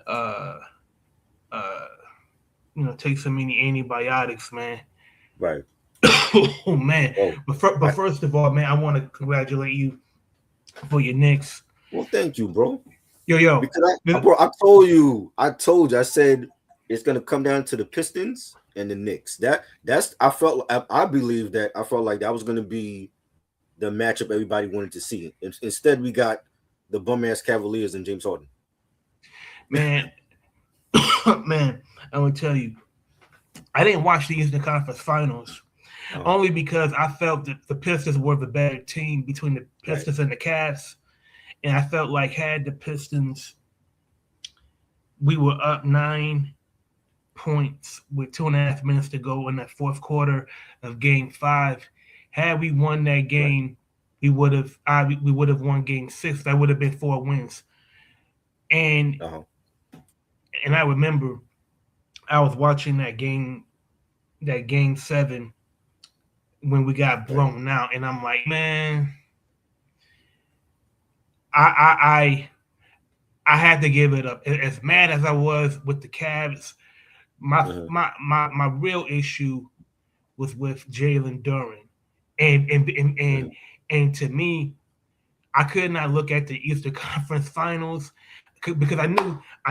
uh, uh, take so many antibiotics, man. Right. Oh man! Oh, But I first of all, man, I want to congratulate you for your Knicks. well, thank you, bro. Yo, yo, Because bro, I told you, I said it's gonna come down to the Pistons and the Knicks. I believe that I felt like that was gonna be the matchup everybody wanted to see. Instead, we got the bum ass Cavaliers and James Harden. man, man. I want to tell you, I didn't watch the Eastern Conference Finals Uh, only because I felt that the Pistons were the better team between the right, Pistons and the Cavs, and I felt like had the Pistons, we were up 9 points with 2.5 minutes to go in that fourth quarter of Game Five. Had we won that right. game, we would have won Game Six. That would have been 4 wins. And Uh-huh. and I remember I was watching that game seven when we got Right. blown out, and I'm like, man, I I had to give it up. As mad as I was with the Cavs, my Uh-huh. my my my real issue was with Jalen Duran, and and and Uh-huh. and and to me, I could not look at the Eastern Conference Finals because I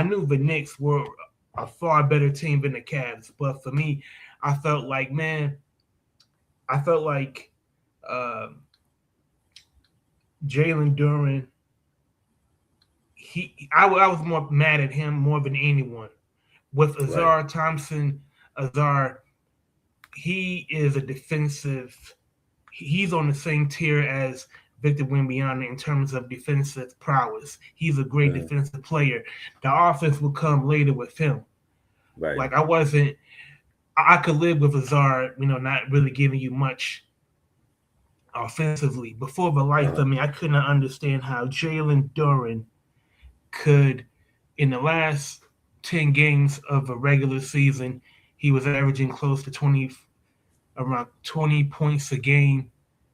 knew the Knicks were a far better team than the Cavs. But for me, I felt like, man, I felt like uh, Jalen Duran. I was more mad at him more than anyone. With Right. Azar Thompson, Azar, he is a defensive. He's on the same tier as Victor Wembanyama in terms of defensive prowess. He's a great Uh-huh. defensive player. The offense will come later with him. Right. Like I wasn't. I could live with Azar, not really giving you much offensively. Before the life Uh-huh. of me, I could not understand how Jalen Duran could, in the last 10 games of a regular season, he was averaging close to around 20 points a game,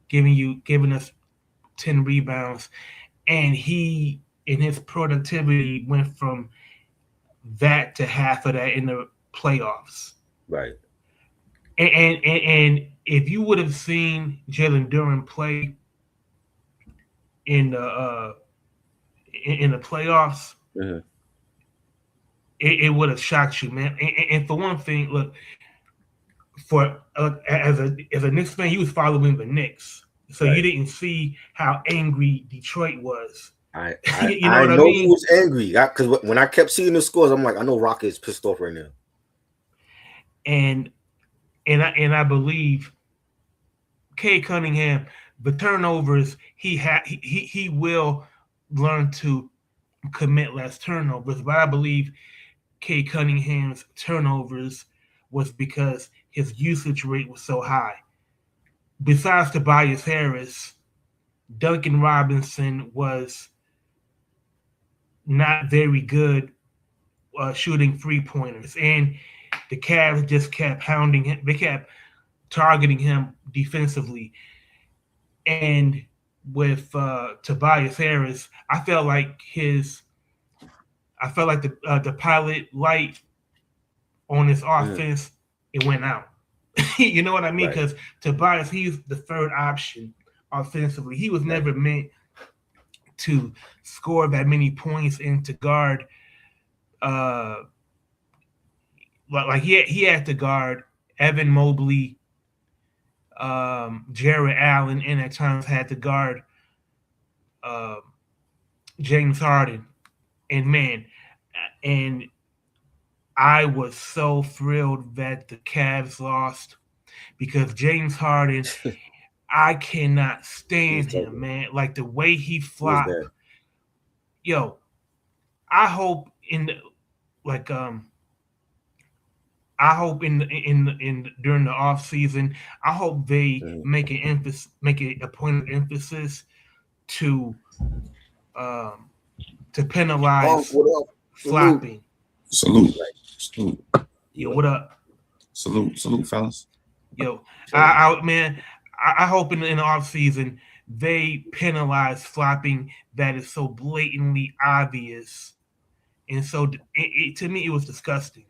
giving us 10 rebounds, and he in his productivity went from that to half of that in the playoffs. Right. And if you would have seen Jalen Duran play in the playoffs, Uh-huh. it would have shocked you, man. And for one thing, look, for as a Knicks fan, you was following the Knicks, so you Right. didn't see how angry Detroit was. I I You know I what I know he mean? was angry because when I kept seeing the scores, I'm like, I know Rocket is pissed off right now. And and I believe Kay Cunningham, the turnovers he will learn to commit less turnovers, but I believe Kay Cunningham's turnovers was because his usage rate was so high. Besides Tobias Harris, Duncan Robinson was not very good shooting 3 pointers, and the Cavs just kept hounding him. They kept targeting him defensively, and with Tobias Harris, I felt like the pilot light on his Uh-huh. offense it went out. You know what I mean? Right. Because Tobias, he's the third option offensively. He was Right. never meant to score that many points and to guard. Uh, like he had to guard Evan Mobley, Jared Allen, and at times had to guard uh, James Harden. And man, and I was so thrilled that the Cavs lost because James Harden, I cannot He was stand him, terrible. man. Like the way he He was flopped. bad. Yo, I hope in the, like I hope in during the off season, I hope they Uh-huh. make it a point of emphasis to um to Oh, penalize what up? Salute. flopping. Salute. Right. Salute. Yo, Yeah. what up? Salute. Salute, fellas. Yo, Chilling. man, I hope in the off season they penalize flopping that is so blatantly obvious and so to me it was disgusting.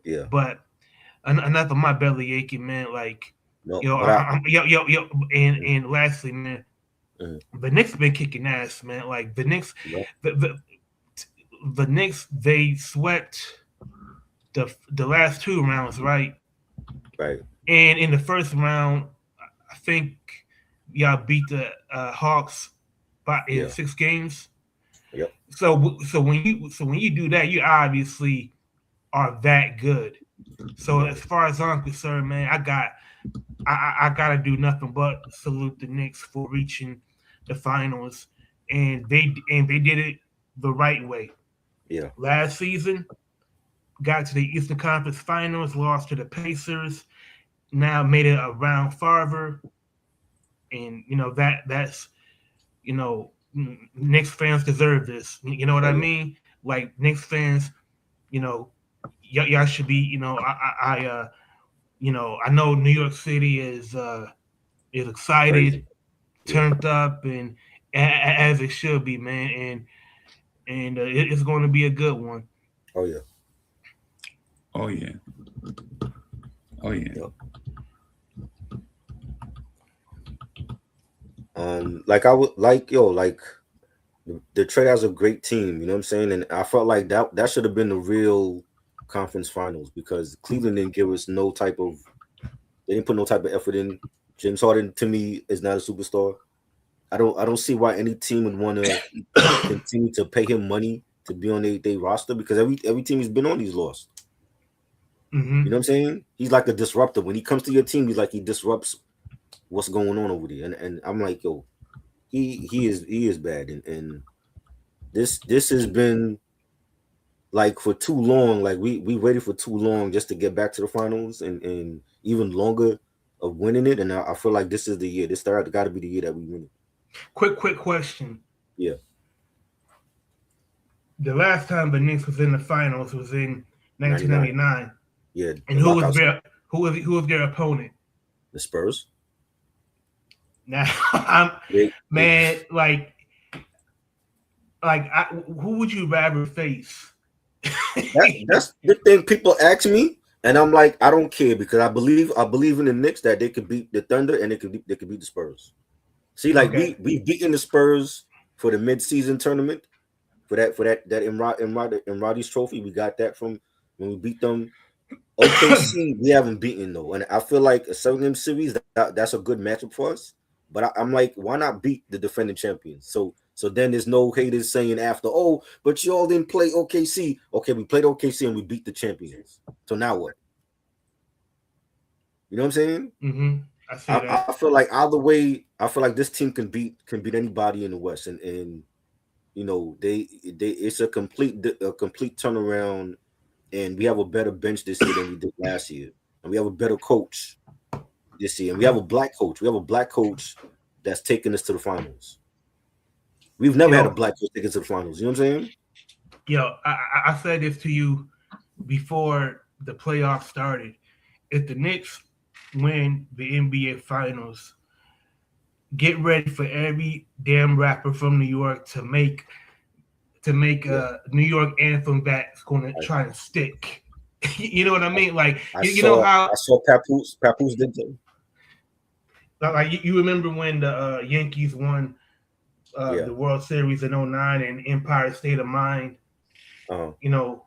Yeah. But enough of my belly aching, man. Like, No, yo, but I yo, and mm, and lastly, man, mm, the Knicks been kicking ass, man. Like the Knicks, yep, the the, the Knicks, they swept the last two rounds, right? right. And in the first round, I think y'all beat the Hawks by in Yeah. 6 games. Yep. So when you do that, you obviously are that good. So as Right. far as I'm concerned, man, I gotta do nothing but salute the Knicks for reaching the finals, and they did it the right way. Yeah. Last season, got to the Eastern Conference Finals, lost to the Pacers. Now made it a round farther, and that's you know Knicks fans deserve this. You know what Oh I yeah. mean? Like Knicks fans, you know, y'all should be. I know New York City is excited, Crazy. Yeah. turned up, and as it should be, man. And it's going to be a good one. Oh yeah. Oh yeah. Oh yeah. Yep. Like I would like like the trade has a great team, you know what I'm saying? And I felt like that should have been the real conference finals because Cleveland didn't give us no type of they didn't put no type of effort in. James Harden to me is not a superstar. I don't see why any team would want to continue to pay him money to be on their roster because every team he's been on he's lost. You know Hmm. what I'm saying? He's like a disruptor. When he comes to your team, he's like he disrupts what's going on over there. And I'm like, yo, he is bad. And this has been like for too long. Like we waited for too long just to get back to the finals and even longer of winning it. And I feel like this is the year. This got to be the year that we win it. Quick question: Yeah, the last time the Knicks was in the finals was in '99. 1999, Yeah, and the lockout season. who was their opponent? The Spurs. Now, I'm They man, who would you rather face? that's the thing people ask me, and I'm like, I don't care because I believe in the Knicks that they could beat the Thunder and they could beat the Spurs. See, like Okay. we beaten the Spurs for the mid-season tournament for that Roddy's trophy. We got that from when we beat them. OKC, we haven't beaten though, and I feel like a 7-game series that's a good matchup for us. But I'm like, why not beat the defending champions? So then there's no haters saying after, oh, but y'all didn't play OKC. Okay, we played OKC and we beat the champions. So now what? You know what I'm saying? Hmm. I see I that. feel like either way, I feel like this team can beat anybody in the West, and they it's a complete turnaround, and we have a better bench this year than we did last year, and we have a better coach this year, and we have a black coach. We have a black coach that's taking us to the finals. We've never had a Yo, black coach take us to the finals. You know what I'm saying? I said this to you before the playoffs started. If the Knicks win the NBA Finals, get ready for every damn rapper from New York to make Yeah. a New York anthem that's going to I, try and stick. You know what I mean? Like I you know saw how I saw Papoose did that. like you remember when the Yankees won Yeah. the World Series in '09 and Empire State of Mind. Uh, You know,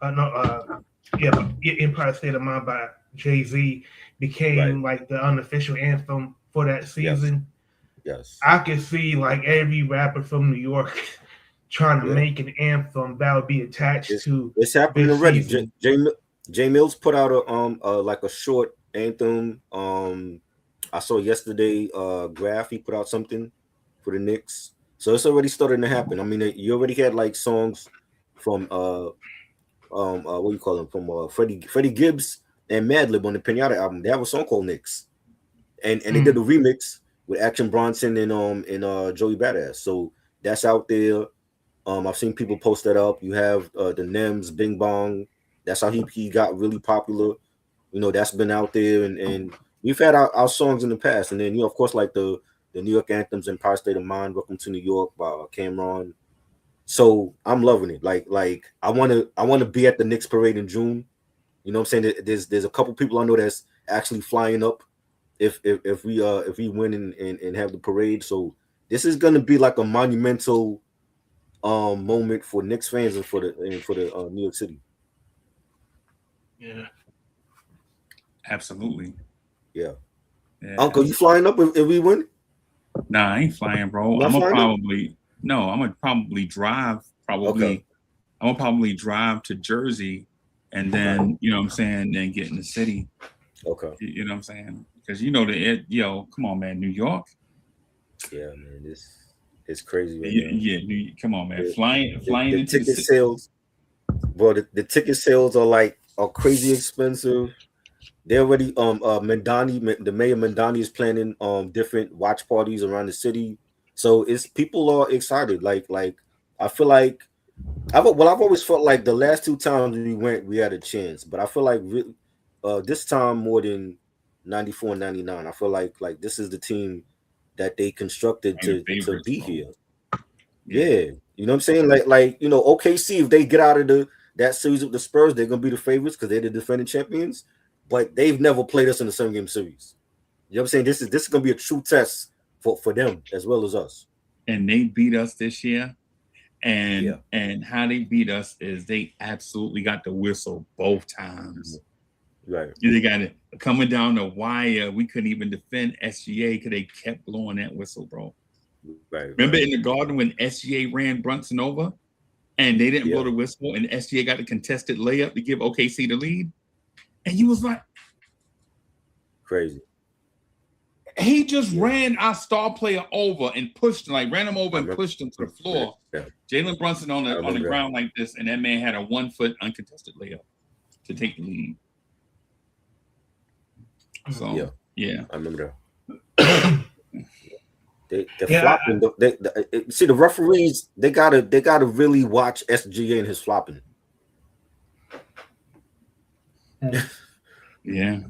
no, yeah, Empire State of Mind by Jay Z right. became like the unofficial anthem for that Yes. season. Yes. I could see like every rapper from New York trying to Yeah. make an anthem that would be attached It's to it's happening this already. season. Jay Mills put out like a short anthem. I saw yesterday. Graph he put out something for the Knicks, so it's already starting to happen. I mean, you already had like songs from what do you call them, from Freddie Gibbs and Madlib on the Pinata album. They have a song called Knicks, and they did a Mm. remix with Action Bronson and Joey Badass. So that's out there. I've seen people post that up. You have the Nems, Bing Bong. That's how he got really popular. That's been out there, and we've had our songs in the past, and then of course like the New York anthems, Empire State of Mind, Welcome to New York by Cameron. So I'm loving it. Like I want to be at the Knicks parade in June. You know what I'm saying? There's a couple people I know that's actually flying up if we win and have the parade. So this is gonna be like a monumental moment for Knicks fans and for the New York City. Yeah. Absolutely. Yeah. Yeah. Uncle, you flying up if we win? Nah, I ain't flying, bro. Not I'm gonna flying up? probably no. I'm gonna probably drive. Okay. I'm gonna probably drive to Jersey, and then you know what I'm saying. Then get in the city. Okay. You know what I'm saying? Because you know come on, man, New York. Yeah, man. This it's crazy right Yeah, now. come on, man. The, Flying the into the ticket city. sales, bro. The ticket sales are crazy expensive. They already the mayor Mandani is planning different watch parties around the city. So it's people are excited. Like I feel like I've always felt like the last two times we went we had a chance, but I feel like this time more than 94 and 99. I feel like this is the team that they constructed Ain't the to favorites, be bro. here. Yeah, Yeah, you know what I'm saying? OKC, if they get out of that series with the Spurs, they're gonna be the favorites because they're the defending champions. But they've never played us in the 7 game series. You know what I'm saying? This is gonna be a true test for them as well as us. and they beat us this year. Yeah. And how they beat us is they absolutely got the whistle both times. Mhm. Right. They got it coming down the wire. We couldn't even defend SGA because they kept blowing that whistle, bro. Right. Remember Right. in the Garden when SGA ran Brunson over and they didn't blow Yeah. the whistle and SGA got the contested layup to give OKC the lead? And you was like, Crazy. he just Yeah. ran our star player over and ran him over I and remember pushed him to the that. floor. Yeah. Jalen Brunson I on the remember that. ground like this, and that man had a 1 foot uncontested layup to take the lead. So yeah. I remember that. They're Yeah. flopping. See the referees. They gotta really watch SGA and his flopping. Yeah.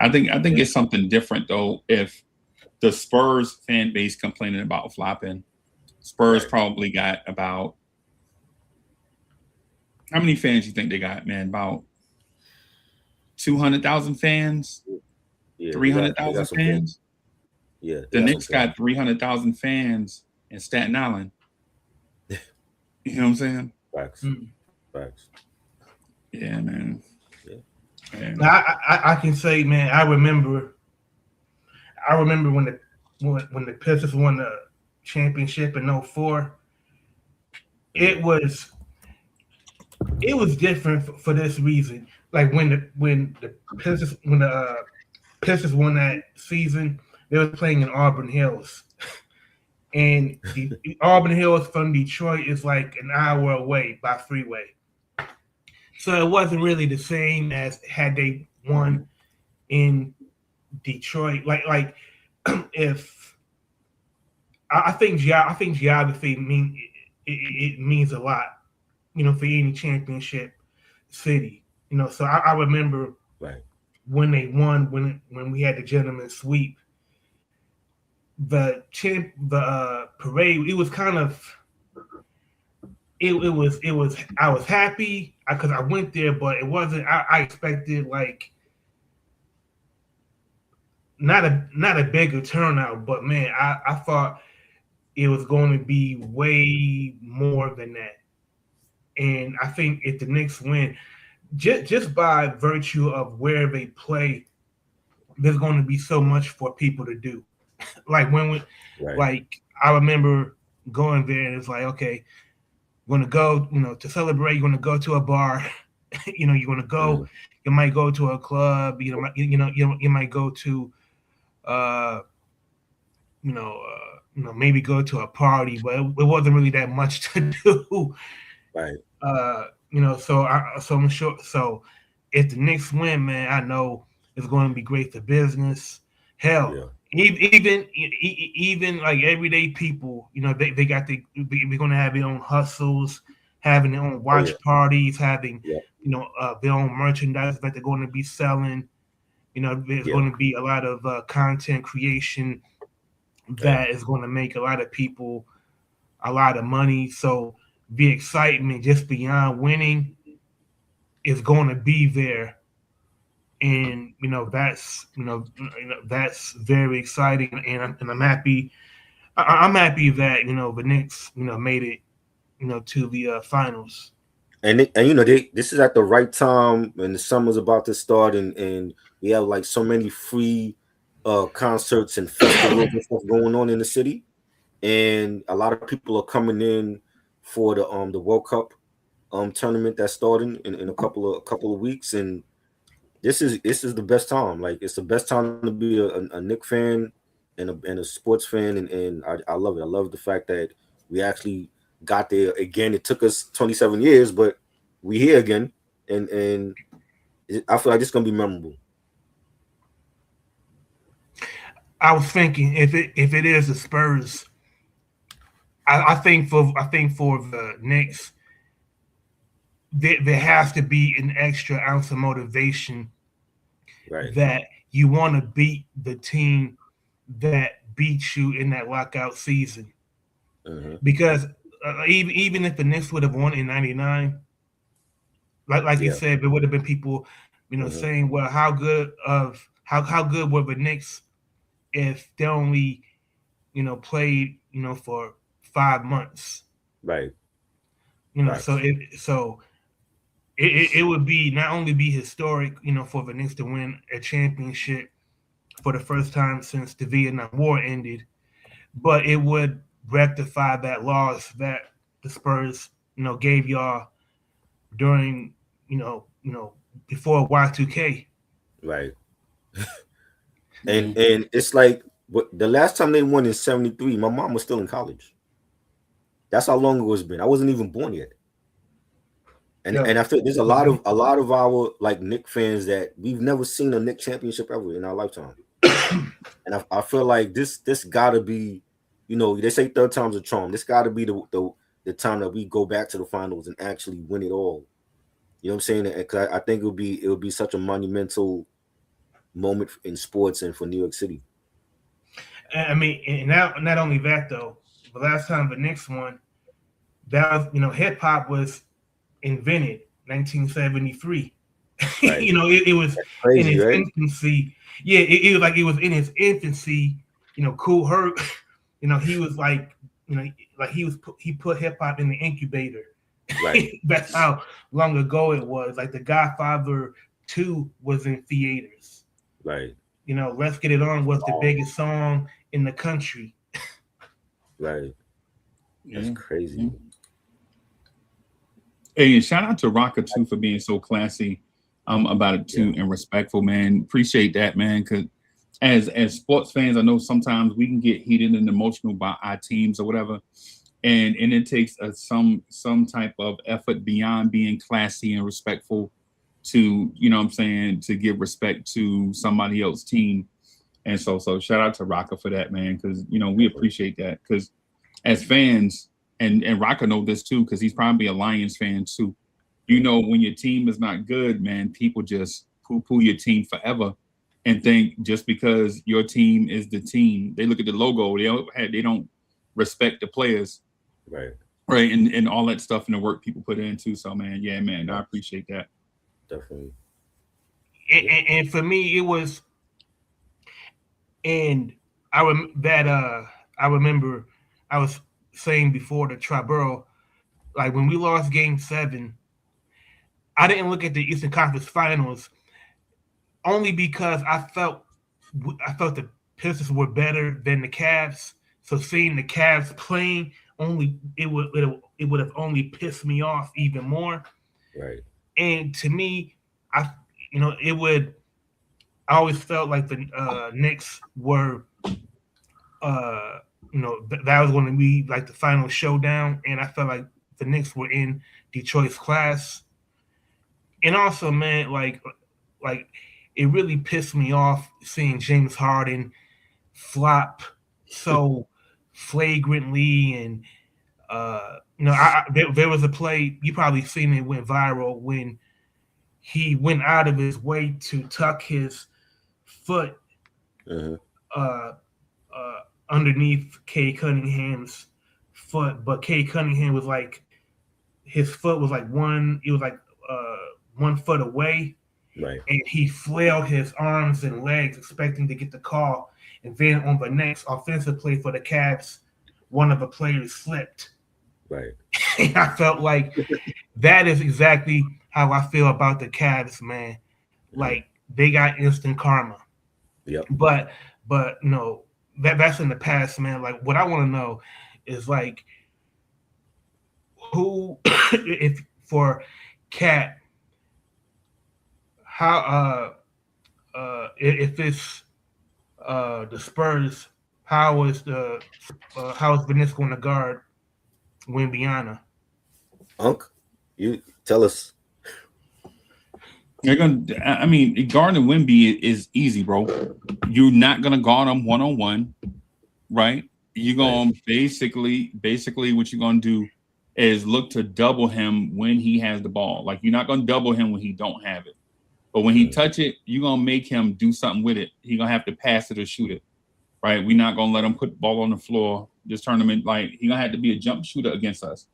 I think it's something different though. If the Spurs fan base complaining about flopping, Spurs Right. probably got about how many fans you think they got, man? About 200,000 fans, Yeah, three hundred they got thousand some fans. fans. Yeah, they The got some Knicks fans. got 300,000 fans in Staten Island. You know what I'm saying? Facts. Mm. Facts. Yeah, man. Yeah. And I can say, man, I remember when the Pistons won the championship in 04. It was different for this reason. Like when the Pistons won that season, they were playing in Auburn Hills, and the Auburn Hills from Detroit is like an hour away by freeway. So it wasn't really the same as had they won in Detroit. Like if I think geography it means a lot, for any championship city. So I remember Right. when they won when we had the gentleman's sweep, the parade. It was kind of it was I was happy because I went there, but it wasn't. I expected like not a bigger turnout, but man, I thought it was going to be way more than that. And I think if the Knicks win, just by virtue of where they play, there's going to be so much for people to do. Like Right. like I remember going there and it's like, okay, you're going to go, to celebrate. You're going to go to a bar. You're going to go. Mhm. You might go to a club. You might go to, maybe go to a party, but it wasn't really that much to do. Right. So I'm sure. So if the Knicks win, man, I know it's going to be great for business. Hell, Yeah. even like everyday people, they got we're going to have their own hustles, having their own watch parties, having Yeah. Their own merchandise that they're going to be selling. There's going to be a lot of content creation that is going to make a lot of people a lot of money. So the excitement just beyond winning is going to be there. And that's very exciting, and I'm happy. I'm happy that the Knicks made it to the finals. And this is at the right time when the summer's about to start, and we have like so many free concerts and festivals and stuff going on in the city, and a lot of people are coming in for the World Cup tournament that's starting in a couple of weeks, and this is the best time. Like, it's the best time to be a Knick fan and a sports fan, and I love it. I love the fact that we actually got there again. It took us 27 years, but we here again, and I feel like it's gonna be memorable. I was thinking if it is the Spurs, I think for the Knicks, there has to be an extra ounce of motivation Right. that you want to beat the team that beat you in that lockout season. Uh-huh. Because even if the Knicks would have won in '99, like you Yeah. said, there would have been people, Uh-huh. saying, "Well, how good were the Knicks if they only played for 5 months?" Right. So Facts. it would be not only be historic, for the Knicks to win a championship for the first time since the Vietnam War ended, but it would rectify that loss that the Spurs, gave y'all during, before Y2K. Right. Yeah. And it's like, the last time they won in '73, my mom was still in college. That's how long ago it's been. I wasn't even born yet. Yeah. And I feel there's a lot of our like Knick fans that we've never seen a Knick championship ever in our lifetime. And I feel like this gotta be, they say third time's a charm. This gotta be the time that we go back to the finals and actually win it all. You know what I'm saying? And 'cause I think it would be such a monumental moment in sports and for New York City. I mean, and not only that though, the last time the Knicks won, that was hip hop was invented 1973. Right. It was in Crazy, its right? infancy. Yeah, it was like it was in its infancy. Cool Herc. He was like he put hip hop in the incubator. Right. That's how long ago it was. Like The Godfather 2 was in theaters. Right. Let's Get It On was the biggest song in the country. Right. That's Yeah. crazy. Hey, and shout out to Rocka too for being so classy about it too, Yeah. and respectful, man. Appreciate that, man. Because as sports fans, I know sometimes we can get heated and emotional about our teams or whatever, and it takes some type of effort beyond being classy and respectful to, what I'm saying, to give respect to somebody else's team. And so shout out to Rocka for that, man, because we appreciate that. Because as fans, and Rocka know this too, because he's probably a Lions fan too. When your team is not good, man, people just poo-poo your team forever and think just because your team is the team, they look at the logo, they don't respect the players, Right. right? And all that stuff and the work people put into. So, man, yeah, man, I appreciate that. Definitely. And for me, it was, and I remember I was saying before the Triborough, like when we lost Game 7, I didn't look at the Eastern Conference Finals only because I felt the Pistons were better than the Cavs. So seeing the Cavs playing only it would have only pissed me off even more. Right. And to me, I it would. I always felt like the Knicks were that was going to be like the final showdown, and I felt like the Knicks were in Detroit's class. And also, man, like it really pissed me off seeing James Harden flop so flagrantly. And there was a play, you probably seen it, went viral when he went out of his way to tuck his foot Uh-huh. uh, underneath Kay Cunningham's foot, but Kay Cunningham was like his foot was like 1 foot away, Right. and he flailed his arms and legs expecting to get the call. And then on the next offensive play for the Cavs, one of the players slipped. Right. And I felt like that is exactly how I feel about the Cavs, man. Like they got instant karma. Yep. But no, that's in the past, man. Like what I want to know is like who if for Cat, how if it's the Spurs, how is Vince going to guard Wimbiana? Unc, you tell us. They're gonna. I mean, guarding Wemby is easy, bro. You're not gonna guard him 1-on-1, right? You're gonna basically what you're gonna do is look to double him when he has the ball. Like you're not gonna double him when he don't have it, but when he touch it, you're gonna make him do something with it. He's gonna have to pass it or shoot it, right? We're not gonna let him put the ball on the floor. This tournament, like he's gonna have to be a jump shooter against us,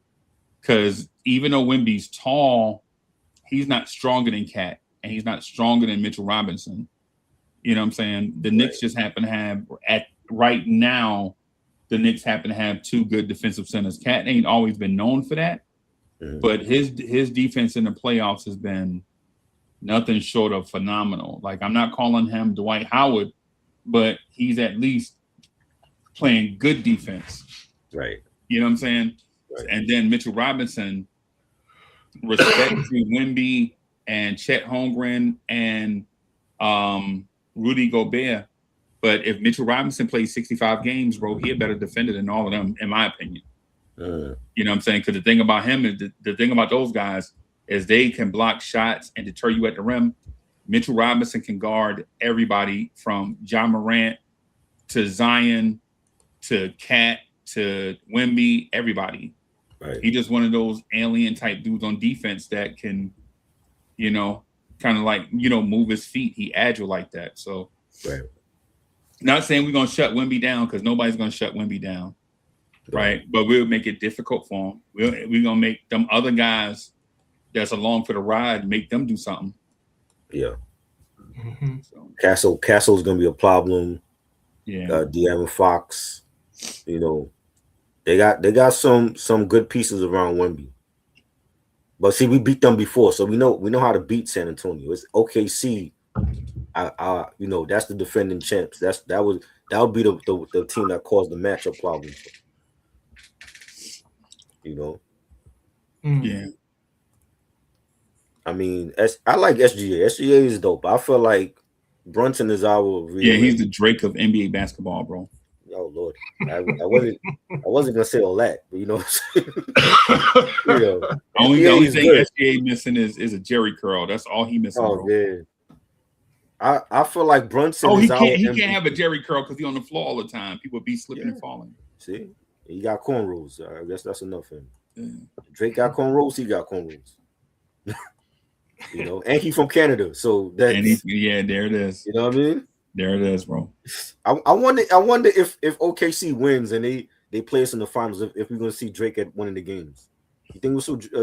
because even though Wemby's tall, he's not stronger than Cat, and he's not stronger than Mitchell Robinson. You know what I'm saying? The Knicks just happen to have right now. The Knicks happen to have two good defensive centers. Cat ain't always been known for that, but his defense in the playoffs has been nothing short of phenomenal. Like I'm not calling him Dwight Howard, but he's at least playing good defense. Right. You know what I'm saying? Right. And then Mitchell Robinson, respect to Wemby and Chet Holmgren and Rudy Gobert. But if Mitchell Robinson plays 65 games, bro, he a better defender than all of them, in my opinion. You know what I'm saying? Because the thing about him is the thing about those guys is they can block shots and deter you at the rim. Mitchell Robinson can guard everybody from John Morant to Zion to Cat to Wemby, everybody. Right. He just one of those alien type dudes on defense that can, you know, kind of like, you know, move his feet. He agile like that. So, right. Not saying we're gonna shut Wemby down because nobody's gonna shut Wemby down, right? But we'll make it difficult for him. We're gonna make them other guys that's along for the ride make them do something. Yeah. So. Castle's gonna be a problem. Yeah. De'Aaron Fox, you know, they got some good pieces around Wemby. But see, we beat them before, so we know how to beat San Antonio. It's OKC. You know, that's the defending champs. That would be the team that caused the matchup problems. You know. Yeah. I mean, I like SGA. SGA is dope. I feel like Brunson is our real. Yeah, he's the Drake of NBA basketball, bro. Oh Lord, I wasn't gonna say all that, but you know, you know the only thing SGA missing is a Jerry curl. That's all he missing. Oh bro. man, I feel like Brunson. Oh, he can't have a Jerry curl because he's on the floor all the time. People be slipping and falling. See, he got cornrows. I guess that's enough for him. Yeah. Drake got cornrows. He got cornrows. You know, and he's from Canada, so that there it is. You know what I mean? There it is, bro. I wonder if OKC wins and they play us in the finals, if we're gonna see Drake at one of the games. You think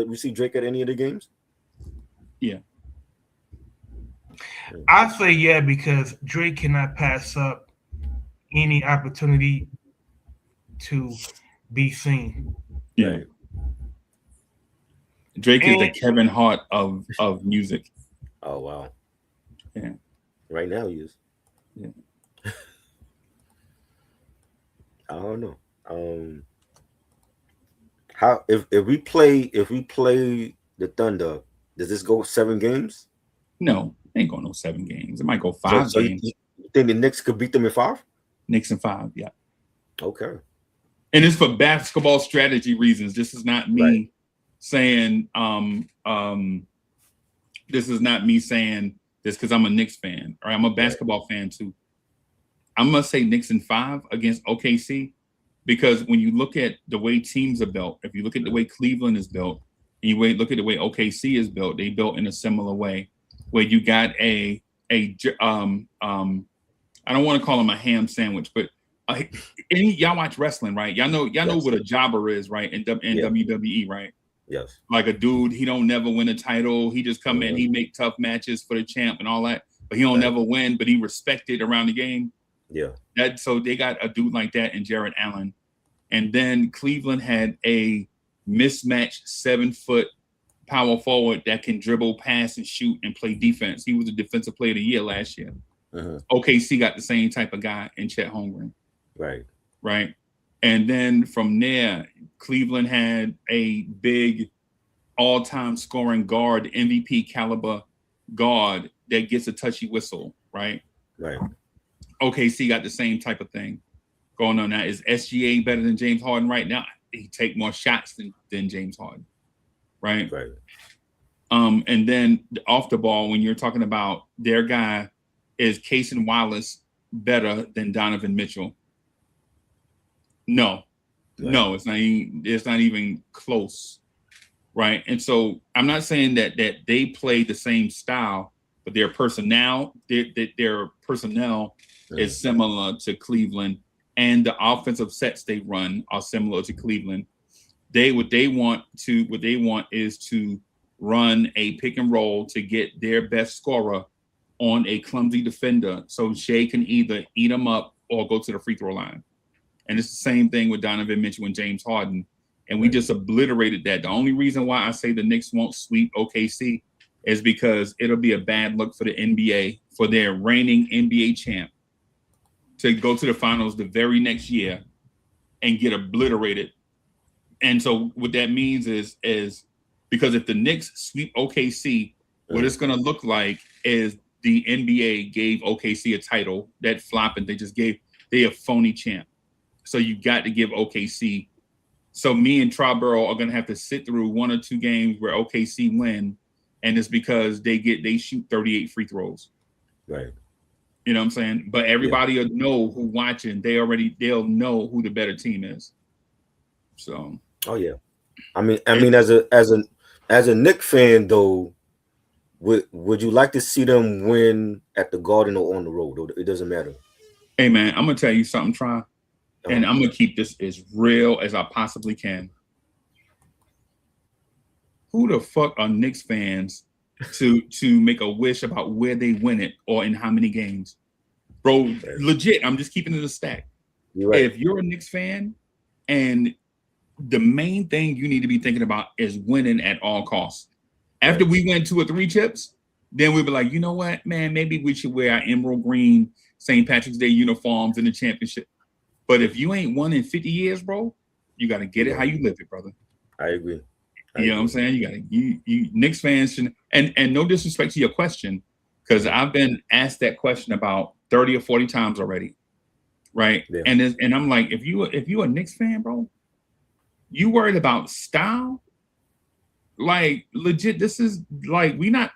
we see Drake at any of the games? Yeah. I say yeah, because Drake cannot pass up any opportunity to be seen. Yeah. Right. Drake is the Kevin Hart of music. Oh wow. Yeah. Right now he is. Yeah. I don't know. How if we play the Thunder, does this go 7 games? No, it ain't going no 7 games. It might go 5 games. You think the Knicks could beat them in 5? Knicks in 5, yeah. Okay. And it's for basketball strategy reasons. This is not me saying this is not me saying this because I'm a Knicks fan, or I'm a basketball fan too. I'm gonna say Knicks in 5 against OKC, because when you look at the way teams are built, if you look at the way Cleveland is built, and you look at the way OKC is built, they built in a similar way, where you got I don't want to call them a ham sandwich, but Y'all watch wrestling, right? Y'all know what a jobber is, right? In WWE, right? Yes. Like a dude, he don't never win a title. He just come in, he make tough matches for the champ and all that, but he don't never win. But he respected around the game. Yeah. So they got a dude like that in Jared Allen, and then Cleveland had a mismatched 7-foot power forward that can dribble, pass, and shoot and play defense. He was the defensive player of the year last year. OKC got the same type of guy in Chet Holmgren. Right. And then from there, Cleveland had a big all-time scoring guard, MVP caliber guard that gets a touchy whistle, right? OKC got the same type of thing going on now. Is SGA better than James Harden right now? He take more shots than James Harden, right? And then off the ball, when you're talking about their guy, is Cason Wallace better than Donovan Mitchell? No, it's not even close, right? And so I'm not saying that they play the same style, but their personnel is similar to Cleveland, and the offensive sets they run are similar to Cleveland. What they want is to run a pick and roll to get their best scorer on a clumsy defender, so Shea can either eat them up or go to the free throw line. And it's the same thing with Donovan Mitchell and James Harden. And we just obliterated that. The only reason why I say the Knicks won't sweep OKC is because it'll be a bad look for the NBA, for their reigning NBA champ, to go to the finals the very next year and get obliterated. And so what that means is because if the Knicks sweep OKC, what it's going to look like is the NBA gave OKC a title that flop, and they a phony champ. So you got to give OKC. So me and Triborough are going to have to sit through 1 or 2 games where OKC win, and it's because they shoot 38 free throws. Right. You know what I'm saying? But everybody will know who watching. They'll know who the better team is. So. Oh yeah. I mean, as a Knicks fan though, would you like to see them win at the Garden or on the road? It doesn't matter. Hey man, I'm gonna tell you something, Try. And I'm gonna keep this as real as I possibly can. Who the fuck are Knicks fans to make a wish about where they win it or in how many games? Bro, legit, I'm just keeping it a stack. Right. If you're a Knicks fan, and the main thing you need to be thinking about is winning at all costs. After we win 2 or 3 chips, then we'll be like, you know what, man, maybe we should wear our emerald green St. Patrick's Day uniforms in the championship. But if you ain't won in 50 years, bro, you got to get it how you live it, brother. I agree. You know what I'm saying? You Knicks fans should, and no disrespect to your question, because I've been asked that question about 30 or 40 times already, right? Yeah. And I'm like, if you a Knicks fan, bro, you worried about style? Like legit, this is like we're not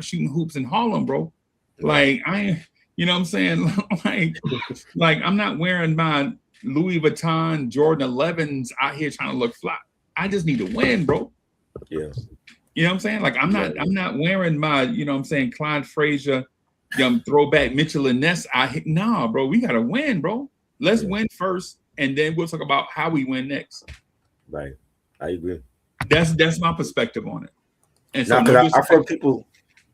shooting hoops in Harlem, bro. Like you know what I'm saying? like I'm not wearing my Louis Vuitton Jordan 11s out here trying to look fly. I just need to win, bro. Yeah. You know what I'm saying? Like I'm not wearing my, you know what I'm saying, Clyde Frazier, throwback Mitchell and Ness. Nah, bro, we gotta win, bro. Let's win first, and then we'll talk about how we win next. Right. I agree. That's my perspective on it. And so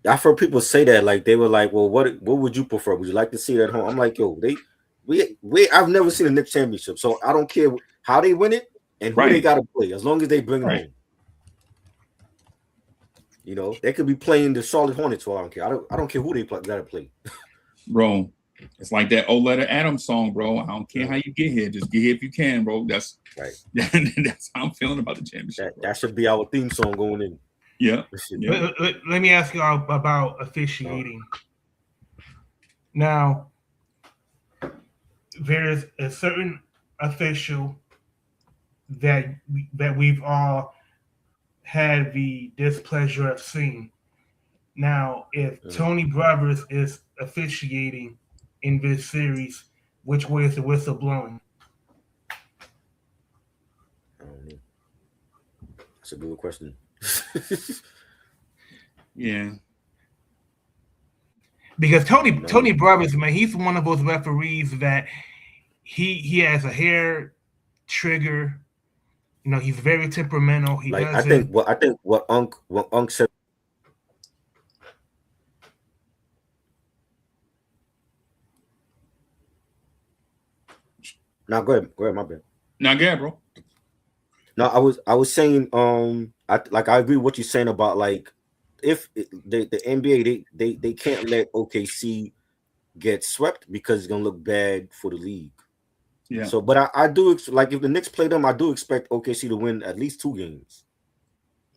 I've heard people say that, like they were like, well, what would you prefer? Would you like to see it at home? I'm like, yo, I've never seen a Knicks championship, so I don't care how they win it and who they gotta play, as long as they bring it home. You know, they could be playing the Charlotte Hornets, so I don't care. I don't care who they gotta play. Bro, it's like that old Letter Adams song, bro. I don't care how you get here, just get here if you can, bro. That's right. That's how I'm feeling about the championship. That should be our theme song going in. Yeah. Let me ask you all about officiating. Now, there's a certain official that we've all had the displeasure of seeing. Now, if Tony Brothers is officiating in this series, which way is the whistle blowing? That's a good question. Yeah. Because Tony Brothers, man, he's one of those referees that he has a hair trigger. You know, he's very temperamental. He Like doesn't. I think what Unc said. Now go ahead, my bad. Now, Gabriel. No, I was saying I agree with what you're saying about like if the NBA they can't let OKC get swept because it's gonna look bad for the league. Yeah. So, but I do like if the Knicks play them, I do expect OKC to win at least 2 games.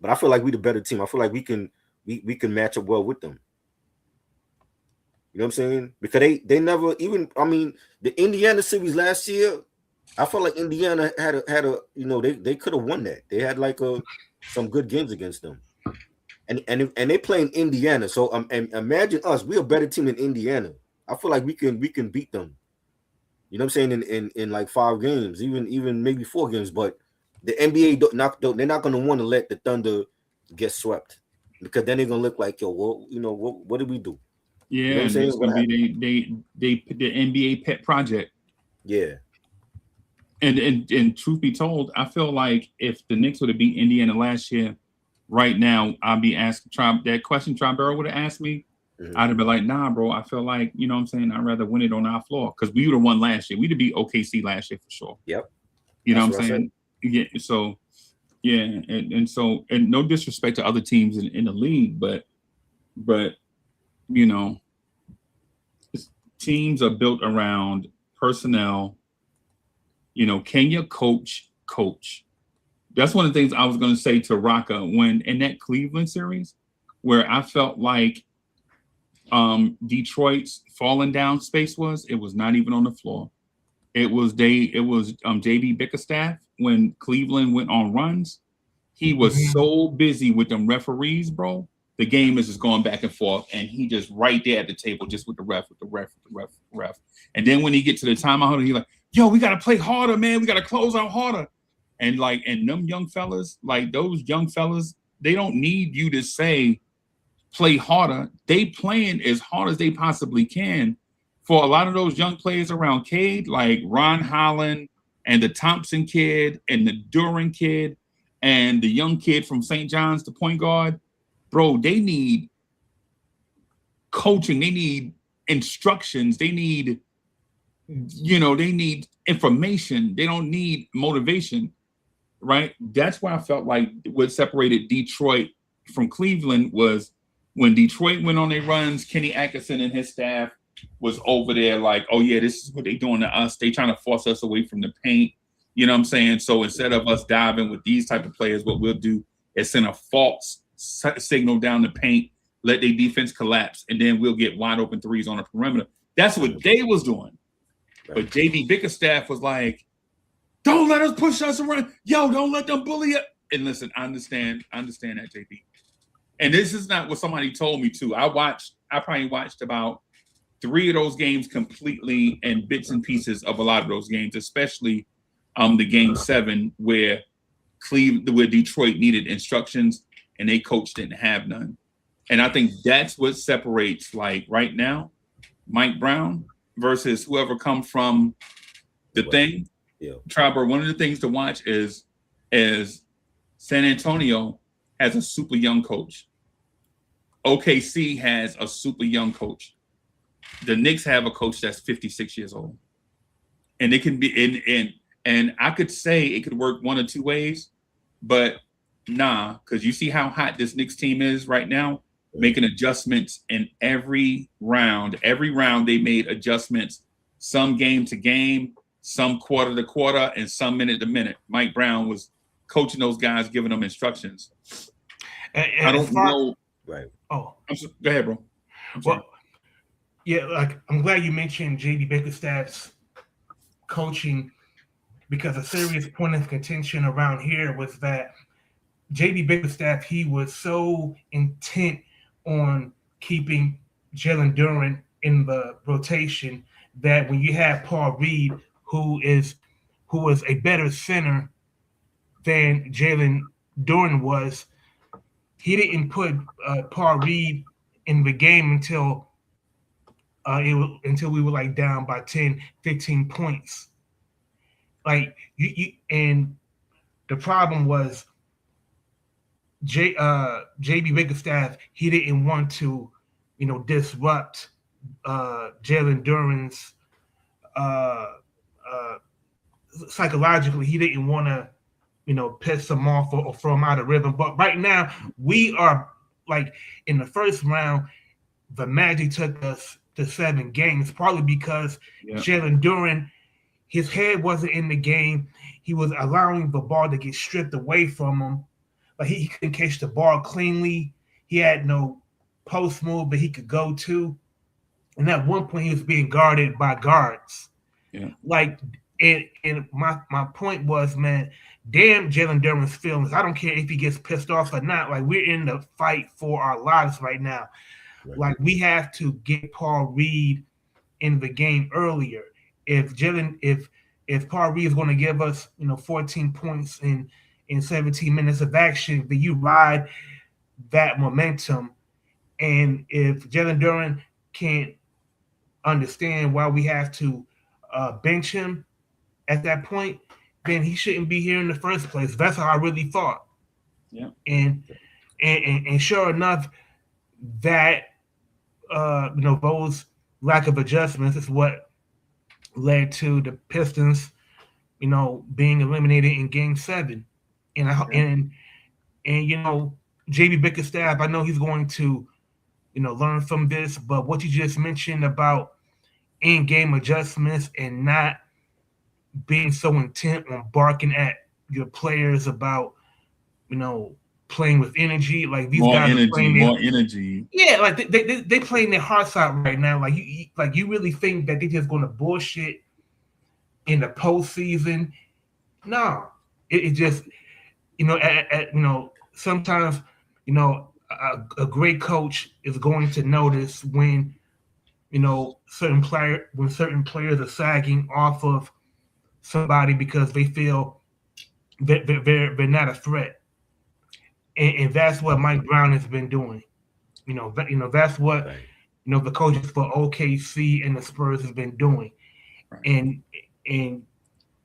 But I feel like we the better team. I feel like we can match up well with them. You know what I'm saying? Because they never even. I mean, the Indiana series last year, I felt like Indiana had a you know they could have won that. They had like some good games against them, and they play in Indiana. So and imagine us, we're a better team than Indiana. I feel like we can beat them. You know what I'm saying? In like 5 games, even maybe 4 games. But the NBA they're not going to want to let the Thunder get swept because then they're going to look like, yo, well, you know what did we do? Yeah, You know what I'm and saying? it's gonna be they the NBA pet project. Yeah. And truth be told, I feel like if the Knicks would have beat Indiana last year, right now I'd be asking that question Tribero would have asked me. Mm-hmm. I'd have been like, nah, bro. I feel like, you know what I'm saying, I'd rather win it on our floor because we would have won last year. We'd have beat OKC last year for sure. Yep. You know what I'm saying? Yeah. So yeah, and so and no disrespect to other teams in the league, but you know, teams are built around personnel. You know, can you coach? That's one of the things I was going to say to Raka when in that Cleveland series, where I felt like Detroit's falling down space it was not even on the floor. It was JB Bickerstaff when Cleveland went on runs. He was so busy with them referees, bro. The game is just going back and forth, and he just right there at the table, just with the ref. And then when he get to the timeout, he's like, "Yo, we gotta play harder, man. We gotta close out harder." And them young fellas, like those young fellas, they don't need you to say play harder. They playing as hard as they possibly can. For a lot of those young players around Cade, like Ron Holland and the Thompson kid and the Duran kid and the young kid from St. John's, the point guard, bro, they need coaching. They need instructions. They need, they need information. They don't need motivation, right? That's why I felt like what separated Detroit from Cleveland was when Detroit went on their runs, Kenny Atkinson and his staff was over there like, oh yeah, this is what they doing to us. They trying to force us away from the paint. You know what I'm saying? So instead of us diving with these type of players, what we'll do is send a false signal down the paint, let their defense collapse, and then we'll get wide open threes on the perimeter. That's what they was doing. But JB Bickerstaff was like, don't let us push us around. Yo, don't let them bully it. And listen, I understand that, JB. And this is not what somebody told me too. I probably watched about 3 of those games completely and bits and pieces of a lot of those games, especially the game 7 where Detroit needed instructions and their coach didn't have none. And I think that's what separates, like right now, Mike Brown versus whoever come from the thing. Yeah. Tribor, one of the things to watch is San Antonio has a super young coach. OKC has a super young coach. The Knicks have a coach that's 56 years old. And it can be and I could say it could work one or two ways, but nah, because you see how hot this Knicks team is right now, making adjustments in every round. Every round they made adjustments, some game to game, some quarter to quarter, and some minute to minute. Mike Brown was coaching those guys, giving them instructions. And I don't know. Right. Oh. Go ahead, bro. Well, yeah, like I'm glad you mentioned JB Bickerstaff's coaching because a serious point of contention around here was that JB Bickerstaff, he was so intent on keeping Jalen Duran in the rotation that when you have Paul Reed, who was a better center than Jalen Duran was, he didn't put Paul Reed in the game until we were like down by 10, 15 points. like you and the problem was JB Bickerstaff, he didn't want to, disrupt Jalen Duren's uh, uh, psychologically. He didn't want to, piss him off or throw him out of rhythm. But right now, we are like in the first round, the Magic took us to 7 games, probably because Jalen Duren, his head wasn't in the game. He was allowing the ball to get stripped away from him. Like he couldn't catch the ball cleanly. He had no post move that he could go to. And at one point, he was being guarded by guards. Yeah. Like, and my point was, man, damn Jalen Duren's feelings. I don't care if he gets pissed off or not. Like, we're in the fight for our lives right now. Right. Like, we have to get Paul Reed in the game earlier. If Paul Reed is going to give us, 14 points in 17 minutes of action, then you ride that momentum. And if Jalen Duren can't understand why we have to bench him at that point, then he shouldn't be here in the first place. That's how I really thought. Yeah. And sure enough, that those lack of adjustments is what led to the Pistons, being eliminated in Game 7. And JB Bickerstaff, I know he's going to, learn from this. But what you just mentioned about in-game adjustments and not being so intent on barking at your players about, playing with energy, like these guys are playing more energy. Yeah, like they playing their hearts out right now. Like you really think that they're just going to bullshit in the postseason? No, it just sometimes a great coach is going to notice when certain players are sagging off of somebody because they feel that they're not a threat, and that's what Mike Brown has been doing. That's what the coaches for OKC and the Spurs has been doing, right. and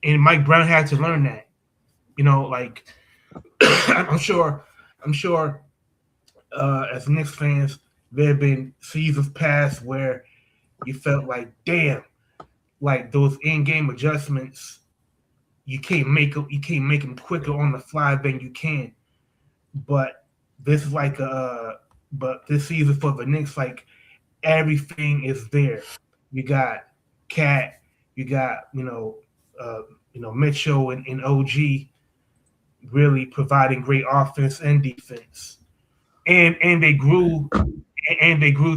Mike Brown had to learn that. Like I'm sure as Knicks fans, there have been seasons past where you felt like, damn, like those in-game adjustments, you can't make them quicker on the fly than you can. But this is but this season for the Knicks, like everything is there. You got Cat, you got Mitchell and OG really providing great offense and defense, and they grew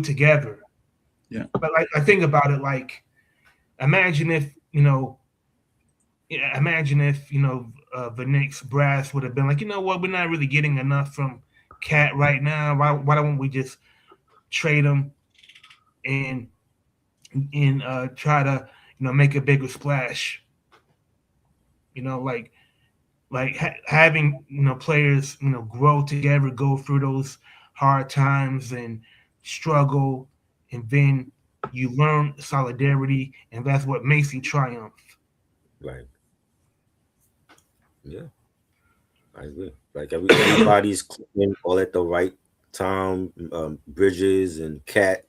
together. Yeah. But like I think about it, like imagine if the Knicks brass would have been like, you know what, we're not really getting enough from Cat right now. Why don't we just trade him and try to make a bigger splash? Having players grow together, go through those hard times and struggle, and then you learn solidarity, and that's what makes you triumph. Right. Yeah, I agree. Like everybody's clicking all at the right time. Bridges and Cat,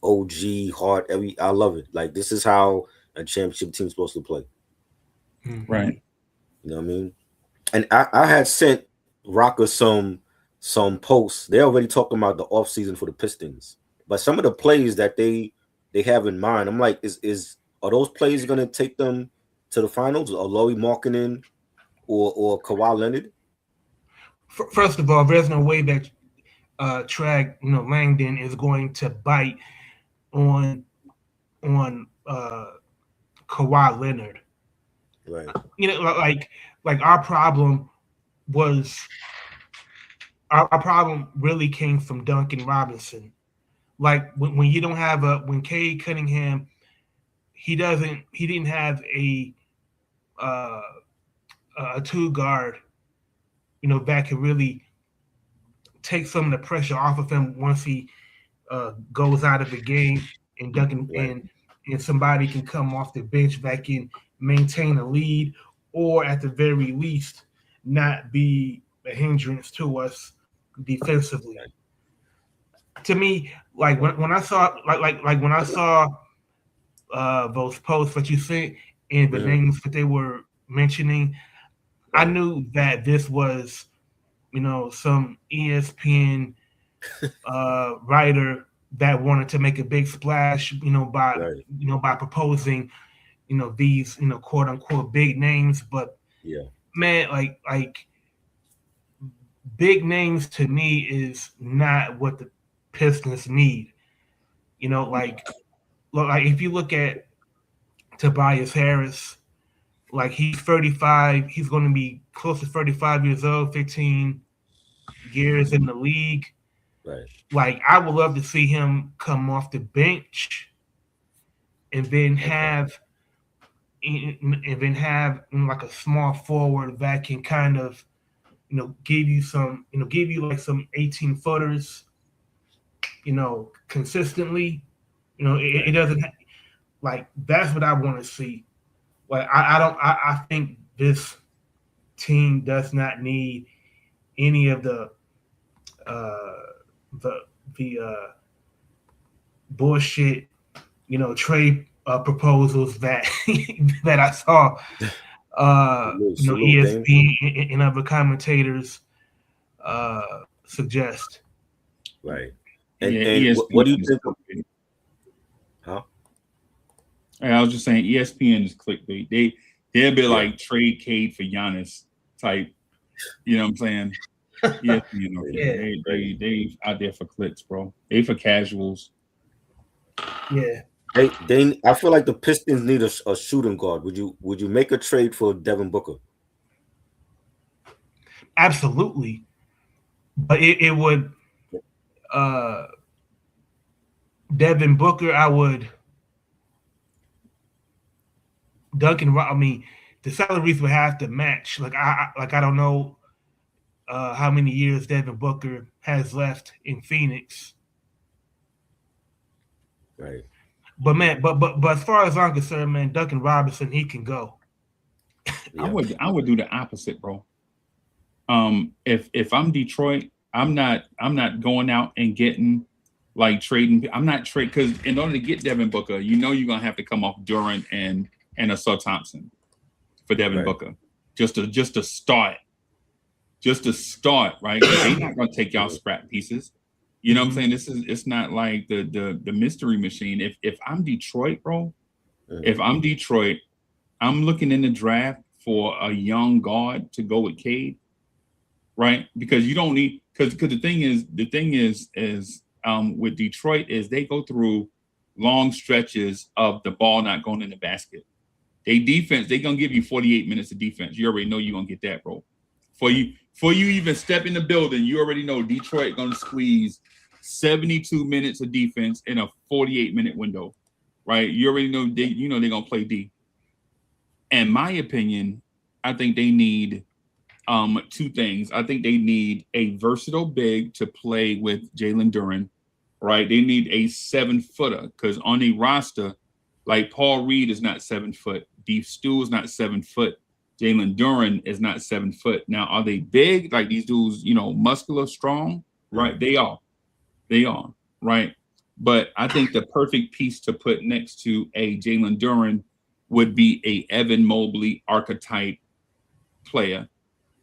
OG, Hart. I love it. Like this is how a championship team's supposed to play. Right. You know what I mean? And I had sent Rocker some posts. They're already talking about the offseason for the Pistons. But some of the plays that they have in mind, I'm like, are those plays gonna take them to the finals? Or Lauri Markkanen or Kawhi Leonard? First of all, there's no way that Trag Langdon is going to bite on Kawhi Leonard. Right. Like our problem really came from Duncan Robinson. Like when you don't have when Cade Cunningham, he didn't have a two guard, that could really take some of the pressure off of him once he goes out of the game, and Duncan and somebody can come off the bench that can maintain a lead or at the very least, not be a hindrance to us defensively. To me, like when I saw like when I saw those posts that you sent and the names that they were mentioning, I knew that this was, some ESPN writer that wanted to make a big splash, by proposing, these, quote unquote big names. But man, like big names to me is not what the Pistons need. Like if you look at Tobias Harris, like he's 35, he's going to be close to 35 years old, 15 years in the league. Right. Like I would love to see him come off the bench and then have like a small forward that can kind of, give you like some 18 footers, consistently. It doesn't like that's what I want to see. Like I think this team does not need any of the bullshit, trade proposals that that I saw ESPN and other commentators suggest. Right. And what do you think? Huh? I was just saying ESPN is clickbait. They'll be like trade Cade for Giannis type. You know what I'm saying? ESPN, they out there for clicks, bro. They for casuals. Yeah. I feel like the Pistons need a shooting guard. Would you make a trade for Devin Booker? Absolutely. But it would Devin Booker, I would the salaries would have to match. Like I don't know how many years Devin Booker has left in Phoenix. Right. But man, but as far as I'm concerned, man, Duncan Robinson, he can go. Yeah. I would do the opposite, bro. If I'm Detroit, I'm not going out and getting like trading. I'm not because in order to get Devin Booker, you're gonna have to come off Durant and Asar Thompson for Devin Booker just to start. Just to start, right? They're not gonna take y'all scrap pieces. You know what I'm saying? It's not like the mystery machine. If I'm Detroit, bro, if I'm Detroit, I'm looking in the draft for a young guard to go with Cade, right? Because you don't need because the thing is with Detroit is they go through long stretches of the ball not going in the basket. They gonna give you 48 minutes of defense. You already know you're gonna get that, bro. For you even step in the building, you already know Detroit gonna squeeze 72 minutes of defense in a 48-minute window, right? You already know they're gonna play D. In my opinion, I think they need two things. I think they need a versatile big to play with Jalen Duren, right? They need a 7-footer because on a roster, like Paul Reed is not 7 foot, Deep Stew is not 7 foot. Jalen Duren is not 7 foot. Now, are they big? Like these dudes, muscular, strong, right? They are, right? But I think the perfect piece to put next to a Jalen Duren would be a Evan Mobley archetype player.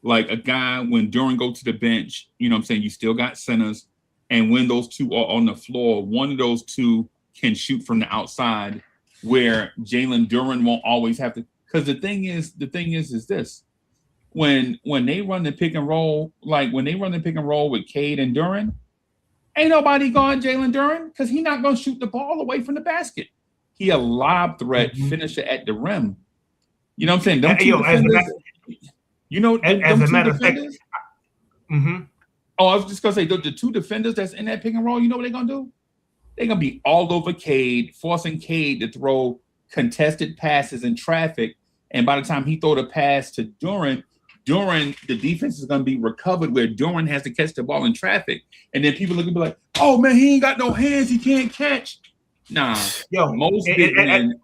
Like a guy when Duren go to the bench, you know what I'm saying? You still got centers. And when those two are on the floor, one of those two can shoot from the outside where Jalen Duren won't always have to. Because the thing is this: when they run the pick and roll, like when they run the pick and roll with Cade and Duren, ain't nobody guard Jalen Duren because he's not gonna shoot the ball away from the basket. He a lob threat finisher at the rim. You know what I'm saying? Them two defenders, as a matter of fact. Oh, I was just gonna say the two defenders that's in that pick and roll. You know what they're gonna do? They're gonna be all over Cade, forcing Cade to throw contested passes in traffic. And by the time he throw the pass to Duren, the defense is going to be recovered where Duren has to catch the ball in traffic. And then people are going to be like, oh, man, he ain't got no hands. He can't catch. Nah. Yo, most big men.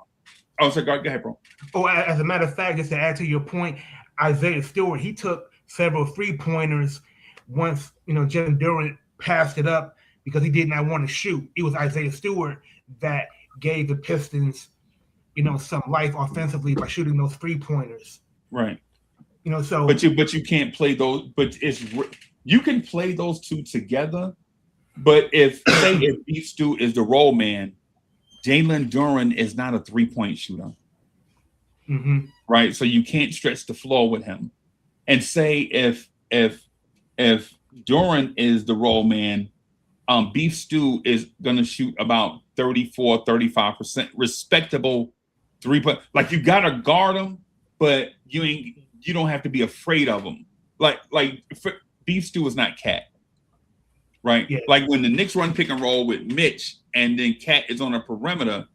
Oh, so go ahead, bro. Oh, as a matter of fact, just to add to your point, Isaiah Stewart, he took several 3-pointers once, Jalen Durant passed it up because he did not want to shoot. It was Isaiah Stewart that gave the Pistons, some life offensively by shooting those 3-pointers. Right. So but you can't play those. But you can play those two together. But if Beef Stew is the role man, Jalen Duren is not a 3-point shooter. Mm-hmm. Right. So you can't stretch the floor with him. And say if Duren is the role man, Beef Stew is going to shoot about 34-35% respectable 3-point. Like, you got to guard him, but you don't have to be afraid of him. Like Beef Stew is not Cat. Right? Yeah. Like when the Knicks run pick and roll with Mitch and then Cat is on a perimeter,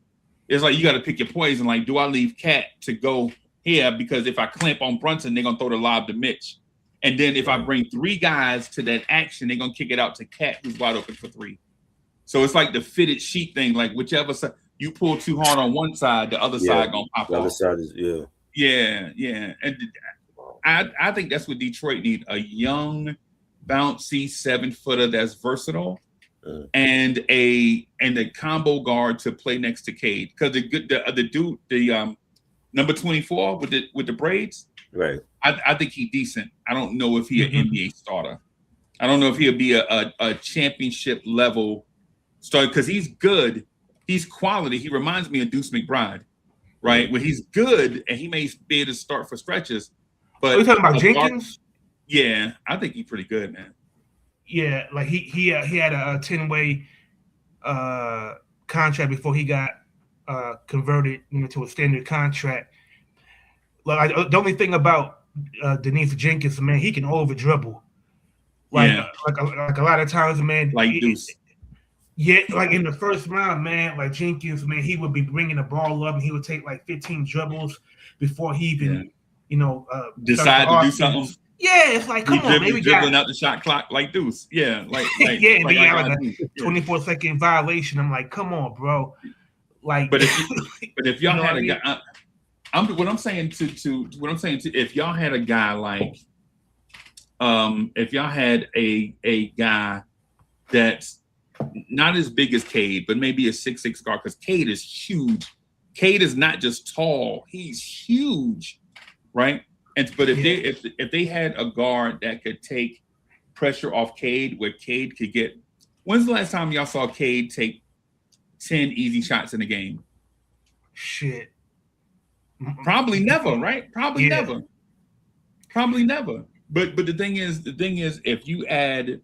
it's like you got to pick your poison. Like, do I leave Cat to go here? Because if I clamp on Brunson, they're going to throw the lob to Mitch. And then if I bring 3 guys to that action, they're going to kick it out to Cat, who's wide open for 3. So it's like the fitted sheet thing. Like, whichever side you pull too hard on one side, the other side going to pop off. The other side is, Yeah. And I think that's what Detroit need: a young, bouncy 7-footer that's versatile, and a combo guard to play next to Cade. Because the dude, number 24 with the braids, right? I think he's decent. I don't know if he's an NBA starter. I don't know if he'll be a championship level starter, because he's good. He's quality. He reminds me of Deuce McBride, right? Where he's good and he may be able to start for stretches. But are you talking about Jenkins? Yeah, I think he's pretty good, man. Yeah, like he had a 10-way contract before he got converted to a standard contract. Like, the only thing about Denise Jenkins, man, he can over dribble. Like, like a lot of times, man. Like Deuce. Yeah, like in the first round, man, like Jenkins, man, he would be bringing the ball up and he would take like 15 dribbles before he even, decide to do something. Yeah, it's like, come on, man, we dribbling out the shot clock like Deuce. Yeah, like like a 24-second violation. I'm like, come on, bro. Like, but if y'all had a guy, what I'm saying to if y'all had a guy like, if y'all had a guy that's not as big as Cade, but maybe a 6'6" guard, because Cade is huge. Cade is not just tall; he's huge, right? But if they had a guard that could take pressure off Cade, where Cade could get. When's the last time y'all saw Cade take 10 easy shots in a game? Shit. Probably never, right? Probably never. But the thing is, if you add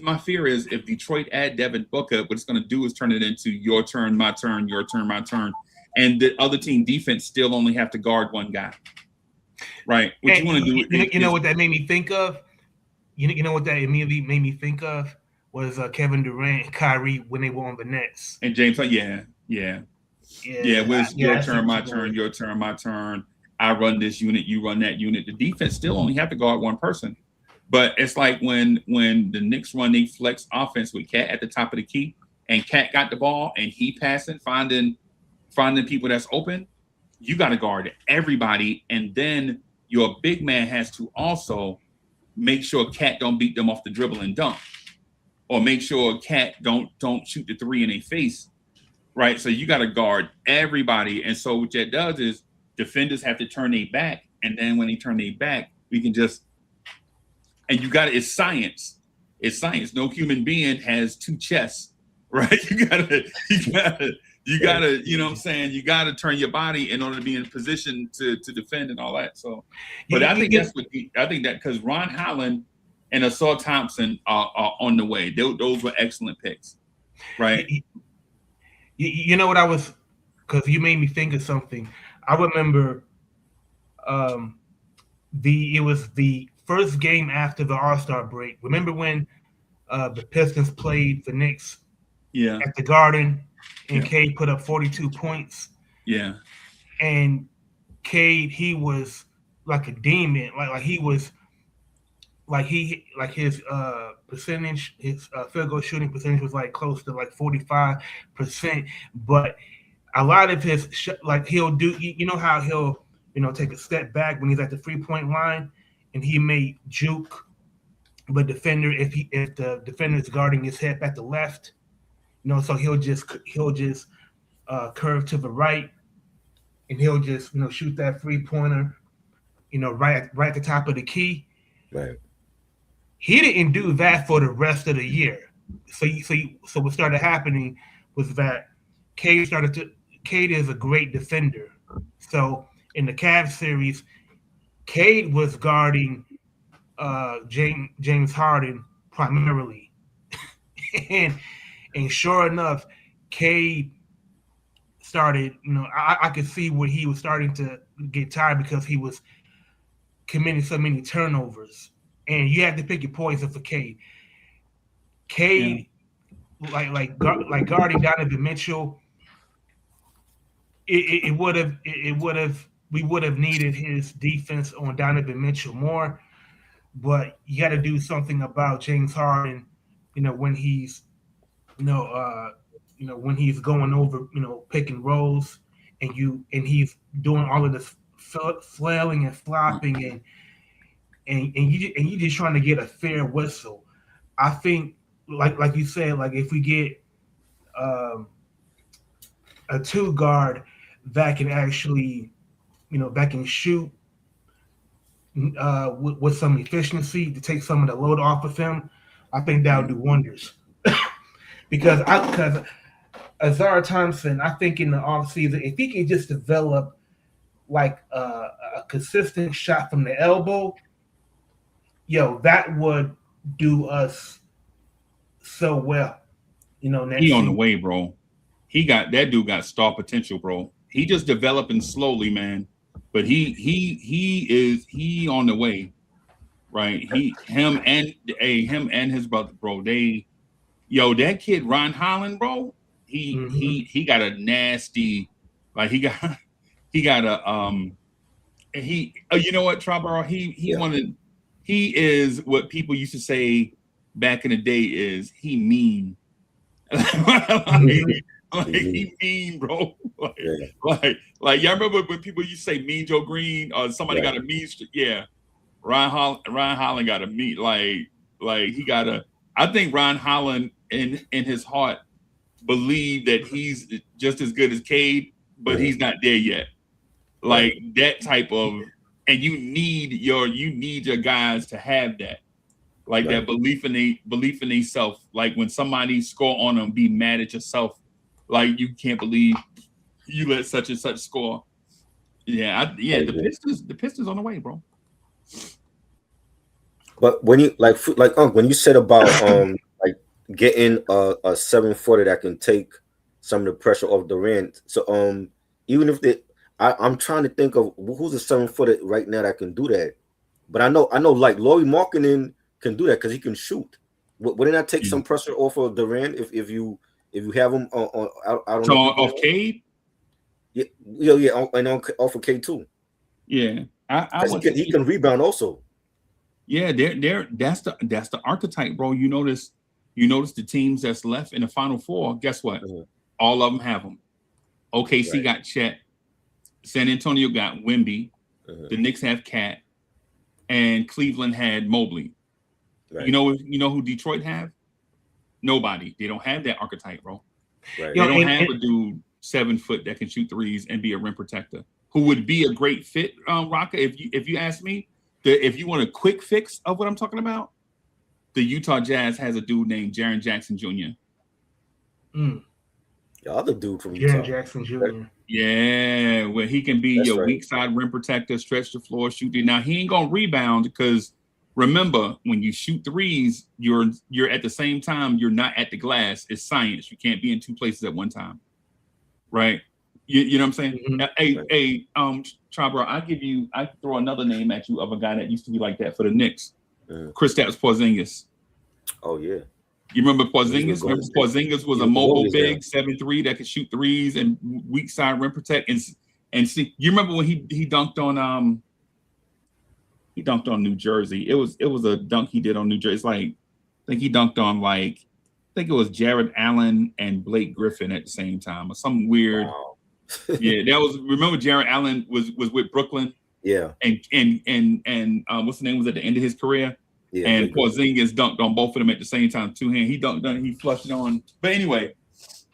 my fear is if Detroit add Devin Booker, what it's going to do is turn it into your turn, my turn, your turn, my turn, and the other team defense still only have to guard one guy. Right. What you want to do? You know what that made me think of? You know what that immediately made me think of was Kevin Durant and Kyrie when they were on the Nets. And James, yeah. It was your turn, my turn, your turn, my turn. I run this unit, you run that unit. The defense still only have to guard one person. But it's like when the Knicks run a flex offense with Cat at the top of the key, and Cat got the ball and he passing, finding people that's open. You got to guard everybody, and then your big man has to also make sure Cat don't beat them off the dribble and dunk, or make sure Cat don't shoot the 3 in their face, right? So you got to guard everybody, and so what that does is defenders have to turn their back, and then when they turn their back, we can just and you got it's science. It's science. No human being has 2 chests, right? You gotta. You know what I'm saying? You got to turn your body in order to be in position to defend and all that. So, but I think that because Ron Holland and Assault Thompson are on the way. Those were excellent picks, right? You know what I was, because you made me think of something. I remember, it was the first game after the All-Star break. Remember when the Pistons played the Knicks? Yeah. At the Garden. And Cade put up 42 points. Yeah. And Cade, he was like a demon. Like he was his percentage, his field goal shooting percentage was like close to like 45%. But a lot of his like he'll do. You know how he'll take a step back when he's at the 3-point line, and he may juke the defender if the defender is guarding his hip at the left. So he'll just curve to the right, and he'll just shoot that 3-pointer. Right at the top of the key. Right. He didn't do that for the rest of the year. So what started happening was that Cade is a great defender. So in the Cavs series, Cade was guarding James Harden primarily, and sure enough, Cade started. I could see where he was starting to get tired because he was committing so many turnovers, and you have to pick your poison for Cade. Cade, like guarding Donovan Mitchell, we would have needed his defense on Donovan Mitchell more, but you got to do something about James Harden, when he's, when he's going over, pick and rolls, and he's doing all of this flailing and flopping, and you just trying to get a fair whistle. I think, like you said, like if we get a 2 guard that can actually, that can shoot with some efficiency to take some of the load off of him, I think that would do wonders. because Azar Thompson, I think in the offseason, if he can just develop like a consistent shot from the elbow, that would do us so well. Next he on the season. way, bro. That dude got star potential, bro. He just developing slowly, man. But he on the way, right? Him and his brother, bro. That kid Ron Holland, bro. He got a nasty, like he got a you know what, Trabaro? He is what people used to say back in the day is he mean. He mean, bro. Like y'all remember when people used to say Mean Joe Green or somebody got a mean streak? Yeah, Ryan Holland got a mean like he got a. I think Ryan Holland in his heart believed that he's just as good as Cade, but he's not there yet. Like that type of, and you need your guys to have that. Like that belief in themselves. Like when somebody score on them, be mad at yourself. Like you can't believe you let such and such score. The Pistons on the way, bro. But when you when you said about like getting a 7-footer that can take some of the pressure off Durant, so even if I'm trying to think of who's a 7-footer right now that can do that. But I know like Lauri Markkanen can do that because he can shoot. Wouldn't that take some pressure off of Durant if you have him on out off Cade? Yeah, and off of Cade too. Yeah, he can rebound also. Yeah, that's the archetype, bro. You notice the teams that's left in the Final Four. Guess what? All of them have them. OKC got Chet. San Antonio got Wemby. The Knicks have Cat, and Cleveland had Mobley. Right. You know who Detroit have? Nobody. They don't have that archetype, bro. Right. They don't have a dude 7 foot that can shoot threes and be a rim protector. Who would be a great fit, Rocka? If you ask me, if you want a quick fix of what I'm talking about, the Utah Jazz has a dude named Jaren Jackson Jr. The other dude from Utah. Jaren Jackson Jr. Yeah, where he can be your weak side rim protector, stretch the floor, shoot it. Now he ain't gonna rebound because remember when you shoot threes, you're at the same time you're not at the glass. It's science. You can't be in 2 places at one time, right? You know what I'm saying? Hey, Trabro, I throw another name at you of a guy that used to be like that for the Knicks. Kristaps Porzingis. Oh yeah. You remember Porzingis? Porzingis was a mobile big 7'3" that could shoot threes and weak side rim protect. And see, you remember when he dunked on New Jersey? It was a dunk he did on New Jersey. It's like I think he dunked on it was Jared Allen and Blake Griffin at the same time or some weird. Wow. Yeah, that was. Remember, Jared Allen was with Brooklyn. Yeah. And what's the name, was at the end of his career. Yeah. And Porzingis dunked on both of them at the same time, two hand. He dunked, he flushed it on. But anyway,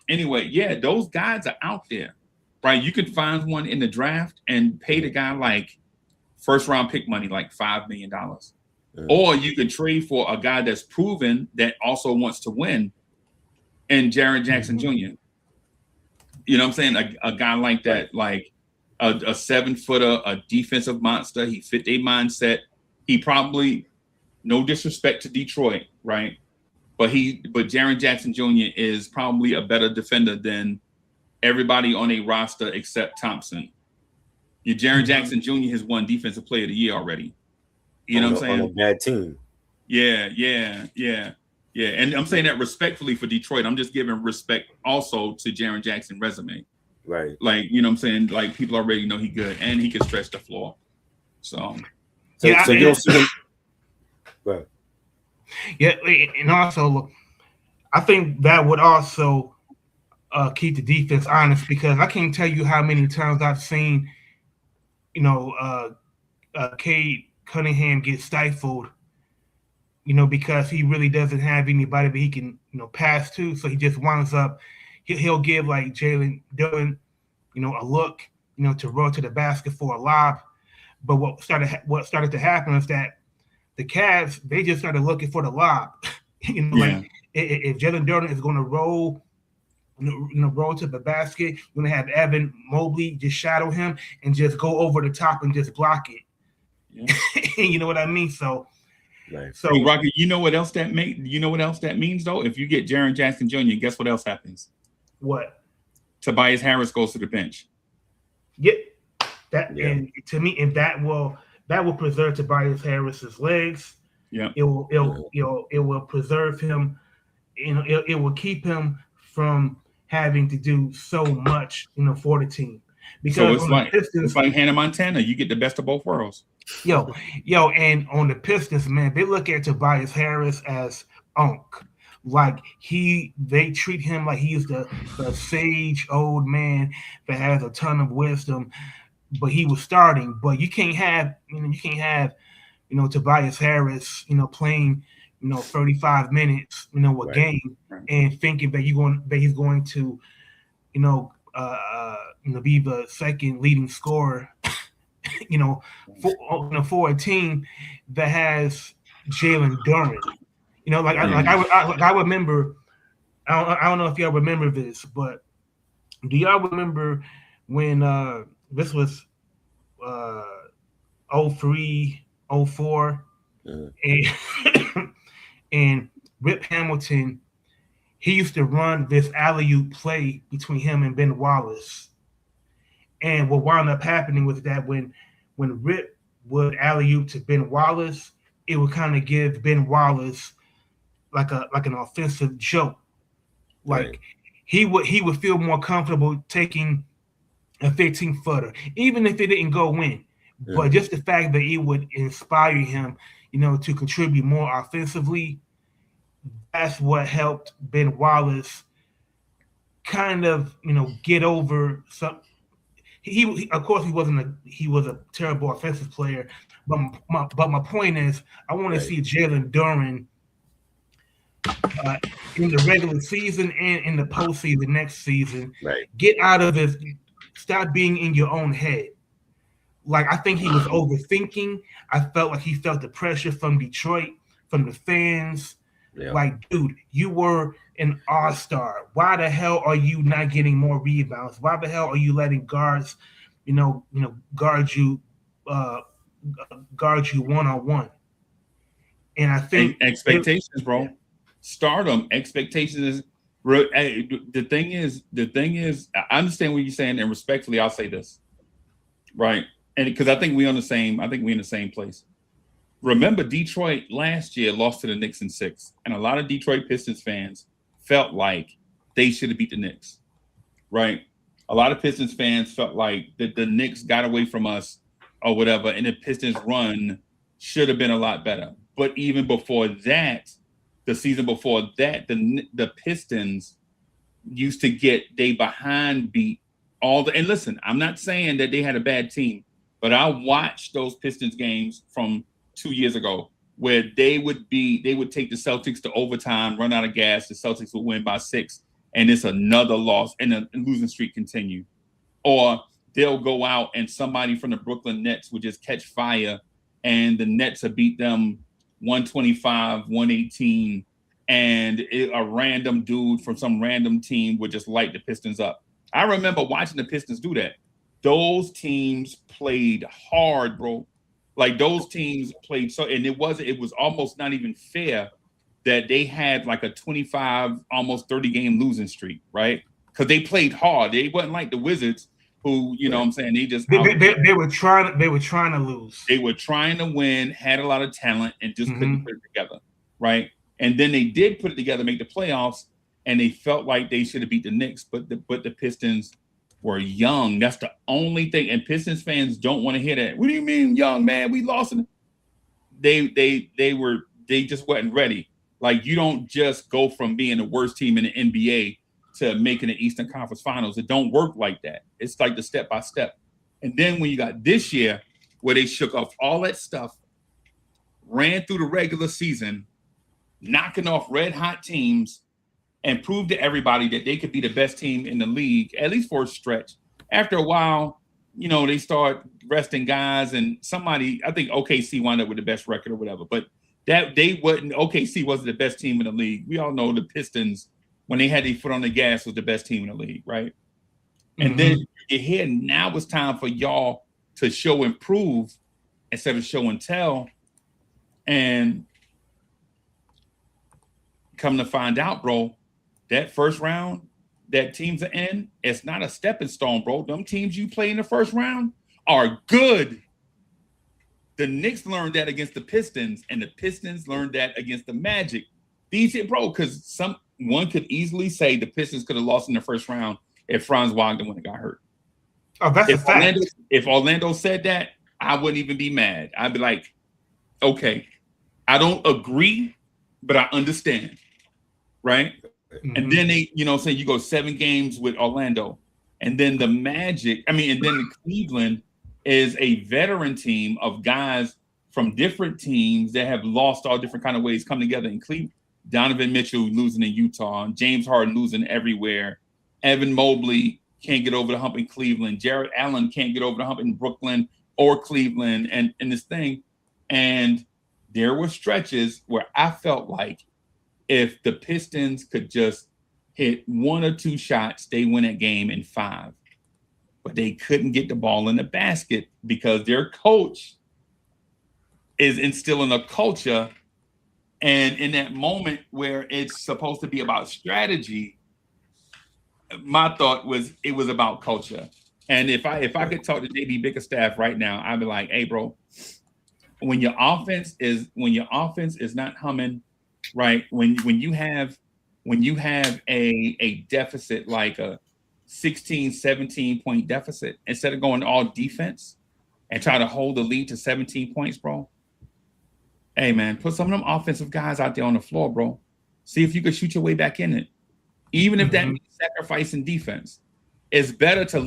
yeah, those guys are out there, right? You could find one in the draft and pay the guy like first round pick money, like $5 million. Or you could trade for a guy that's proven that also wants to win, and Jaren Jackson Jr. You know what I'm saying? A guy like that, like a 7-footer, a defensive monster. He fit their mindset. He probably, no disrespect to Detroit, right? But Jaren Jackson Jr. is probably a better defender than everybody on a roster except Thompson. Your Jaren Jackson Jr. has won Defensive Player of the Year already. You know what I'm saying? On a bad team. Yeah. And I'm saying that respectfully for Detroit. I'm just giving respect also to Jaren Jackson's resume. Right. Like, you know what I'm saying? Like, people already know he good and he can stretch the floor. So you don't see him. Right. Yeah, and also, look, I think that would also keep the defense honest, because I can't tell you how many times I've seen, Cade Cunningham get stifled, because he really doesn't have anybody that he can, pass to. So he just winds up, he'll give like Jalen Dillon, a look, to roll to the basket for a lob. But what started to happen is that the Cavs, they just started looking for the lob. Like if Jalen Dillon is going to roll, roll to the basket, you're going to have Evan Mobley just shadow him and just go over the top and just block it. Yeah. You know what I mean? So, right. So hey, Rocky, you know what else that means though? If you get Jaren Jackson Jr., guess what else happens? What? Tobias Harris goes to the bench. Yeah. And to me, and that will preserve Tobias Harris's legs. Yeah. It will preserve him. It will keep him from having to do so much, for the team. Because so it's like Hannah Montana. You get the best of both worlds. Yo, and on the Pistons, man, they look at Tobias Harris as Unc. Like they treat him like he's the sage old man that has a ton of wisdom, but he was starting. But you can't have Tobias Harris, playing, 35 minutes, a right. game, and thinking that he's going to, be the second leading scorer, for a team that has Jalen Duren. I remember. I don't know if y'all remember this, but do y'all remember when this was 03, 04, and Rip Hamilton, he used to run this alley-oop play between him and Ben Wallace. And what wound up happening was that when Rip would alley-oop to Ben Wallace, it would kind of give Ben Wallace like an offensive joke. Like right. he would feel more comfortable taking a 15-footer, even if it didn't go in. Yeah. But just the fact that it would inspire him, to contribute more offensively, that's what helped Ben Wallace kind of, get over some. He of course he was a terrible offensive player, but my point is I want to see Jalen Duren in the regular season and in the postseason next season. Right. Get out of this. Stop being in your own head. Like I think he was overthinking. I felt like he felt the pressure from Detroit, from the fans. Yeah. Like, dude, you were an all-star. Why the hell are you not getting more rebounds? Why the hell are you letting guards, guard you one-on-one? And I think expectations, bro. Yeah. Stardom expectations. The thing is, I understand what you're saying, and respectfully, I'll say this, right? And because I think we're in the same place. Remember, Detroit last year lost to the Knicks in 6, and a lot of Detroit Pistons fans felt like they should have beat the Knicks, right? A lot of Pistons fans felt like that the Knicks got away from us or whatever, and the Pistons run should have been a lot better. But even before that, the season before that, the Pistons used to get they behind beat And listen, I'm not saying that they had a bad team, but I watched those Pistons games from 2 years ago where they would take the Celtics to overtime, run out of gas, the Celtics would win by 6, and it's another loss, and the losing streak continue. Or they'll go out and somebody from the Brooklyn Nets would just catch fire, and the Nets will beat them 125, 118, and a random dude from some random team would just light the Pistons up. I remember watching the Pistons do that. Those teams played hard, bro. Like those teams played so, and it was almost not even fair that they had like a 25, almost 30 game losing streak, right? Because they played hard. They wasn't like the Wizards, who, you know what I'm saying, they just they were trying to lose. They were trying to win, had a lot of talent, and just couldn't put it together, right? And then they did put it together, make the playoffs, and they felt like they should have beat the Knicks, but the Pistons were young. That's the only thing. And Pistons fans don't want to hear that. What do you mean, young, man? We lost. They just wasn't ready. Like, you don't just go from being the worst team in the NBA to making the Eastern Conference Finals. It don't work like that. It's like the step by step. And then when you got this year where they shook off all that stuff, ran through the regular season, knocking off red hot teams, and proved to everybody that they could be the best team in the league, at least for a stretch. After a while, you know, they start resting guys, and somebody, I think OKC wound up with the best record or whatever, but OKC wasn't the best team in the league. We all know the Pistons, when they had their foot on the gas, was the best team in the league, right? And then you hear now it's time for y'all to show and prove instead of show and tell. And come to find out, bro, that first round that teams are in, it's not a stepping stone, bro. Them teams you play in the first round are good. The Knicks learned that against the Pistons, and the Pistons learned that against the Magic. Bro, because one could easily say the Pistons could have lost in the first round if Franz Wagner wouldn't have got hurt. Oh, that's a fact. If Orlando said that, I wouldn't even be mad. I'd be like, okay, I don't agree, but I understand, right? And then they, you know, say you go 7 games with Orlando, and then the Magic, and then the Cleveland is a veteran team of guys from different teams that have lost all different kind of ways come together in Cleveland. Donovan Mitchell losing in Utah, James Harden losing everywhere. Evan Mobley can't get over the hump in Cleveland. Jared Allen can't get over the hump in Brooklyn or Cleveland, and this thing. And there were stretches where I felt like if the Pistons could just hit 1 or 2 shots, they win a game in 5. But they couldn't get the ball in the basket because their coach is instilling a culture. And in that moment where it's supposed to be about strategy, my thought was it was about culture. And if I could talk to JB Bickerstaff right now, I'd be like, hey, bro, when your offense is not humming, right? When you have a deficit like a 16, 17 point deficit, instead of going all defense and try to hold the lead to 17 points, bro. Hey man, put some of them offensive guys out there on the floor, bro. See if you could shoot your way back in it. Even if that means sacrificing defense. It's better to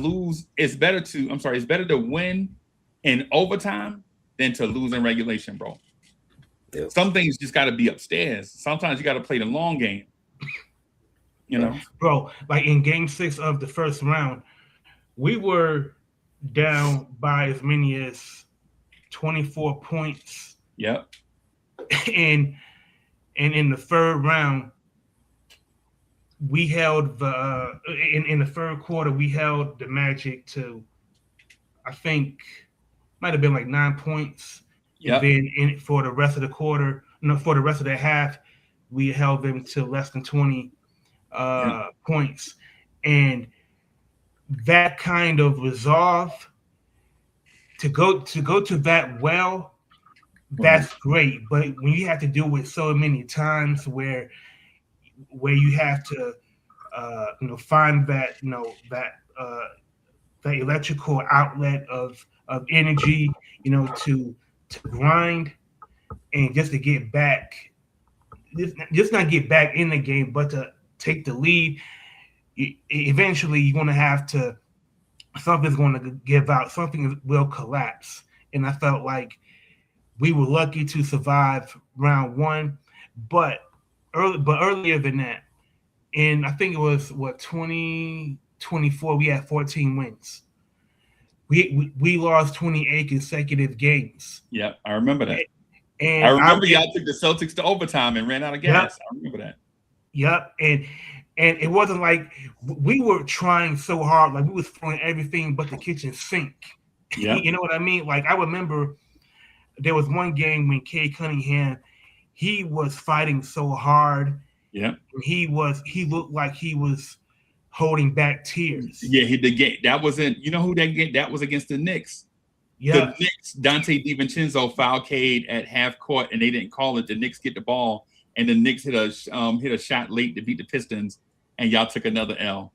win in overtime than to lose in regulation, bro. Yep. Some things just got to be upstairs. Sometimes you got to play the long game. You know, bro. Like in Game 6 of the first round, we were down by as many as 24 points. Yep. And in the third round, we held the in the third quarter we held the Magic to, I think, might have been like 9 points. Yeah. Then for the rest of the quarter, for the rest of the half, we held them to less than 20 points. And that kind of resolve to go to that well, that's great. But when you have to deal with so many times where you have to find that that electrical outlet of energy, to grind and just to get back, just not get back in the game, but to take the lead. Eventually, you're going to have to something's going to give out, something will collapse. And I felt like we were lucky to survive round one, but earlier than that, and I think it was what 2024, we had 14 wins. We lost 28 consecutive games. Yep, I remember that. I And remember y'all took the Celtics to overtime and ran out of gas. Yep, I remember that. yep, and it wasn't like we were trying so hard, like we was throwing everything but the kitchen sink. Yeah, You know what I mean? Like I remember there was one game when Kay Cunningham, he was fighting so hard. yeah. He looked like he was holding back tears. Yeah, the game that wasn't. You know who that game that was against the Knicks. Yeah, The Knicks, Dante DiVincenzo foul Cade at half court, and they didn't call it. The Knicks get the ball, and the Knicks hit a shot late to beat the Pistons, and y'all took another L.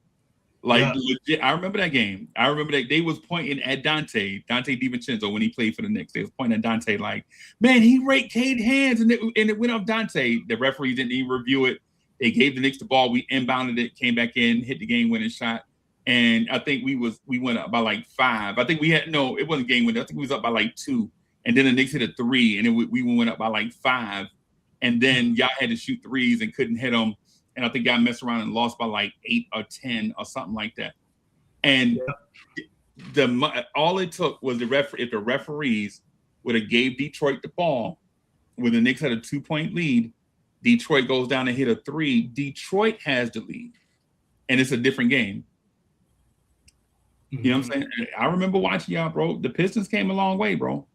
Like yeah. legit, I remember that game. I remember that they was pointing at Dante DiVincenzo when he played for the Knicks. They was pointing at Dante like, man, he raked Cade hands, and it went off Dante. The referee didn't even review it. They gave the Knicks the ball. We inbounded it, came back in, hit the game-winning shot. And I think we went up by like 5. I think it wasn't game winner. I think we was up by like 2. And then the Knicks hit a 3, and then we went up by like 5. And then y'all had to shoot threes and couldn't hit them. And I think y'all messed around and lost by like 8 or 10 or something like that. And all it took was if the referees would have gave Detroit the ball when the Knicks had a 2-point lead, Detroit goes down and hit a 3. Detroit has the lead, and it's a different game. You know what I'm saying? I remember watching y'all, bro. The Pistons came a long way, bro.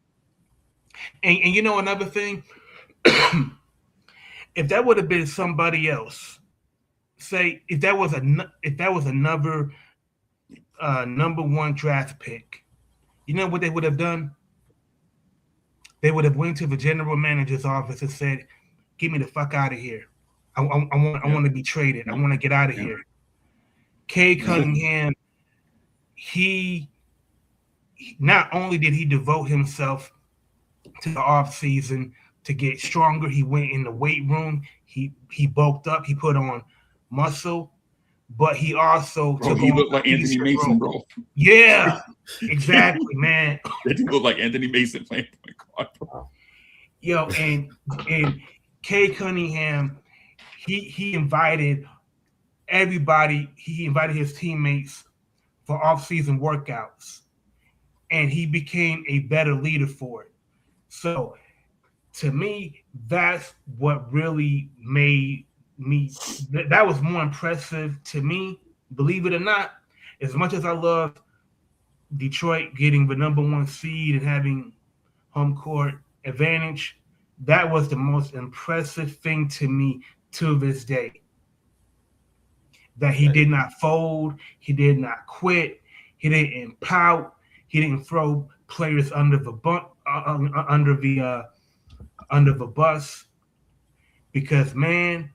And you know another thing, if that would have been somebody else, say if that was another number 1 draft pick, you know what they would have done? They would have went to the general manager's office and said, "Get me the fuck out of here. I want to be traded. I want to get out of here." Kay Cunningham, he not only did he devote himself to the off season to get stronger, he went in the weight room. He bulked up. He put on muscle, but he also took he looked like Anthony Mason, bro. Yeah, exactly, man. He looked like Anthony Mason playing point guard, bro. Yo, and Kay Cunningham, he invited everybody. He invited his teammates for off-season workouts, and he became a better leader for it. So, to me, that's what really made me. That was more impressive to me. Believe it or not, as much as I love Detroit getting the number 1 seed and having home court advantage, that was the most impressive thing to me to this day. That he did not fold, he did not quit, he didn't pout, he didn't throw players under the bus. Because man,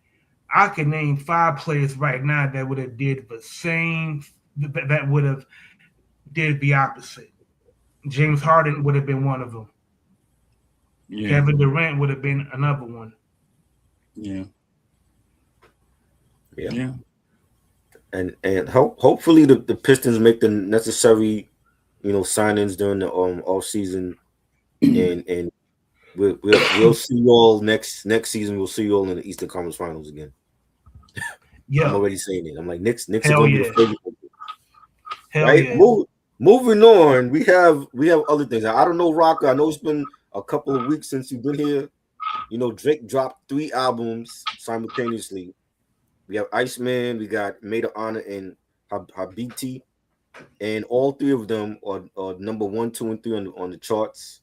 I could name 5 players right now that would have did the same, that would have did the opposite. James Harden would have been one of them. Yeah. Kevin Durant would have been another one. Yeah. And hopefully the Pistons make the necessary, signings during the off season, and we'll see you all next season. We'll see you all in the Eastern Conference Finals again. Yeah, I'm already saying it. I'm like Knicks are gonna be the favorite. Right? Yeah. Moving on, we have other things. I don't know, Rocker. I know it's been a couple of weeks since you've been here. Drake dropped 3 albums simultaneously. We have Iceman, we got Made of Honor, and Habiti, and all 3 of them are number 1, 2, and 3 on the charts.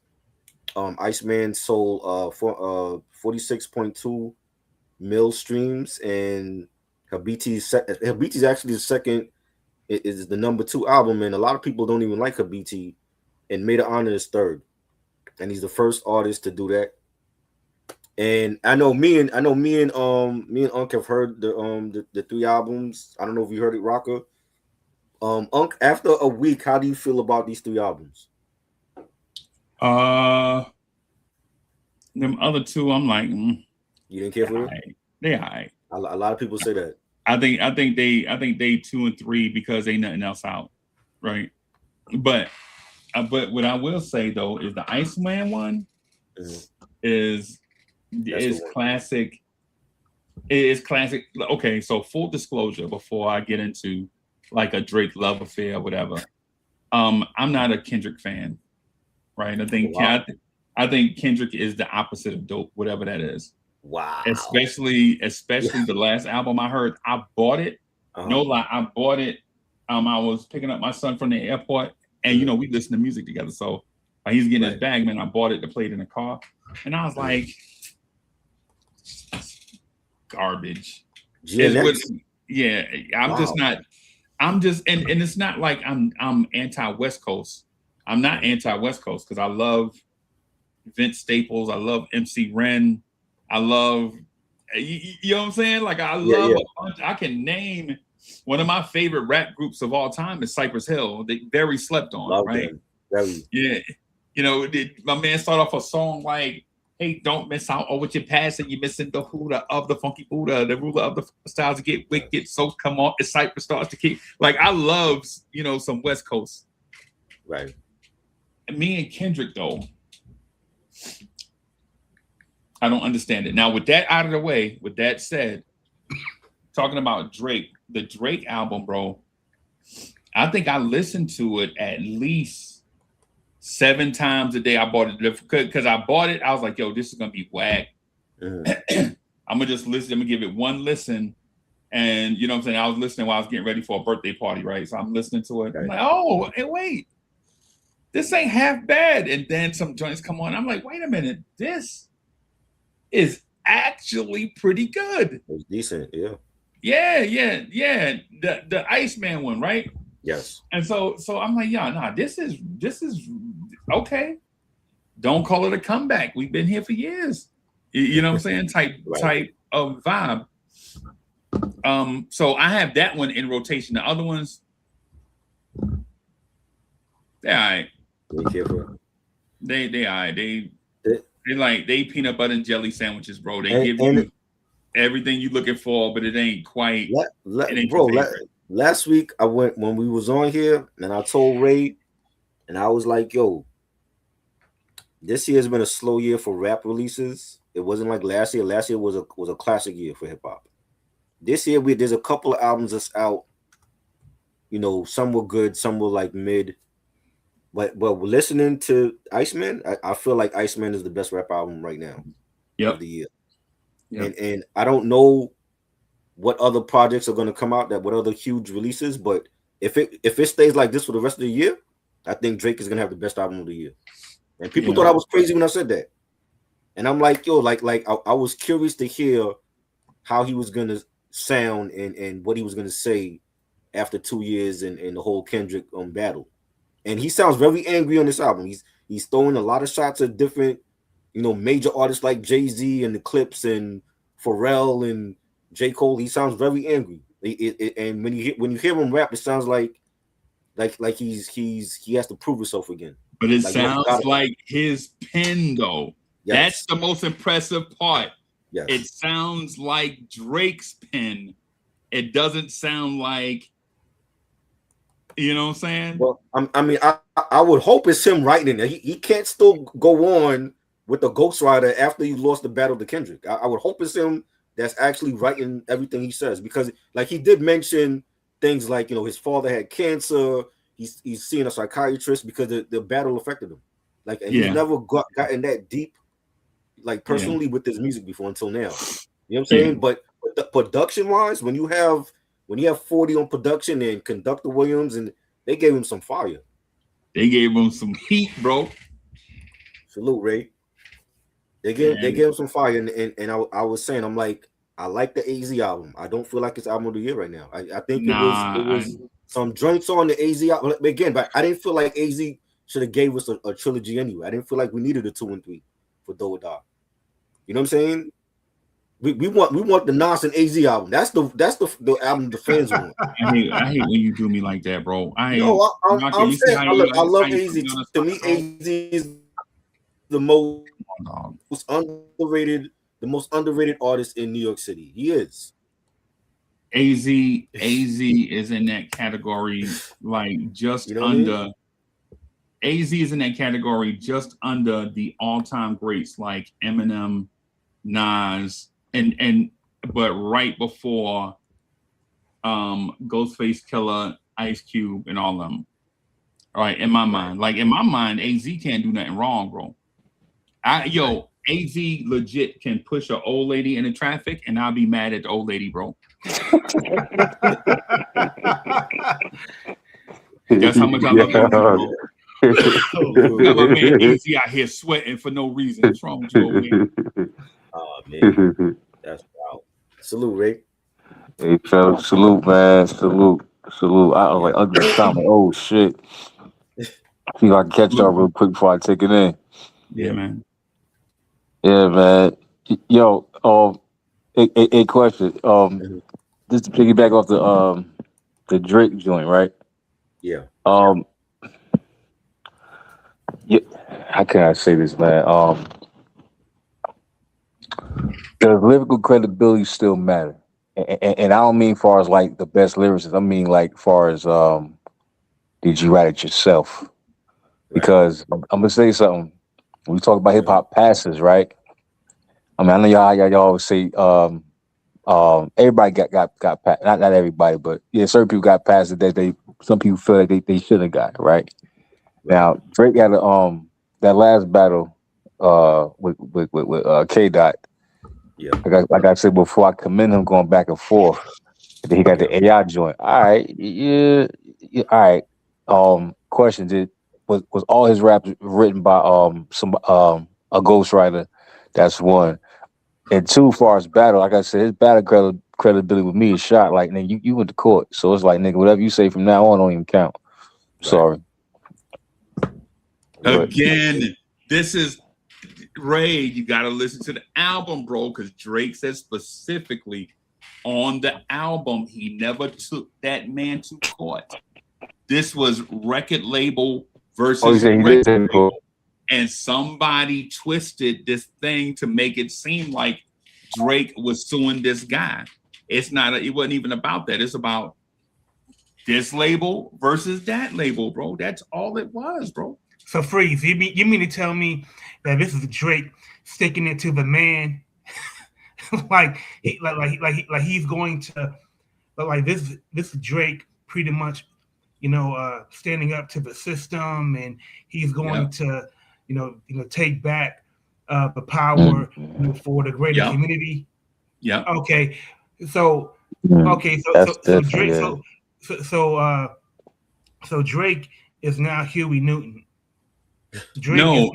Iceman sold 46.2 mil streams, and Habiti's actually the second. It is the number 2 album, and a lot of people don't even like Habiti, and Made of Honor is 3rd, and he's the first artist to do that. And I know me and Unc have heard the 3 albums. I don't know if you heard it, Rocker. Unc, after a week, how do you feel about these 3 albums? Them other 2, I'm like, you didn't care for it. They all right. A lot of people say that. I think they 2 and 3 because ain't nothing else out, right? But what I will say though is the Iceman one is classic. It is classic. Okay, so full disclosure before I get into like a Drake love affair or whatever. I'm not a Kendrick fan, right? I think Kendrick is the opposite of dope, whatever that is. Wow. Especially the last album I heard. I bought it. No lie, I bought it. I was picking up my son from the airport, and we listen to music together. So he's getting his bag, man. I bought it to play it in the car, and I was like, garbage. Yeah, I'm just not. I'm just, and it's not like I'm anti West Coast. I'm not anti West Coast because I love Vince Staples. I love MC Ren. I love, you know what I'm saying? Like I love a bunch. I can name one of my favorite rap groups of all time is Cypress Hill. They very slept on, love right? Very. Yeah, my man started off a song like, "Hey, don't miss out on what you're passing. You're missing the Huda of the funky Buddha, the ruler of the styles to get wicked. So come on, as Cypress starts to keep." Like I love, some West Coast. Right. And me and Kendrick though, I don't understand it. Now, with that out of the way, with that said, talking about Drake, the Drake album, bro, I think I listened to it at least 7 times a day. I bought it because I bought it. I was like, yo, this is going to be whack. I'm going to just listen. I'm going to give it one listen. And you know what I'm saying? I was listening while I was getting ready for a birthday party, right? So I'm listening to it. I'm like, oh, hey, wait. This ain't half bad. And then some joints come on. I'm like, wait a minute. This is actually pretty good. It's decent, yeah. Yeah. The Iceman one, right? Yes. And so I'm like, this is okay. Don't call it a comeback. We've been here for years. You know what I'm saying? Type of vibe. So I have that one in rotation. The other ones, they're all right. They all right. They peanut butter and jelly sandwiches, bro. They give you everything you're looking for, but it ain't quite. Last week I went when we was on here, and I told Ray, and I was like, "Yo, this year has been a slow year for rap releases. It wasn't like last year. Last year was a classic year for hip hop. This year there's a couple of albums that's out. Some were good, some were like mid. But listening to Iceman, I feel like Iceman is the best rap album right now of the year. Yep. And I don't know what other projects are going to come out, what other huge releases, but if it stays like this for the rest of the year, I think Drake is going to have the best album of the year. And people thought I was crazy when I said that. And I'm like, yo, I was curious to hear how he was going to sound and what he was going to say after 2 years in the whole Kendrick battle. And he sounds very angry on this album. He's throwing a lot of shots at different, major artists like Jay-Z and the Clips and Pharrell and J. Cole. He sounds very angry. And when you hear him rap, it sounds like he has to prove himself again. But it sounds like his pen though. Yes. That's the most impressive part. Yes. It sounds like Drake's pen. It doesn't sound like. You know what I'm saying? Well, I would hope it's him writing it. He can't still go on with the ghostwriter after you lost the battle to Kendrick. I would hope it's him that's actually writing everything he says, because like he did mention things like his father had cancer. He's seeing a psychiatrist because the battle affected him. Like he's never gotten that deep, like personally with his music before until now. You know what I'm saying? But the production wise, when you have 40 on production and Conductor Williams, and they gave him some fire. They gave him some heat, bro. Salute, Ray. They gave him some fire, and I was saying, I'm like, I like the AZ album. I don't feel like it's album of the year right now. I think it was some joints on the AZ album again, but I didn't feel like AZ should have gave us a trilogy anyway. I didn't feel like we needed a 2 and 3 for Do or Die. You know what I'm saying? We want the Nas and AZ album. That's the album the fans want. I hate when you do me like that, bro. I'm saying I love AZ. To me, AZ is the most underrated, artist in New York City. He is. AZ is in that category, like just under AZ is in that category just under the all-time greats like Eminem, Nas, and but right before Ghostface Killer, Ice Cube, and all of them. All right, in my mind. Like in my mind, AZ can't do nothing wrong, bro. AZ legit can push an old lady into traffic, and I'll be mad at the old lady, bro. That's how much I love AZ, bro. Got my man AZ out here sweating for no reason. What's wrong with you, old man? Oh man, that's wild. Salute, Ray. Hey, fellas, salute, man. Salute. I was like, ugly time. Like, oh, shit. See if I can catch y'all real quick before I take it in. Yeah, man. Yeah, man. Yo, a question. Just to piggyback off the Drake joint, right? Yeah. Yeah. How can I say this, man? The lyrical credibility still matter, and I don't mean far as like the best lyricists. I mean like far as did you write it yourself? Because I'm gonna say something. When we talk about hip hop passes, right? I mean, I know y'all always say everybody got passed. Not everybody, but yeah, certain people got passes that some people feel like they should have got, right? Now Drake had that last battle with K Dot. Yeah. Like I said before, I commend him going back and forth. And then he got the AI joint. All right, yeah, all right. Question: was all his raps written by some a ghostwriter? That's one. And two, far as battle, like I said, his battle credibility with me is shot. Like, nigga, you went to court, so it's like, nigga, whatever you say from now on don't even count. Sorry. Again, this is Ray. You got to listen to the album, bro, because Drake says specifically on the album he never took that man to court. This was record label versus record label. And somebody twisted this thing to make it seem like Drake was suing this guy. It wasn't even about that. It's about this label versus that label, bro. That's all it was, bro. So Freeze, you mean to tell me that this is Drake sticking it to the man, like he's going to, like this is Drake pretty much, standing up to the system, and he's going to, take back the power for the greater community. Yeah. Okay. So Drake. So Drake is now Huey Newton. Drake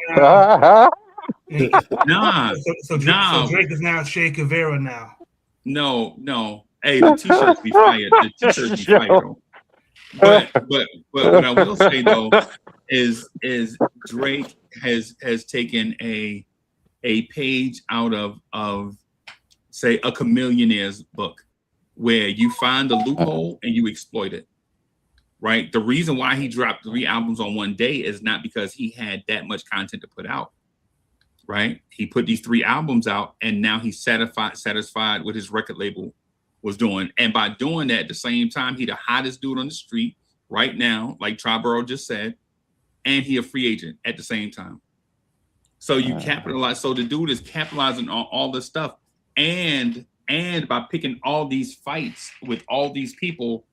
is now, So Drake is now Che Guevara now. No. Hey, the t-shirts be fired. The t-shirts be fired, bro. But what I will say though is Drake has taken a page out of say a Chameleonaire's book, where you find the loophole and you exploit it. Right. The reason why he dropped 3 albums on one day is not because he had that much content to put out. Right. He put these 3 albums out, and now he's satisfied with his record label was doing. And by doing that, at the same time, he the hottest dude on the street right now, like Triborough just said, and he a free agent at the same time. So you capitalize. So the dude is capitalizing on all this stuff, and by picking all these fights with all these people,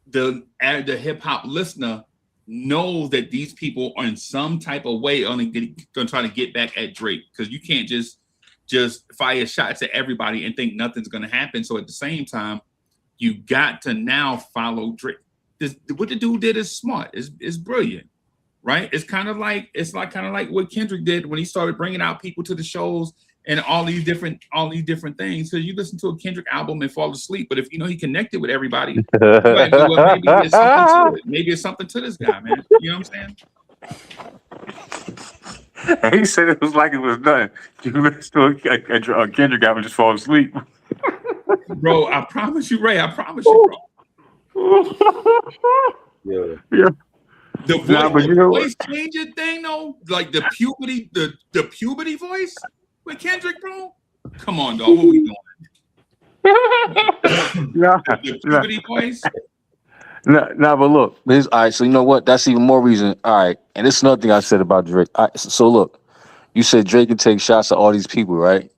the hip hop listener knows that these people are in some type of way going to try to get back at Drake, because you can't just fire shots at everybody and think nothing's going to happen. So at the same time, you got to now follow Drake. What the dude did is smart. It's brilliant, right? It's kind of like what Kendrick did when he started bringing out people to the shows and all these different things. So you listen to a Kendrick album and fall asleep, but if you know he connected with everybody, you're like, well, maybe there's something to it. Maybe it's something to this guy, man. You know what I'm saying? He said it was like it was nothing. You listen to a Kendrick album, just fall asleep. Bro, I promise you, Ray. I promise you, bro. Yeah. The voice changing thing, though, like the puberty voice with Kendrick, bro. Come on, dog. What we doing? The puberty voice. No, but look, all right. So you know what? That's even more reason. All right, and this is another thing I said about Drake. All right, so look, you said Drake can take shots at all these people, right?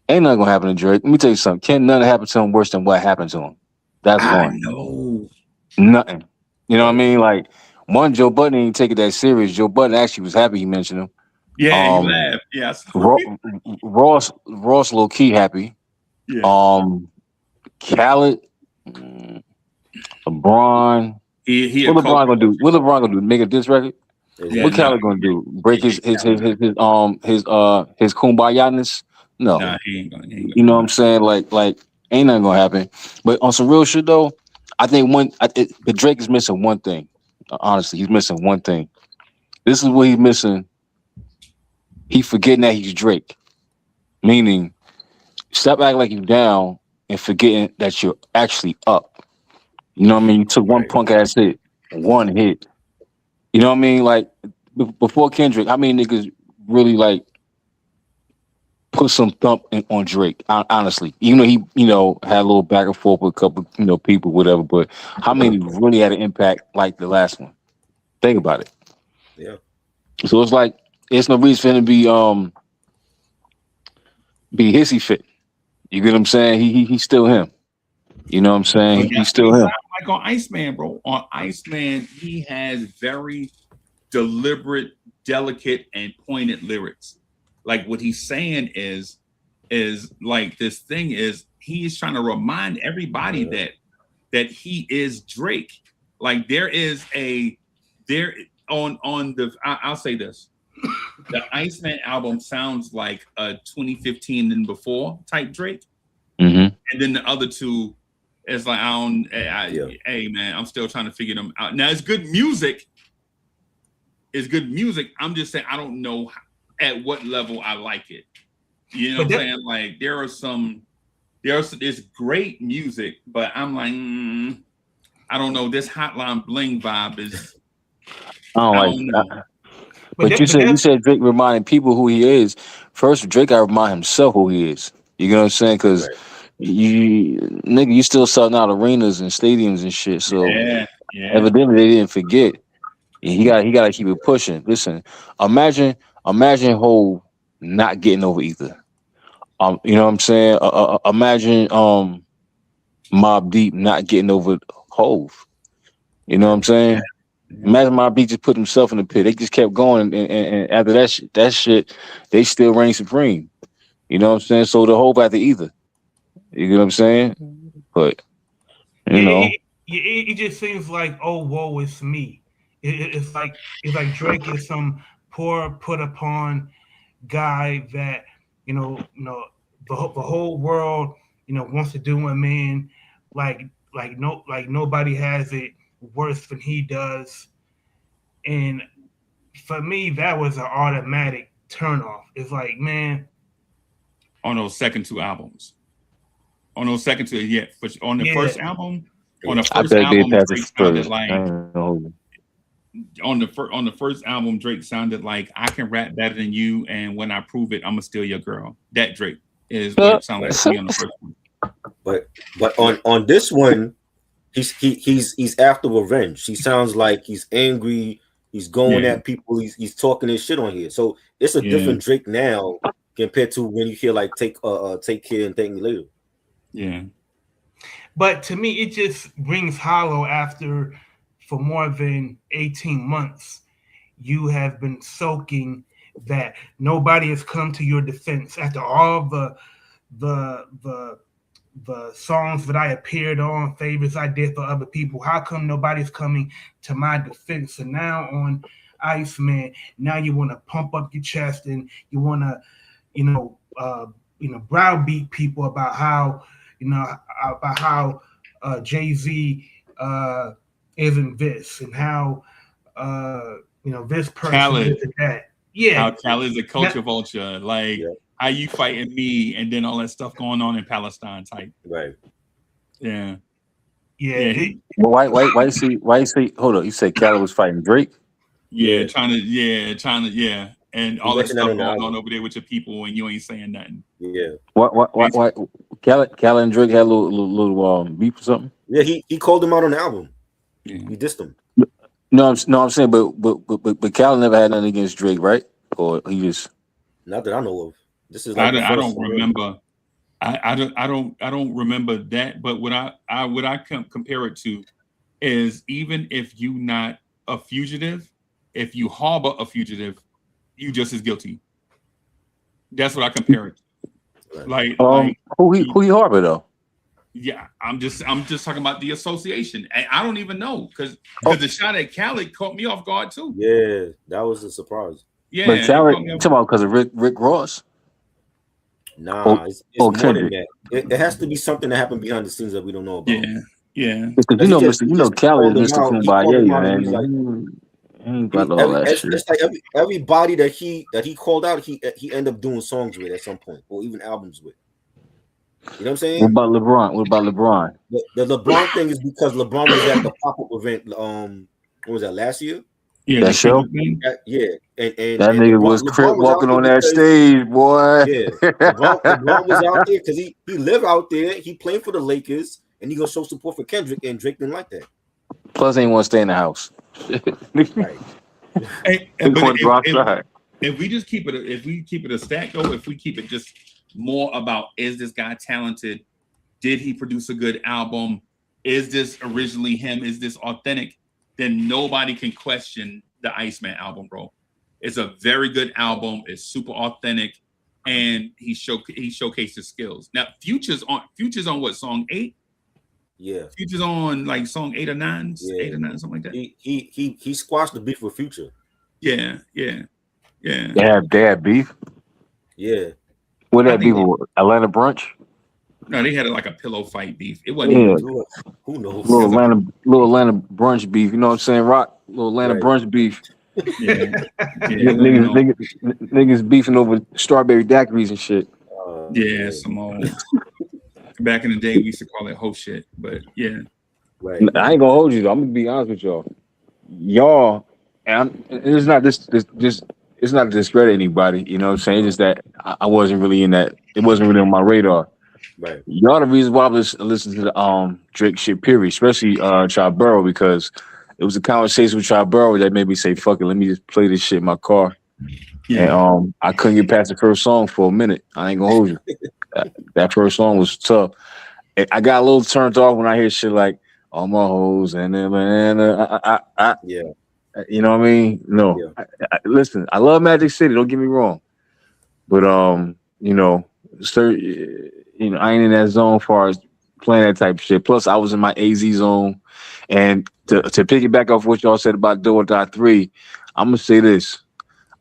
Ain't nothing gonna happen to Drake. Let me tell you something. Can't nothing happen to him worse than what happened to him. That's I one. know. Nothing. You know what I Right. mean? Like one, Joe Budden ain't take it that serious. Joe Budden actually was happy he mentioned him. Yeah, he Um, laughed. Yeah, I saw Ro- it. Ross low key happy. Yeah. Um, Khaled, mm, LeBron. He a What coach. LeBron gonna do? What LeBron gonna do? Make a diss record? Yeah, What Exactly. nah, Khaled gonna do? Break yeah, Khaled not. his kumbaya-ness? No. Nah, he ain't gonna. He ain't You gonna know do what I'm saying? Like ain't nothing gonna happen. But on some real shit though, I think but Drake is missing one thing. Honestly, he's missing one thing. This is what he's missing. He forgetting that he's Drake. Meaning, stop acting like you're down and forgetting that you're actually up. You know what I mean? You took one Right. punk ass hit, one hit. You know what I mean? Like before Kendrick, how many niggas really like put some thump on Drake? Honestly, even though he had a little back and forth with a couple people, whatever. But how many really had an impact like the last one? Think about it. Yeah. So it's like it's no reason for him to be hissy fit. You get what I'm saying? He's still him. You know what I'm But saying? He's that's what he still him. sound like on Iceman, bro. On Iceman, he has very deliberate, delicate, and pointed lyrics. Like what he's saying is like this thing is he's trying to remind everybody Yeah. that he is Drake. Like there is a there on the I'll say this. The Iceman album sounds like a 2015 and before type Drake, Mm-hmm. and then the other two is like I don't. Yeah. Hey man, I'm still trying to figure them out. Now it's good music. It's good music. I'm just saying I don't know at what level I like it. You know But what I'm that, saying? Like there's great music, but I'm like I don't know. This Hotline Bling vibe is I don't I like. don't know. But you said Drake reminding people who he is. First, Drake got to remind himself who he is. You know what I'm saying? Because Right. you still selling out arenas and stadiums and shit. So Yeah. evidently they didn't forget. And he got to keep it pushing. Listen, imagine Hov not getting over either. You know what I'm saying? Imagine Mobb Deep not getting over Hove. You know what I'm saying? Imagine Mobb Deep just put himself in the pit. They just kept going, and after that shit, they still reign supreme. You know what I'm saying? So the Hove after either. You know what I'm saying? But yeah, you know, it just seems like, oh, woe is me. It's like Drake is some poor put upon guy that the whole world wants to do him in, like like nobody has it worse than he does, and for me that was an automatic turn off. It's like, man, On those second two albums. On those second two, yeah. But on the yeah, first album, on the I first bet they album, passed Drake it sounded first. like on the first album, Drake sounded like I can rap better than you, and when I prove it, I'm gonna steal your girl. That Drake is what it sounded like to me on the first one. But on this one, he's after revenge. He sounds like he's angry. He's going Yeah, at people. He's talking his shit on here. So it's a yeah, different Drake now compared to when you hear like take care and thank me later. yeah. but to me it just rings hollow after, for more than 18 months you have been soaking that nobody has come to your defense after all the the the songs that I appeared on, favorites I did for other people. How come nobody's coming to my defense? And now on Iceman, now you want to pump up your chest and you want to, you know, uh, browbeat people about how, about how Jay-Z isn't this and how, this person Khaled, isn't that. how Yeah, Khaled is a now, culture vulture. Like Yeah, how you fighting me, and then all that stuff going on in Palestine type. right. Yeah, yeah, yeah. He Well, why you see? Hold on, you said Khaled was fighting Drake. yeah Yeah, trying to and he all that mentioned that stuff on the going on album. over there with your people, and you ain't saying nothing. Yeah, Why? Khaled and Drake had a little beef or something. yeah. He called him out on the album. He dissed him. No, I'm saying, but Cal never had nothing against Drake, right? Or he just Not that I know of. This is like the I first. don't remember. I don't remember that. But what I compare it to is even if you not a fugitive, if you harbor a fugitive, you just as guilty. That's what I compare it to. Like who he harbor though? yeah, I'm just talking about the association. And I don't even know because Oh. the shot at Khaled caught me off guard too. Yeah, that was a surprise. Yeah, But it Cal, caught me off- talking about because of Rick Ross. Nah, it's more than Kendrick. that. It has to be something that happened behind the scenes that we don't know about. yeah. Because you know, Cal is Mr. Kumbaya, man. He's like, he ain't got all that shit. it's like everybody that he called out, he ended up doing songs with at some point, or even albums with. You know what I'm saying? What about LeBron? The LeBron thing is because LeBron was at the pop-up event. What was that, last year? Yeah, that show. Yeah, and that nigga was crip walking on that stage, boy. Yeah, LeBron was out there because he lived out there. He played for the Lakers, and he gonna show support for Kendrick, and Drake didn't like that. Plus, ain't want to stay in the house. Right. Hey, if we just keep it a stack though, if we keep it just more about is this guy talented? Did he produce a good album? Is this originally him? Is this authentic? Then nobody can question the Iceman album, bro. It's a very good album. It's super authentic, and he showcased his skills. Now, Future's on what, song 8? Yeah, Future's on like song 8 or 9, 8 or 9, something like that. He squashed the beef with Future. Yeah. They had beef. Yeah. What that beef? Atlanta brunch. No, they had like a pillow fight beef. It wasn't even. Who knows? Little Atlanta brunch beef. You know what I'm saying? Rock. Little Atlanta brunch beef. Yeah. Niggas beefing over strawberry daiquiris and shit. Yeah, some old. Back in the day, we used to call it hoe shit, but yeah. Right. I ain't gonna hold you though. I'm gonna be honest with y'all. And it's not it's not to discredit anybody. You know what I'm saying? It's just that I wasn't really in that. It wasn't really on my radar. Right. Y'all the reason why I was listening to the Drake shit period, especially Triborough, because it was a conversation with Triborough that made me say, fuck it, let me just play this shit in my car. Yeah. And I couldn't get past the first song for a minute. I ain't gonna hold you. That first song was tough. I got a little turned off when I hear shit like all my hoes and then yeah. You know what I mean? No. Yeah. Listen, I love Magic City, don't get me wrong. But you know, I ain't in that zone as far as playing that type of shit. Plus, I was in my AZ zone. And to piggyback off what y'all said about Do or Die 3, I'm gonna say this.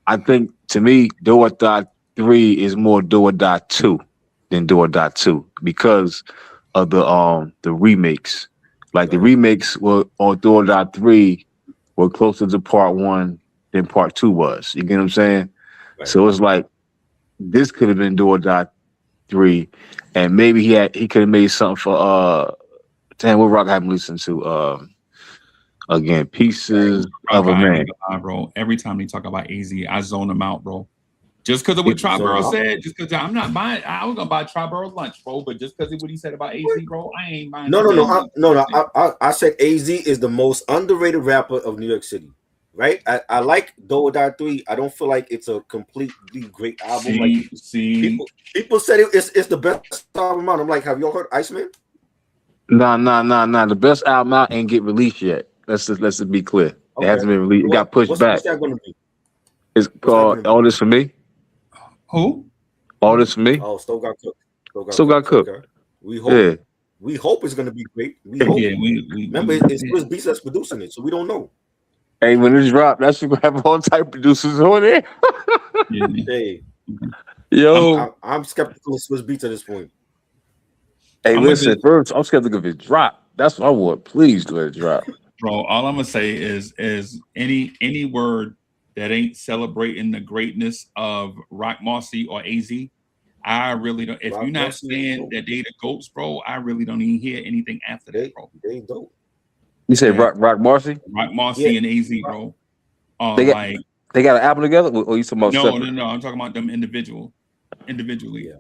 I think to me, Do or Die 3 is more Do or Die 2 than Do or Die 2 because of the remakes. Like the remakes were on Do or Die 3 were closer to part 1 than part 2 was. You get what I'm saying? Right. So it's like this could have been Do or Die 3, and maybe he could have made something for damn, what rock I haven't listened to again, Pieces of a Man. Bro, every time they talk about AZ, I zone them out, bro. Just because of what Triborough said, just because I'm not buying, I was gonna buy Triborough lunch, bro. But just because of what he said about AZ, bro, I ain't buying. No. I said AZ is the most underrated rapper of New York City, right? I like Do or Die 3. I don't feel like it's a completely great album. People said it's the best album out. I'm like, have y'all heard Iceman? Nah. The best album out ain't get released yet. Let's just be clear. Okay. It hasn't been released. It got pushed back. What's that gonna be? It's called All This For Me. Who? All This For Me. Oh, Still Got Cooked. Still Got Cooked. Okay. We hope it's gonna be great. We hope. Yeah, remember it's Chris Beats that's producing it, so we don't know. Hey, when it drop, that's gonna have all type of producers on there. Hey, yo, I'm skeptical of Swiss Beats at this point. Hey, listen, first, I'm skeptical if it drop. That's what I want. Please let it drop. Bro, all I'm gonna say is any word that ain't celebrating the greatness of Rock Marcy or AZ, I really don't. If you're not saying that they the GOATs, bro, I really don't even hear anything after that, bro. They dope. You say Rock Marcy? Rock Marcy and AZ, bro. They got an album together, or you talking about? No. I'm talking about them individually. Yeah.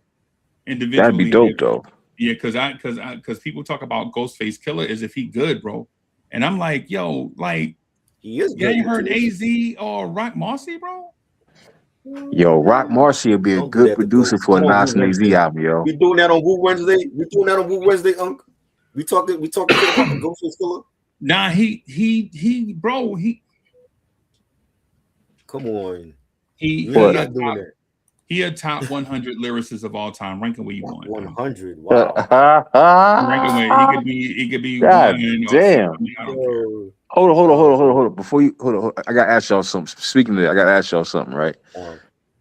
Individually, that'd be dope, though. Yeah, because people talk about Ghostface Killer as if he good, bro. And I'm like, yo, like, He is you good. ain't heard AZ or Rock Marcy, bro? Yo, Rock Marcy would be a Don't do good that to producer Ghost. for a Come on, Nas Woo and AZ Wednesday. album, yo. We doing that on Woo Wednesday. We doing that on Woo Wednesday, Unc. We talking shit about the Ghost Killer. Nah, bro, Come on. he We're What? not doing that. he a top 100 lyricists of all time. Ranking where you want. 100. Wow. Ranking where he could be God one or damn. I don't care. Yo. Hold on. Before you hold on, I gotta ask y'all something. Speaking of that, I gotta ask y'all something, right?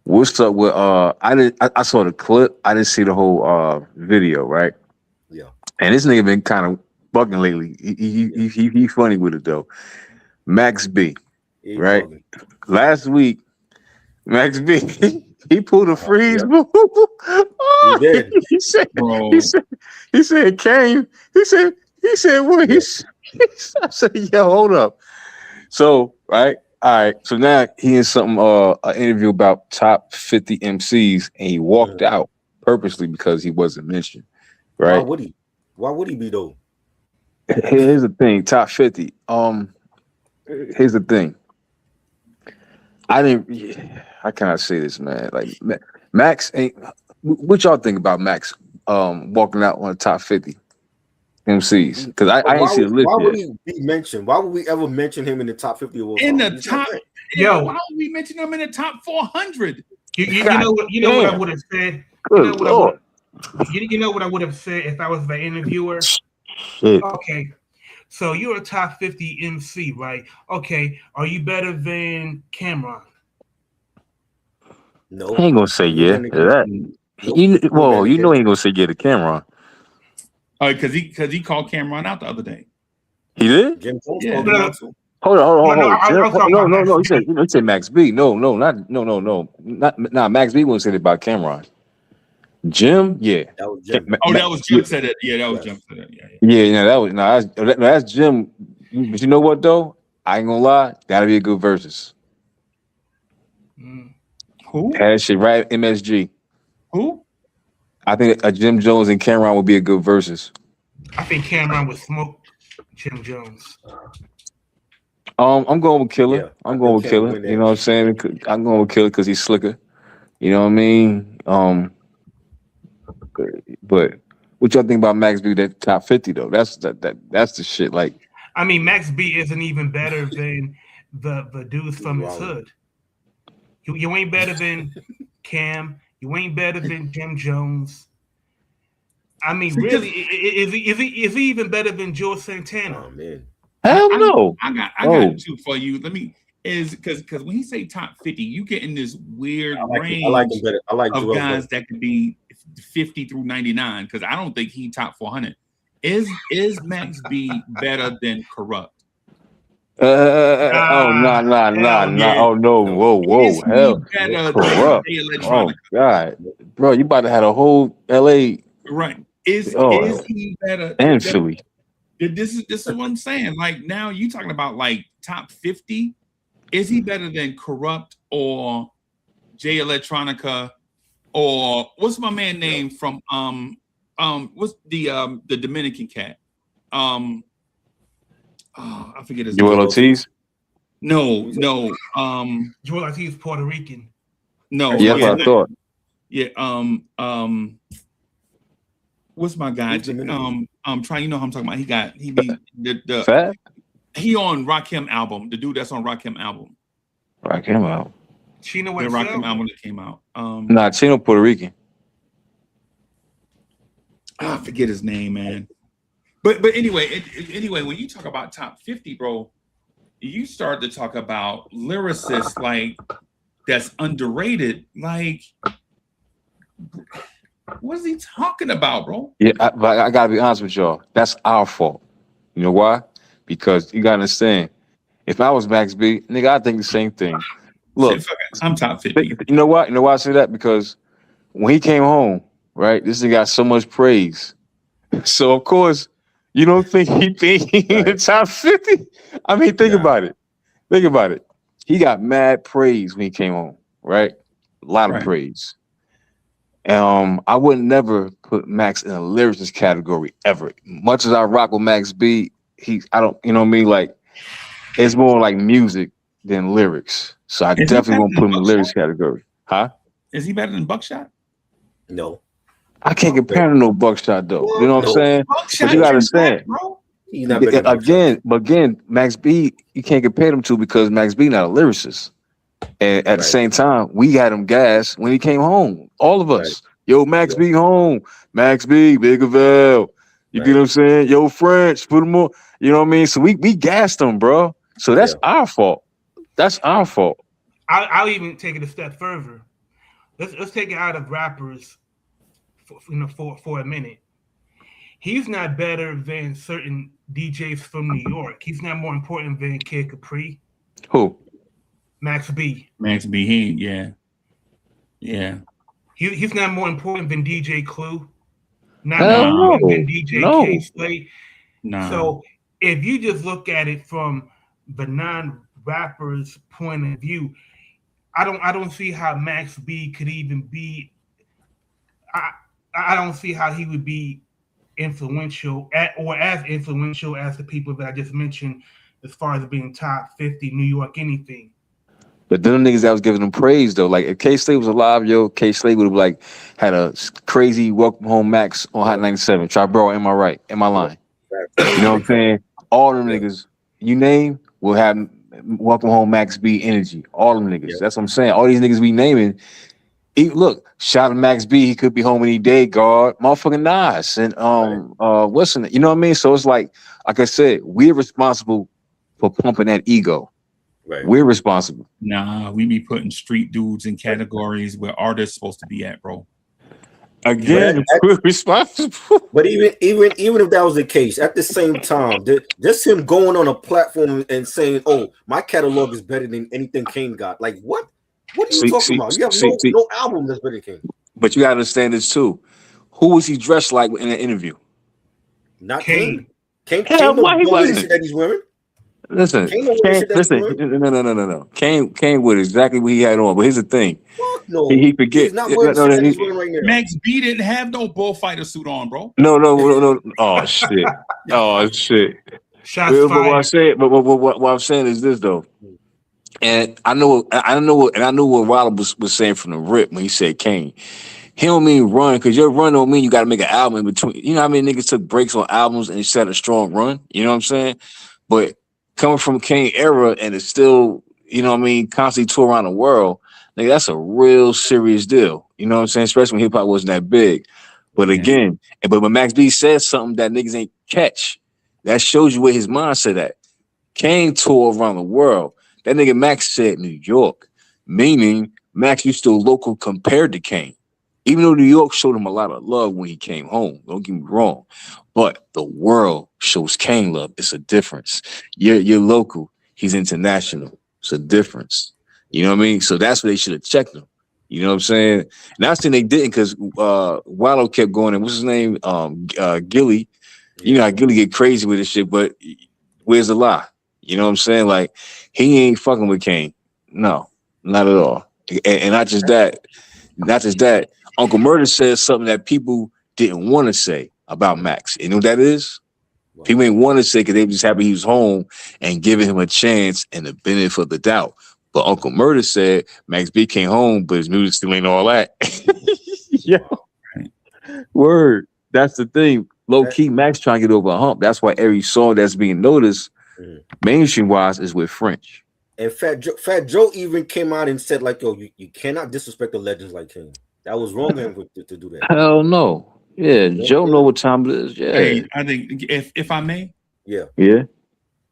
What's up with I saw the clip, I didn't see the whole video, right? Yeah. And this nigga been kind of bugging lately. He funny with it though. Max B, right? Bugging. Last week, Max B he pulled a freeze Yep. move. Oh, He did. He said Bro. he said came. He said what? Yeah. I said, yo, hold up. So, right. All right. So now he in something an interview about top 50 MCs, and he walked out purposely because he wasn't mentioned. Right. Why would he be though? Here's the thing, top 50. Here's the thing. How can I say this, man? Like Max ain't. What y'all think about Max walking out on the top 50 MCs? Because I ain't see the list Why yet. would he be mentioned? Why would we ever mention him in the top 50 of all In time? the top, Yo. why would we mention him in the top 400? You know what I would have said. Good Lord. You know what I would have said if I was the interviewer. Shit. Okay, so you're a top 50 MC, right? Okay, are you better than Cameron? No. He ain't gonna say yeah to that. Nope. You know he ain't gonna say yeah to Cameron. Oh, because he called Cameron out the other day. He did? Jim Jones Yeah. called him out too. Hold on. No. He said Max B. No. Not Max B wouldn't say that about Cameron. Jim, yeah. That was Jim. That was Jim said it. Yeah, that was Jim said it. Yeah. That's Jim. But you know what though? I ain't gonna lie, that'll be a good versus. Who? That shit right, MSG. Who? I think Jim Jones and Cameron would be a good versus. I think Cameron would smoke Jim Jones. I'm going with Killer. Yeah, I'm going with Killer. You know what I'm saying? I'm going with Killer because he's slicker. You know what I mean? But what y'all think about Max B? That top 50 though? That's the shit. Like, I mean, Max B isn't even better than the dudes from his hood. You ain't better than Cam. You ain't better than Jim Jones. I mean, really, is he even better than Joe Santana? Oh man. Hell no. I got two for you. Let me because when he say top 50, you get in this weird range I like him better. I like of Joel guys better. that could be 50 through 99. Because I don't think he top 400. Is Max B better than Corrupt? No. Oh no. Whoa. Hell. Corrupt. Oh God. Bro, you about to have a whole LA. Right. Is he better? And Philly. This is what I'm saying. Like now you talking about like top 50. Is he better than Corrupt or Jay Electronica or what's my man name from what's the Dominican cat? I forget his name. Joel Ortiz? No. Joel Ortiz is Puerto Rican. No. Yeah, that's what I thought. Yeah. What's my guy? I'm trying. You know how I'm talking about. He be the Fat? He on Rakim album. The dude that's on Rakim album. Rakim album. Chino the Rakim album that came out. Nah, Chino Puerto Rican. I forget his name, man. But anyway, when you talk about top 50, bro, you start to talk about lyricists like that's underrated. Like, what is he talking about, bro? Yeah, I gotta be honest with y'all. That's our fault. You know why? Because you gotta understand. If I was Max B, nigga, I think the same thing. Look, I'm top 50. You know what? You know why I say that? Because when he came home, right, this nigga got so much praise. So of course, you don't think he in the top 50? I mean, think about it. Think about it. He got mad praise when he came home, right? A lot of praise. I would never put Max in a lyricist category ever. Much as I rock with Max B, I don't, you know what I mean? Like, it's more like music than lyrics. So I Is he definitely better won't than put him in the lyrics Buckshot? category. Huh? Is he better than Buckshot? No. I can't compare him to no Buckshot though. You Well, know what I'm no. saying? But you Buckshot gotta can rap, understand. bro. He's not better than Buckshot. Again, Max B, you can't compare them to because Max B not a lyricist. And at the Right. same time, we had him gas when he came home. All of Right. us. Yo, Max Yeah. B home. Max B, Big Val. You get Right. what I'm saying? Yo, French, put him on. You know what I mean? So we gassed him, bro. So that's Yeah. our fault. That's our fault. I'll even take it a step further. Let's take it out of rappers for a minute. He's not better than certain DJs from New York. He's not more important than Kid Capri, Who? Max B. Max B. Yeah. He's not more important than DJ Clue. Not more Hell Nah, important than no. DJ K No. Slate. nah. So if you just look at it from the non-rappers' point of view, I don't see how Max B could even be. I I don't see how he would be influential or as influential as the people that I just mentioned, as far as being top 50 New York anything. But them niggas that was giving him praise though, like if K Slade was alive, yo, K Slade would have like had a crazy Welcome Home Max on Hot 97. Try, bro, am I right? Am I lying? You know what I'm saying? All them Yeah. niggas you name will have Welcome Home Max B energy. All them niggas. Yeah. That's what I'm saying. All these niggas we naming. Look, shout out to Max B. He could be home any day, guard. Motherfucking Nas and what's in it? You know what I mean? So it's like I said, we're responsible for pumping that ego. Right. We're responsible. Nah, we be putting street dudes in categories where artists supposed to be at, bro. Again, But we're responsible. But even if that was the case, at the same time, just him going on a platform and saying, "Oh, my catalog is better than anything Kane got." Like what? What are you talking about? You have no album that's better than Kane. But you gotta understand this too. Who was he dressed like in an interview? Not Kane. Kane. Hell, Kane why he don't wear the wasn't? shit that he's wearing. Listen, Kane don't wear the shit that he's wearing. no. Kane with exactly what he had on. But here's the thing. Fuck no. He forget. He's not wearing the shit that he's wearing right now. Max B didn't have no bullfighter suit on, bro. No. Oh shit. Oh shit. Shots But fired. what I'm saying, what I'm saying is this though. And I know what Wilder was saying from the rip when he said Kane. He don't mean run, because your run don't mean you got to make an album in between. You know how many niggas took breaks on albums and set a strong run? You know what I'm saying? But coming from Kane era and it's still, you know what I mean, constantly tour around the world, nigga, that's a real serious deal. You know what I'm saying? Especially when hip hop wasn't that big. But again, but when Max B says something that niggas ain't catch, that shows you where his mindset at. Kane tour around the world. That nigga Max said New York, meaning Max, you still local compared to Kane. Even though New York showed him a lot of love when he came home, don't get me wrong, but the world shows Kane love. It's a difference. You're local. He's international. It's a difference. You know what I mean? So that's what they should have checked him. You know what I'm saying? And I think they didn't because Wallow kept going. And what's his name? Gilly. You know how Gilly get crazy with this shit, but where's the lie? You know what I'm saying? Like, he ain't fucking with Kane. No, not at all. And not just that. Uncle Murder says something that people didn't want to say about Max. You know what that is? People ain't want to say because they were just happy he was home and giving him a chance and the benefit of the doubt. But Uncle Murder said Max B came home, but his music still ain't all that. Yo. Word. That's the thing. Low key, Max trying to get over a hump. That's why every song that's being noticed, mainstream wise, is with French. And Fat Joe even came out and said, like, yo, you cannot disrespect the legends like Kane. That was wrong of him to do that. Hell no. Yeah, Joe know what time it is. Yeah. Hey, I think if I may, Yeah,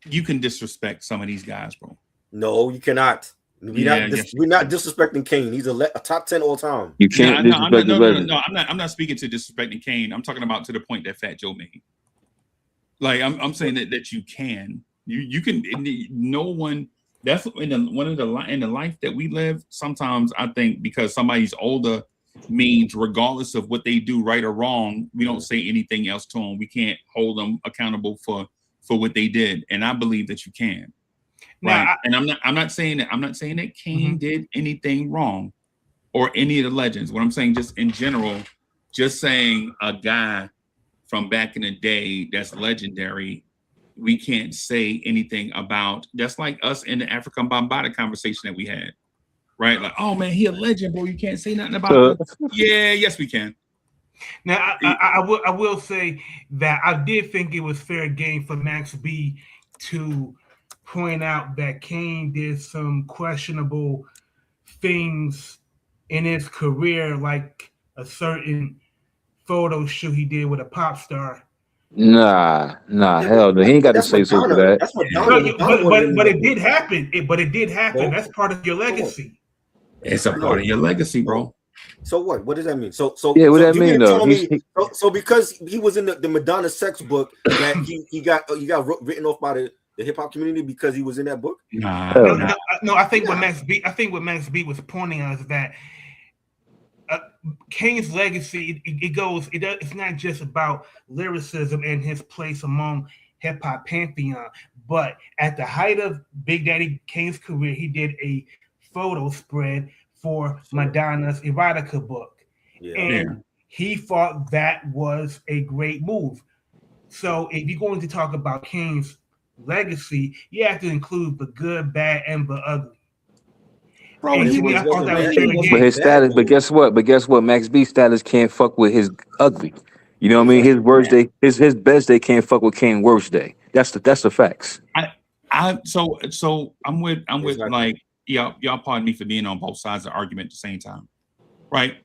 you can disrespect some of these guys, bro. no, you cannot. We're not disrespecting Kane. He's a top 10 all time. You can't disrespect the legend. No. I'm not speaking to disrespecting Kane. I'm talking about to the point that Fat Joe made. Like I'm saying that you can. You can. No one. That's in the life that we live. Sometimes I think because somebody's older means regardless of what they do, right or wrong, we don't say anything else to them. We can't hold them accountable for what they did. And I believe that you can. Right. Now, and I'm not saying that Kane did anything wrong or any of the legends. What I'm saying, just in general, just saying a guy from back in the day that's legendary we can't say anything about. That's like us in the African Bambaataa conversation that we had, right? Like, oh man, he a legend, bro. You can't say nothing about him. Yeah, yes, we can. Now, I will say that I did think it was fair game for Max B to point out that Kane did some questionable things in his career, like a certain photo shoot he did with a pop star. Nah, hell no. He ain't got to say so for that. That's No, Madonna. but it did happen. But it did happen. That's part of your legacy. It's a part of your legacy, bro. So what? What does that mean? So yeah, what so that you mean mean though? tell me? So because he was in the Madonna sex book that he got written off by the hip hop community because he was in that book. No, I think what Max B was pointing out is that Kane's legacy it's not just about lyricism and his place among hip hop pantheon, but at the height of Big Daddy Kane's career, he did a photo spread for Madonna's erotica book, and he thought that was a great move. So if you're going to talk about Kane's legacy, you have to include the good, bad, and the ugly. Bro, And to me, I thought that was fair game. But his status, but guess what? Max B status can't fuck with his ugly. You know what I mean? His worst day, his best day can't fuck with Kane's worst day. That's the facts. So I'm with like y'all pardon me for being on both sides of the argument at the same time, right?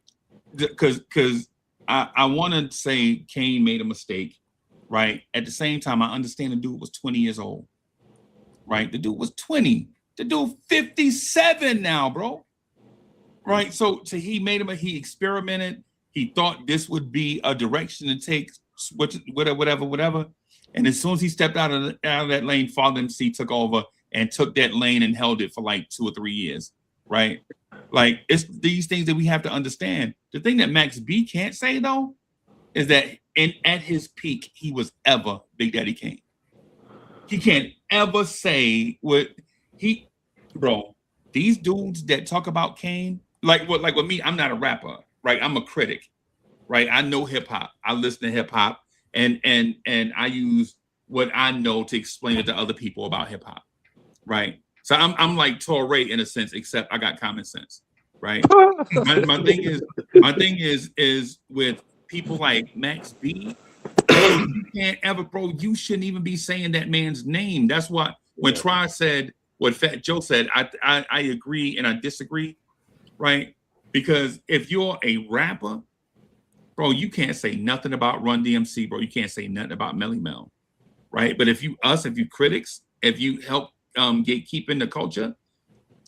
Because I want to say Kane made a mistake, right? At the same time, I understand the dude was 20 years old, right? The dude was 20. The dude 57 now, bro. Right? So he made him. He experimented. He thought this would be a direction to take, whatever. And as soon as he stepped out of that lane, Father MC took over and took that lane and held it for like 2 or 3 years, right? Like, it's these things that we have to understand. The thing that Max B can't say though is that at his peak, he was ever Big Daddy Kane. He can't ever say what bro. These dudes that talk about Kane, like with me, I'm not a rapper, right? I'm a critic, right? I know hip hop. I listen to hip hop, and I use what I know to explain it to other people about hip hop, right? So I'm like Torre in a sense, except I got common sense, right? my thing is with people like Max B. You can't ever, bro. You shouldn't even be saying that man's name. That's what when Try said what Fat Joe said. I agree and I disagree, right? Because if you're a rapper, bro, you can't say nothing about Run DMC, bro. You can't say nothing about Melly Mel, right? But if you critics, if you help keeping the culture,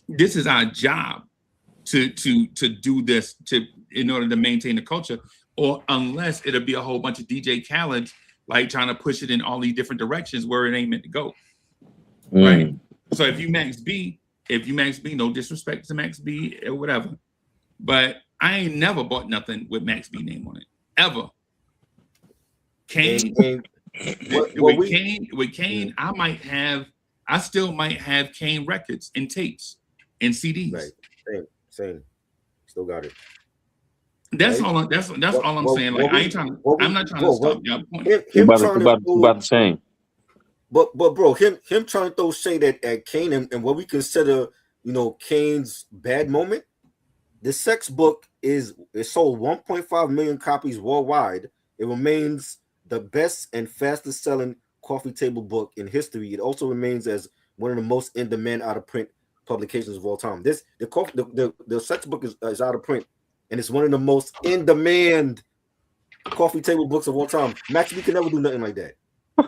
this is our job to do this in order to maintain the culture. Or unless it'll be a whole bunch of DJ Khaled like trying to push it in all these different directions where it ain't meant to go, right? So if you Max B, no disrespect to Max B or whatever, but I ain't never bought nothing with Max B name on it ever. Kane, with Kane, I still might have Kane records and tapes and CDs. Right, same. Still got it. That's all. That's all I'm saying. Like I'm not trying to stop your point. About the same. But bro, him trying to throw shade at Kane and what we consider, Kane's bad moment. The sex book it sold 1.5 million copies worldwide. It remains the best and fastest selling coffee table book in history. It also remains as one of the most in demand out of print publications of all time. The sex book is out of print, and it's one of the most in demand coffee table books of all time. Max B can never do nothing like that.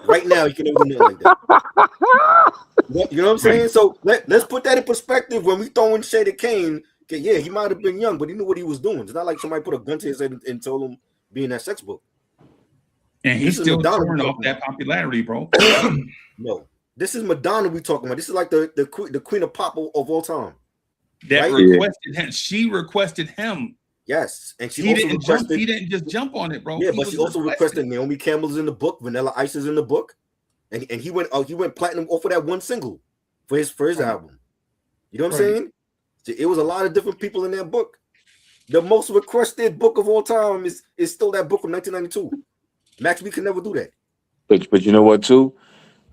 Right now, he can never do nothing like that. You know what I'm saying? So let's put that in perspective when we throwing shade at Kane. Okay, yeah, he might have been young, but he knew what he was doing. It's not like somebody put a gun to his head and told him be in that sex book. And he's still touring off that popularity, bro. No, this is Madonna we talking about. This is like the queen of pop of all time. That requested him. She requested him. Yes, and he didn't just jump on it, bro. Yeah, but she also requested Naomi Campbell's in the book, Vanilla Ice is in the book, and he went platinum off of that one single for his album. You know what I'm saying? It was a lot of different people in that book. The most requested book of all time is still that book from 1992. Max B can never do that. But you know what too?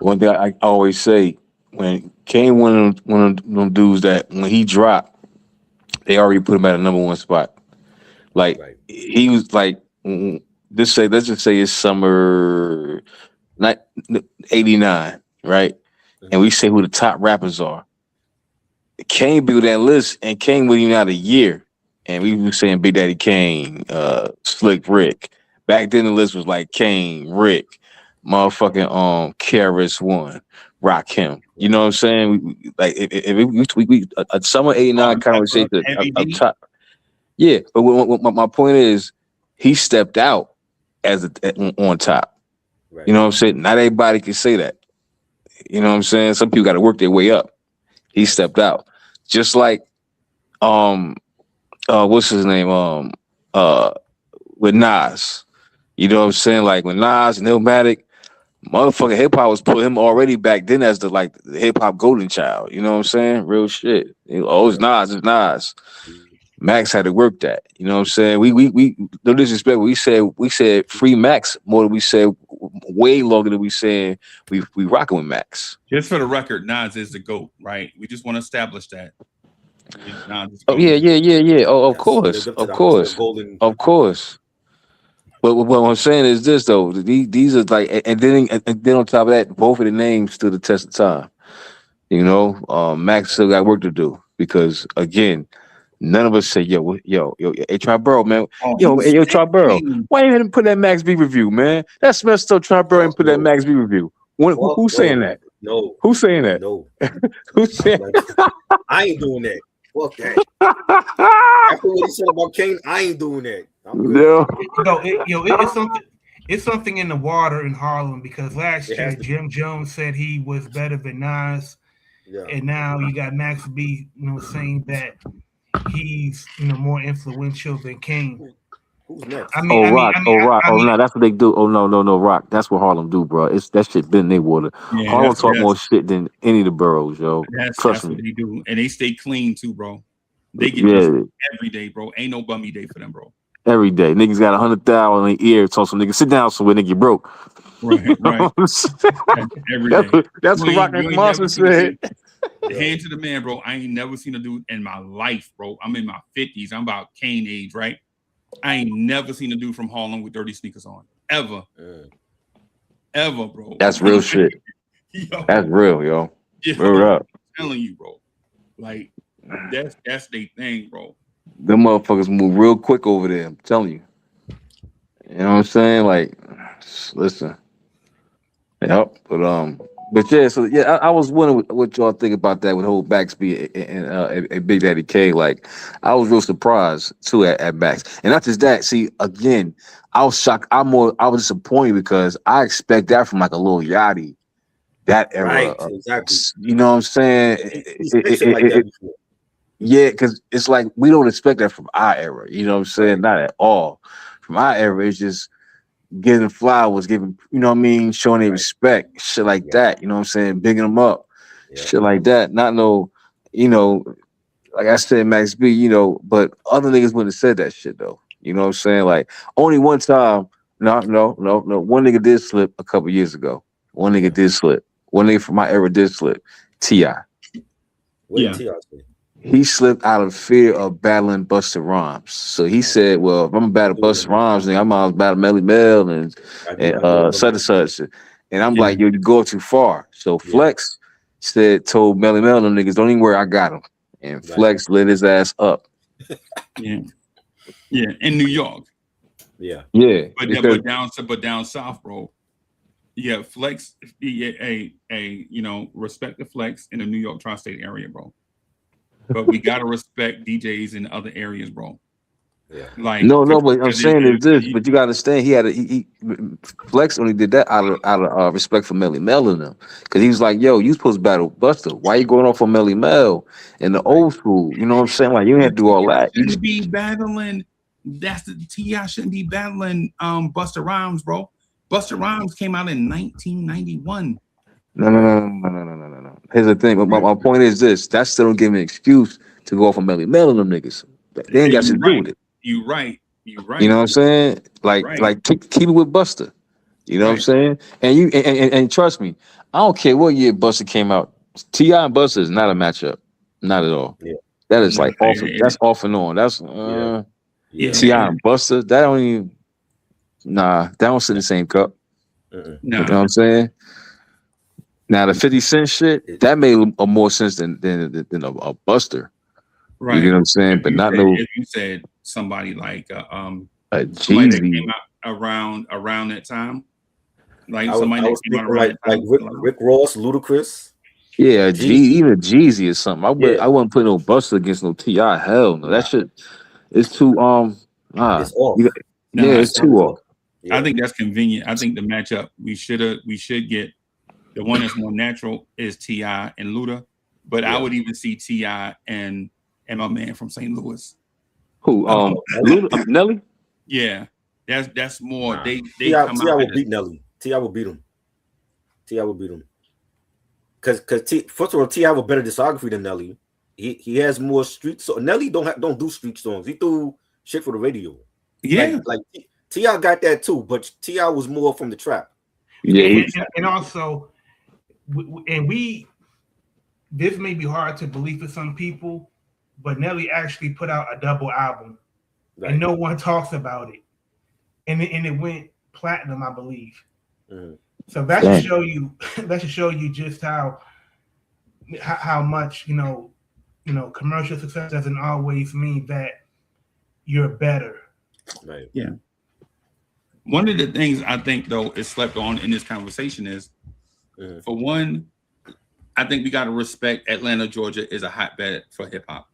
One thing I always say, when Kane one of them dudes that when he dropped, they already put him at a number one spot. Like Right. he was like let's just say it's summer not 89, right? And we say who the top rappers are. Kane built that list, and Kane wasn't even out a year. And we were saying Big Daddy Kane, Slick Rick. Back then the list was like Kane, Rick, motherfucking KRS One, Rakim. You know what I'm saying? Like if we a summer '89 conversation up top. Yeah, but my point is, he stepped out as on top. Right. You know what I'm saying? Not everybody can say that. You know what I'm saying? Some people got to work their way up. He stepped out, just like what's his name with Nas. You know what I'm saying? Like when Nas and Illmatic, motherfucking hip hop was putting him already back then as the hip hop golden child. You know what I'm saying? Real shit. It's Nas, it's Nas. Max had to work that. You know what I'm saying? We no disrespect. We said free Max more than we said, way longer than we said we rocking with Max. Just for the record, Nas is the GOAT, right? We just want to establish that. Oh yeah. Oh, of course. Of course. But what I'm saying is this though. These are like, and then on top of that, both of the names stood the test of time. You know, Max still got work to do because again, none of us say, yo, hey, Triborough, man. Yo, Triborough, why you didn't put that Max B review, man? That's messed up. Triborough and put that Max B review. Who's saying that? No. Who's saying that? No. Who's saying I ain't doing that. Fuck that. After what he said about Kane, I ain't doing that. It's something in the water in Harlem because last year Jim Jones said he was better than Nas, and now you got Max B, saying that he's more influential than Kane. Who's next? Rock. No, that's what they do. Oh no, Rock. That's what Harlem do, bro. It's that shit been in their water. Yeah, Harlem talk more shit than any of the boroughs, yo. That's what they do, and they stay clean too, bro. They get every day, bro. Ain't no bummy day for them, bro. Every day, niggas got 100,000 in the ear. Told some niggas sit down somewhere, nigga, you broke. Right. Every day. That's what Rock and Monster said. Hand to the man, bro. I ain't never seen a dude in my life, bro. I'm in my 50s. I'm about Kane age, right? I ain't never seen a dude from Harlem with dirty sneakers on. Ever. Ever, bro. That's real shit. Yo. That's real, yo. Real up. I'm telling you, bro. Like, that's their thing, bro. Them motherfuckers move real quick over there. I'm telling you. You know what I'm saying? Like, listen. Yep. But yeah, so yeah, I was wondering what y'all think about that with whole Baxby and Big Daddy K. Like, I was real surprised too at Bax, and not just that. See, again, I was shocked. I was disappointed because I expect that from like a Lil Yachty, that era. Right, exactly. You know what I'm saying? Yeah, because it's like we don't expect that from our era. You know what I'm saying? Not at all. From our era, it's just giving flowers, giving, you know what I mean, showing their respect, shit like that. You know what I'm saying? Bigging them up, shit like that. Not no, like I said, Max B, but other niggas wouldn't have said that shit though. You know what I'm saying? Like only one time, no. One nigga did slip a couple years ago. One nigga did slip. One nigga from my era did slip. T.I. What did T.I. say? He slipped out of fear of battling Busta Rhymes. So he said, well, if I'm gonna battle Busta Rhymes, then I'm gonna battle Melly Mel and such and such. And I'm like, yo, you go too far. So Flex told Melly Mel them niggas, don't even worry, I got him. And Flex lit his ass up. Yeah, in New York. Yeah. But down south, bro. Yeah, Flex, respect the Flex in the New York tri-state area, bro. But we gotta respect DJs in other areas, bro. Yeah. Like no, but I'm saying is this, but you gotta understand he Flex only did that out of respect for Melly Mel and them. Cause he was like, yo, you supposed to battle Buster. Why you going off on Melly Mel in the old school? You know what I'm saying? Like you didn't have to do all that. You should be battling. That's the T.I. shouldn't be battling Busta Rhymes, bro. Busta Rhymes came out in 1991. No. Here's the thing. My point is this. That still don't give me an excuse to go off on Melly Mel and them niggas. They ain't got shit to do with it. You right. You know what I'm saying? Like keep it with Buster. You know what I'm saying? And trust me, I don't care what year Buster came out. T.I. and Buster is not a matchup. Not at all. Yeah. That is No, like off. That's off and on. That's Yeah. T.I. and Buster. That don't even. Nah, that don't sit in the same cup. Mm-mm. no. You know what I'm saying? Now the 50 Cent shit that made a more sense than a Buster. Right. You know what I'm saying? But not no If you said somebody like somebody that Jeezy. came out around that time, like I somebody that was came out thinking around like that time. Rick Ross, Ludacris. Yeah, Jeezy. even Jeezy or something. I wouldn't put no Buster against no T.I. Hell no. That shit is too It's off. It's too off. Yeah. I think that's convenient. I think the matchup we should get the one that's more natural is T.I. and Luda, but I would even see T.I. and my man from St. Louis. Who Luda, Nelly? Yeah, that's more. Nah. They T.I. come T.I. out. will beat Nelly. T.I. will beat him. T.I. will beat him. Because first of all, T.I. have a better discography than Nelly. He has more street. So Nelly don't do street songs. He do shit for the radio. Yeah, like T.I. got that too, but T.I. was more from the trap. Yeah, and also, this may be hard to believe for some people, but Nelly actually put out a double album, and no one talks about it, and it went platinum, I believe. Mm-hmm. So that should show you. That should show you just how much commercial success doesn't always mean that you're better. Right. Yeah. One of the things I think though is slept on in this conversation is, for one, I think we got to respect Atlanta, Georgia is a hotbed for hip hop.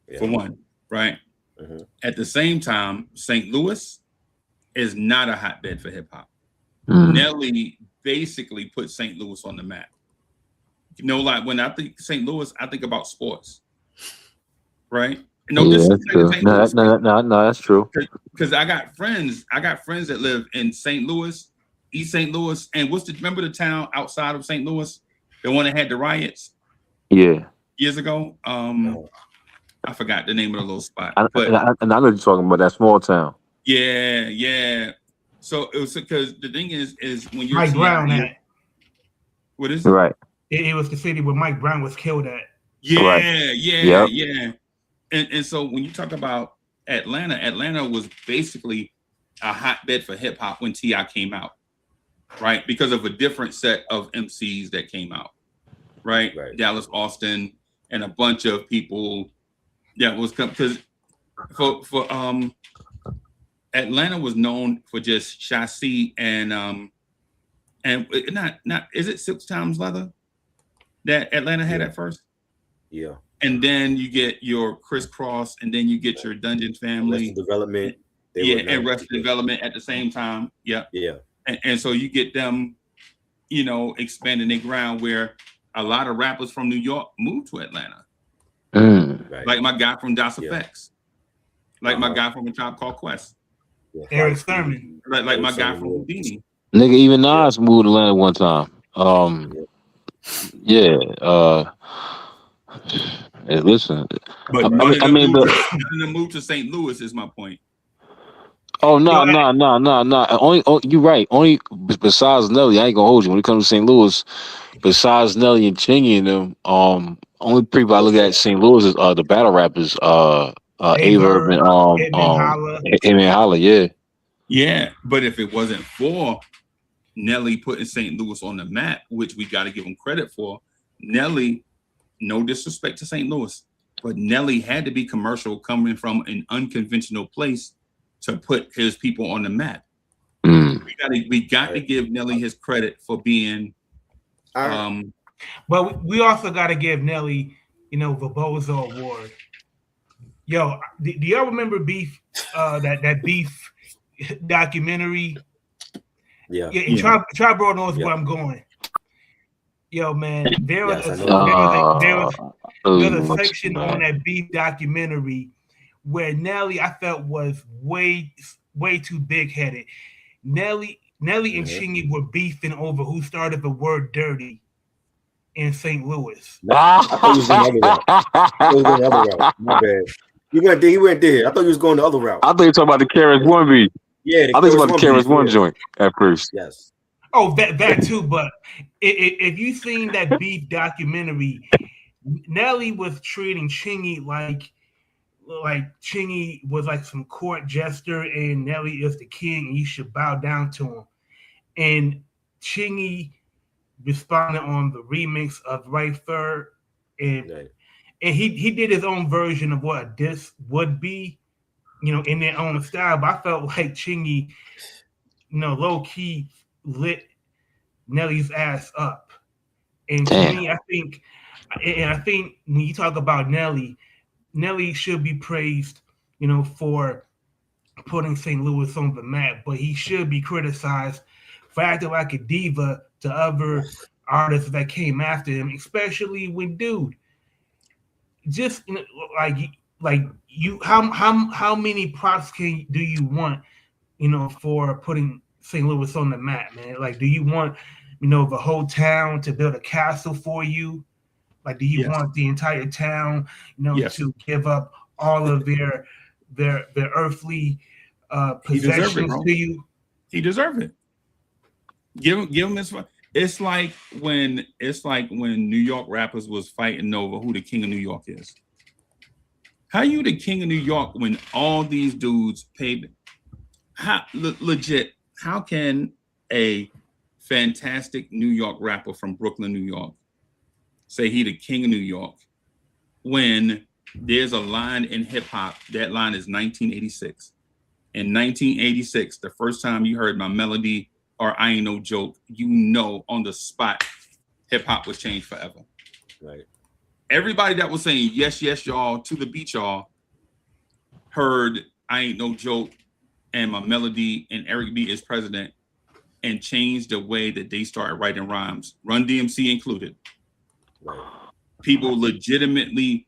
Yeah. For one, right? Mm-hmm. At the same time, St. Louis is not a hotbed for hip hop. Nelly basically put St. Louis on the map. You know, like when I think St. Louis, I think about sports, right? No, that's true. Because I got friends that live in St. Louis, East St. Louis, and remember the town outside of St. Louis, the one that had the riots? Yeah, years ago. I forgot the name of the little spot. I know you're talking about that small town. Yeah. So it was because the thing is when you're Mike Brown at. What is it? Right. It was the city where Mike Brown was killed at. Yeah. And so when you talk about Atlanta was basically a hotbed for hip hop when T.I. came out, right? Because of a different set of MCs that came out, right? Dallas Austin and a bunch of people that was because for Atlanta was known for just chassis and not is it 6 Times Leather that Atlanta had at first? Yeah. And then you get your Crisscross, and then you get your Dungeon Family. Arrested Development. And Arrested Development at the same time. Yeah. And so you get them, expanding their ground where a lot of rappers from New York moved to Atlanta. Right. Like my guy from Das Effects. Like my guy from A Tribe Called Quest. Eric Sermon. Like my guy from Houdini. Nigga, even Nas moved to Atlanta one time. Hey, listen. But the move to St. Louis is my point. Oh no. Only you're right. Only besides Nelly, I ain't gonna hold you. When it comes to St. Louis, besides Nelly and Chingy and them, only people I look at St. Louis is the battle rappers, Averb and Holla, yeah. Yeah, but if it wasn't for Nelly putting St. Louis on the map, which we got to give him credit for, Nelly, no disrespect to St. Louis, but Nelly had to be commercial coming from an unconventional place to put his people on the map. We got to give Nelly his credit for being. But we also got to give Nelly, the Bozo Award. Yo, do y'all remember Beef? That Beef documentary. Yeah. And Tribe Bro knows where I'm going. Yo, man, there was a section on that Beef documentary where Nelly, I felt, was way too big-headed. Nelly and Chingy were beefing over who started the word dirty in St. Louis. I thought you was going the other route. My bad. He went there. I thought he was going the other route. I thought you were talking about the KRS-One beat. Yeah, I think it's about the KRS-One joint at first. Yes. Oh, that too. But if you seen that Beef documentary, Nelly was treating Chingy like Chingy was like some court jester, and Nelly is the king, and you should bow down to him. And Chingy responded on the remix of Right Third, and Right. and he did his own version of what a diss would be, in their own style. But I felt like Chingy, low key lit Nelly's ass up. And to Damn. me, I think when you talk about Nelly, Nelly should be praised, for putting St. Louis on the map, but he should be criticized for acting like a diva to other artists that came after him, especially when, dude, just like like you, how many props do you want, for putting St. Louis on the map, man? Like, do you want, the whole town to build a castle for you? Like, do you Yes. want the entire town, Yes. to give up all of their earthly He deserved it, possessions bro. to you? He deserved it. Give him his. It's like when New York rappers was fighting over who the king of New York is. How you the king of New York when all these dudes paid? Legit? How can a fantastic New York rapper from Brooklyn, New York, say he the king of New York when there's a line in hip hop? That line is 1986. In 1986, the first time you heard my melody or I Ain't No Joke, on the spot, hip hop was changed forever. Right. Everybody that was saying yes, yes, y'all, to the beat, y'all, heard I Ain't No Joke and my melody and Eric B is president, and changed the way that they started writing rhymes, Run DMC included. Right. People legitimately,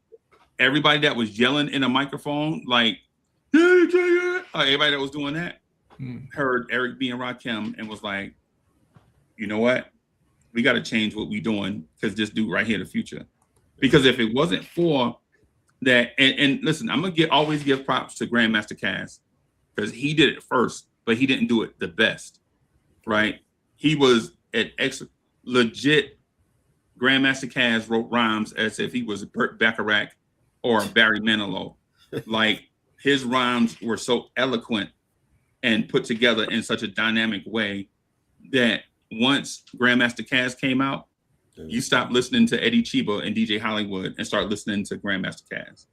everybody that was yelling in a microphone, like, everybody that was doing that, heard Eric B and Rakim and was like, you know what? We got to change what we doing because this dude right here, the future. Because if it wasn't for that, and listen, I'm gonna always give props to Grandmaster Caz because he did it first, but he didn't do it the best, right? He was an legit. Grandmaster Caz wrote rhymes as if he was Burt Bacharach or Barry Manilow. Like, his rhymes were so eloquent and put together in such a dynamic way that once Grandmaster Caz came out, you stop listening to Eddie Chiba and DJ Hollywood and start listening to Grandmaster Caz.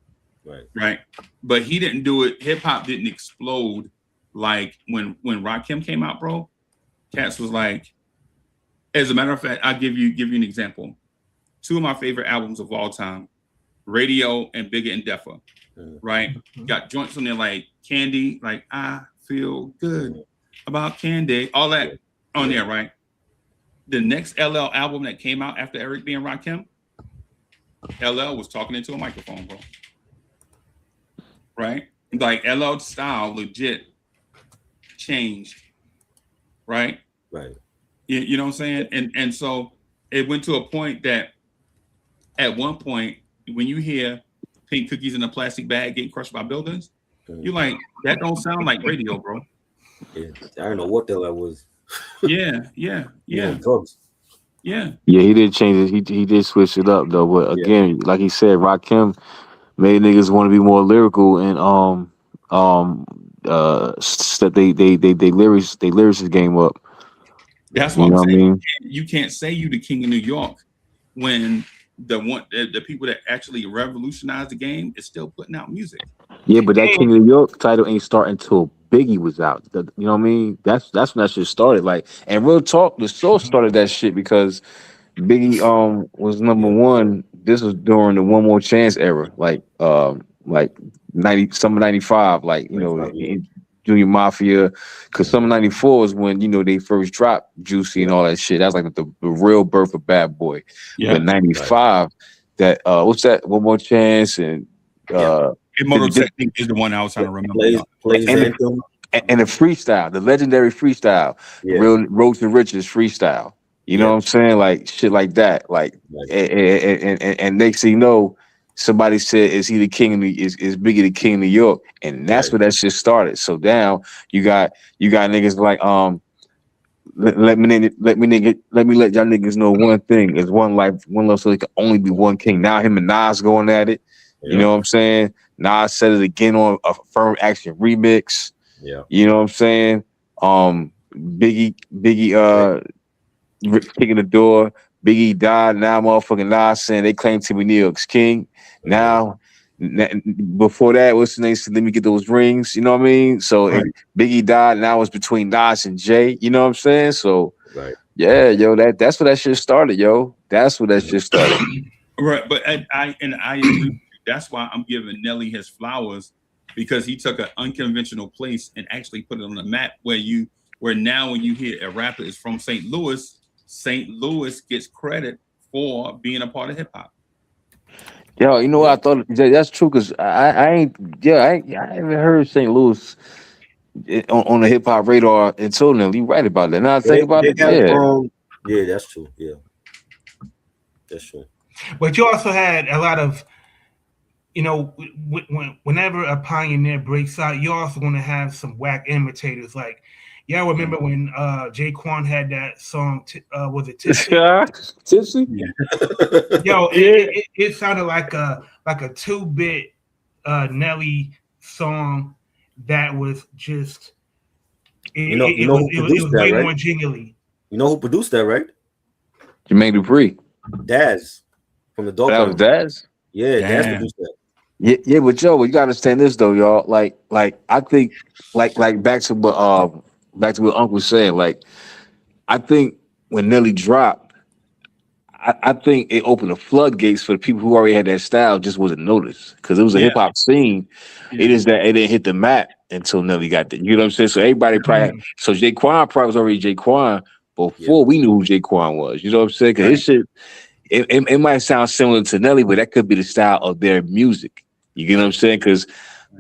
Right. But he didn't do it. Hip hop didn't explode like when Rakim came out, bro. Cats was like, as a matter of fact, I'll give you an example. Two of my favorite albums of all time, Radio and Bigger and Deffer. Right? Got joints on there like Candy, like I feel good about Candy, all that on there, right? The next LL album that came out after Eric B and Rakim, LL was talking into a microphone, bro. Right? Like, LL's style legit changed. Right? Right. You know what I'm saying? And so it went to a point that at one point, when you hear pink cookies in a plastic bag getting crushed by buildings, you're like, that don't sound like radio, bro. Yeah. I don't know what the hell that was. Yeah. Drugs. Yeah. Yeah, he did change it. He did switch it up though. But again, like he said, Rakim made niggas want to be more lyrical and that they lyrics his game up. That's what I'm saying. You can't say you the king of New York when the people that actually revolutionized the game is still putting out music. Yeah, but that King of New York title ain't starting until Biggie was out. You know what I mean? That's when that shit started. Like, and real talk, the soul started that shit because Biggie was number one. This was during the One More Chance era, like 95, like Junior Mafia, because Summer '94 is when they first dropped Juicy and all that shit. That's like the real birth of Bad Boy. Yeah. But '95, that what's that? One More Chance and Immortal Technique is the one I was trying to remember. And the freestyle, the legendary freestyle, real Road to Riches freestyle. You know what I'm saying? Like shit like that. Like and next thing you know, somebody said, "Is he the king of is Biggie the king of New York?" And that's where that shit started. So now you got niggas like let me let y'all niggas know one thing. It's one life, one love, so there can only be one king. Now him and Nas going at it. Yeah. You know what I'm saying? Nas said it again on a Firm Action remix. Yeah. You know what I'm saying? Biggie, kicking the door. Biggie died. Now motherfucking Nas saying they claim Timmy Neal's king. Now, before that, what's the name? Said, let me get those rings. You know what I mean? So Right. Biggie died. Now it's between Nas and Jay. You know what I'm saying? So Right. yeah, yo, that's where that shit started, yo. That's where that shit started. Right, but I agree with you. That's why I'm giving Nelly his flowers, because he took an unconventional place and actually put it on the map where now when you hear a rapper is from St. Louis gets credit for being a part of hip hop. Yo, you know what I thought? That's true, because I haven't heard St. Louis on the hip hop radar until now. You right about that. Now I think about it. Yeah, that's true. Yeah, that's true. But you also had a lot of, whenever a pioneer breaks out, you're also going to have some whack imitators. Like, y'all remember when Jaquan had that song, was it Tipsy? Tipsy? Yeah. Yo, it sounded like a 2-bit Nelly song that was just, it was way more jingly. You know who produced that, right? Jermaine Dupri. Daz from the Dog. That was Daz? Yeah, Daz produced that. Yeah, but yo, you gotta understand this though, y'all. Like I think, like back to what Uncle was saying. Like, I think when Nelly dropped, I think it opened the floodgates for the people who already had that style, just wasn't noticed because it was a hip hop scene. Yeah. It is that it didn't hit the map until Nelly got there. You know what I'm saying? So everybody probably, so Jaquan probably was already Jaquan before we knew who Jaquan was. You know what I'm saying? Because his shit, it might sound similar to Nelly, but that could be the style of their music. You get what I'm saying? Because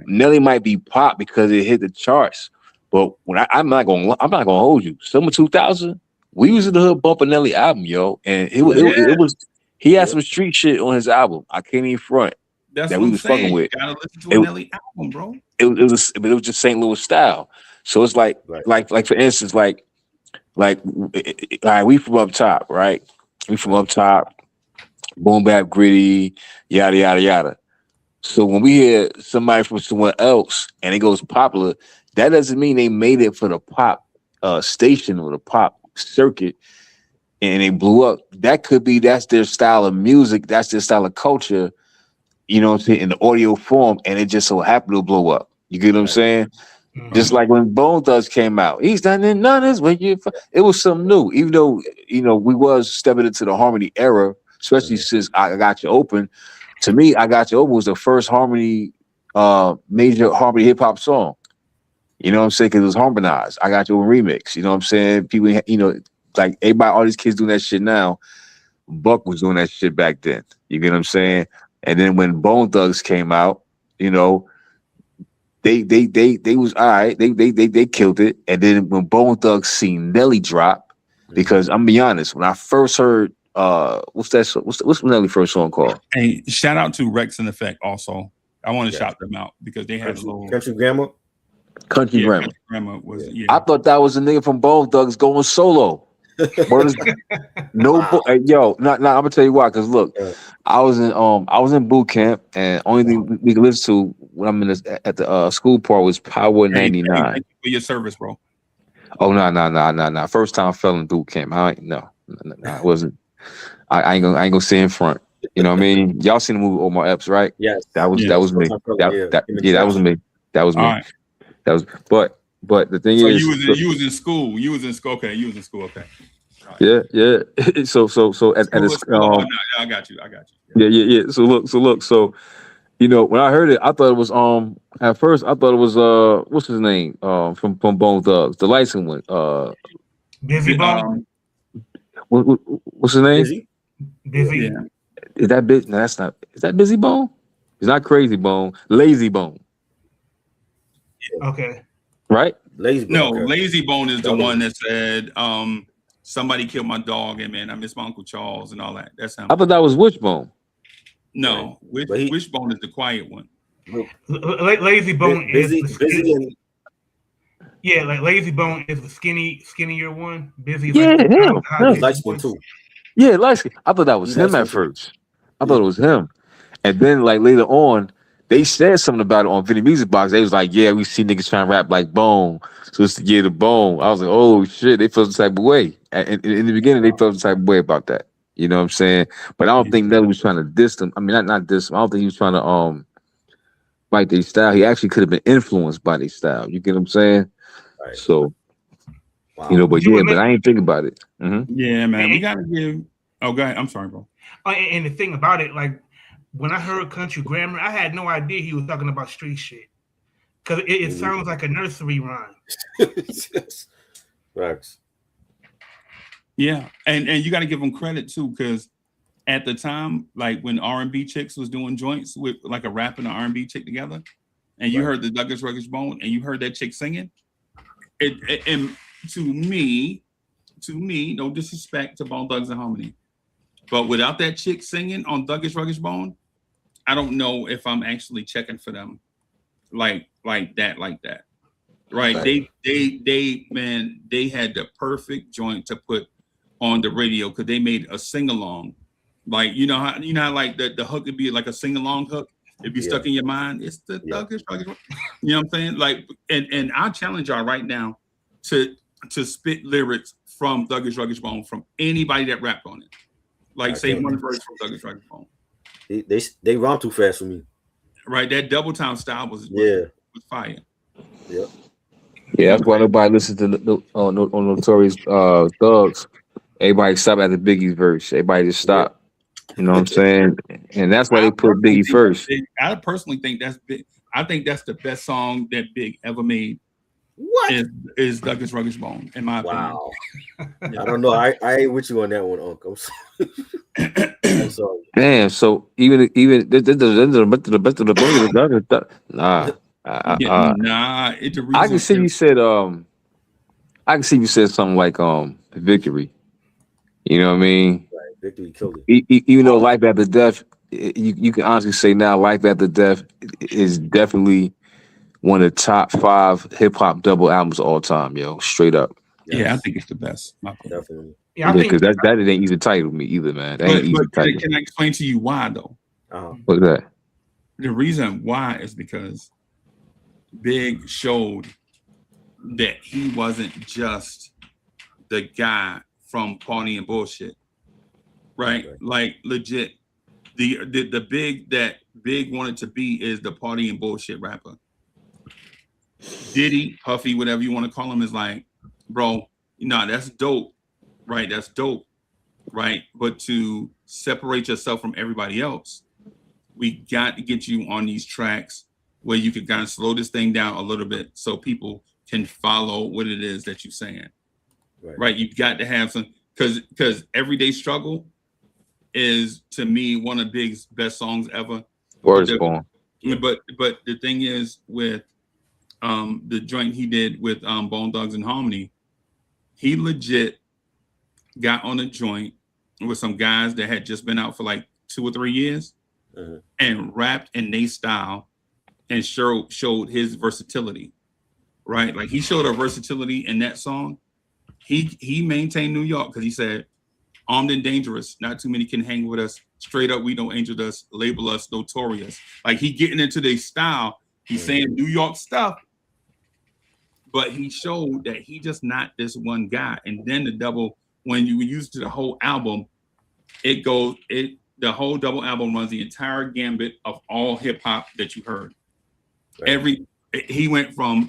Nelly might be pop because it hit the charts, but when I'm not gonna hold you. Summer 2000, we was in the hood bumping Nelly album, yo, and it was he had some street shit on his album. I can't even front. That's that what we was fucking with. You gotta listen to a Nelly album, bro. It was just St. Louis style. So it's like for instance, like we from up top, right? We from up top, boom bap gritty, yada yada yada. So when we hear somebody from somewhere else and it goes popular, that doesn't mean they made it for the pop station or the pop circuit and they blew up. That could be that's their style of music, that's their style of culture, you know what I'm saying, in the audio form, and it just so happened to blow up. You get what I'm saying? Mm-hmm. Just like when Bone Thugs came out, he's done in none is when you. It was something new, even though we was stepping into the harmony era, especially since I Got You Open. To me, I Got You Open was the first harmony, major harmony hip hop song. You know what I'm saying? Because it was harmonized. I Got You Open remix. You know what I'm saying? People, like everybody, all these kids doing that shit now. Buck was doing that shit back then. You get what I'm saying? And then when Bone Thugs came out, they was all right. They killed it. And then when Bone Thugs seen Nelly drop, because I'm gonna be honest, when I first heard what's Nelly first song called? Hey, shout out to Rex and Effect also. I want to shout them out because they had a little Country Grammar. Country Grammar was I thought that was a nigga from Bone Thugs going solo. I'm gonna tell you why. Because look, I was in boot camp, and only thing we could listen to when I'm at the school part was Power 99. Thank you for your service, bro. Oh no! First time I fell in boot camp. I wasn't. I ain't gonna stay in front. You know what I mean? Y'all seen the movie Omar Epps, right? Yes. That was me. That was me. That was me. Right. That was. But the thing is, you was in school. Okay, you was in school. Okay. Right. Yeah. So at the school. I got you. Yeah. So look. So when I heard it, I thought it was at first I thought it was what's his name from Bone Thugs, the license one Busy Bone. What's his name? Busy. Yeah. Is that big? No, that's not. Is that Busy Bone? It's not Crazy Bone. Lazy Bone. Okay. Right? Lazy Bone. No, Lazy Bone is the one that said, somebody killed my dog and man, I miss my Uncle Charles and all that. That's him. I thought that was Wishbone. No, Wishbone is the quiet one. Lazy Bone is busy and Yeah, like Lazy Bone is the skinnier one. Busy is Yeah, like the him. He's high light pitched skinned one. too. Yeah, light skin. I thought that was He light him at skinned too. first. I Yeah. thought it was him. And then like later on, they said something about it on Video Music Box. They was like, yeah, we see niggas trying to rap like Bone. So it's to get the Bone. I was like, oh shit, they felt the type of way. In the beginning, they felt the type of way about that. You know what I'm saying? But I don't think Nelly was trying to diss them. I mean, not diss them. I don't think he was trying to like their style. He actually could have been influenced by their style. You get what I'm saying? Right. So, Wow. but yeah, but I ain't think about it. Mm-hmm. Yeah, man. We And, gotta give. Oh, go ahead. I'm sorry, bro. and the thing about it, like when I heard country grammar, I had no idea he was talking about street shit because it sounds like a nursery rhyme. Facts. Yeah, and you got to give them credit too, because at the time, like when R&B chicks was doing joints with like a rap and an R&B chick together, and you heard the Douglas Ruggers Bone, and you heard that chick singing, and to me, no disrespect to Bone Thugs and Harmony, but without that chick singing on Douglas Ruggers Bone, I don't know if I'm actually checking for them like that. Right? They man, they had the perfect joint to put on the radio because they made a sing along. Like you know how like the hook would be like a sing along hook. It'd be stuck in your mind. It's the Douglas Ruggers. You know what I'm saying? Like and I challenge y'all right now to spit lyrics from Douglas Ruggers Bone from anybody that rapped on it. Like say one verse from Douglas Ruggers Bone. They rhyme too fast for me. Right, that double time style was fire. Yep. Yeah, that's why nobody listens to on Notorious Thugs. Everybody stop at the Biggie's verse. Everybody just stop. You know what I'm saying? And that's why they put Biggie first. I personally think that's big. I think that's the best song that Big ever made. What is Douglas Ruggers Bone? In my opinion. Wow. I don't know. I ain't with you on that one, Uncle. I'm sorry. Damn. So even nah. Nah. It's the reason. I can see you said I can see you said something like Victory. You know what I mean? Right. Victory killed it. Even though Life After Death, you can honestly say now Life After Death is definitely one of the top 5 hip hop double albums of all time, yo. Straight up. Yes. Yeah, I think it's the best. Definitely. Yeah, because that ain't easy title to me either, man. That ain't easy title. Can I explain to you why though? What's that? The reason why is because Big showed that he wasn't just the guy from Party and Bullshit, right? Like legit, the Big that Big wanted to be is the Party and Bullshit rapper. Diddy, Puffy, whatever you want to call him, is like, bro, that's dope, right? That's dope, right? But to separate yourself from everybody else, we got to get you on these tracks where you can kind of slow this thing down a little bit so people can follow what it is that you're saying, right? You've got to have some, because Everyday Struggle is, to me, one of Big's best songs ever. But the thing is with the joint he did with Bone Thugs and Harmony, he legit got on a joint with some guys that had just been out for like 2 or 3 years and rapped in their style and showed his versatility, right? Like he showed a versatility in that song. He maintained New York because he said, armed and dangerous, not too many can hang with us. Straight up, we don't angel us, label us notorious. Like he getting into their style. He's saying New York stuff, but he showed that he just not this one guy. And then the double, when you use the whole album, the whole double album runs the entire gambit of all hip hop that you heard. Right. He went from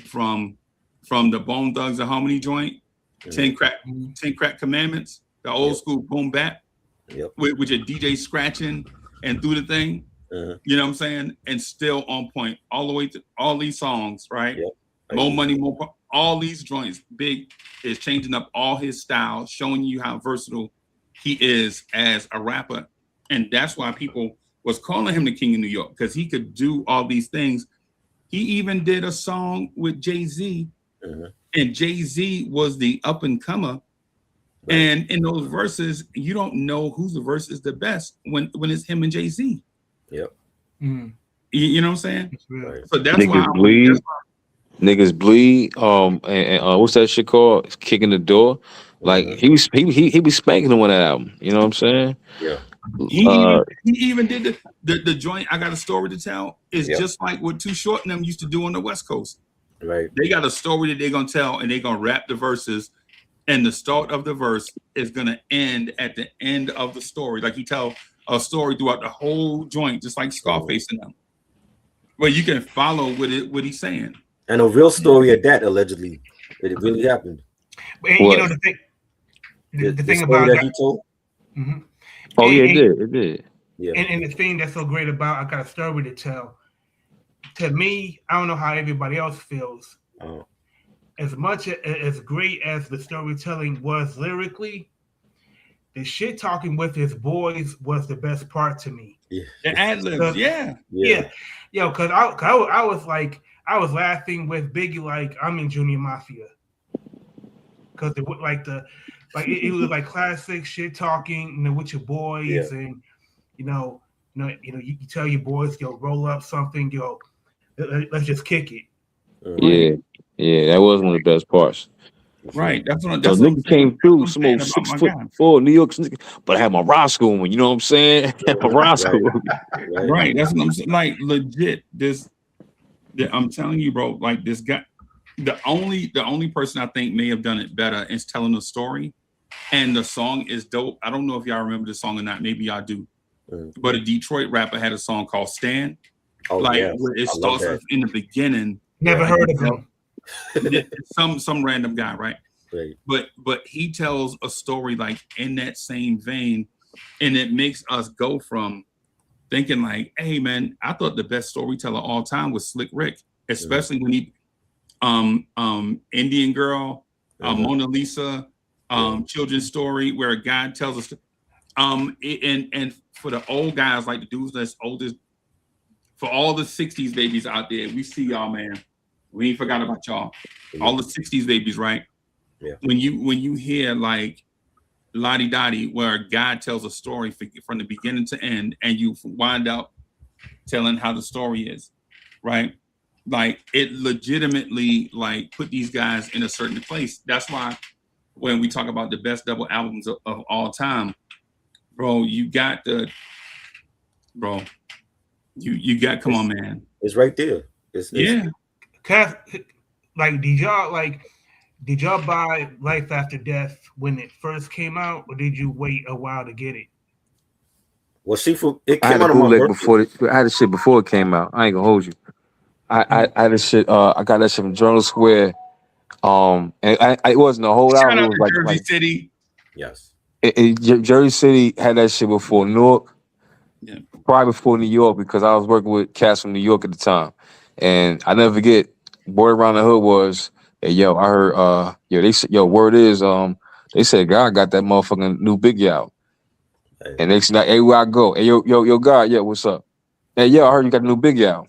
the Bone Thugs and Harmony joint, 10 Crack Commandments, the old school boom bap, with your DJ scratching and through the thing. You know what I'm saying? And still on point all the way to all these songs, right? More money, more all these joints. Big is changing up all his style, showing you how versatile he is as a rapper. And that's why people was calling him the King of New York, because he could do all these things. He even did a song with Jay-Z, and Jay-Z was the up and comer. And in those verses, you don't know whose the verse is the best when it's him and Jay-Z. Yep. You know what I'm saying? Right. So that's why Niggas bleed. What's that shit called? It's Kicking the Door. Like Mhm. he was spanking him on that album. You know what I'm saying? Yeah. He even did the joint. I got a story to tell. Is Yep. just like what Too Short and them used to do on the West Coast. Right. They got a story that they're gonna tell, and they're gonna rap the verses, and the start of the verse is gonna end at the end of the story. Like you tell a story throughout the whole joint, just like Scarface and them, where you can follow what he's saying. And a real story at that, allegedly. It really happened. And, What? you know, the thing story about that that, he told. mhm. Oh yeah, and, it did. Yeah. and the thing that's so great about I got a story to tell. To me, I don't know how everybody else feels. Oh. As much as great as the storytelling was lyrically, the shit talking with his boys was the best part to me. Yeah. The ad libs, yeah. Yo, because I was like, I was laughing with Biggie like I'm in Junior Mafia, because it was like it was like classic shit talking, you know, with your boys, and you tell your boys, yo, roll up something, yo, let's just kick it. Yeah, that was one of the best parts. Right. That's what I'm nigga saying. came through, some old About my guy. 6'4" New York nigga, but I had my Roscoe on, you know what I'm saying? My Roscoe. Right. That's what I'm saying. Like legit, I'm telling you, bro, like this guy, the only person I think may have done it better is telling the story. And the song is dope. I don't know if y'all remember the song or not. Maybe y'all do. But a Detroit rapper had a song called Stand. Oh, like yeah. where it I love starts that. in the beginning. Never heard of him. Some random guy, right? Right. But he tells a story like in that same vein, and it makes us go from thinking like, hey man, I thought the best storyteller all time was Slick Rick, especially when he Indian Girl, Mona Lisa, children's story, where a guy tells us and for the old guys, like the dudes that's oldest, for all the 60s babies out there, we see y'all, man. We ain't forgot about y'all. All the 60s babies, right? Yeah. When you hear like Lottie Dottie, where a guy tells a story from the beginning to end, and you wind up telling how the story is, right? Like it legitimately like put these guys in a certain place. That's why when we talk about the best double albums of all time, bro, you got you got come on, man. It's right there. It's Like, did y'all buy Life After Death when it first came out, or did you wait a while to get it? Well, it I had came a out on my bootleg birthday. I had the shit before it came out. I ain't gonna hold you. I had this shit. I got that shit from Journal Square. And it wasn't a whole Shout album. out It was to Jersey City. Yes. Jersey City had that shit before Newark. Yeah. Probably before New York, because I was working with cats from New York at the time. And I never forget, word around the hood was, hey, yo, I heard, they said, yo, word is, they said, God got that motherfucking new Biggie out. Hey. And they said, like, hey, where I go? Hey, yo, God, yeah, what's up? Hey, yo, I heard you got a new Biggie out.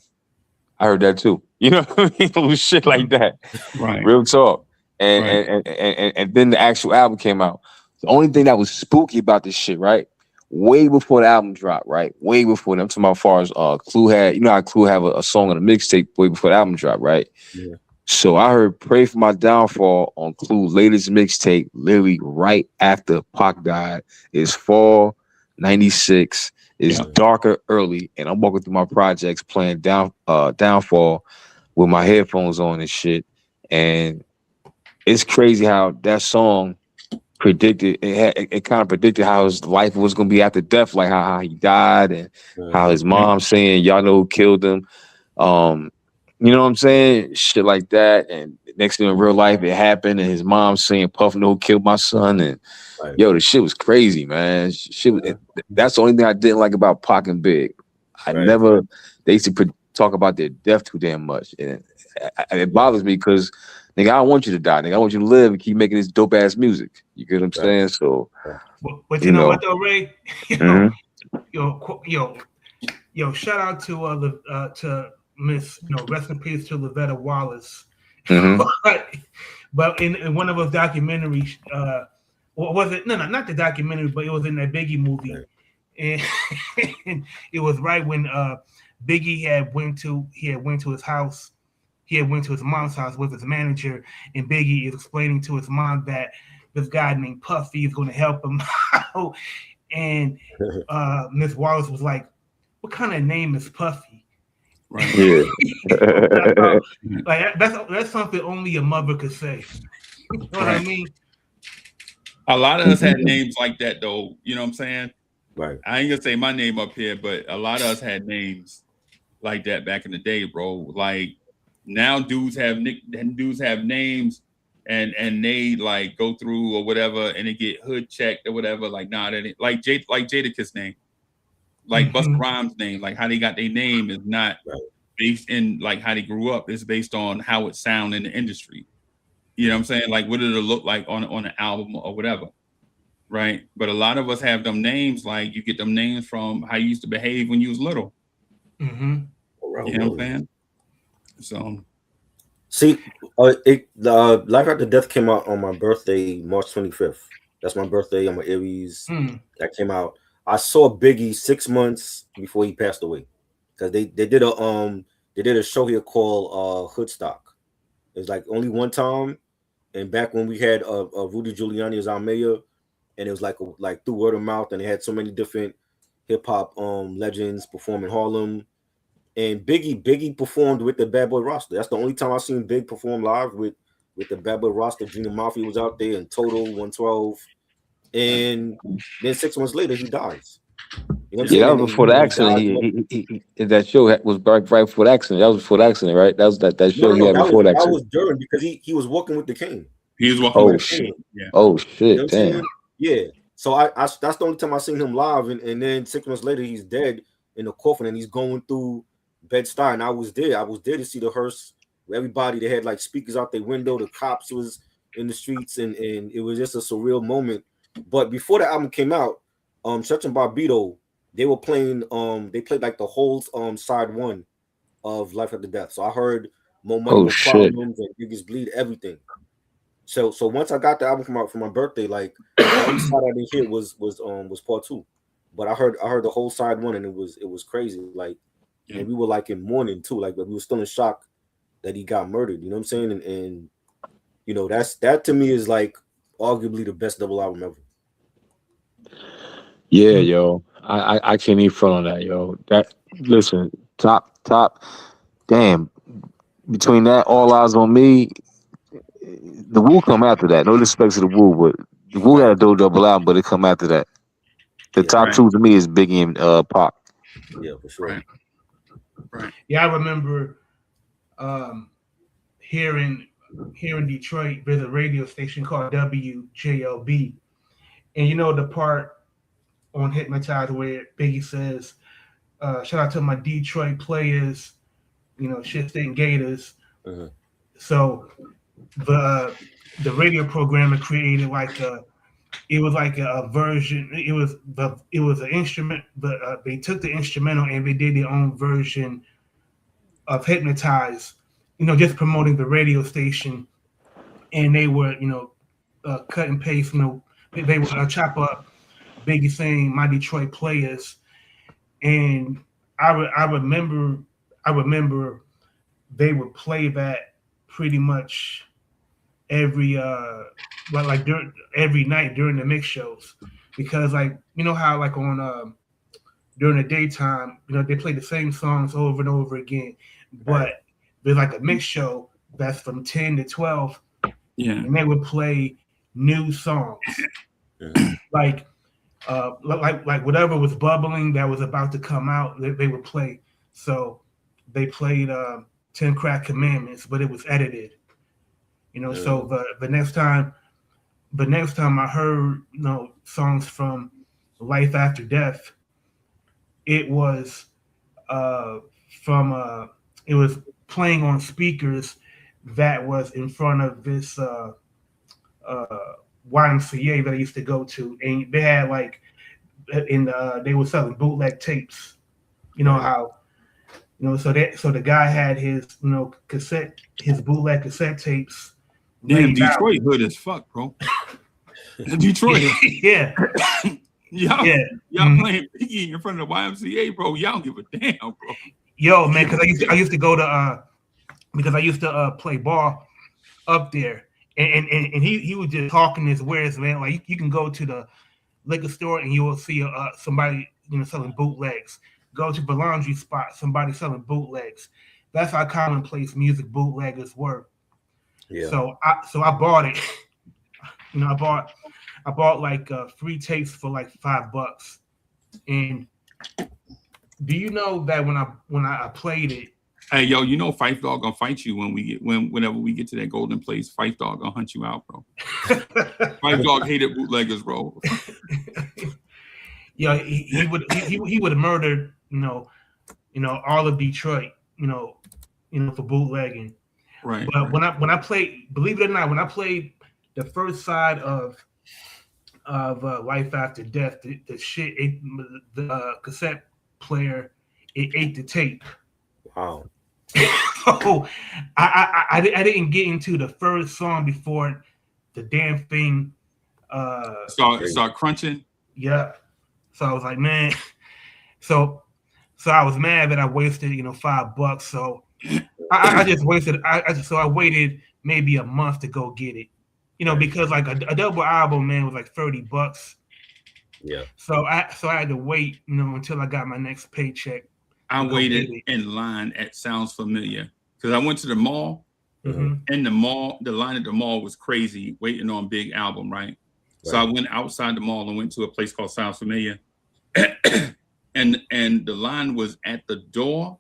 I heard that too. You know what I mean? Shit like that. Right. Real talk. And, Right. and then the actual album came out. The only thing that was spooky about this shit, right? Way before the album dropped, right? Way before them. I'm talking about as far as Clue had, you know how Clue have a song on a mixtape way before the album dropped, right? Yeah. So I heard Pray for My Downfall on Clue's latest mixtape, literally right after Pac died. It's fall 96. It's darker early, and I'm walking through my projects playing Downfall with my headphones on and shit. And it's crazy how that song predicted it kind of predicted how his life was gonna be after death, like how he died, and how his mom saying, y'all know who killed him. You know what I'm saying? Shit like that. And next thing in real life it happened, and his mom saying, Puff know who killed my son. And yo, the shit was crazy, man. That's the only thing I didn't like about Pac and Big. They used to talk about their death too damn much. And it bothers me because nigga, I don't want you to die, nigga. I want you to live and keep making this dope ass music. You get what I'm saying? So, but you know what though, Ray? Yo, shout out to Miss, rest in peace to Lavetta Wallace. But in one of those documentaries, what was it? No, not the documentary, but it was in that Biggie movie, and it was right when Biggie had went to his house he had went to his mom's house with his manager, and Biggie is explaining to his mom that this guy named Puffy is going to help him out. And Miss Wallace was like, "What kind of name is Puffy?" Right. Yeah. Like that's something only a mother could say. You know what I Right. mean? A lot of us had names like that, though. You know what I'm saying? Right. I ain't gonna say my name up here, but a lot of us had names like that back in the day, bro. Like now, dudes have names, and they like go through or whatever, and they get hood checked or whatever. Like nah, that ain't like Jadakiss name, like Busta Rhymes' name, like how they got their name is not Right. based in like how they grew up. It's based on how it sound in the industry. You know what I'm saying? Like what did it look like on an album or whatever. Right. But a lot of us have them names, like you get them names from how you used to behave when you was little. Mm-hmm. You know what I'm saying? So See, Life After Death came out on my birthday, March 25th. That's my birthday. I'm an Aries. That came out. I saw Biggie 6 months before he passed away, because they did a show here called Hoodstock. It was like only one time, and back when we had Rudy Giuliani as our mayor, and it was like through word of mouth, and they had so many different hip hop legends perform in Harlem. And Biggie performed with the Bad Boy roster. That's the only time I've seen Big perform live with the Bad Boy roster. Junior Mafia was out there, and Total 112. And then 6 months later, he dies. You know what I'm Yeah, saying? that was before the accident. He that show was right before the accident. That was before the accident, right? That was that show he had before the that accident. was during, because he was walking with the King. he was walking Oh with shit! King. Yeah. Oh You know shit! what I'm Damn. saying? Yeah. So I that's the only time I seen him live, and then 6 months later he's dead in the coffin, and he's going through Bed-Stuy, and I was there. I was there to see the hearse where everybody, they had like speakers out their window, the cops was in the streets, and it was just a surreal moment. But before the album came out, Church and Barbito, they were playing they played like the whole side one of Life After Death. So I heard More Money, Oh More shit! Problems, and Biggest Bleed, everything. So once I got the album for my birthday, like the only side I didn't hear was part two. But I heard the whole side one, and it was crazy. Like, and we were like in mourning too. Like, we were still in shock that he got murdered. You know what I'm saying? And you know, that to me is like arguably the best double album ever. Yeah, yo, I can't even front on that, yo. That listen, top, damn. Between that, All Eyes on Me, the Wu come after that. No disrespect to the Wu, but the Wu had a dope double album, but it come after that. The top Right. two to me is Biggie and Pac. Yeah, for sure. Right. Yeah, I remember here in Detroit, there's a radio station called WJLB, and you know the part on Hypnotized where Biggie says, "Shout out to my Detroit players, you know, shit state Gators." Uh-huh. So the radio programmer created like a version. It was an instrument, but they took the instrumental and they did their own version of Hypnotize, you know, just promoting the radio station. And they were, you know, cut and paste, you know, they would chop up Biggie saying "my Detroit players," and I remember they would play that pretty much every every night during the mix shows, because like, you know how like on during the daytime, you know, they play the same songs over and over again, but there's like a mix show that's from 10 to 12, and they would play new songs. like whatever was bubbling that was about to come out, they would play. So they played 10 Crack Commandments, but it was edited. You know, so the next time I heard, you know, songs from Life After Death, it was it was playing on speakers that was in front of this YMCA that I used to go to, and they had like they were selling bootleg tapes. You know how, you know, so the guy had his, you know, his bootleg cassette tapes. Damn, Detroit hood as fuck, bro. Detroit. Yeah. Y'all playing Biggie in front of the YMCA, bro. Y'all don't give a damn, bro. Yo, man, because I used to go to because I used to play ball up there, and he was just talking his wares, man. Like you can go to the liquor store and you will see somebody selling bootlegs. Go to the laundry spot, somebody selling bootlegs. That's how commonplace music bootleggers were. Yeah. So I bought it. I bought like 3 tapes for like $5. And do you know that when I played it? Hey, yo, you know Fife Dog gonna fight you whenever we get to that golden place. Fife Dog gonna hunt you out, bro. Fife Dog hated bootleggers, bro. Yeah, he would have murdered all of Detroit, for bootlegging. Right. But when I played, believe it or not, when I played the first side of Life After Death, the shit ate the cassette player. It ate the tape. Wow. So I didn't get into the first song before the damn thing start crunching. Yeah. So I was like, man. So I was mad that I wasted $5. So I just wasted. I waited maybe a month to go get it. Because like a double album, man, was like $30. Yeah. So I had to wait, until I got my next paycheck. I waited in line at Sounds Familiar because I went to the mall. Mm-hmm. And the line at the mall was crazy, waiting on Big Album, right? So I went outside the mall and went to a place called Sounds Familiar, and the line was at the door,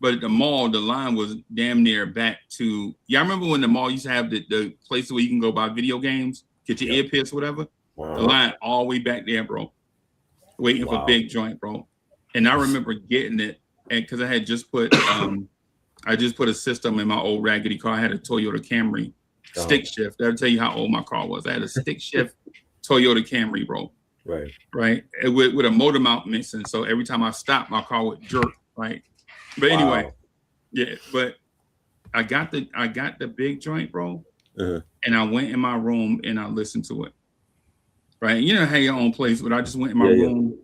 but at the mall the line was damn near back to. Yeah, I remember when the mall used to have the places where you can go buy video games, get your earpiece, whatever. Wow. The line all the way back there, bro, waiting for Big Joint, bro. And I remember getting it, and because I had just put a system in my old raggedy car. I had a Toyota Camry stick shift. That'll tell you how old my car was. I had a stick shift Toyota Camry, bro. Right. With a motor mount missing. So every time I stopped, my car would jerk. Right. But anyway, yeah. But I got the Big Joint, bro. And I went in my room and I listened to it. Right. You know, have your own place, but I just went in my room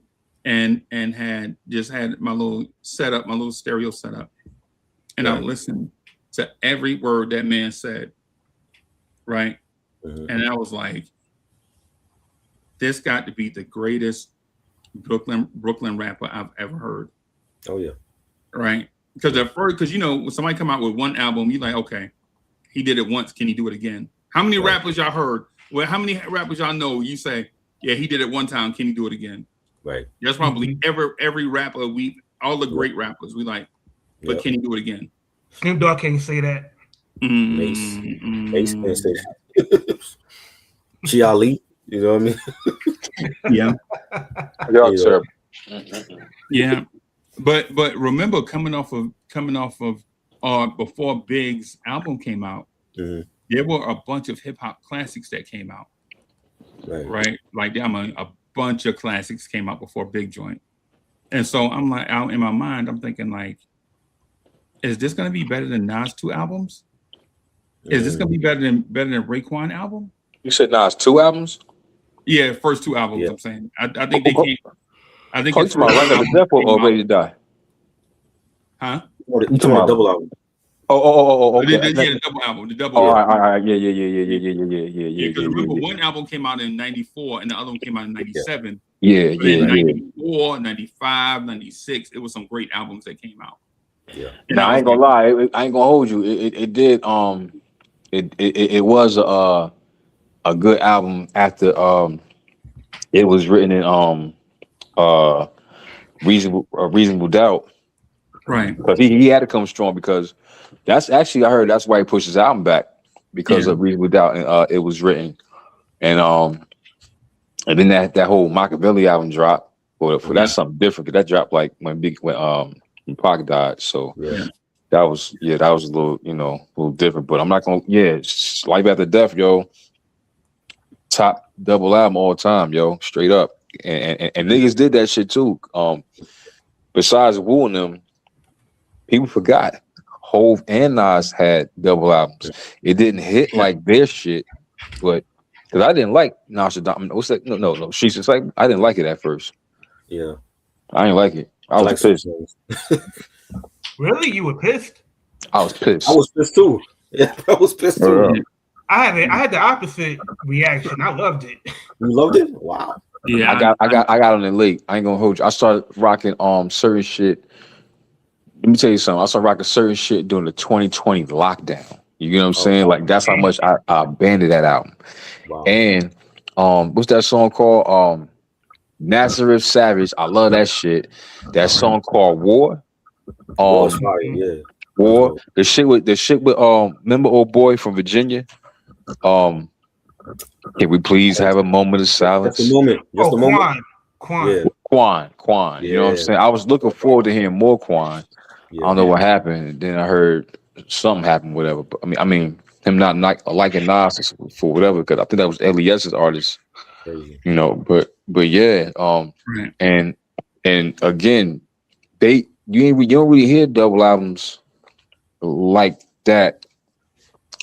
and had my little setup, my little stereo setup. And I listened to every word that man said, right? And I was like, this got to be the greatest Brooklyn rapper I've ever heard. Oh, yeah. Right? Because when somebody come out with one album, you're like, okay, he did it once, can he do it again? How many rappers y'all heard? Well, how many rappers y'all know you say, yeah, he did it one time, can he do it again? Right. That's probably every rapper, all the great rappers, we like, but can he do it again? Snoop Dogg can't say that. Mace can't say that. Chiali, you know what I mean? Yeah. Yeah. But remember coming off of before Big's album came out, there were a bunch of hip hop classics that came out. Right? Like a bunch of classics came out before Big Joint. And so I'm like, out in my mind, I'm thinking like, is this going to be better than Nas 2 albums? Is this going to be better than Raekwon album? You said Nas 2 albums? Yeah, first 2 albums. I'm saying. I think they can't. I think it's my Right After Death or Ready to Die. Huh? You talking about double album? Okay. The double album. The double. All right. Yeah. Because remember, one album came out in '94 and the other one came out in '97. Yeah. 94, 95, 96. It was some great albums that came out. Yeah. Now I ain't gonna lie. I ain't gonna hold you. It did. It was a good album after it was written in reasonable doubt. Right. Because he had to come strong because that's actually I heard that's why he pushed his album back because of Reasonable Doubt and it was written and then that whole Machiavelli album dropped. But that's something different because that dropped like when Pac died. So that was a little little different. But I'm not gonna Life After Death, yo, top double album all time, yo, straight up. And niggas did that shit too. Besides wooing them, people forgot Hove and Nas had double albums. It didn't hit like their shit, but because I didn't like Nostradamus. What's that? No. She's just like I didn't like it at first. Yeah, I didn't like it. I was pissed. Really, you were pissed? I was pissed. I was pissed too. Yeah, I was pissed too. I had the opposite reaction. I loved it. You loved it? Wow. Yeah, I got on it late. I ain't gonna hold you. I started rocking certain shit. Let me tell you something. I started rocking certain shit during the 2020 lockdown. You know what I'm saying? Like that's how much I abandoned that album. Wow. And what's that song called? Nazareth Savage. I love that shit. That song called War. Was fire, yeah. War. The shit with remember old boy from Virginia? Can we please have a moment of silence? Just a moment. Just a moment. Quan. Yeah. Quan. You know what I'm saying? I was looking forward to hearing more Quan. Yeah. I don't know what happened. And then I heard something happened, whatever. But I mean, him not liking Nas for whatever, because I think that was Elias's artist. Crazy. You know, but yeah, and again, you don't really hear double albums like that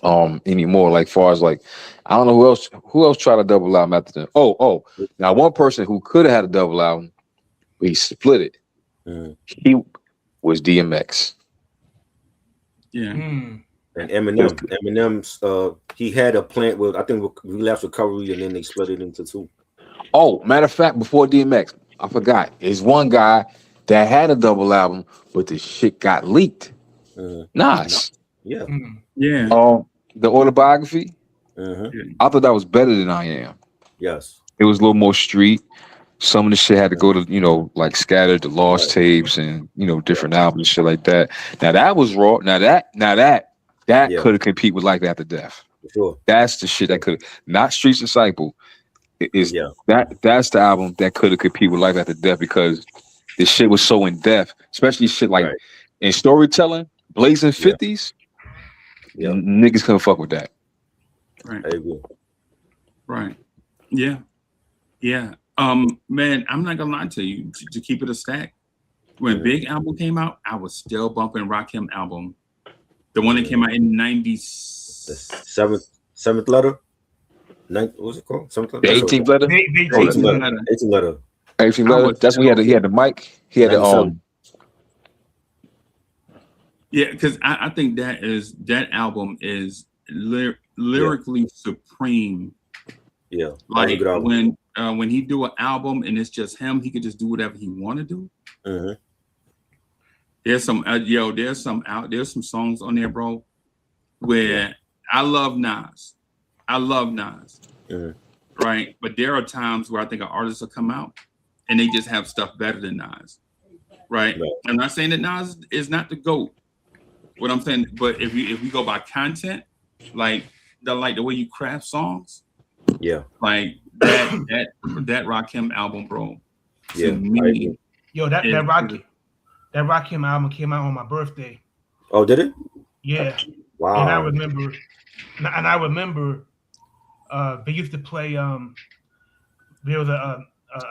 anymore. Like far as like, I don't know who else tried a double album after them. Oh, now one person who could have had a double album, but he split it. He was DMX. Yeah. And Eminem's he had a plant with, I think, Relapse Recovery, and then they split it into two. Oh, matter of fact, before DMX, I forgot. There's one guy that had a double album, but the shit got leaked. Nas. Yeah. Yeah. The autobiography. I thought that was better than I Am. Yes. It was a little more street. Some of the shit had to go to, like Scattered, the Lost Tapes, and different albums, shit like that. Now that was raw. Now that could have competed with Life After Death. For sure. That's the shit that could, not Streets Disciple. That's the album that could have competed with Life After Death, because this shit was so in depth, especially shit like in storytelling, Blazing 50s. Niggas couldn't fuck with that. Right. I agree. Right. Yeah. Yeah. Man, I'm not gonna lie to you. To keep it a stack, when Big album came out, I was still bumping Rakim album, the one that came out in '90s. The seventh letter. What was it called? The 18th letter. 18th letter. 18th letter. That's when he had the mic. He had the Yeah, because I think that album is lyrically supreme. Yeah, like when he do an album and it's just him, he could just do whatever he want to do. There's some there's some songs on there, bro, where I love Nas, right? But there are times where I think an artist will come out and they just have stuff better than Nas, right? I'm not saying that Nas is not the GOAT. What I'm saying, but if we go by content, like the way you craft songs, like that Rakim album, bro. Yeah, yo, that Rakim album came out on my birthday. Oh, did it? Yeah. Wow. And I remember they used to play there was a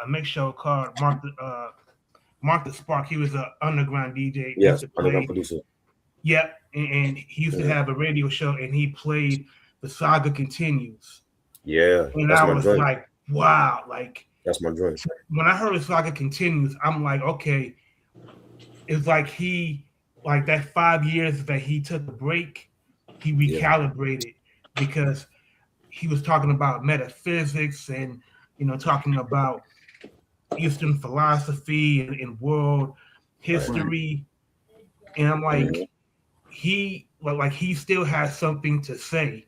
mix show called Mark the Spark. He was an underground DJ. Yes, underground producer. Yep, and he used to have a radio show, and he played The Saga Continues. Yeah, and I was like, wow, like that's my dream. When I heard The Saga Continues, I'm like, okay, it's like that 5 years that he took a break, he recalibrated because he was talking about metaphysics and talking about Eastern philosophy and world history, and I'm like. He still has something to say,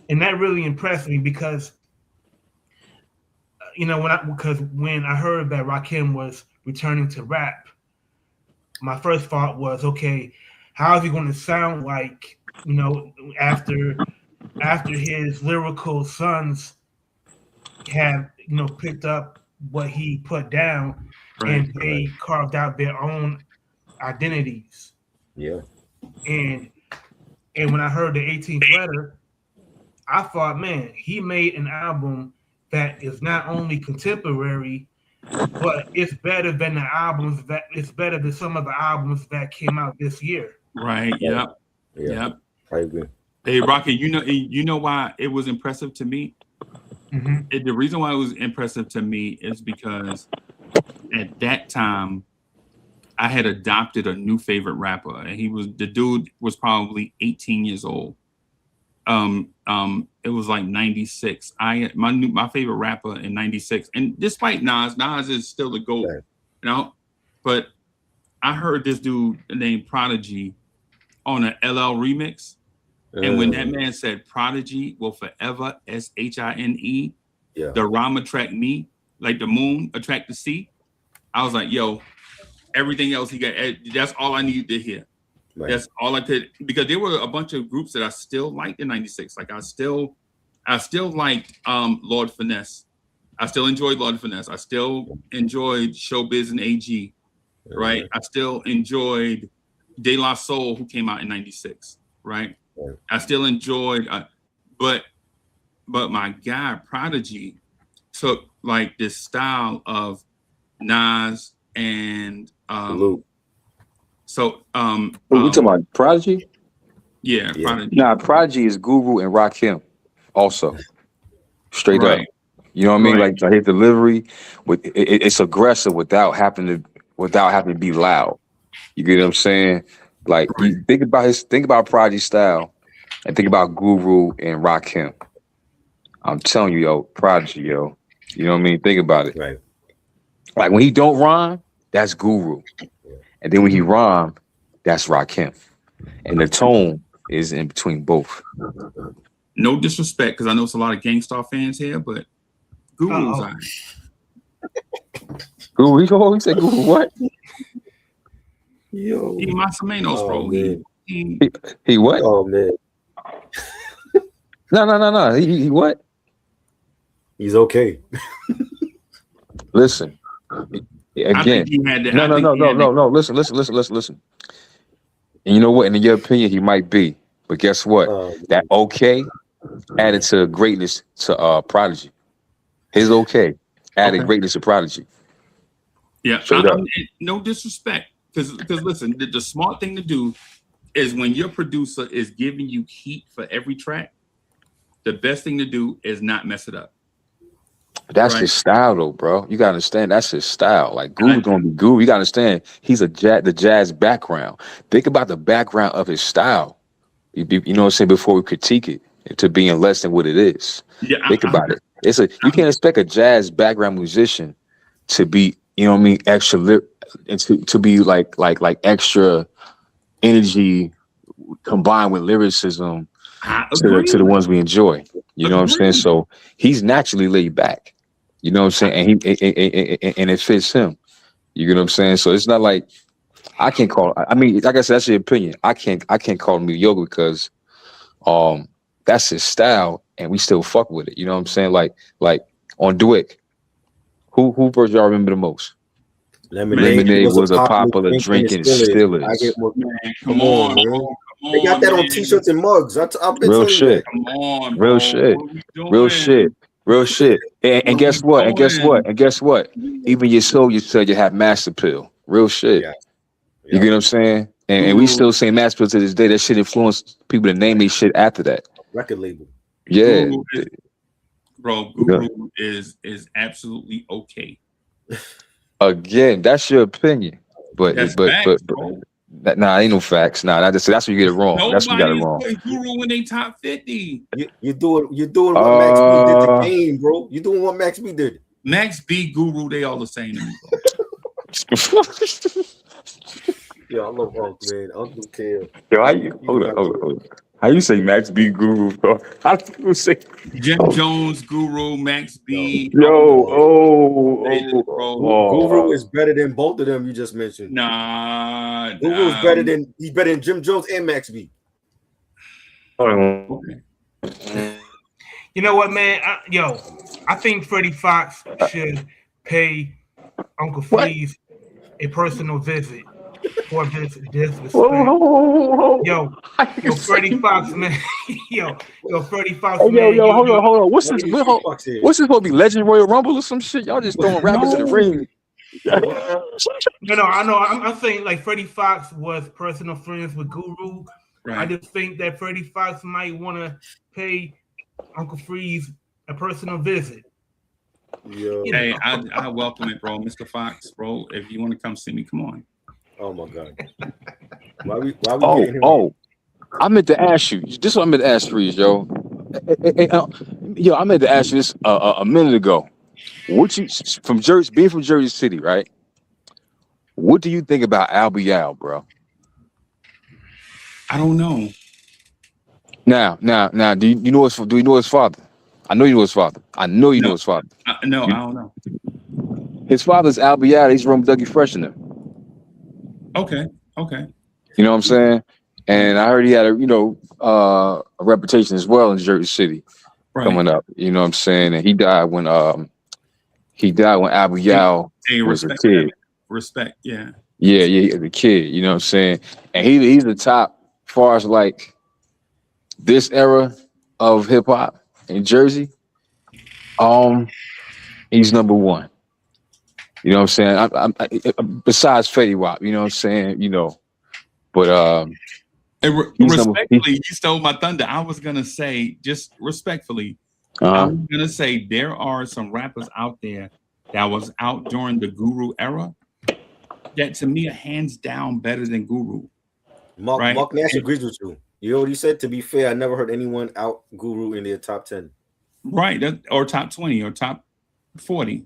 and that really impressed me because when I heard that Rakim was returning to rap, my first thought was, okay, how is he going to sound like after his lyrical sons have picked up what he put down and they carved out their own identities. Yeah. And when I heard the 18th letter, I thought, man, he made an album that is not only contemporary, but it's better than it's better than some of the albums that came out this year. Right. Yep. I agree. Hey, Rocky, you know why it was impressive to me? The reason why it was impressive to me is because at that time, I had adopted a new favorite rapper, and the dude was probably 18 years old. It was like 96. My favorite rapper in 96, and despite Nas is still the GOAT, Right. you know, but I heard this dude named Prodigy on an LL remix. And when that man said Prodigy will forever, SHINE, Yeah. the Rhyme attract me, like the moon attract the sea, I was like, yo, everything else he got, that's all I needed to hear. Right. That's all I could, because there were a bunch of groups that I still liked in 96. Like I still liked Lord Finesse. I still enjoyed Lord Finesse. I still enjoyed Showbiz and AG, right? I still enjoyed De La Soul, who came out in 96, right? I still enjoyed, but my guy Prodigy took like this style of Nas and Salute. so we talking about Prodigy? Yeah. Prodigy. Nah, Prodigy is Guru and Rakim also. Straight Right. up. You know what I mean? Right. Like his delivery it's aggressive without having to be loud. You get what I'm saying? Like you think about Prodigy style and think about Guru and Rakim. I'm telling you, yo, Prodigy, yo. You know what I mean? Think about it. Right. Like when he don't rhyme, that's Guru. And then when he rhyme, that's Rakim. And the tone is in between both. No disrespect, because I know it's a lot of Gangstar fans here, but Guru's on. Guru, he said Guru what? Yo. He Masamenos, bro. He what? Oh man. No. He what? He's okay. Listen. Again. No. Listen. And you know what? In your opinion, he might be. But guess what? That okay added to greatness to Prodigy. His okay added greatness to Prodigy. Yeah, no disrespect. Because listen, the smart thing to do is when your producer is giving you heat for every track, the best thing to do is not mess it up. That's his style, though, bro. You gotta understand that's his style. Like Guru's gonna be Guru. You gotta understand he's the jazz background. Think about the background of his style. You know what I'm saying? Before we critique it to being less than what it is. Yeah, think about it. You can't expect a jazz background musician to be, you know what I mean, extra and to be like extra energy combined with lyricism to the ones we enjoy. You know what I'm saying? So he's naturally laid back. You know what I'm saying? And it fits him. You get what I'm saying? So it's not like I can't call. I mean, like I said, that's your opinion. I can't call him mediocre because that's his style, and we still fuck with it. You know what I'm saying? Like on Dwick, who verse y'all remember the most? Lemonade was a popular drink and still is. Come on, bro. They got that on t-shirts and mugs. I've been real shit. Come on, real shit. Real shit. And guess what? Even your soul, you said you have mass appeal. Real shit. Yeah. You get what I'm saying? And we still say mass appeal to this day. That shit influenced people to name their shit after that. Record label. Yeah. Guru is absolutely okay. Again, that's your opinion. But nah, ain't no facts. Nah, that's where you get it wrong. That's where you got it wrong. Guru in they top 50. You're doing what Max B did to Game, bro. You're doing what Max B did. Max B, Guru, they all the same. Yeah, I love Uncle, man. Uncle Kim. Yo, hold on. How you say Max B Guru, bro? How do you say Jim Jones, Guru, Max B? Guru is better than both of them you just mentioned. Guru is better than Jim Jones and Max B. You know what, man? I think Freddie Fox should pay Uncle Freeze a personal visit for this disrespect. Yo, Freddie Fox, man. yo, Freddie Fox, man. Yo, hold on. What's this supposed to be? Legend Royal Rumble or some shit? Y'all just throwing rappers in the ring. No, I know. I'm saying like Freddie Fox was personal friends with Guru. Right. I just think that Freddie Fox might want to pay Uncle Freeze a personal visit. Yo. Hey, I welcome it, bro. Mr. Fox, bro. If you want to come see me, come on. Oh my God. Why we Oh, getting him? oh, I meant to ask you. This is what I meant to ask Reese, yo. Yo, I meant to ask you this a minute ago. What you from Jersey, being from Jersey City, right? What do you think about Al, bro? I don't know. Now, do you know his? Do you know his father? I know you know his father. I know you know No, his father. no, You- I don't know. His father's Al. He's from Dougie Fresh in them. Okay, okay. You know what I'm saying? And I heard he had a reputation as well in Jersey City Right. coming up. You know what I'm saying? And he died when Al Hey, was a respect kid. that. Respect, yeah. Yeah, as a kid. You know what I'm saying? And he's the top as far as like this era of hip hop in Jersey. He's number one. You know what I'm saying? Besides Fetty Wap, you know what I'm saying? But And he's respectfully, you stole my thunder. I was gonna say, just respectfully, I was gonna say there are some rappers out there that was out during the Guru era that to me are hands down better than Guru. Right? Mark Nash agrees with you. You know what he said? To be fair, I never heard anyone out Guru in their top 10. Right. Or top 20 or top 40.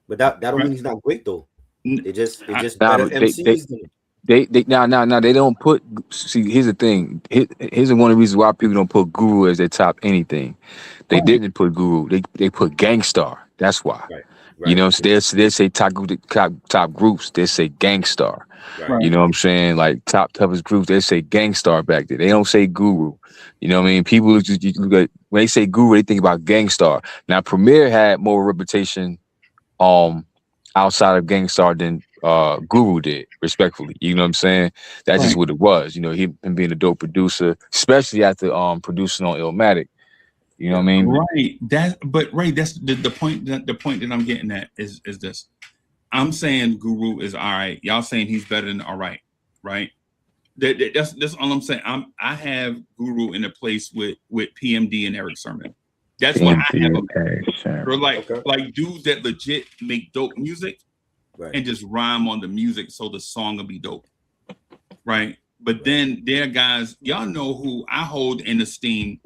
But that don't Right. mean he's not great though. It just Nah, better but MCs than him. they now they don't put. See, here's the thing. Here's one of the reasons why people don't put Guru as their top anything. They didn't put Guru. They put Gangstar. That's why. Right. You know, they say top groups. They say Gangstar. Right. You know what I'm saying? Like toughest groups. They say Gangstar back there. They don't say Guru. You know what I mean? People just look at, when they say Guru, they think about Gangstar. Now Premier had more reputation outside of Gangstar than Guru did, respectfully. You know what I'm saying? That's just what it was. You know, him being a dope producer, especially after producing on Illmatic. You know what I mean? Right. That's the point. The point that I'm getting at is this. I'm saying Guru is all right. Y'all saying he's better than all right, right? That's all I'm saying. I have Guru in a place with PMD and Eric Sermon. That's what I have him. Or like dudes that legit make dope music and just rhyme on the music so the song will be dope. Right. But then there are guys, y'all know who I hold in esteem,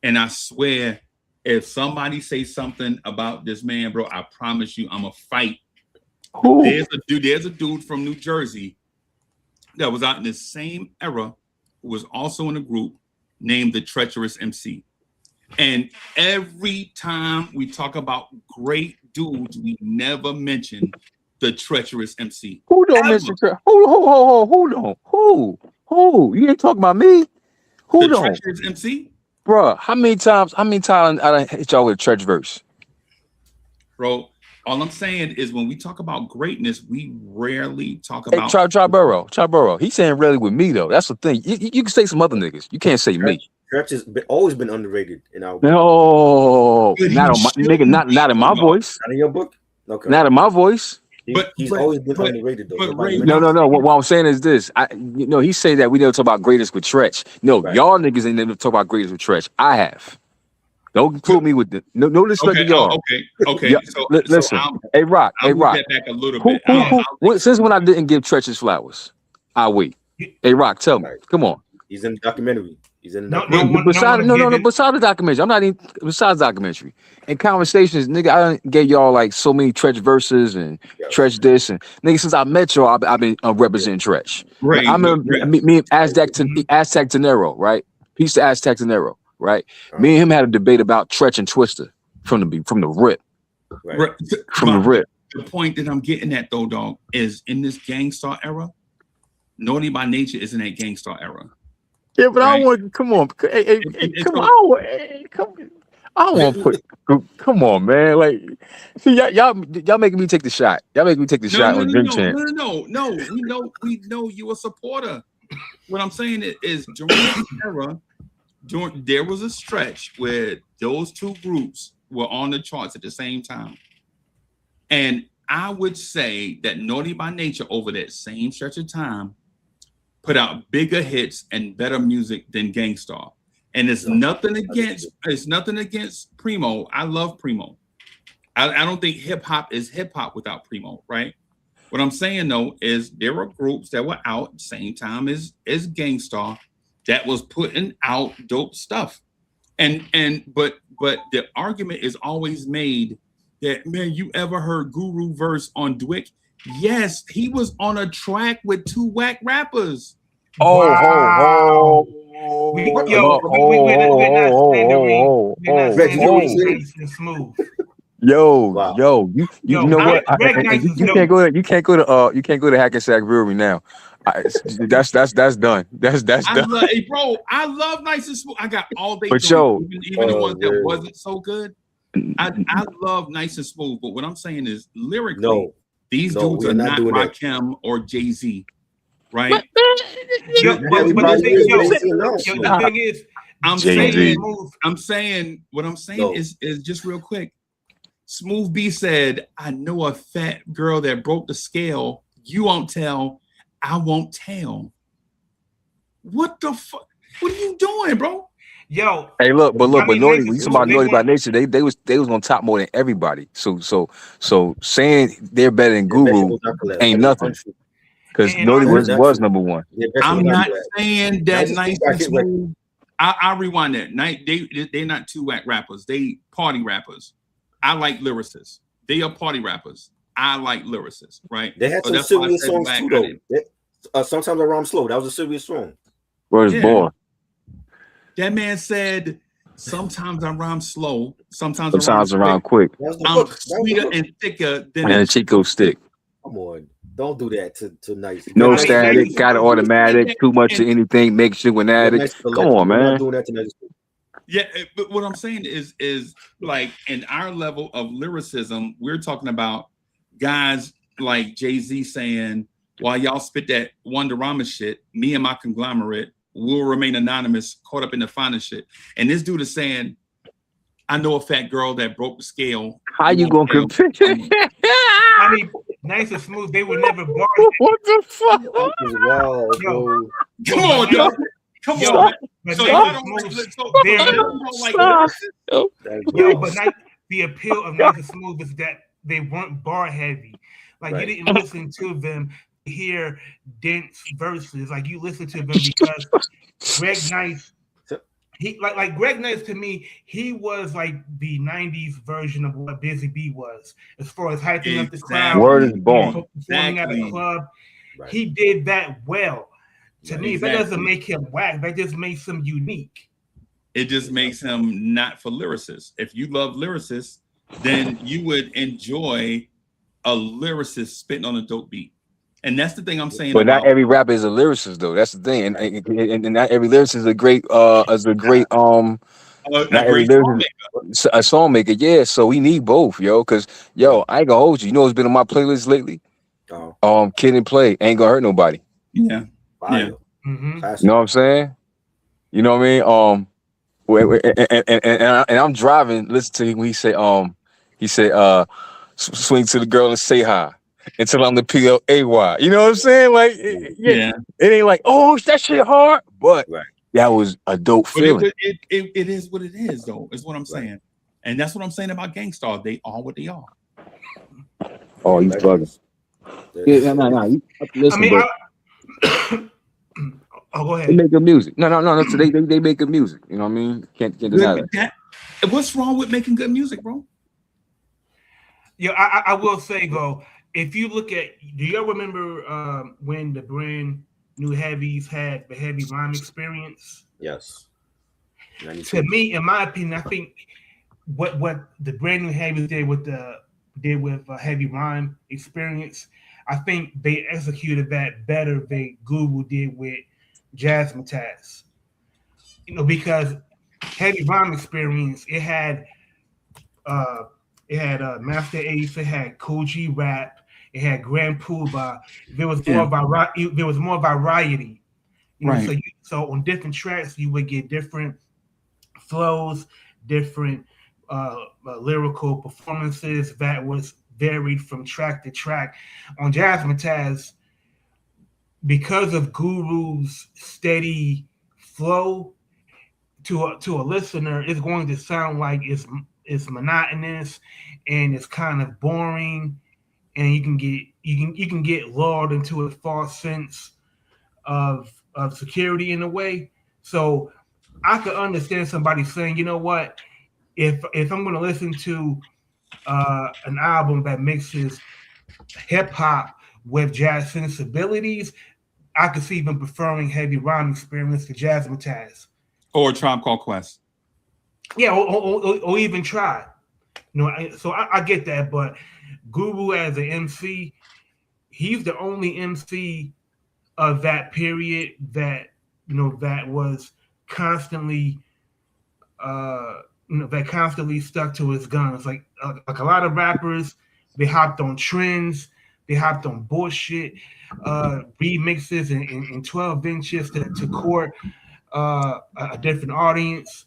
and I swear if somebody say something about this man, bro, I promise you I'm a fight. Who? There's a dude from New Jersey that was out in the same era who was also in a group named the Treacherous MC. And every time we talk about great dudes, we never mention the Treacherous MC. Who don't mention Who? You ain't talking about me. Who the don't? Treacherous MC? Bruh, how many times I done hit y'all with a Treach verse? Bro, all I'm saying is when we talk about greatness, we rarely talk about Try Burrow. He's saying rarely with me though. That's the thing. You can say some other niggas. You can't say me. Treach has always been underrated in our book. No, not on my nigga, not in my voice. Not in your book? Okay. Not in my voice. He's always been underrated though. But Ray, No. What I'm saying is this. He say that we never talk about greatness with Treach. No, y'all niggas ain't never talk about greatness with Treach. I have. Don't include me with the no disrespect to y'all. Okay. Yeah, So listen. Hey Rock. I'll move that back a little bit. Since when I didn't give Treach his flowers? I'll wait. Hey Rock, tell me. Come on. He's in the documentary. Besides the documentary. I'm not even besides the documentary. In conversations, nigga, I done gave y'all like so many Treach verses and Treach this and nigga. Since I met y'all, I've been representing Treach. Right. I remember me and Aztec Tenero, right? Peace to Aztec Tenero, right? Me and him had a debate about Treach and Twister from the rip. Right. From the rip. The point that I'm getting at though, dog, is in this Gangstar era, Naughty by Nature is in that Gangstar era. Yeah, but I don't want. Come on, hey, come on. I don't want to put. Come on, man. Like, see, y'all making me take the shot. Y'all making me take the shot on Drink Champ. No. We know you a supporter. What I'm saying is during this era, there was a stretch where those two groups were on the charts at the same time, and I would say that Naughty by Nature over that same stretch of time put out bigger hits and better music than Gangstar. And it's nothing against Primo. I love Primo. I don't think hip hop is hip hop without Primo, right? What I'm saying though is there were groups that were out same time as Gangstar that was putting out dope stuff. But the argument is always made that, man, you ever heard Guru verse on Dwick? Yes, he was on a track with 2 whack rappers. Oh, Wow. We're not slandering Nice and Smooth. Yo, you know what? You dope. can't go to Hackensack Brewery now. That's done. That's done. I love Nice and Smooth. I got all day. But yo, even the ones that wasn't so good. I love Nice and Smooth. But what I'm saying is lyrically, these dudes are not Rakim or Jay-Z, right? But the thing is, I'm saying what I'm saying is just real quick. Smooth B said, I know a fat girl that broke the scale. You won't tell. I won't tell. What the fuck? What are you doing, bro? Yo. Hey, look, but Naughty, when you talk about Naughty by Nature, they was on top more than everybody. So saying they're better than Guru ain't nothing. Because Naughty was number one. I'm not saying that Nice and Smooth. I rewind that. They're not 2 whack rappers. They party rappers. I like lyricists. They are party rappers. I like lyricists, right? They had some serious songs too, though. Sometimes I rhyme slow. That was a serious song. Where's boy? That man said, sometimes I rhyme slow. Sometimes I rhyme quick. I'm sweeter and thicker than a Chico stick. Come on. Don't do that to Nice. No static, got it automatic, too much of anything, makes you an addict. Come on, man. Doing that to Nice. Yeah, but what I'm saying is like in our level of lyricism, we're talking about guys like Jay-Z saying, while y'all spit that Wonderama shit, me and my conglomerate will remain anonymous, caught up in the finest shit. And this dude is saying, I know a fat girl that broke the scale. How you gonna compare? I mean, Nice and Smooth, they were never bars. What the fuck? Wow, yo, come on, yo. Come on. But the appeal of Nice and Smooth is that they weren't bar heavy. Like you didn't listen to them to hear dense verses. Like you listened to them because Greg Nice, like Greg Nice to me, he was like the '90s version of what Busy B was, as far as hyping up the crowd. Word is born. Performing at a club, he did that well. To me, that doesn't make him whack. That just makes him unique. It just makes him not for lyricists. If you love lyricists, then you would enjoy a lyricist spitting on a dope beat. And that's the thing I'm saying. But not every rapper is a lyricist, though. That's the thing, and not every lyricist is a great a song maker. Yeah, so we need both, yo. Because I ain't gonna hold you. You know what's been on my playlist lately? Kid and Play ain't gonna hurt nobody. Yeah. Yeah. Mm-hmm. You know what I'm saying? You know what I mean? And I'm driving. Listen to him when he said, swing to the girl and say hi until I'm the PLAY. You know what I'm saying? Like, it ain't like, oh, that shit hard, but that was a dope feeling. It is what it is, though. Is what I'm saying, and that's what I'm saying about Gangstar. They are what they are. Oh, you bugging? Yeah, no. Listen, go ahead. They make good music. No. So they make good music. You know what I mean? Can't deny that. What's wrong with making good music, bro? Yeah, I will say though, if you look at, do you remember when the brand New Heavies had the Heavy Rhyme Experience? Yes. To me, in my opinion, I think what the brand New Heavies did with Heavy Rhyme Experience, I think they executed that better than Google did with Jazzmatazz. Because Heavy Rhyme Experience, it had Master Ace, it had Kool G Rap, it had Grand Poobah. There was more variety. Right. So on different tracks, you would get different flows, different lyrical performances that was varied from track to track. On Jazzmatazz, because of Guru's steady flow, to a listener, it's going to sound like it's monotonous and it's kind of boring. and you can get lulled into a false sense of security in a way. So I could understand somebody saying, you know what, if I'm going to listen to an album that mixes hip hop with jazz sensibilities, I could see them preferring heavy rhyme experiments to jazzmatazz. Or Tribe Called Quest. Yeah, or even try. So I get that, but Guru as an MC, he's the only MC of that period that that was constantly that constantly stuck to his guns. Like a lot of rappers, they hopped on trends, they hopped on bullshit, remixes and 12 inches to court a different audience.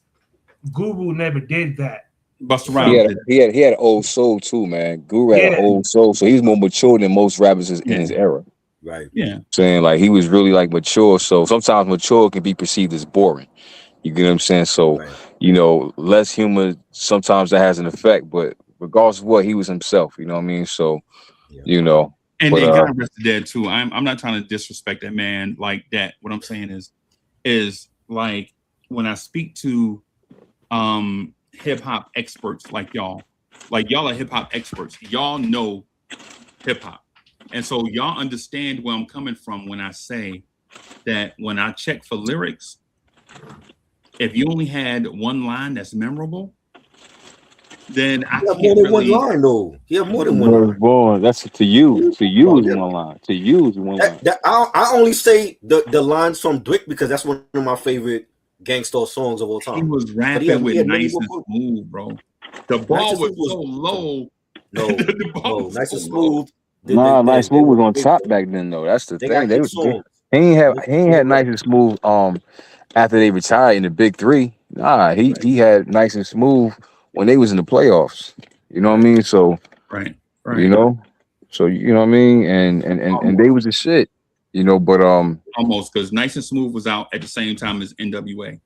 Guru never did that. Busta He Rhymes had did. he had an old soul too, man. Guru had an Yeah, old soul, so he's more mature than most rappers in his era. Right. Yeah. Saying like he was really like mature. So sometimes mature can be perceived as boring. You get what I'm saying? So Right. less humor sometimes that has an effect, but regardless of what, he was himself. You know what I mean? So Yeah. And but God rest the dead too. I'm not trying to disrespect that man like that. What I'm saying is like when I speak to hip hop experts like y'all are hip hop experts. Y'all know hip hop. And so y'all understand where I'm coming from when I say that when I check for lyrics, if you only had one line that's memorable, then I He have more can't than really. one line though. He have more than one line. boy, that's to you. To you Oh, is yeah. one line. To you is one line. I only say the lines from Dwick because that's one of my favorite gangster songs of all He time. was But rapping with he had many Nice and more. Smooth, bro. The Nice ball and was Smooth so low. no, The ball no, was Nice so and low. Smooth. Nah, Nice Smooth was on top back then though. That's the They thing. got They hit songs. he ain't had Nice and Smooth after they retired in the big three. Nah, he had Nice and Smooth when they was in the playoffs. You know what I mean? So Right. you know, so you know what I mean, and they was the shit. But Almost because Nice and Smooth was out at the same time as NWA.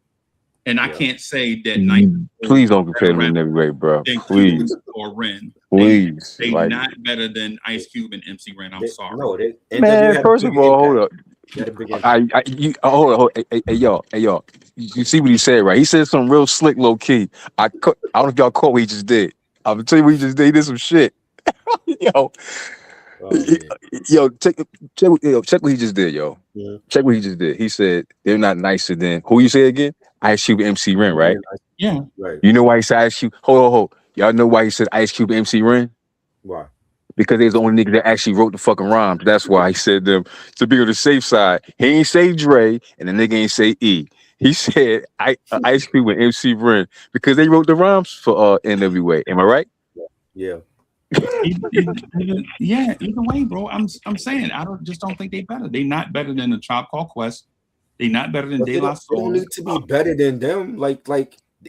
And I can't say that Nice and Smooth please don't was compare better them in rapper every way, bro. than Cube Please, or Ren. please, They like, not better than Ice Cube and MC Ren. I'm sorry. No, NWA man. had a First big of all, hold impact. up. They had a big impact. Hold on. Hey, y'all. You see what he said, right? He said something real slick, low key. I don't know if y'all caught what he just did. I'm gonna tell you what he just did. He did some shit. yo, Oh man. check what he just did, yo. Mhm. Check what he just did. He said they're not nicer than who you say again? Ice Cube, MC Ren, right? Yeah. Right. You know why he said Ice Cube? Hold. Y'all know why he said Ice Cube, MC Ren? Why? Because they're the only nigga that actually wrote the fucking rhymes. That's why he said them to be on the safe side. He ain't say Dre, and the nigga ain't say E. He said Ice Cube and MC Ren because they wrote the rhymes for NWA. Am I right? Yeah. Yeah, either way, bro. I'm saying I don't think they better. They not better than the Tribe Called Quest. They not better than But De La they don't Soul. need to be better than them. Like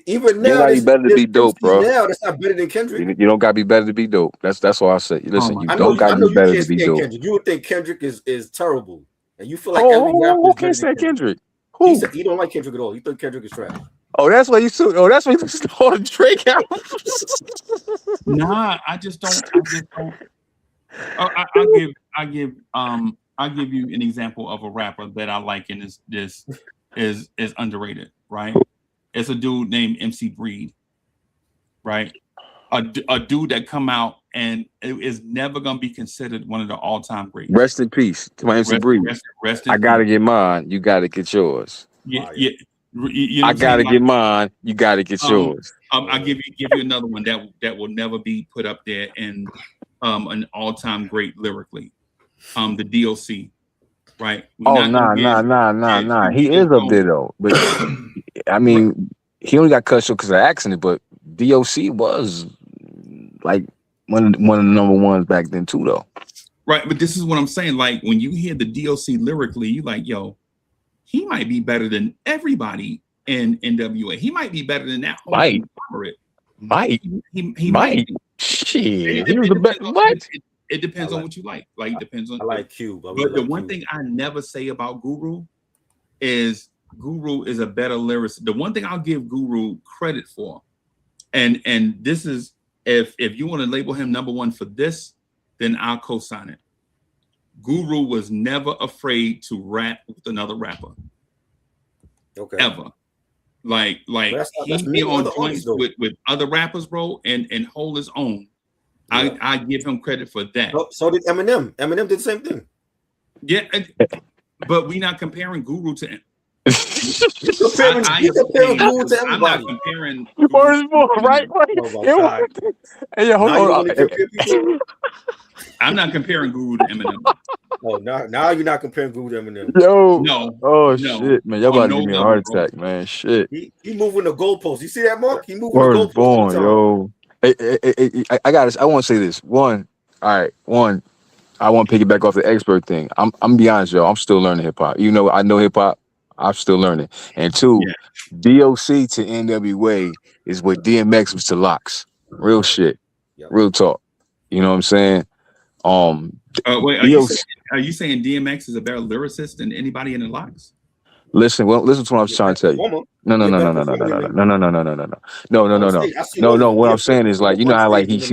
even You ain't now, gotta be better to be dope, MC bro. now that's not better than Kendrick. You don't gotta be better to be dope. That's all I say. Listen, my you I God. know don't gotta I know be you better can't to be stand dope. Kendrick. You would think Kendrick is terrible, and you feel like every Oh, rapper who is better can't than stand Kendrick. Kendrick? Who? He said he don't like Kendrick at all. He think Kendrick is trash. Oh, that's why you took. Oh, that's why you took all the Drake albums. Nah, I just don't. Oh, I'll give you an example of a rapper that I like, and this is underrated, right? It's a dude named MC Breed, right? A dude that come out and it is never gonna be considered one of the all-time greats. Rest in peace to my MC Breed. Rest in I gotta peace. get mine. You gotta get yours. Yeah, Yeah. You know I what I'm saying? gotta Like, get mine. You gotta get yours. I'll give you another one that will never be put up there in an all-time great lyrically. The DOC, right? We're Oh, not gonna give nah. He we is just up there don't though. But I mean, he only got cut short because of accident. But DOC was like one of the number ones back then too, though. right, but this is what I'm saying. Like when you hear the DOC lyrically, you like, yo, he might be better than everybody in NWA. He might be better than that whole Might. conglomerate. He might Might. be. Shit, he was the best. What? It depends on what you like. Like it depends on. I like Cube. I But really the like one Cube. thing I never say about Guru is a better lyricist. The one thing I'll give Guru credit for, and this is if you want to label him number one for this, then I'll co-sign it. Guru was never afraid to rap with another rapper. Okay. Ever. Like That's he be on joints with other rappers, bro, and hold his own. Yeah. I give him credit for that. So did Eminem. Eminem did the same thing. Yeah, but we not comparing Guru to him. You comparing Guru to everybody. I'm not comparing right? Hey, hold on. I'm not comparing Guru to Eminem. Oh, now you're not comparing Guru to Eminem. Yo, no. Oh shit, man! Y'all about to give me a heart attack, man. Shit. He moving the goalposts. You see that, Mark? He moving the goalposts. Yo. I got this. I want to say this. One. I want to piggyback off the expert thing. I'm gonna be honest, y'all. I'm still learning hip hop. You know, I know hip hop. I'm still learning. And two, DOC to NWA is what DMX was to Locks. Real shit. Yep. Real talk. You know what I'm saying? Wait, are you saying DMX is a better lyricist than anybody in the Locks? Listen to what I was trying to tell you. No. What I'm saying is, like, you know how, like, he's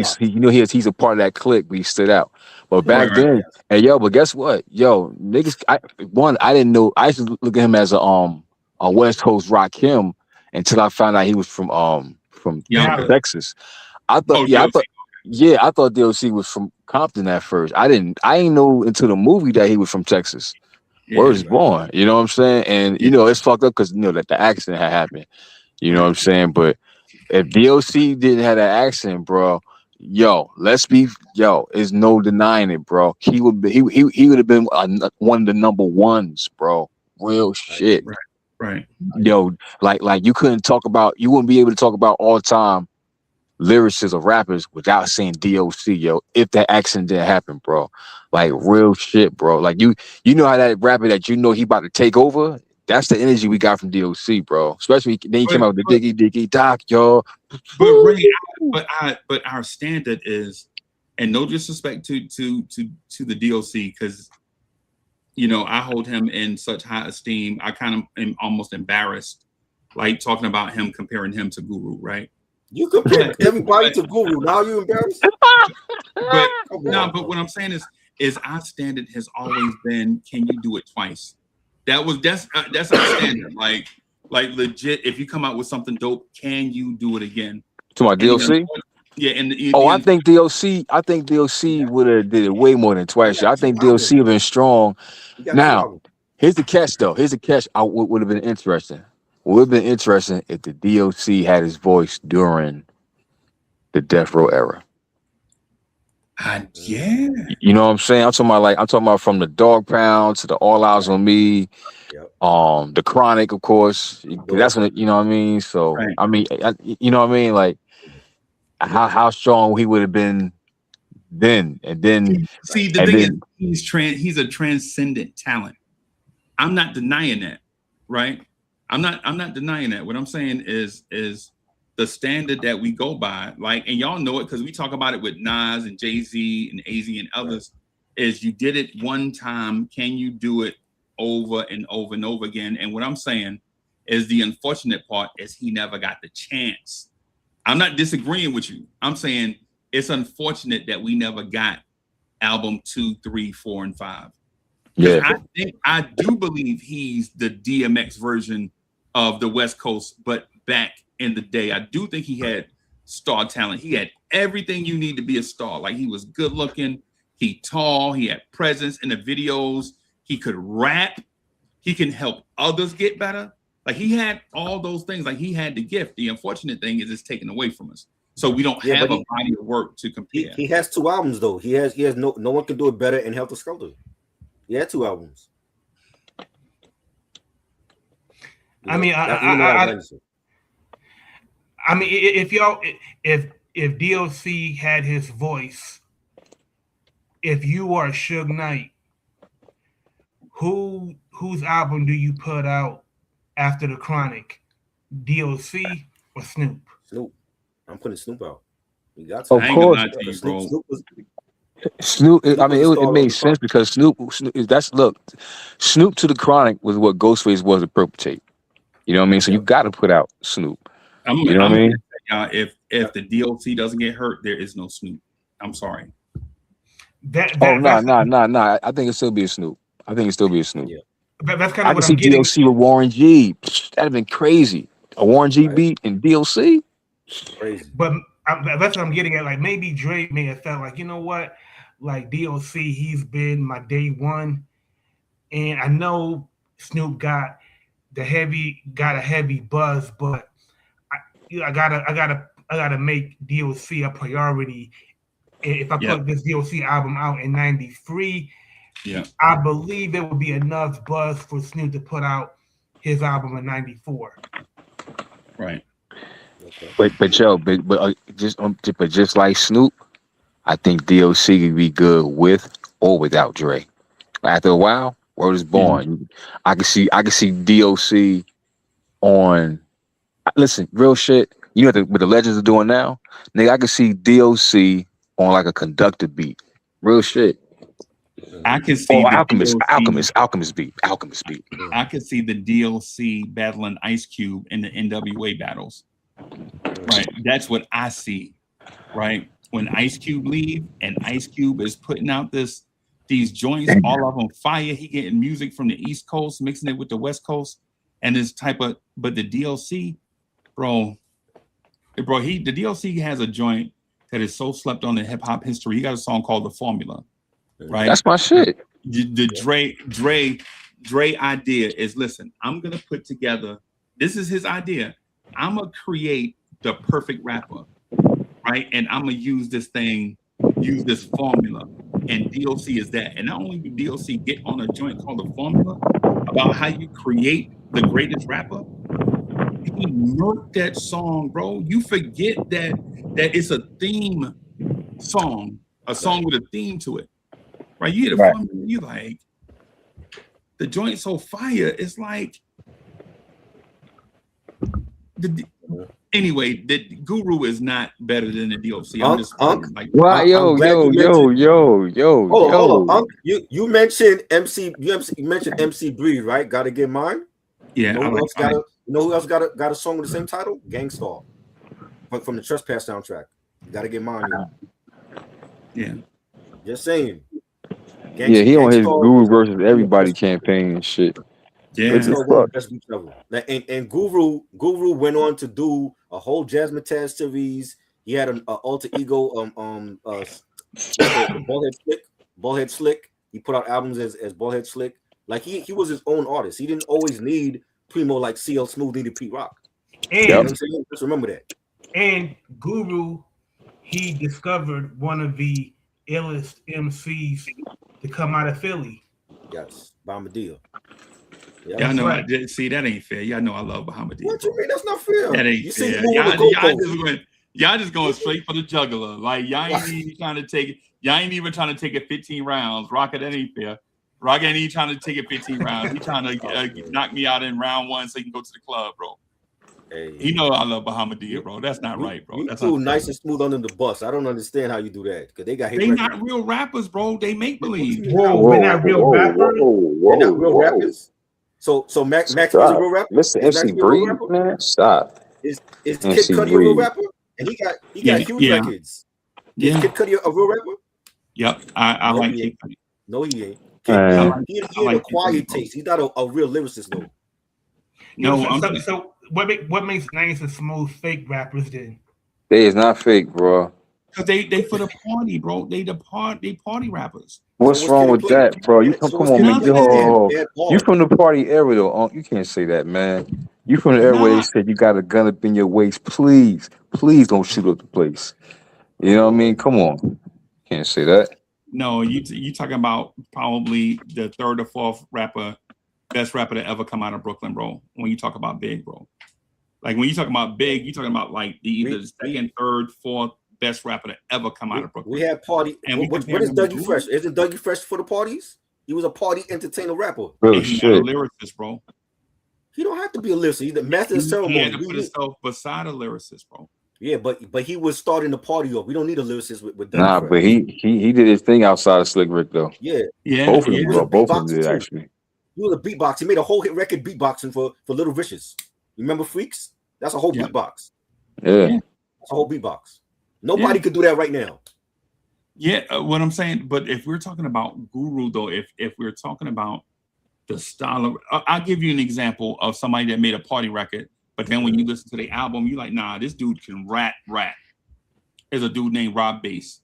a part of that clique, but he stood out. But back then, but guess what? Yo, niggas, I didn't know. I used to look at him as a West Coast Rakim until I found out he was from Texas. I thought DOC was from Compton at first. I ain't know until the movie that he was from Texas. Where was born, you know what I'm saying? And you know, it's fucked up because, you know, that the accident had happened. You know what I'm saying? But if DOC didn't have that accident, bro, there's no denying it, bro. He would have been one of the number ones, bro. Real shit. Right. Yo, like you wouldn't be able to talk about all time lyricists of rappers without saying DOC, yo, if that accident didn't happen, bro. Like, real shit, bro. Like, you know how that rapper that you know he about to take over, that's the energy we got from DOC, bro. Especially then he came out with the Diggy Doc, yo. But Ray, but our standard is, and no disrespect to the DOC, because, you know, I hold him in such high esteem. I kind of am almost embarrassed, like, talking about him, comparing him to Guru, right? You compare everybody to Guru. Now you embarrassed. But what I'm saying is our standard has always been, can you do it twice? That's our standard. Like legit, if you come out with something dope, can you do it again? To my DOC? I think DOC would have did it way more than twice. I think DOC would have been strong. Now, here's the catch, though. Would have been interesting. Would have been interesting if the DOC had his voice during the Death Row era. Yeah. You know what I'm saying? I'm talking about from the Dog Pound to the All Eyes on Me, the Chronic, of course. That's when, you know what I mean? So I mean, you know what I mean? Like, how strong he would have been then, and then. See, the thing is, he's a transcendent talent. I'm not denying that, right? I'm not denying that. What I'm saying is the standard that we go by, like, and y'all know it because we talk about it with Nas and Jay-Z and AZ and others, is you did it one time, can you do it over and over and over again? And what I'm saying is the unfortunate part is he never got the chance. I'm not disagreeing with you. I'm saying it's unfortunate that we never got album 2, 3, 4, and 5. Yeah, I do believe he's the DMX version of the West Coast, but back in the day, I do think he had star talent. He had everything you need to be a star. Like, he was good looking, he tall, he had presence in the videos, he could rap, he can help others get better. Like, he had all those things. Like, he had the gift. The unfortunate thing is it's taken away from us. So we don't have a body of work to compare. He has 2 albums though. He has no one can do it better and Helter Skelter. He had 2 albums. I mean, if DOC had his voice, if you are Suge Knight, whose album do you put out after the Chronic? DOC or Snoop? Snoop. I'm putting Snoop out. You got to. Of course, Snoop. I mean, it made sense because Snoop. Snoop to the Chronic was what Ghostface was to Purple Tape. You know what I mean? So you got to put out Snoop. You know what I mean? If the DOC doesn't get hurt, there is no Snoop. I'm sorry. Oh no, that's no, no, no. I think it still be a Snoop. I think it still be a Snoop. Yeah. that's kind I of can what see I'm getting. DLC with Warren G. That'd have been crazy. A Warren G Right. beat and DLC. Crazy. But that's what I'm getting at. Like maybe Drake may have felt like, you know what, like DOC, he's been my day one, and I know Snoop got a heavy buzz, but I gotta make DOC a priority. If I Yep. put this DOC album out in '93, Yeah. I believe there will be enough buzz for Snoop to put out his album in '94. Right. Okay. But just like Snoop, I think DOC could be good with or without Dre. After a while, word is born. I can see DOC on. Listen, real shit. You know what the legends are doing now, nigga. I can see DOC on like a conductor beat. Real shit. I can see Or the Alchemist beat. I could see the DLC battling Ice Cube in the NWA battles. Right. That's what I see. Right. When Ice Cube leave and Ice Cube is putting out these joints, all of them fire. He getting music from the East Coast, mixing it with the West Coast, and this type of. But the DLC, the DLC has a joint that is so slept on in hip hop history. He got a song called The Formula. Right. That's my shit. The Dre idea is, listen, I'm gonna put together. This is his idea. I'm gonna create the perfect rapper, right? And I'm gonna use this formula. And DLC is that. And not only do DLC get on a joint called The Formula about how you create the greatest rapper, he murked that song, bro. You forget that it's a theme song, a song with a theme to it. Right, you hear the formula, you like the joint so fire. It's like anyway. The Guru is not better than the DOC. I'm just like, wow, yo. Hold on. You mentioned MC. You mentioned MC Breed, right? Gotta Get Mine. Yeah. You know who else got a song with the same title? Gangstar, from the Trespass soundtrack. You Gotta Get Mine. Yeah. Just saying. He on his Guru versus everybody campaign and shit. Yeah. And Guru went on to do a whole Jazzmatazz series. He had an alter ego, Ballhead Slick. He put out albums as Ballhead Slick. Like he was his own artist. He didn't always need Primo like CL Smooth needed Pete Rock. And you know what I'm saying? Just remember that. And Guru, he discovered one of the illest MCs to come out of Philly. Yes, Bombadil. Yeah, I know. Right. See, that ain't fair. Y'all know I love Bahamadia. What you mean? That's not fair. That ain't fair. Y'all just going straight for the juggler. Like y'all ain't even trying to take it. Y'all ain't even trying to take it 15 rounds. Rocket, that ain't fair. Rocket ain't even trying to take it 15 rounds. He trying to knock me out in round one so he can go to the club, bro. Hey. He know I love Bahamadia, bro. That's not right, bro. That's too nice and smooth under the bus. I don't understand how you do that because they got hit. They not real rappers, bro. They make believe. We're not real rappers. They're not real rappers. So Max is a real rapper. Mr. MC Breed, man, stop. Is Kid Cudi a real rapper? And he got huge records. Is Kid Cudi a real rapper? Yep, I like Kid Cudi. No, he ain't. He had a quiet taste. He's not a real lyricist, though. No, so what makes nice and smooth fake rappers then? They is not fake, bro. Because they for the party, bro. They party rappers. What's wrong with that, bro? You come on, man. You from the party era, though. You can't say that, man. You from the era where they said you got a gun up in your waist. Please don't shoot up the place. You know what I mean? Come on. Can't say that. No, you talking about probably the third or fourth best rapper to ever come out of Brooklyn, bro. When you talk about Big, bro. Like when you talking about Big, you talking about like either the second, third, fourth best rapper to ever come out of Brooklyn. We had party. And what is Dougie Fresh? Isn't Dougie Fresh for the parties? He was a party entertainer rapper. Oh, he's not a lyricist, bro. He don't have to be a lyricist. He's the master of ceremony. He had to put himself beside a lyricist, bro. Yeah, but he was starting the party off. We don't need a lyricist with Dougie Nah, Fresh. but he did his thing outside of Slick Rick though. Yeah. Both of them, bro. Both of them did actually. He was a beatbox. He made a whole hit record beatboxing for Little Vicious. You remember Freaks? That's a whole beatbox. Yeah. That's a whole beatbox. Nobody could do that right now. Yeah, what I'm saying, but if we're talking about Guru though, if we're talking about the style of, I'll give you an example of somebody that made a party record, but then when you listen to the album, you're like, nah, this dude can rap. There's a dude named Rob Bass.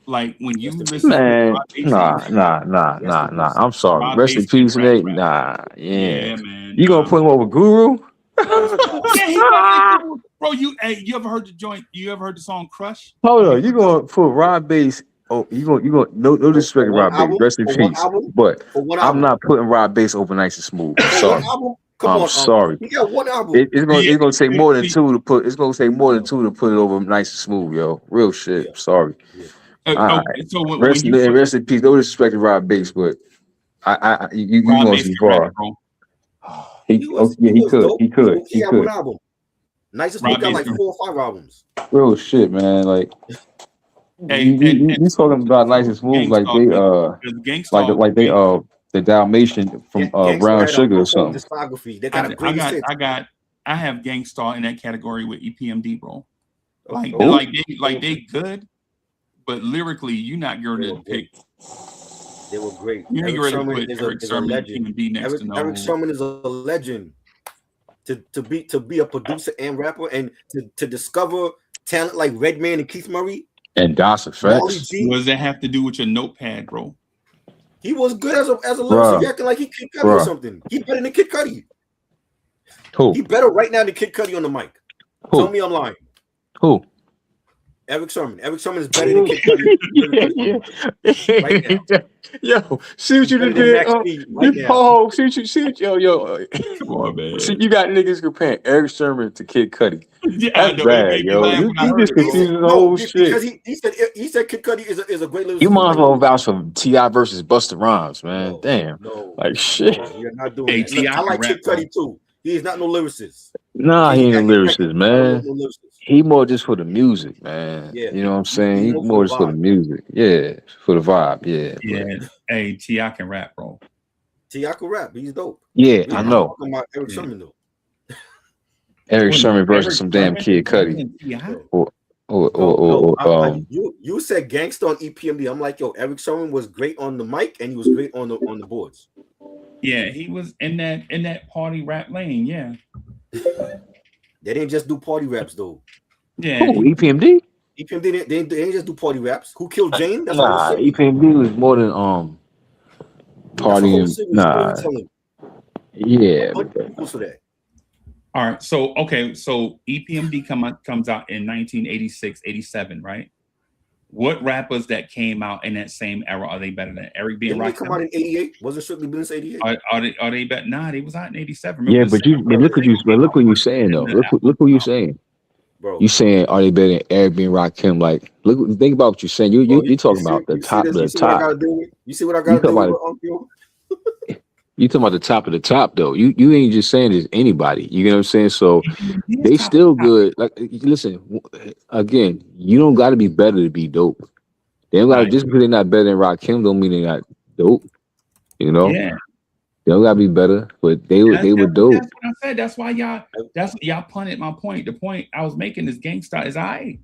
Like when you listen to Man, Rob Bass, nah. I'm sorry. Rob Rest in Bass can peace, Nate. rap. Nah, yeah. Yeah, man. You gonna put him over Guru? Yeah, he better than Guru. Bro, you ever heard the joint? You ever heard the song Crush? Hold on, you gonna put Rob Bass? Oh, you gonna no disrespect to one Rob Bass. album, Rest in for one peace. album, But for one I'm album, not putting Rob Bass over Nice and Smooth. I'm for one sorry. album. Come I'm on, sorry. he got one album. It's gonna take more than See, two to put. It's gonna take more than two to put it over Nice and Smooth, yo. Real shit. Yeah, Sorry. yeah. All right. So when Rest you put rest in peace. No disrespect to Rob Bass, but you Rob going Bass too can rap, far. bro. He was dope. He could. He got one album. Nice and Smooth Rob got Bass like can- 4 or 5 albums. Real shit, man. Like Hey, you talking about Nice and Smooth like they Gangstar, like they the Dalmatian from Gangsta Brown had a Sugar or whole something. discography. They got a great hits. I have Gangstar in that category with EPMD, bro. Like Oh. they good, but lyrically, you're not going to pick. They were great. You ain't Eric ready to Sherman put is Eric a Sermon and legend. EPMD next to no. Eric Sherman is a legend. To be a producer and rapper and to discover talent like Redman and Keith Murray And DOS Molly Effects. G. What does that have to do with your notepad, bro? He was good as a lyricist. Bruh. You acting like he Kid Cudi or something. He better than Kid Cudi. Who? He better right now than Kid Cudi on the mic. Tell me I'm lying. Who? Eric Sherman. Eric Sherman is better than Kid Cudi. Right now. Yo, see what you Better did than there. Max B right now. See what yo. Come on, man. See, you got niggas comparing Eric Sherman to Kid Cudi. Yeah, I That's know. It bad, made me yo. laugh You when I heard just it, bro. confusing the whole Because shit. he said Kid Cudi is a great lyricist. You might as well vouch for T.I. versus Busta Rhymes, man. No, Damn. No, Like shit. no, we are not doing Hey, that. Look, T.I. I like can Kid rap, Cudi too. He is not no lyricist. Nah, he ain't a lyricist, man. No lyricist. He more just for the music, man. Yeah. You know what I'm saying? He more for more the just for the vibe. music. Yeah, for the vibe. Yeah. Yeah. Hey, T.I. can rap, bro. T.I. can rap. He's dope. Yeah, We I not know. talking about Eric Sherman though. Eric Sherman versus Eric some damn Sherman Kid Cudi. and T.I.? You said Gangsta on EPMD. I'm like, yo, Eric Sherman was great on the mic and he was great on the boards. Yeah, he was in that party rap lane. Yeah. They didn't just do party raps though. Yeah. Who, EPMD? EPMD they didn't just do party raps. Who Killed Jane? That's Nah, a whole EPMD was more than partying. series, Nah, storytelling. yeah. Equals for that. All right. So EPMD comes out in 1986, 87, right? What rappers that came out in that same era are they better than Eric B. Didn't they Rakim? come out in 88? Wasn't Strictly Business 88? Are they better? Nah, they was out in 87. Yeah, but look what you're saying though. Look what you're saying. Bro, You saying are they better than Eric B. and Rakim? Like, think about what you're saying. You're talking about the top of the top. You see what I got to do with Uncle? You talking about the top of the top though. You ain't just saying it's anybody. You know what I'm saying? So they still good. Like, listen, again, you don't got to be better to be dope. They don't got to just because they're not better than Rakim don't mean they're not dope. You know? Yeah. They don't gotta be better, but they were dope. That's what I said. That's why y'all punted my point. The point I was making is Gangsta is I.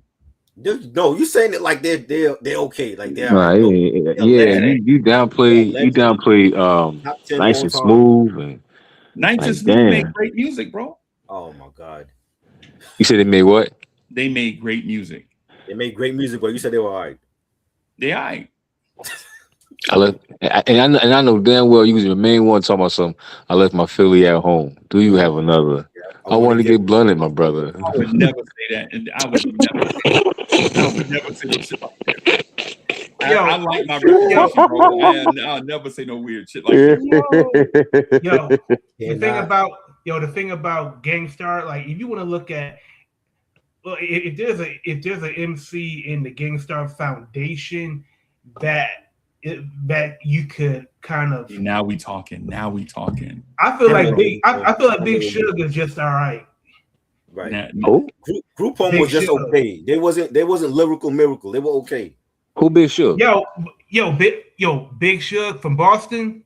No, you saying it like they're okay, like they're you downplay Nice and Smooth and Nice and Smooth make great music, bro. Oh my god. You said they made what? They made great music. They made great music, but you said they were all right. They all right. I know damn well you was the main one talking about something. I left my Philly at home. Do you have another? I want to get blunted, my brother. I would never say that. And I would never say no shit like that. I like my reputation, bro. And I'll never say no weird shit like that. The thing about Gangstar, like if you want to look at, well, if there's an MC in the Gangstar Foundation that you could kind of. Now we talking. I feel like Big Sugar is just all right. Right. Group Home was just okay. They wasn't lyrical miracle. They were okay. Who Big Sugar? Big Sugar from Boston.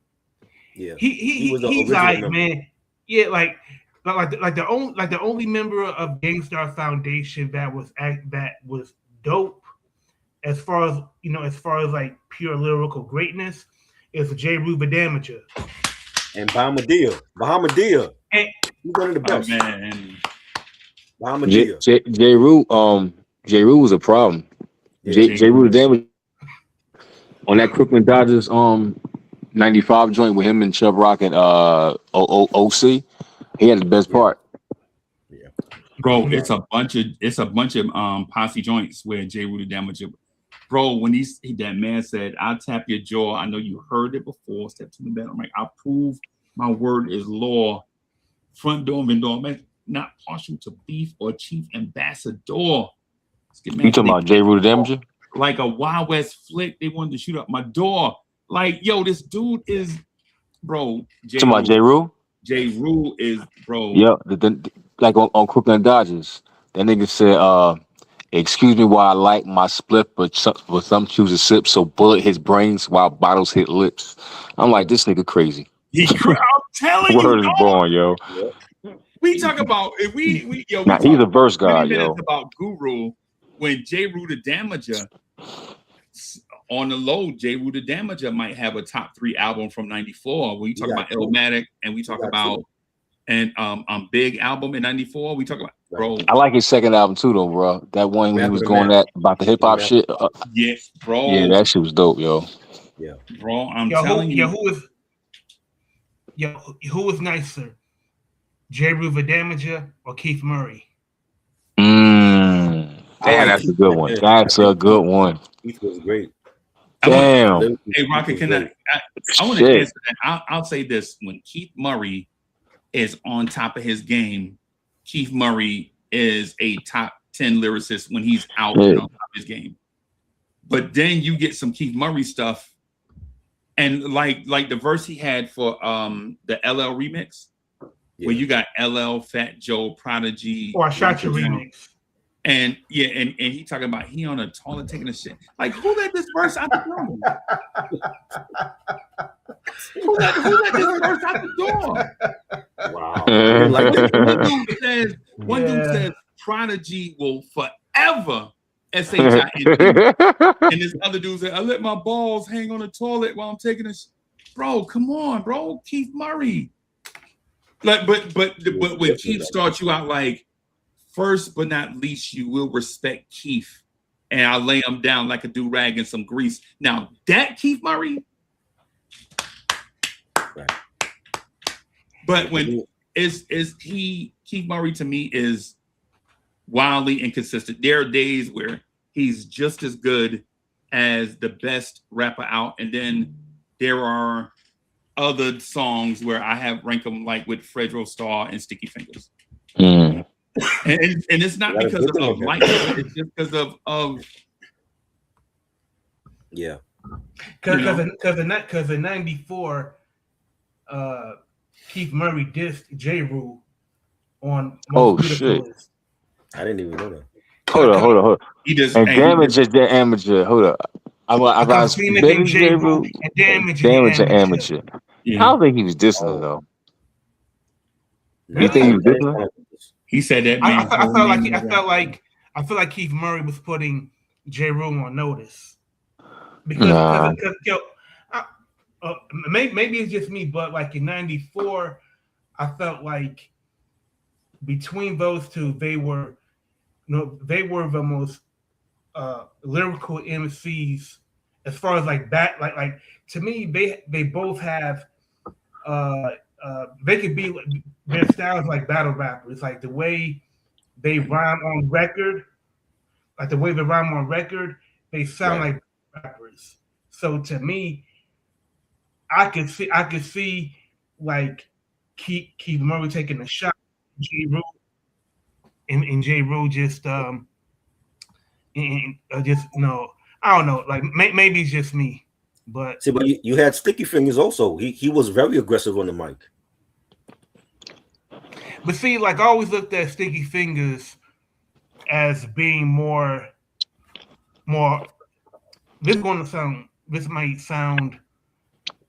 Yeah. He's like, man. Yeah, like the only member of Gangstar Foundation that was dope as far as like pure lyrical greatness, is J. Ruba Damager. And Bahamadia. And He's one of the Oh best. man, Bahamadia. J. Rue was a problem. Yeah. J. Rue the damage on that Crooklyn Dodgers 95 joint with him and Chubb Rock and OC. He had the best part. Yeah. bro, it's a bunch of posse joints where J. Rudy Damager. Bro, when that man said, "I'll tap your jaw," I know you heard it before. Step to the bed. I'm like, "I'll prove my word is law." Front door, vendor, man, not partial to beef or chief ambassador. You talking about J. Rudy Damager? Like a Wild West flick, they wanted to shoot up my door. Like, yo, this dude is, bro. You talking about J. Rue? J. Rue is, bro. Yeah, like on Crooklyn Dodgers, that nigga said, "Excuse me while I light my split, but some choose to sip, so bullet his brains while bottles hit lips." I'm like, this nigga crazy. I'm telling Word you, is born, yo. we talk about if we Now he's a verse guy, yo. About Guru when J. Rue the Damager on the low, J. Rue the Damager might have a top 3 album from '94. We talk about Illmatic, and we talk about Big album in '94. We talk about, bro. I like his second album too, though, bro. That one when he was going about the hip hop shit. Yes, bro. Yeah, that shit was dope, yo. Yeah, bro. I'm telling you. Who was nicer, J. Rue Damager or Keith Murray? Damn, that's a good one. That's a good one. Keith was great. Damn. Hey, Rocket, can I want to answer that. I'll say this: when Keith Murray is on top of his game, Keith Murray is a top 10 lyricist when he's out and on top of his game. But then you get some Keith Murray stuff, and like the verse he had for the LL remix, where you got LL, Fat Joe, Prodigy. I shot your remix. And and he talking about he on a toilet taking a shit. Like, who let this verse out the door? who let this verse out the door? Wow. One dude says Prodigy will forever SHIN. And this other dude said, "I let my balls hang on the toilet while I'm taking a shit." Bro, come on, bro. Keith Murray. Like, but when Keith starts you out like, first but not least, you will respect Keith, and I lay him down like a do-rag in some grease. Now that Keith Murray, right. But when Keith Murray to me is wildly inconsistent. There are days where he's just as good as the best rapper out, and then there are other songs where I have ranked him like with Fredro Starr and Sticky Fingers. And it's not because of light, it's just because of because in '94 Keith Murray dissed J. Rue on shit. List. I didn't even know that. Hold on. He just and Damage is the amateur. Hold up. I J. Rue and Damage amateur. Yeah. I don't think he was dissing her, though. You think he was dissing her? He said that. I feel like Keith Murray was putting J. Rue on notice because maybe it's just me, but like in '94, I felt like between those two, they were the most lyrical MCs as far as like to me they both have they could be their styles like battle rappers, like the way they rhyme on record, they sound like rappers. So to me, I could see like Keith Murray taking a shot, J. Rue, and J. Rue just I don't know, like maybe it's just me. But see, but you had Sticky Fingers also. He was very aggressive on the mic. But see, like I always looked at Sticky Fingers as being more. This might sound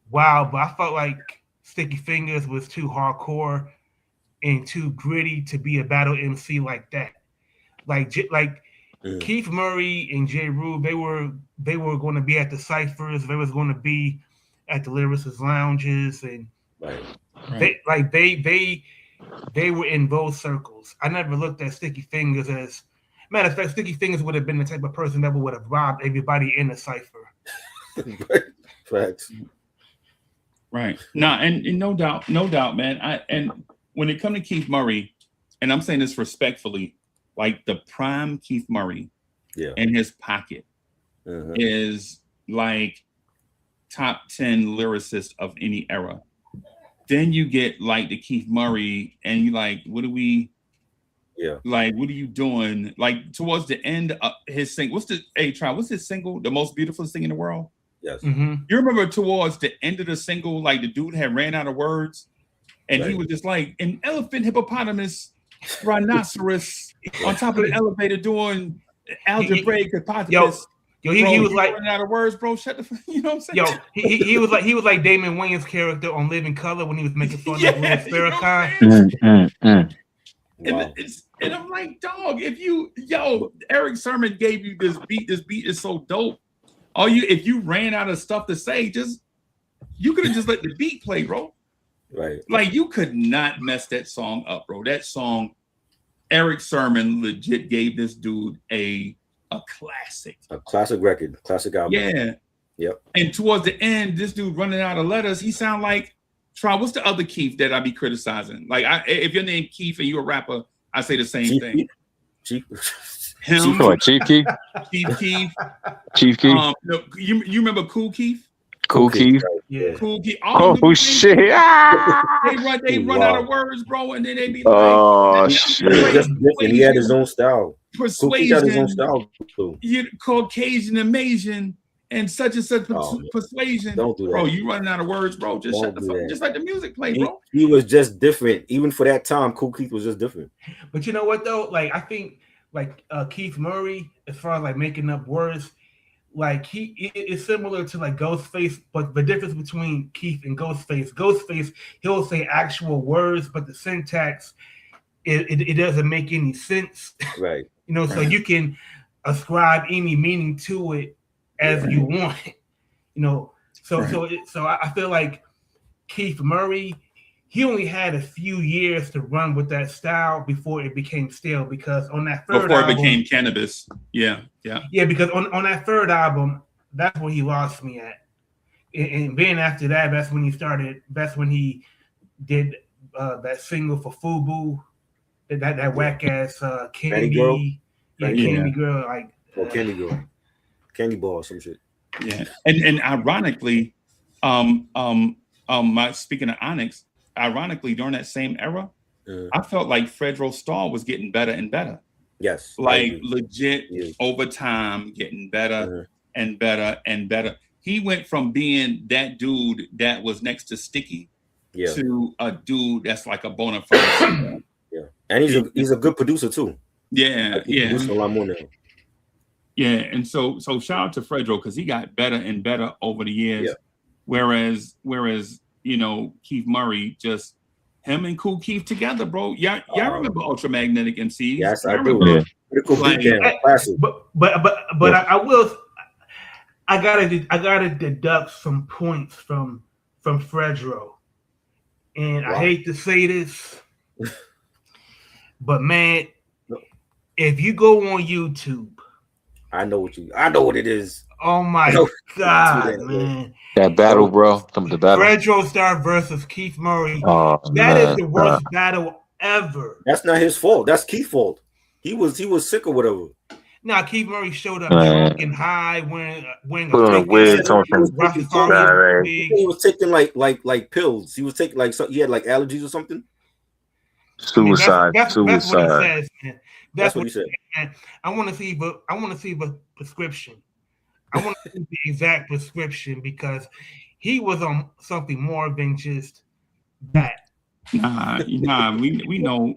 wild, but I felt like Sticky Fingers was too hardcore and too gritty to be a battle MC like that. Like Keith Murray and J. Rue, they were going to be at the ciphers. They was going to be at the lyricist lounges, and they were in both circles. I never looked at Sticky Fingers as, matter of fact, Sticky Fingers would have been the type of person that would have robbed everybody in the cipher. Facts. Right. Nah, and no doubt, man. And when it comes to Keith Murray, and I'm saying this respectfully, like the prime Keith Murray in his pocket is like top 10 lyricist of any era. Then you get like the Keith Murray, and you like, what are you doing? Like towards the end of his single, what's his single? The Most Beautiful Thing in the World? Yes. Mm-hmm. You remember towards the end of the single, like the dude had ran out of words, and he was just like an elephant, hippopotamus, rhinoceros on top of the elevator doing algebraic hypothesis. Yo, he was like running out of words, bro. Shut the fuck. You know what I'm saying? Yo, he was like Damon Wayans' character on Living Color when he was making fun of Louis Farrakhan. Wow. And I'm like, dog, Eric Sermon gave you this beat. This beat is so dope. If you ran out of stuff to say, you could have just let the beat play, bro. Right. Like you could not mess that song up, bro. That song, Eric Sermon legit gave this dude a classic. A classic record, classic album. Yeah. Yep. And towards the end, this dude running out of letters, he sound like what's the other Keith that I be criticizing? Like if your name Keith and you're a rapper, I say the same thing. Chief. Him. Chief Keith? Chief Keith. Chief Keith. No, you remember Cool Keith? Cool Keith. Yeah. Cool Keith. Oh shit. They run out of words, bro, and then they be like, oh shit. He had his own style. Persuasion. Had his own style too. Caucasian, Amazing, and such persuasion. Don't do that. Bro, you running out of words, bro. Just shut the fuck. Just let the music play, bro. He was just different. Even for that time, Cool Keith was just different. But you know what though? Like I think like Keith Murray, as far as like making up words, like he is similar to like Ghostface, but the difference between Keith and Ghostface, he'll say actual words, but the syntax, it doesn't make any sense. Right. So you can ascribe any meaning to it as you want. So I feel like Keith Murray, he only had a few years to run with that style before it became stale, because on that third album, it became cannabis. Yeah. Because on that third album, that's where he lost me at. And then after that, that's when he did that single for FUBU, that whack ass Candy Girl. Candy Girl, like Candy Girl. Candy Ball, some shit. Yeah. And ironically, speaking of Onyx, ironically, during that same era, I felt like Fredro Starr was getting better and better. Yes. Like legit over time, getting better and better and better. He went from being that dude that was next to Sticky to a dude that's like a bona fide singer. Yeah. And he's a good producer too. Yeah. Produces a lot more now. Yeah. And so shout out to Fredro, because he got better and better over the years. Yeah. Whereas Keith Murray, just him and Cool Keith together, bro. Y'all remember Ultramagnetic MCs? Yes, I do. I gotta deduct some points from Fredro, and I hate to say this, but man, if you go on YouTube, I know what it is. Oh my God, man. That battle, bro. The battle. Fredro Starr versus Keith Murray. That is the worst battle ever. That's not his fault. That's Keith's fault. He was sick or whatever. Nah, Keith Murray showed up drunk high, wearing a wig. He was taking like pills. He was taking he had like allergies or something. Suicide. That's what it says, man. That's what he said. Man. I want to see the prescription. I want to see the exact prescription, because he was on something more than just that. Nah, we know.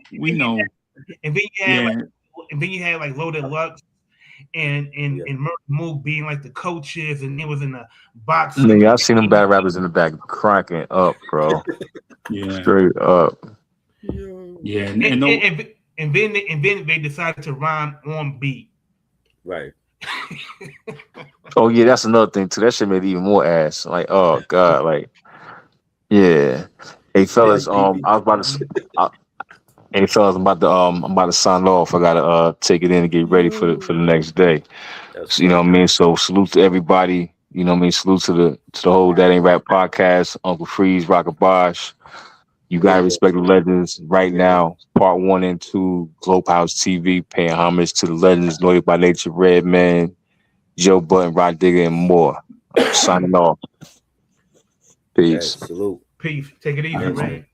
And then you had like Loaded Lux and Murder Mook being like the coaches, and it was in the box. Nigga, I've seen them bad rappers in the back cracking up, bro. Yeah, straight up. Yeah, and then they decided to rhyme on beat. Right. Oh yeah, that's another thing too. That shit made it even more ass. Like, oh god, like, yeah. Hey Like fellas, DB. I was about to. Hey fellas, I'm about to sign off. I gotta take it in and get ready for the next day. That's So, you know right. what I mean? So salute to everybody. You know what I mean? Salute to the whole That Ain't Rap podcast, Uncle Freeze, Rocker Bosch. You gotta Yeah. respect the legends right now. Part 1 and 2, Globe House TV, paying homage to the legends, Noted by Nature, Redman, Joe Button, Rod Digger, and more. Signing off. Yeah. Peace. Salute. Peace. Take it easy, Thanks, Ray. man.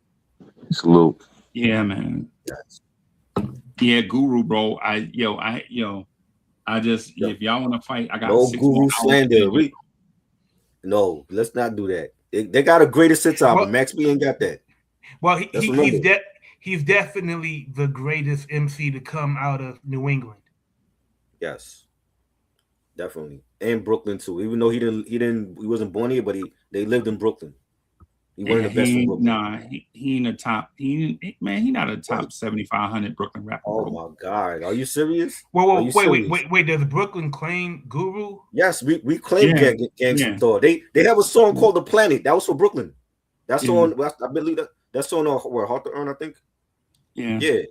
Salute. Yeah, man. Yeah, Guru, bro. I just No, if y'all want to fight, I got no 6 more guru hours to slander. binge it. No, let's not do that. They got a greatest hits album. Well, Max B ain't got that. well, Let's remember. he's definitely the greatest MC to come out of New England. Yes, definitely. And Brooklyn too. Even though he wasn't born here, but they lived in Brooklyn. He one of Yeah, the best from Brooklyn. he in the top. He not a top What? 7,500 Brooklyn rapper, Oh bro. my God. Are you serious? Whoa, Are you wait, serious? wait. Does Brooklyn claim Guru? Yes, we claim Yeah, Gangsta yeah, Thor. They have a song called The Planet. That was for Brooklyn. That yeah, song, I believe that song on where Heart to Earn, I think. yeah. Yeah.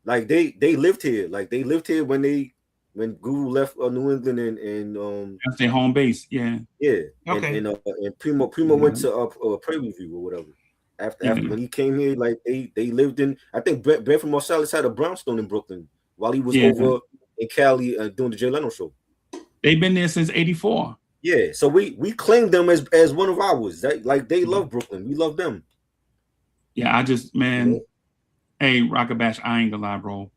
Like they lived here. Like they lived here when Guru left New England and That's their home base. Yeah, yeah, Okay. and Primo went yeah, to Prairie View or whatever. After yeah, when he came here, like they lived in. I think Brent from Marsalis had a brownstone in Brooklyn while he was yeah. over in Cali doing the Jay Leno show. They've been there since '84. Yeah, so we claim them as one of ours. Like they Yeah, love Brooklyn, we love them. yeah. I just You know, hey, Rockabash, I ain't gonna lie, bro.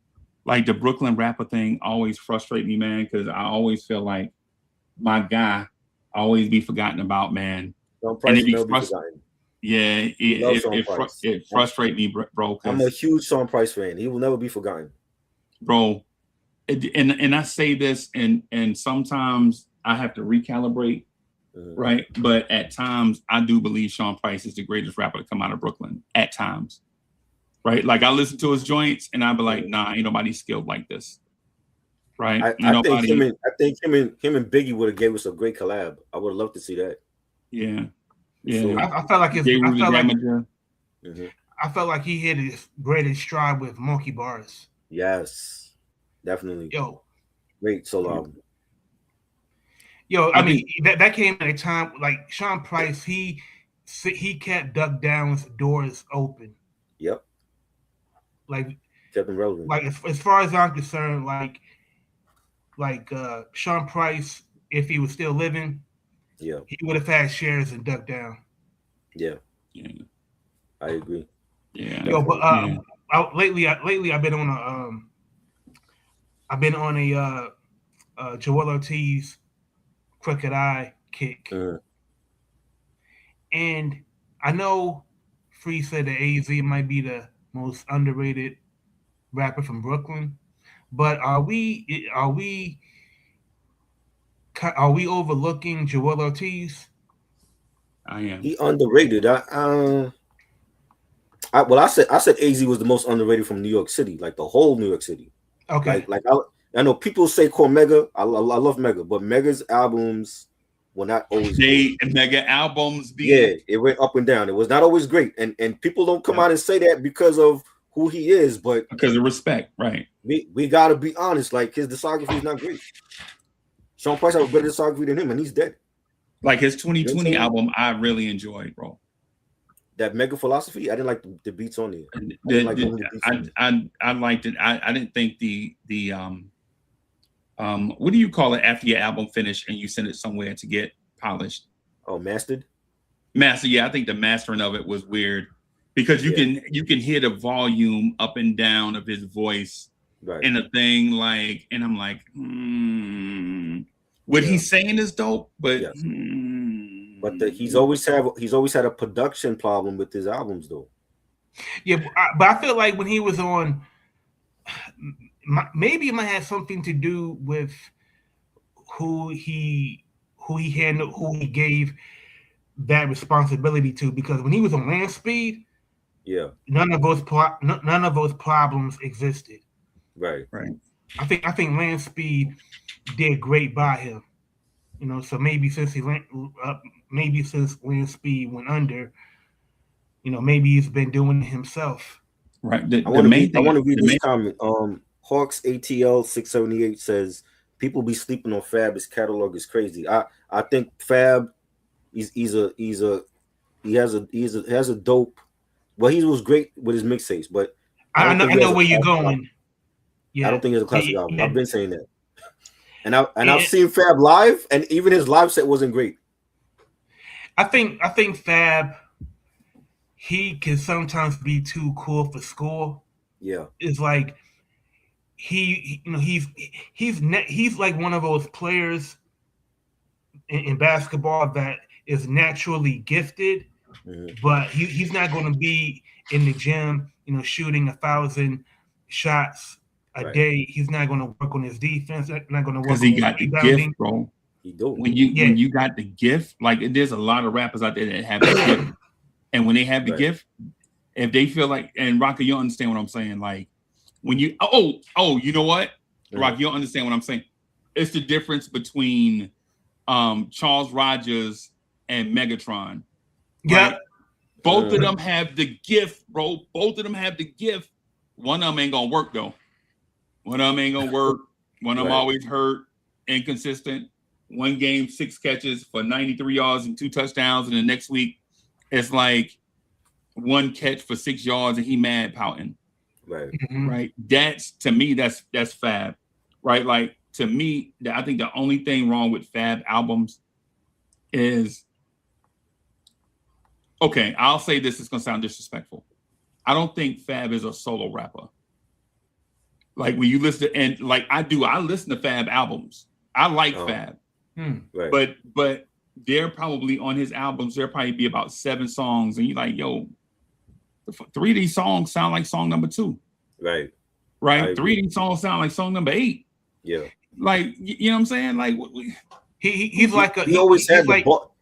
Like the Brooklyn rapper thing always frustrate me, man, because I always feel like my guy always be forgotten about, man. Sean And Price it will be never be forgotten. yeah, We love Sean Price. it frustrate me, bro, I'm a because huge Sean Price fan. He will never be forgotten. bro, and I say this, and sometimes I have to recalibrate, right? But at times, I do believe Sean Price is the greatest rapper to come out of Brooklyn. At times, right? Like I listen to his joints, and I be like, nah, ain't nobody skilled like this, right? I think him and Biggie would have gave us a great collab. I would have loved to see that. Yeah, Sure. yeah. I felt like J. Rue the Damager. I felt like he hit his greatest stride with Monkey Bars. Yes, definitely. Yo, Great solo album. I mean that came at a time like Sean Price. He kept Duck Down's doors open. Yep, Like kept him relevant. like as far as I'm concerned, like Sean Price, if he was still living, Yeah, he would have had shares in Duck Down. yeah, Yeah, I agree. yeah. Yo, but yeah. lately I've been on a Joel Ortiz Crooked Eye kick, and I know Free said that AZ might be the most underrated rapper from Brooklyn, but are we overlooking Joel Ortiz? I am. He underrated. I said AZ was the most underrated from New York City, like the whole New York City. Okay. Like I know people say call Mega. I love Mega, but Mega's albums were not always great. Mega albums. Yeah, it went up and down. It was not always great, and people don't come out and say that because of who he is, but because of respect, right? We gotta be honest. Like his discography is not great. Sean Price has a better discography than him, and he's dead. Like his 2020 album, I really enjoyed, bro. That Mega Philosophy, I didn't like the beats on there. I liked it. I didn't think the what do you call it after your album finished and you send it somewhere to get polished? Oh, mastered. Master, yeah, I think the mastering of it was weird because you can hear the volume up and down of his voice in a thing like, and I'm like, what he's saying is dope, but he's always had a production problem with his albums though. Yeah, but I feel like when he was on, maybe it might have something to do with who he handled, who he gave that responsibility to. Because when he was on Land Speed, yeah, none of those problems existed. Right. I think Lance Speed did great by him. So maybe since maybe since Lance Speed went under, maybe he's been doing it himself. Right. I want to read this comment. Hawks ATL 678 says people be sleeping on Fab. His catalog is crazy. I think Fab, he has a dope. Well, he was great with his mixtapes, but I know where you're going. Yeah, I don't think it's a classic album. Yeah. I've been saying that, and I've seen Fab live, and even his live set wasn't great. I think Fab, he can sometimes be too cool for school. Yeah, it's like he's like one of those players in basketball that is naturally gifted, but he's not going to be in the gym, shooting 1,000 shots a day. He's not going to work on his defense. Not going to work because he got the gift, bro. He do. When you got the gift, like there's a lot of rappers out there that have the gift, and when they have the gift, if they feel like, and Rocky, you understand what I'm saying, like when you you know what, Rocky, you don't understand what I'm saying. It's the difference between Charles Rogers and Megatron. Yeah. Right? Both of them have the gift, bro. Both of them have the gift. One of them ain't gonna work though. One of them ain't gonna work. One of them always hurt, inconsistent. One game, 6 catches for 93 yards and 2 touchdowns, and the next week it's like 1 catch for 6 yards and he mad pouting. Right. Mm-hmm. Right. That's, to me, that's Fab. Right. Like, to me, I think the only thing wrong with Fab albums is, okay, I'll say this, it's gonna sound disrespectful. I don't think Fab is a solo rapper. Like when you listen to, and like I listen to Fab albums. I like Fab. Right. But they're probably on his albums, there'll probably be about 7 songs, and you're like, yo, 3 of these songs sound like song number 2. Right. 3 of these songs sound like song number 8. Yeah. Like, you know what I'm saying? Like he's like a he always had the ball.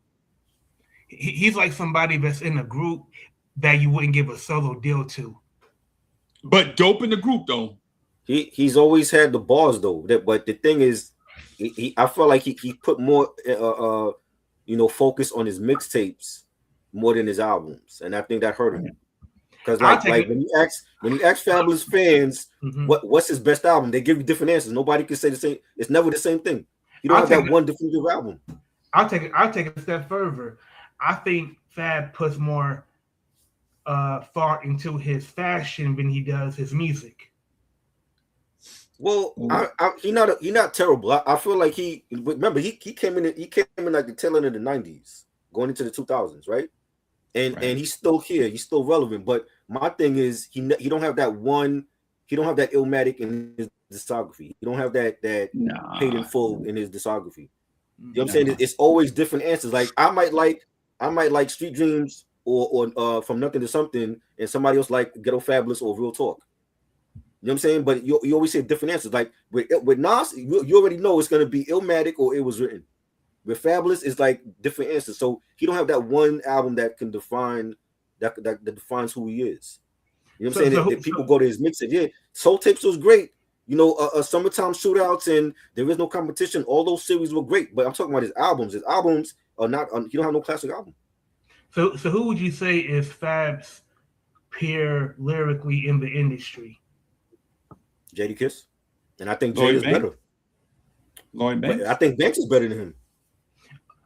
He's like somebody that's in a group that you wouldn't give a solo deal to. But dope in the group though. He's always had the bars though. But the thing is, I felt like he put more focus on his mixtapes more than his albums, and I think that hurt him. Because like when you ask Fabulous fans what's his best album, they give you different answers. Nobody can say the same. It's never the same thing. You don't have that one definitive album. I'll take it a step further. I think Fab puts more thought into his fashion than he does his music. Well, he's not terrible. I feel like he came in like the tail end of the 90s, going into the 2000s, right? And he's still here, he's still relevant. But my thing is he don't have that one, he don't have that Illmatic in his discography. He don't have that Paid in Full in his discography. You know what I'm saying? It's always different answers. Like I might like Street Dreams or From Nothing to Something, and somebody else like Ghetto Fabulous or Real Talk. You know what I'm saying? But you always say different answers. Like with Nas, you already know it's gonna be Illmatic or It Was Written. With Fabulous, it's like different answers. So he don't have that one album that can define that defines who he is. You know what I'm saying? If people go to his mixtape, yeah, Soul Tapes was great. Summertime Shootouts and There Is No Competition. All those series were great. But I'm talking about his albums. His albums are not. He don't have no classic album. So who would you say is Fab's peer lyrically in the industry? J.D. Kiss, and I think Jay is better. Lloyd Banks. I think Banks is better than him.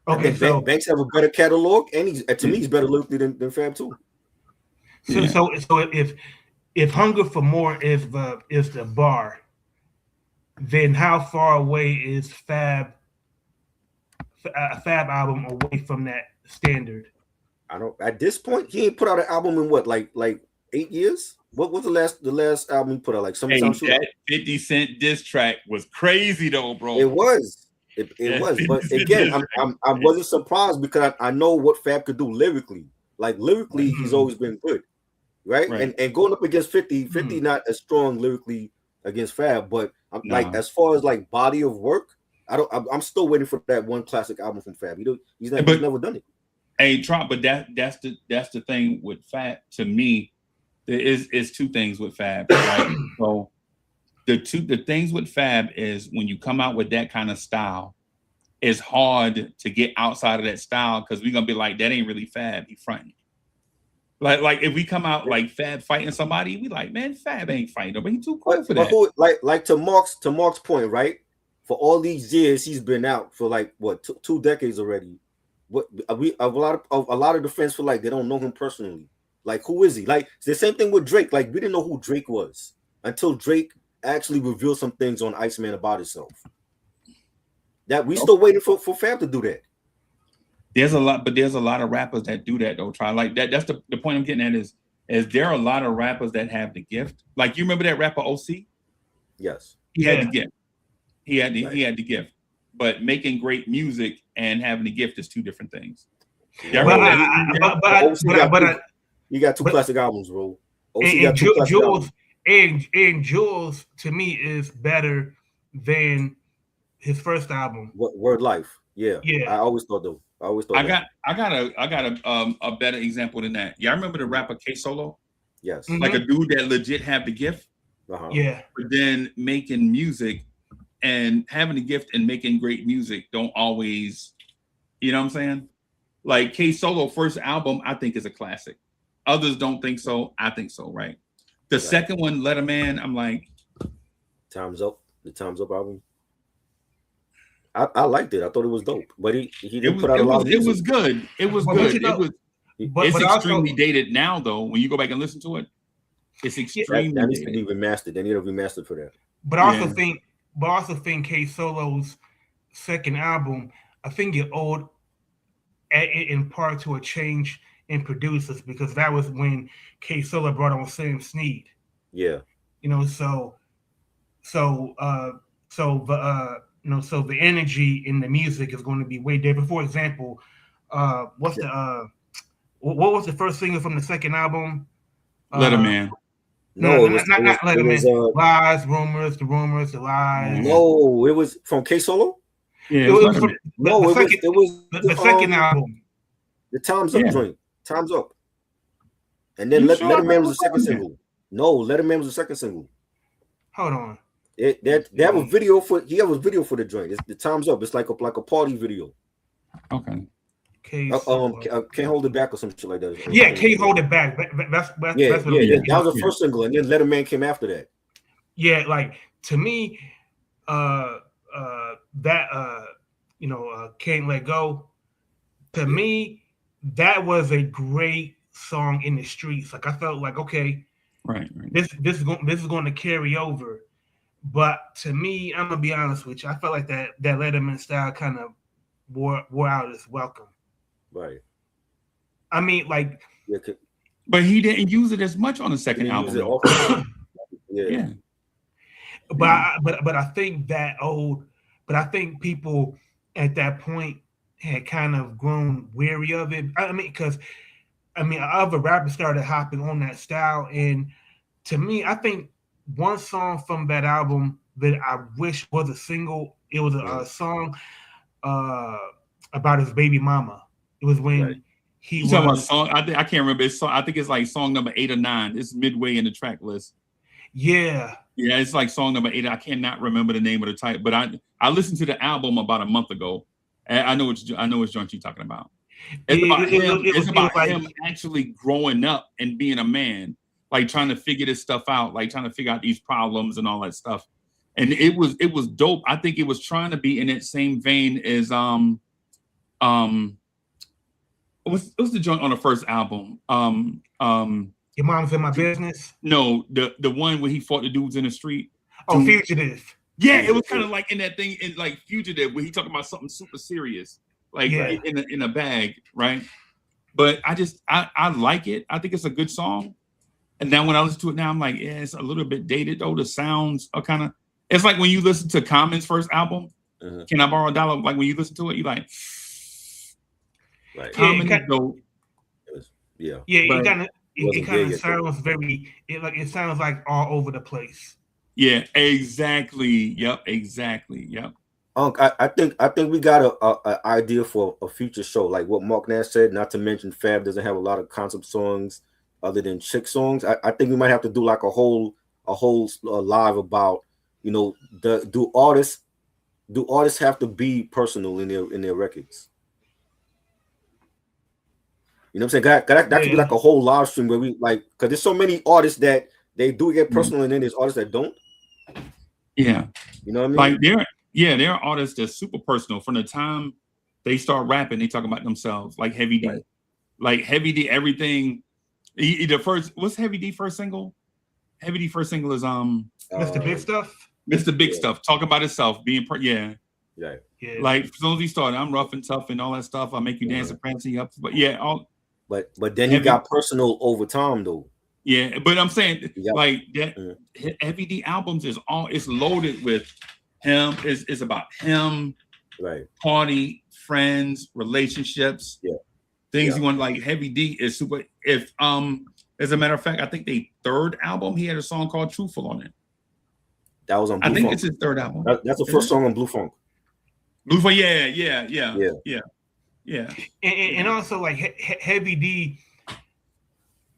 Okay, I think Banks have a better catalog, and to me he's better lyrically than Fab too. So if Hunger for More is the bar, then how far away is Fab album away from that standard? I don't. At this point, he ain't put out an album in what, like 8 years. What was the last album he put out? Like Summertime Shootout? That 50 Cent diss track was crazy though, bro. It was. It was. But again, I wasn't surprised because I know what Fab could do lyrically. Like lyrically, he's always been good, right? And going up against 50 not as strong lyrically against Fab, but like as far as like body of work, I'm still waiting for that one classic album from Fab. He's never done it. Hey, Trump, but that's the thing with Fab. To me, there is 2 things with Fab. Right? So the things with Fab is when you come out with that kind of style, it's hard to get outside of that style because we're gonna be like, that ain't really Fab, he fronting. Like if we come out like Fab fighting somebody, we like, man, Fab ain't fighting nobody. He too cool for that. Who, like to Mark's point, right? For all these years, he's been out for like what 2 decades already. What a lot of the fans feel like they don't know him personally. Like, who is he? Like, it's the same thing with Drake. Like, we didn't know who Drake was until Drake actually revealed some things on Iceman about himself. That we still waiting for Fab to do that. There's a lot of rappers that do that though. Try like that. That's the point I'm getting at is there are a lot of rappers that have the gift. Like, you remember that rapper OC? Yes. He had the gift. He had the gift. But making great music and having the gift is two different things. He got 2 classic albums, bro. OC got 2 classic albums. And Jules to me is better than his first album. Word Life. Yeah. I always thought though. I got a better example than that. Y'all remember the rapper K Solo? Yes. Mm-hmm. Like a dude that legit had the gift. Yeah. But then making music and having the gift and making great music don't always, you know what I'm saying? Like K Solo first album, I think is a classic. Others don't think so. I think so, right? The second one, Let a Man, I'm like, Time's Up. The Time's Up album. I liked it. I thought it was dope. But he didn't put out a lot of music. It was good. It was good. It's extremely dated now, though. When you go back and listen to it, it's extremely that needs to be remastered. They need to remaster for that. But I also think K Solo's second album, I think it owed in part to a change in producers, because that was when K Solo brought on Sam Snead. Yeah. You know, so the energy in the music is going to be way different. For example, what was the first single from the second album? Let a Man. No, not Let a Man. Lies, rumors, the lies. No, it was from K Solo. Yeah, it was the second album. The Time's Up joint. Time's Up. And then Let a Man was the second single. No, Let a Man was the second single. Hold on. They have a video for the joint. It's the Time's Up. It's like a party video. Okay. Can't Hold It Back or some shit like that. Yeah, Can't Hold It Back. That's what it is. That was the first single, and then Let a Man came after that. Yeah, like to me, Can't Let Go. To me, that was a great song in the streets. Like, I felt like, okay, right. This is going to carry over. But to me, I'm gonna be honest with you, I felt like that Letterman style kind of wore out its welcome. Right. I mean, like, but he didn't use it as much on the second album. Yeah. But I think I think people at that point had kind of grown weary of it. I mean, because other rappers started hopping on that style, and to me, I think one song from that album that I wish was a single, it was a song about his baby mama. It was when he was talking about song. I can't remember. I think it's like song number 8 or 9. It's midway in the track list. Yeah, it's like song number 8. I cannot remember the name of the title, but I listened to the album about a month ago. And I know which joint you're talking about. It's about him actually growing up and being a man. Like trying to figure this stuff out, like trying to figure out these problems and all that stuff. And it was dope. I think it was trying to be in that same vein as what's the joint on the first album? Your Mom's in My Business? No, the one where he fought the dudes in the street. Oh, Fugitive. Yeah, it was kind of like in that thing in like Fugitive where he talking about something super serious, like in a bag, right? But I like it. I think it's a good song. And now when I listen to it now, I'm like, yeah, it's a little bit dated though. The sounds are kind of, it's like when you listen to Common's first album, Can I Borrow a Dollar? Like when you listen to it, you like, Common is dope. It kind of sounds it sounds like all over the place. Yeah, exactly. Yep, exactly. Yep. I think we got a idea for a future show, like what Mark Nash said. Not to mention, Fab doesn't have a lot of concept songs other than chick songs. I think we might have to do like a whole live about you know, do artists have to be personal in their records? You know what I'm saying? That could be like a whole live stream where we like, because there's so many artists that they do get personal, and then there's artists that don't. Yeah, you know what I mean. Like there are artists that's super personal from the time they start rapping. They talk about themselves, like Heavy D. Right. Like Heavy D, everything. What's Heavy D first single? Heavy D first single is Mr. Big Stuff. Mr. Big Stuff, talking about himself, being yeah. Like as soon as he started, I'm rough and tough and all that stuff. I make you dance and prance up, but but then he got personal over time though. Yeah, but I'm saying like that Heavy D albums it's loaded with him. It's about him, right? Party, friends, relationships, things you want. Like Heavy D is super. If as a matter of fact, I think the third album he had a song called "Truthful" on it. That was on Blue I think Funk. it's his third album. That's the first song on Blue Funk. Blue Funk, yeah. And also like Heavy D,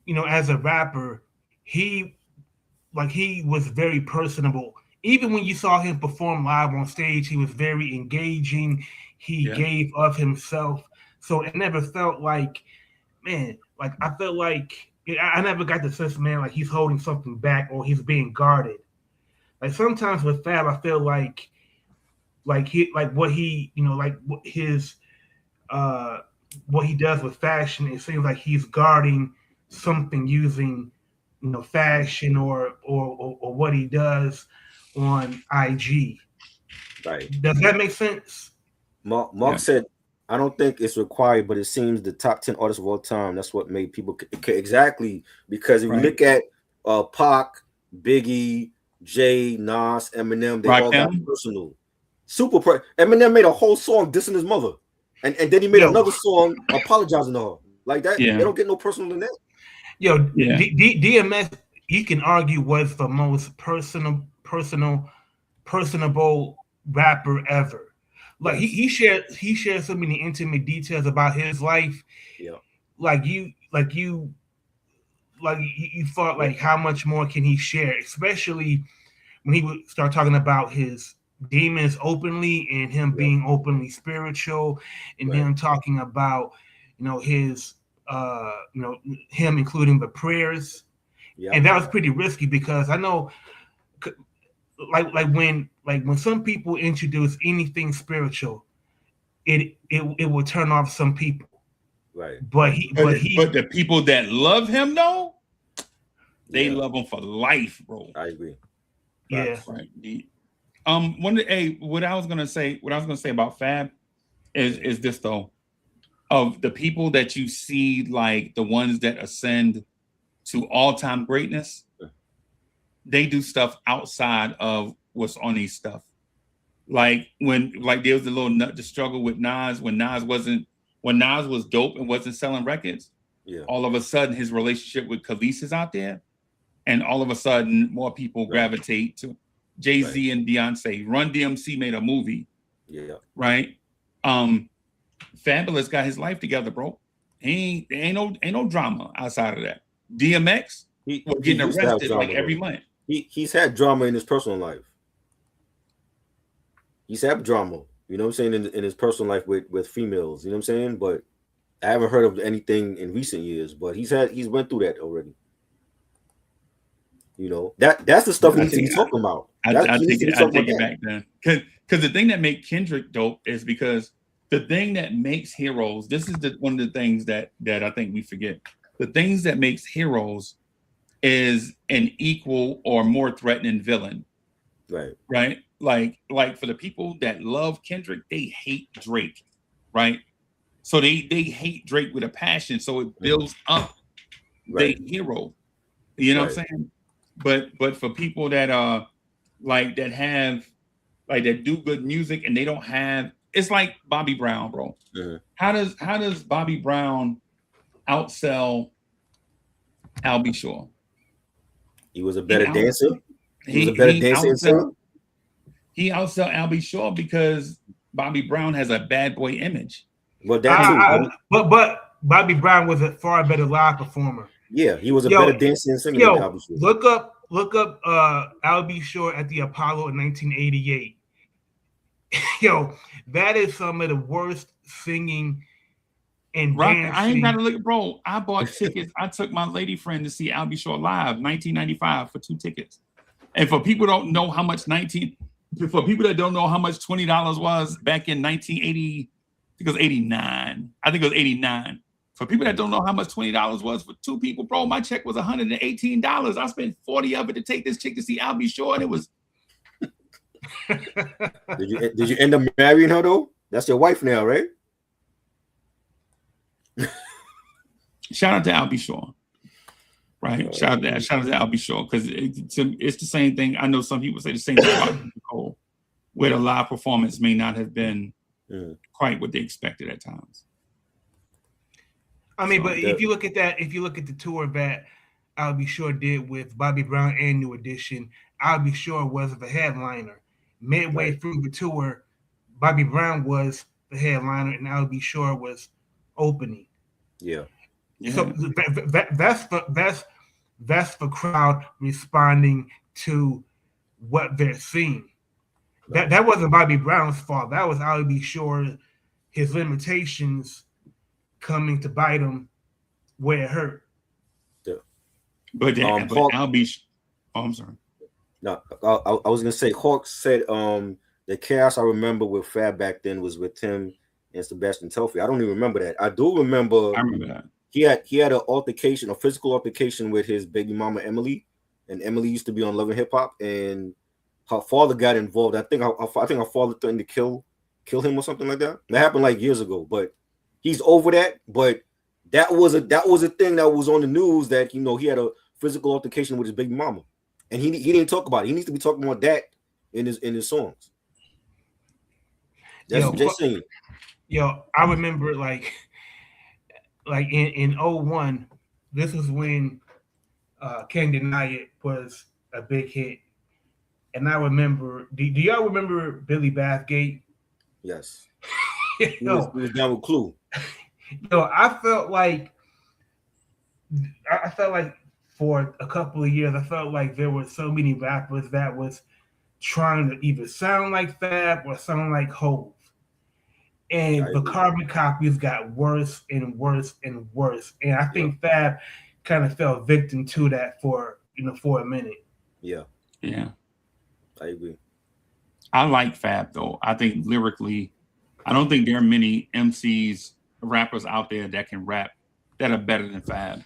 you know, as a rapper, he was very personable. Even when you saw him perform live on stage, he was very engaging. He gave of himself. So it never felt like, man, like I felt like I never got the sense, man, like he's holding something back or he's being guarded. Like sometimes with Fab, I feel like what he does with fashion, it seems like he's guarding something using, you know, fashion or what he does on IG. Right. Does that make sense? Mark said, I don't think it's required, but it seems the top 10 artists of all time. That's what made people exactly, because if you look at Pac, Biggie, Jay, Nas, Eminem, they all got personal. Eminem made a whole song dissing his mother, and then he made another song apologizing to her. Like that, they don't get no personal than that. DMX, you can argue, was the most personable rapper ever. Like he shared so many intimate details about his life. Yeah. Like you thought, like, how much more can he share, especially when he would start talking about his demons openly and him being openly spiritual, and him talking about, you know, his him including the prayers. And that was pretty risky, because I know like when some people introduce anything spiritual, it will turn off some people. Right. But the people that love him though, they love him for life, bro. I agree. Yeah. Right. What I was gonna say about Fab is this though. Of the people that you see, like the ones that ascend to all-time greatness, they do stuff outside of what's on these stuff. Like when there was the struggle with Nas when Nas was dope and wasn't selling records. Yeah. All of a sudden his relationship with Khalees is out there, and all of a sudden more people gravitate to Jay-Z and Beyonce. Run DMC made a movie. Yeah. Right. Fabulous got his life together, bro. Ain't no drama outside of that. DMX was getting arrested like every month. He's had drama in his personal life. He's had drama, you know what I'm saying, in his personal life with females, you know what I'm saying? But I haven't heard of anything in recent years, but he's went through that already. You know, that's the stuff he needs to be talking about. I take it back then. Because the thing that made Kendrick dope is because the thing that makes heroes, this is one of the things that I think we forget. The things that makes heroes is an equal or more threatening villain. Right. Like for the people that love Kendrick, they hate Drake. Right. So they hate Drake with a passion. So it builds up the hero. You know what I'm saying? But for people that are like that do good music and they don't have, it's like Bobby Brown, bro. Yeah. How does Bobby Brown outsell Al B. Shaw? He was a better dancer. He was a better dancer. He outsell Al B. Shaw because Bobby Brown has a bad boy image. Well, that too. But Bobby Brown was a far better live performer. Yeah, he was a better dancer and singer than Al B. Shaw. Look up look up Al B. Shore at the Apollo in 1988. Yo, that is some of the worst singing and Rock, I ain't got to dancing. look, bro. I bought tickets. I took my lady friend to see Albie Shore live, 1995 for 2 tickets. And for people don't know how much for people that don't know how much $20 was back in 1980, I think it was 89. I think it was 89. For people that don't know how much $20 was for 2 people, bro, my check was $118. I spent 40 of it to take this chick to see Albie Shore, and it was. Did you end up marrying her though? That's your wife now, right? Shout out to Albie Shore. Right. Shout out to Albie Shore, because it's the same thing. I know some people say the same thing about Nicole, where the live performance may not have been quite what they expected at times. I mean, but if you look at the tour that Albie Shore did with Bobby Brown and New Edition, Albie Shore was the headliner. Midway through the tour, Bobby Brown was the headliner and Albie Shore was opening. Yeah. So that's the crowd responding to what they're seeing. That wasn't Bobby Brown's fault. That was Albie Shore, his limitations coming to bite him where it hurt. Yeah. But Albie, I'm sorry. No, I was gonna say Hawk said the chaos I remember with Fab back then was with him and Sebastian Telfair. I don't even remember that. I do remember. I remember that. He had an altercation, a physical altercation with his baby mama Emily, and Emily used to be on Love and Hip Hop, and her father got involved. I think her father threatened to kill him or something like that. That happened like years ago, but he's over that. But that was a thing that was on the news, that he had a physical altercation with his baby mama, and he didn't talk about it. He needs to be talking about that in his songs. That's just saying. Yo, I remember like in 01, this was when Can't Deny It was a big hit. And I remember, do y'all remember Billy Bathgate? Yes. He was down with Clue. I felt like for a couple of years, I felt like there were so many rappers that was trying to either sound like Fab or sound like Hov. And the carbon copies got worse and worse and worse. And I think Fab kind of fell victim to that for a minute. Yeah. Yeah. I agree. I like Fab though. I think lyrically, I don't think there are many MCs, rappers out there that can rap that are better than Fab.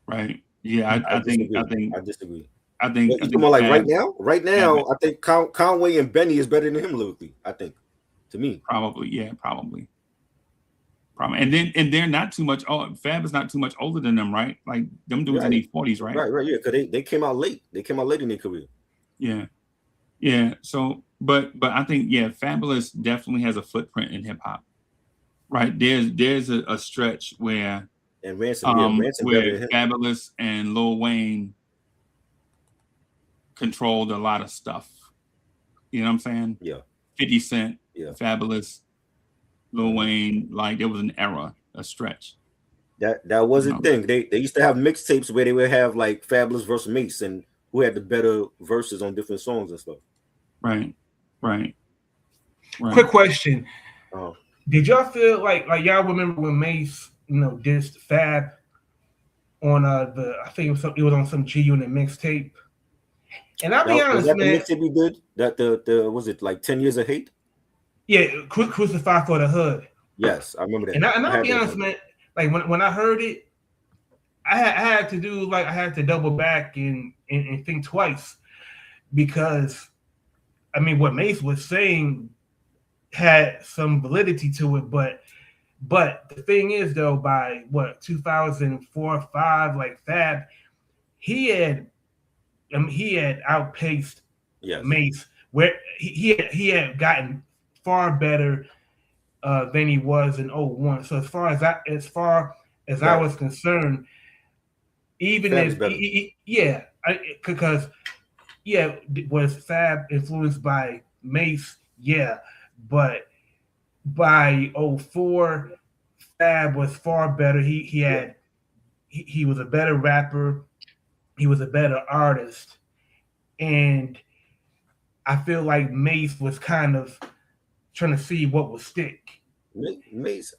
Right? Yeah, I think I disagree. I think like right now, I think Conway and Benny is better than him lyrically, I think. To me. Probably. And they're not too much. Oh, Fab is not too much older than them, right? Like them dudes in their 40s, right? Right, yeah. Because they came out late. They came out late in their career. Yeah. So, but I think Fabulous definitely has a footprint in hip hop. Right? There's a stretch where Ransom where Fabulous and Lil Wayne controlled a lot of stuff. You know what I'm saying? Yeah. 50 Cent, Fabulous, Lil Mm-hmm. Wayne, like there was an era, a stretch. That was a thing. They used to have mixtapes where they would have like Fabulous versus Mace and who had the better verses on different songs and stuff. Right. Quick question. Did y'all feel like y'all remember when Mace, dissed Fab on I think it was on some G Unit mixtape? And I'll be honest, was that man. The mixtape we did? That the was it like 10 Years of Hate? Yeah, Crucify for the Hood. Yes, I remember that. And I'll be honest, man. Like when I heard it, I had to double back and think twice, because I mean what Mace was saying had some validity to it, but the thing is though, by 2004 or 5, like Fab, he had outpaced Mace, where he had gotten far better than he was in 01. So as far as I was concerned, even was Fab influenced by Mace? Yeah, but by 04, Fab was far better. He was a better rapper. he was a better artist, and I feel like Mace was kind of trying to see what would stick. Mace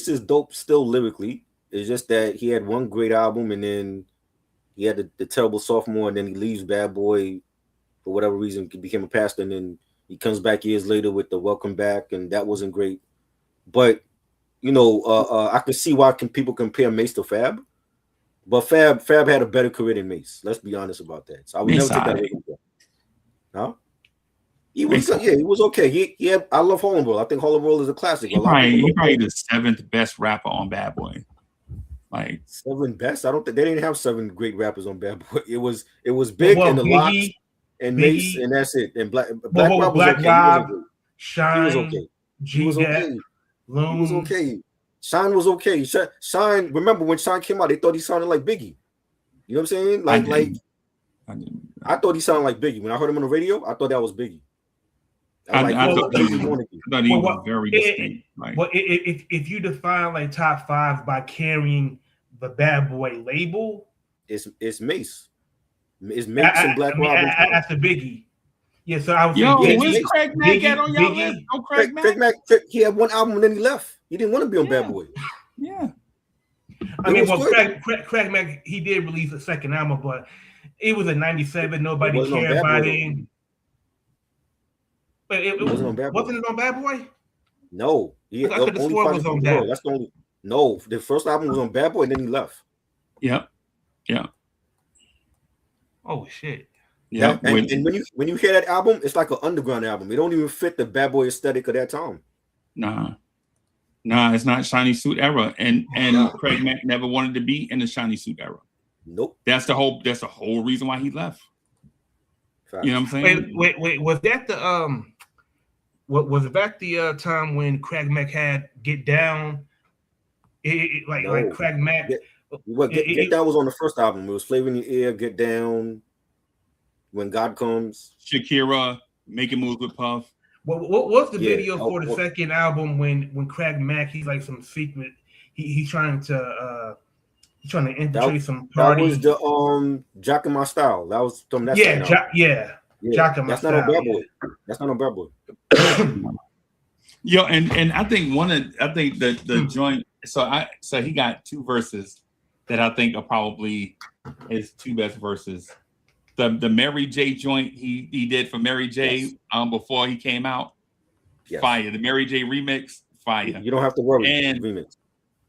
is dope still lyrically. It's just that he had one great album and then he had the terrible sophomore, and then he leaves Bad Boy for whatever reason, became a pastor, and then he comes back years later with the Welcome Back, and that wasn't great. But I can see why people compare Mace to Fab, but Fab had a better career than Mace. Let's be honest about that. So I would never take that away from him. Huh? He was good. Yeah, he was okay. He had. I love Harlem World. I think Harlem World is a classic. He's probably the 7th best rapper on Bad Boy. Like 7th best. I don't think they didn't have 7 great rappers on Bad Boy. It was Big and the Lox and Mace, and that's it. And Black Rob was okay. Rob, Shine, he was okay. He was okay. He was okay. Shine was okay. Shine. Remember when Shine came out? They thought he sounded like Biggie. You know what I'm saying? I thought he sounded like Biggie when I heard him on the radio. I thought that was Biggie. I thought he was very distinct. Well, if you define like top 5 by carrying the Bad Boy label, it's Mace. It's Mace and Black Rob. After Biggie. Yeah, so I was where's Craig Mack at on y'all list? Oh, Craig Mack. He had one album and then he left. He didn't want to be on Bad Boy. Yeah. I mean, Craig Mack, he did release a second album, but it was in '97. Nobody cared about it. But it wasn't on Bad Boy. Wasn't it on Bad Boy? No. I could have sworn it was on Bad Boy. That's the only. No, the first album was on Bad Boy and then he left. Yep. Yeah. Oh shit. Yeah. And when you hear that album, it's like an underground album. It don't even fit the Bad Boy aesthetic of that time. Nah, it's not Shiny Suit era. And Craig Mack never wanted to be in the Shiny Suit era. Nope. That's the whole reason why he left. You know what I'm saying? Wait. Was that the was that the time when Craig Mack had Get Down? Like Craig Mack. Get Down was on the first album. It was Flavor in Your Ear, Get Down, When God Comes, Shakira, Making Moves with Puff. What was the video for the second album when Craig Mack, he's like some secret, he's trying to infiltrate some party. That was the Jock in My Style. That was from that. Jock in My Style. That's not on Bad Boy. Yo, and I think the joint. So he got 2 verses that I think are probably his 2 best verses. The Mary J joint he did for Mary J before he came out, fire. The Mary J remix, fire. You don't have to worry. Remix.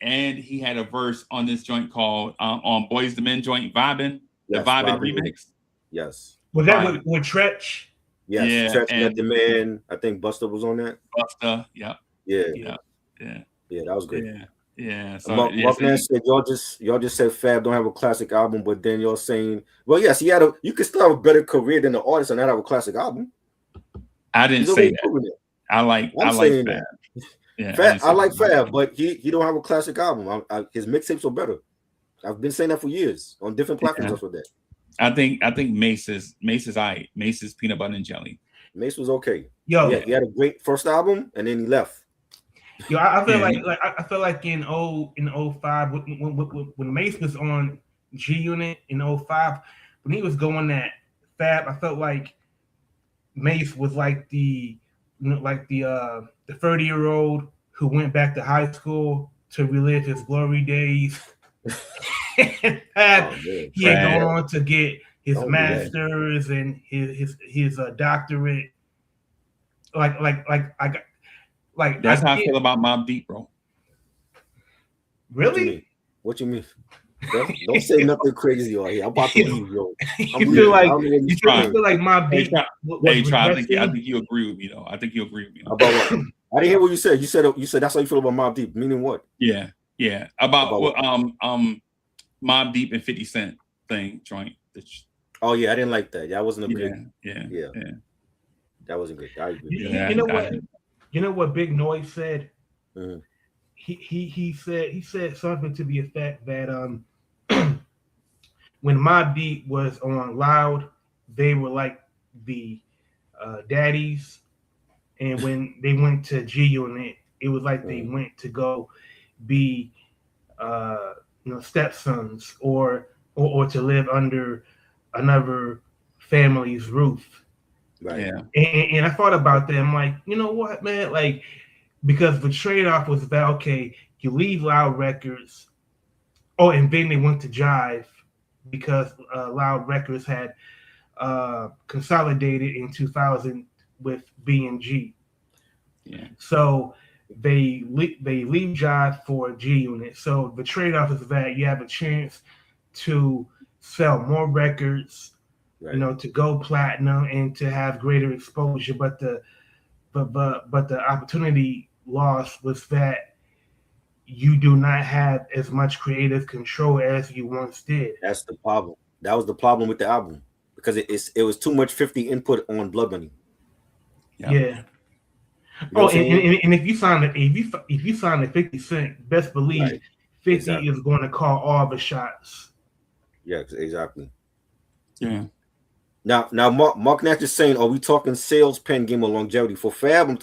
And he had a verse on this joint called on Boys II Men joint, Vibin', the Vibin' remix. Yes. Was that with Tretch? Yes, Tretch and the Man. I think Busta was on that. Busta, yeah, that was great. Yeah. So Mark said y'all just said Fab don't have a classic album, but then you're saying, well, yes, you could still have a better career than the artist and not have a classic album. I didn't say that. I like Fab. Yeah, Fab, I like Fab, but he don't have a classic album. His mixtapes are better. I've been saying that for years on different platforms for that. I think Mace is aight. Mace is Peanut Butter and Jelly. Mace was okay. He had a great first album and then he left. Yo, I feel like in 05 when Mace was on G Unit in 05, when he was going at Fab, I felt like Mace was like the 30-year-old who went back to high school to relive his glory days. And Fab, he had gone on to get his master's and his doctorate. Like that's how I feel about Mobb Deep, bro. Really? What you mean? Don't say nothing crazy on here. I'm about to leave, yo. You feel like Mobb Deep? I think you agree with me, though. I think you agree with me. About what? I didn't hear what you said. You said that's how you feel about Mobb Deep. Meaning what? Yeah. About Mobb Deep and 50 Cent thing joint. Oh yeah, I didn't like that. That wasn't a good. Yeah. That wasn't good. I agree. You know what? You know what Big Noise said? Mm-hmm. He said something to the effect that when Mobb Deep was on Loud, they were like the daddies, and when they went to G Unit, it was like they went to go be stepsons or or to live under another family's roof. Right. Yeah. And I thought about that. I'm like, you know what, man? Like, because the trade off was that, okay, you leave Loud Records. Oh, and then they went to Jive because Loud Records had consolidated in 2000 with B&G. Yeah. So they leave Jive for G Unit. So the trade off is that you have a chance to sell more records, Right. to go platinum and to have greater exposure. But the opportunity loss was that you do not have as much creative control as you once did. That's the problem. That was the problem with the album because it was too much 50 input on Blood Money. Yeah. Yeah. You know Oh, what I'm saying? and if you sign the 50 Cent, best believe Right. 50 Exactly. is going to call all the shots. Yeah, exactly. Yeah. Now, Mark Nash is saying, are we talking sales, pen game, or longevity? For Fab,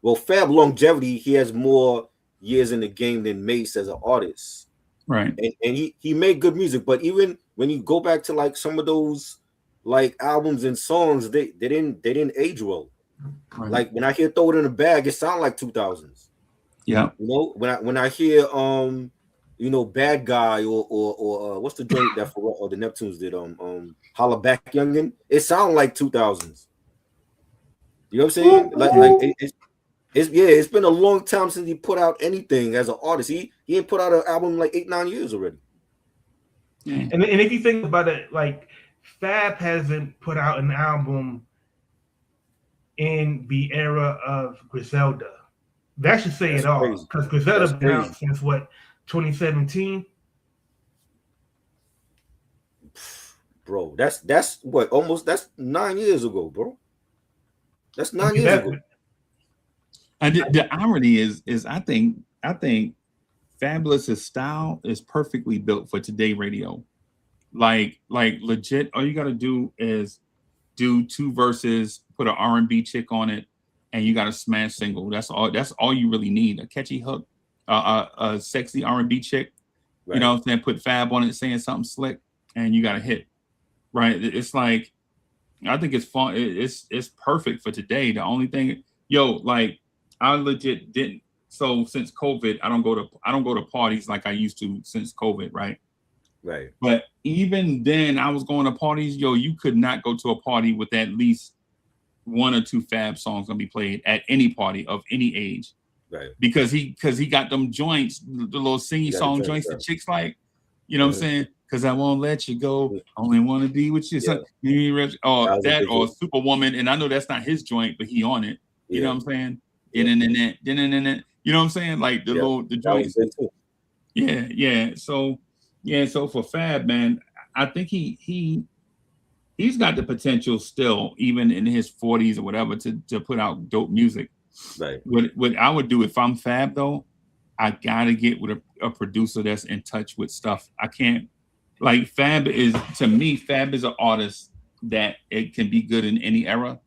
well, Fab longevity, he has more years in the game than Mace as an artist, Right. and he made good music. But even when you go back to like some of those like albums and songs, they didn't age well. Right. Like when I hear "Throw It in a Bag," it sounds like 2000s. Yeah. You know, when I hear Bad Guy or what's the joint that for the Neptunes did Holla Back Youngin, it sounds like 2000s. You know what I'm saying? It's been a long time since he put out anything as an artist. He ain't put out an album in like 8-9 years already. Yeah. And if you think about it, like Fab hasn't put out an album in the era of Griselda. That should say That's it all. crazy. Because Griselda's That's been crazy. out since what, 2017? Bro, that's what almost that's 9 years ago, bro. That's 9 years ago. And the irony is I think Fabulous's style is perfectly built for today radio. Like legit, all you got to do is do 2 verses, put an R&B chick on it, and you got a smash single. That's all you really need. A catchy hook, a sexy R&B chick. Right. You know what I'm saying? Put Fab on it, saying something slick, and you got a hit. Right? It's like, I think it's fun. It's perfect for today. The only thing, like I legit didn't. So since COVID, I don't go to parties like I used to since COVID, right? Right. But even then, I was going to parties. You could not go to a party with at least 1 or 2 Fab songs gonna be played at any party of any age. Right. Because he got them joints, the little singy song joints that chicks like. You know what I'm saying? Because I won't let you go. Only want to be with you. Yeah. That or Superwoman. And I know that's not his joint, but he on it. You know what I'm saying? Yeah. You know what I'm saying? Like the joints. Yeah. So for Fab, man, I think he's got the potential still, even in his 40s or whatever, to put out dope music. Right. What I would do if I'm Fab though, I gotta get with a producer that's in touch with stuff. I can't, like, Fab is an artist that it can be good in any era.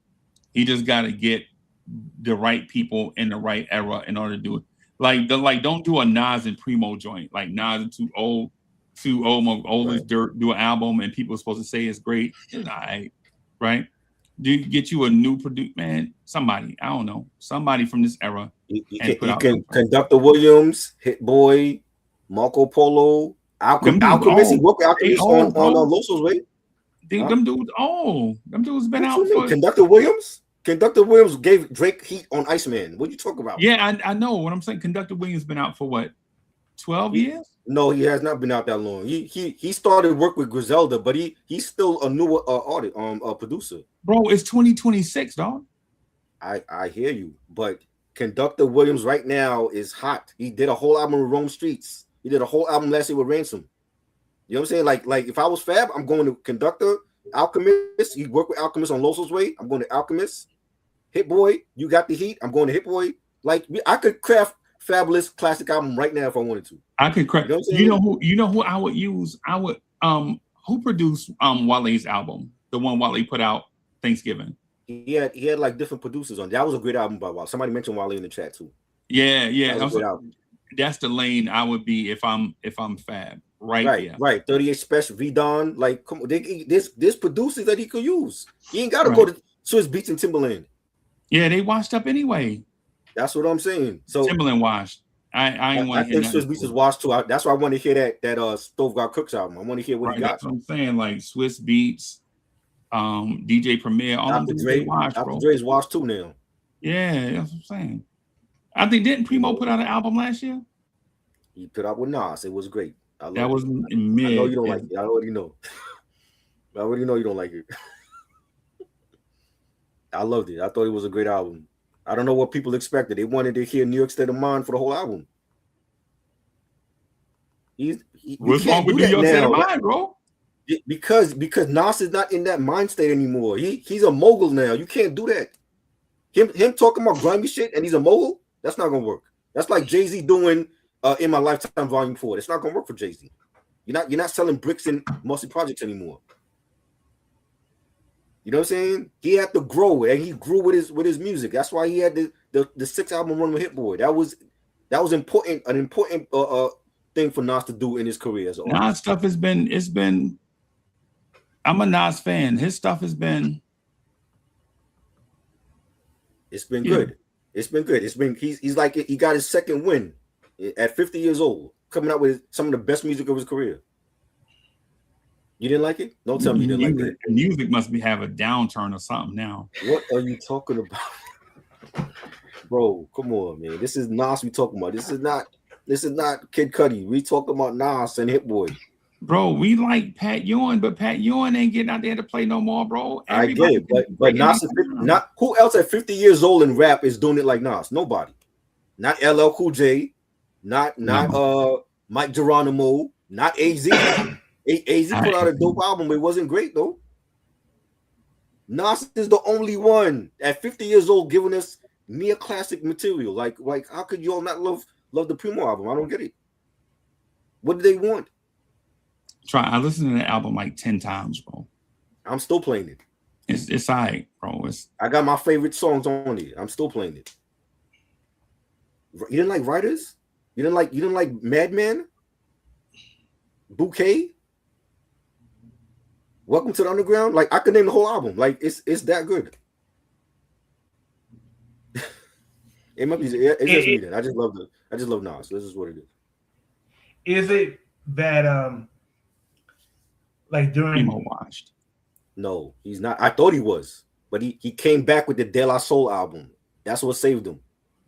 He just gotta get the right people in the right era in order to do it. Don't do a Nas and Primo joint. Like Nas is too old as dirt, do an album and people are supposed to say it's great. It's all right? Do you get you a new producer, man? Somebody, I don't know, somebody from this era. You can Conductor Williams, Hit Boy, Marco Polo, Alchemist. He worked with Alchemist on Loso's Way. Them dudes, them dudes been out for. Conductor Williams gave Drake heat on Iceman. What you talk about? Yeah, I know what I'm saying. Conductor Williams been out for what, 12 years? No, he has not been out that long. He started work with Griselda, but he's still a newer producer. Bro, it's 2026, dog. I hear you, but Conductor Williams right now is hot. He did a whole album with Rome Streets. He did a whole album last year with Ransom. You know what I'm saying? Like if I was Fab, I'm going to Conductor, Alchemist. He worked with Alchemist on Loso's Way. I'm going to Alchemist. Hit Boy, you got the heat. I'm going to Hit Boy. Like I could craft Fabulous classic album right now if I wanted to. I could craft. You know who I would use? Who produced Wale's album? The one Wale put out Thanksgiving. He had like different producers on. That was a great album by Wale. Somebody mentioned Wale in the chat too. Yeah. That's the lane I would be if I'm Fab. Right. 38 Special, V-Don. Like, come on, there's producers that he could use. He ain't got to go to Swiss Beats and Timberland. Yeah, they washed up anyway. That's what I'm saying. So Timberland washed. I think Swiss Beats is washed too. That's why I want to hear that Stove Got Cooks album. I want to hear what he got. That's what I'm saying. Like Swiss Beats, DJ Premier, all them dudes washed, bro. Dre's washed too now. Yeah, that's what I'm saying. I think didn't Primo put out an album last year? He put out with Nas. It was great. That was mid. I know you don't like it. I already know. I already know you don't like it. I loved it. I thought it was a great album. I don't know what people expected. They wanted to hear New York State of Mind for the whole album. What's wrong with New York State of Mind, bro? Because Nas is not in that mind state anymore. He's a mogul now. You can't do that. Him talking about grimy shit and he's a mogul. That's not gonna work. That's like Jay-Z doing In My Lifetime Volume 4. It's not gonna work for Jay-Z. You're not selling bricks in multi projects anymore. You know what I'm saying? He had to grow, and he grew with his music. That's why he had the 6-album run with Hit Boy. That was important, an important thing for Nas to do in his career as an artist. Nas stuff has been. I'm a Nas fan. His stuff has been. It's been good. It's been good. He's like he got his second win at 50 years old, coming out with some of the best music of his career. You didn't like it? Don't tell me you didn't like it. Music must have a downturn or something now. What are you talking about? Bro, come on, man. This is Nas we talking about. This is not Kid Cudi. We talking about Nas and Hit Boy. Bro, we like Pat Ewing, but Pat Ewing ain't getting out there to play no more, bro. I get it, but Nas is not. Who else at 50 years old in rap is doing it like Nas? Nobody. Not LL Cool J, not Mike Geronimo, not AZ. AZ put out a dope album, but it wasn't great though. Nas is the only one at 50 years old giving us near classic material. Like how could you all not love the Primo album? I don't get it. What do they want? I listened to the album like 10 times, bro. I'm still playing it. It's all right, bro. I got my favorite songs on it. I'm still playing it. You didn't like Writers? You didn't like Madman? Bouquet? Welcome to the Underground? Like I could name the whole album. Like it's that good. It might be. It's just me then. I just love Nas. This is what it is. Is it that like during Primo watched? No, he's not. I thought he was, but he came back with the De La Soul album. That's what saved him.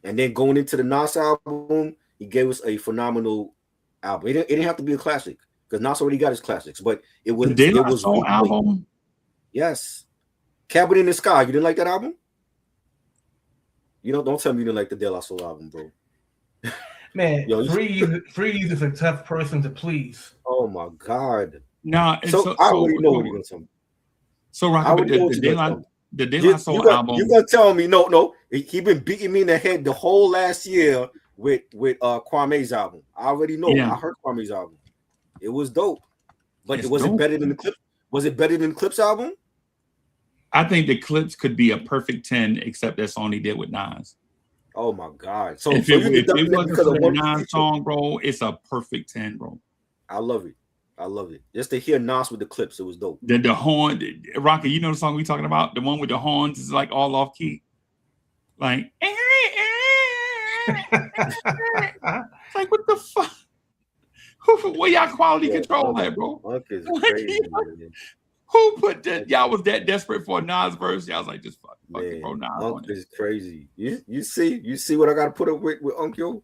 And then going into the Nas album, he gave us a phenomenal album. It didn't have to be a classic because Nas already got his classics, but it was the De La Soul album. Yes, Cabin in the Sky. You didn't like that album? Don't tell me you didn't like the De La Soul album, bro. Man, Freeze is a tough person to please. Oh my God. Nah, so I already know what you're gonna tell me. So Rocket, the De La Soul album. You gonna tell me no? He been beating me in the head the whole last year with Kwame's album. I already know. Yeah. I heard Kwame's album. It was dope, but it better than the Clips? Was it better than the Clips album? I think the Clips could be a perfect 10, except that song he did with Nas. Oh my God! So if it wasn't for the Nas song, bro, it's a perfect 10, bro. I love it. Just to hear Nas with the Clips, it was dope. The horn, Rocky, you know the song we talking about? The one with the horns is like all off key. Like, like what the fuck? Where y'all quality control at, bro? Crazy, who put that? Y'all was that desperate for a Nas verse? Y'all was like, just fucking bro, Nas. Unc is crazy. You see what I got to put up with Uncle?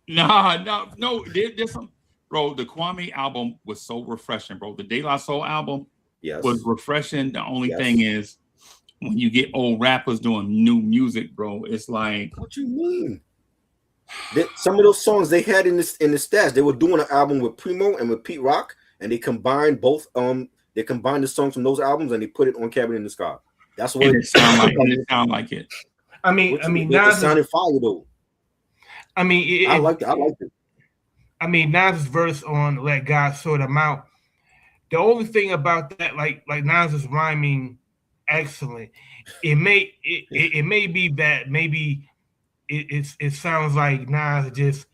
No. There's some. Bro, the Kwame album was so refreshing, bro. The De La Soul album was refreshing. The only thing is, when you get old rappers doing new music, bro, it's like, what you mean? Some of those songs they had in the stats, they were doing an album with Primo and with Pete Rock, and they combined both. They combined the songs from those albums and they put it on Cabin in the Sky. That's what it sound like it. I mean, it sounded fire though. I mean, I liked it. I mean, Nas' verse on "Let God Sort Them Out." The only thing about that, like Nas is rhyming excellent. It may be that maybe it sounds like Nas just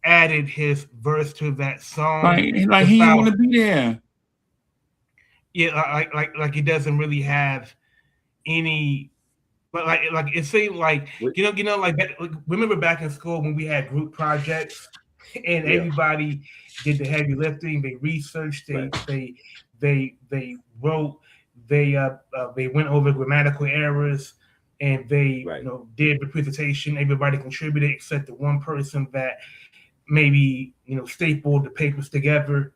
added his verse to that song. Like he didn't want to be there. Yeah, like he doesn't really have any. But like it seemed like remember back in school when we had group projects and everybody did the heavy lifting. They researched, they wrote, they went over grammatical errors, and they did the presentation. Everybody contributed except the one person that maybe stapled the papers together.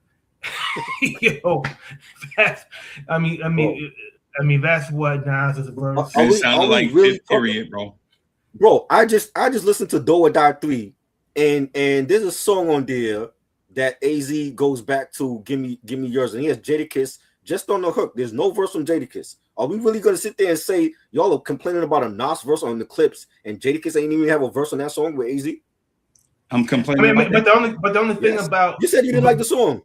That's I mean that's what Nas's verse. It sounded like really period, bro. Bro, I just listened to Do or Die 3, and there's a song on there that AZ goes back to Give Me Yours, and he has Jadakiss just on the hook. There's no verse from Jadakiss. Are we really gonna sit there and say y'all are complaining about a Nas verse on the clips and Jadakiss ain't even have a verse on that song with AZ? I'm complaining. But the only thing about you said you didn't like the song.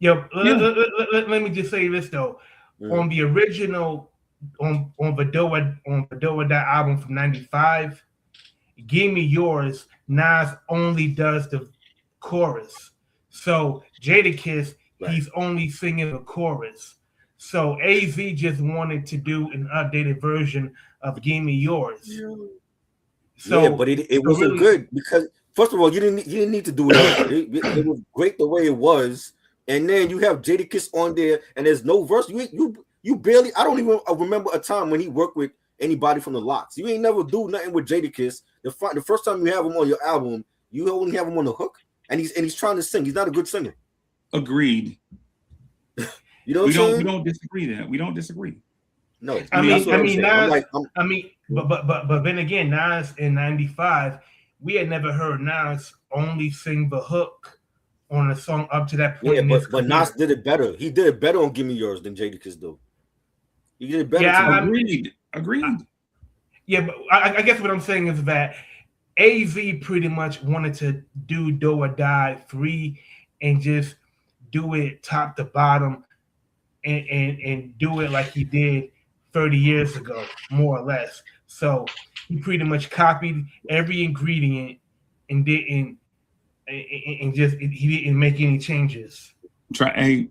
Let me just say this though. On the original, on the Do or Die album from '95, Give Me Yours, Nas only does the chorus. So Jadakiss, he's only singing the chorus. So AZ just wanted to do an updated version of Give Me Yours. So, but it wasn't really good because first of all, you didn't need to do that. It was great the way it was. And then you have Jadakiss on there, and there's no verse. You barely. I don't even remember a time when he worked with anybody from the Lox. You ain't never do nothing with Jadakiss. The first time you have him on your album, you only have him on the hook, and he's trying to sing. He's not a good singer. Agreed. You know what I'm saying? We don't disagree that. We don't disagree. No, I mean, Nas. But then again, Nas in '95, we had never heard Nas only sing the hook on a song up to that point. Yeah, but Nas did it better. He did it better on Give Me Yours than Jadakiss do. He did it better. Yeah, agreed. Yeah, but I guess what I'm saying is that AZ pretty much wanted to do Do or Die 3 and just do it top to bottom and do it like he did 30 years ago, more or less. So he pretty much copied every ingredient and didn't. And just he didn't make any changes. I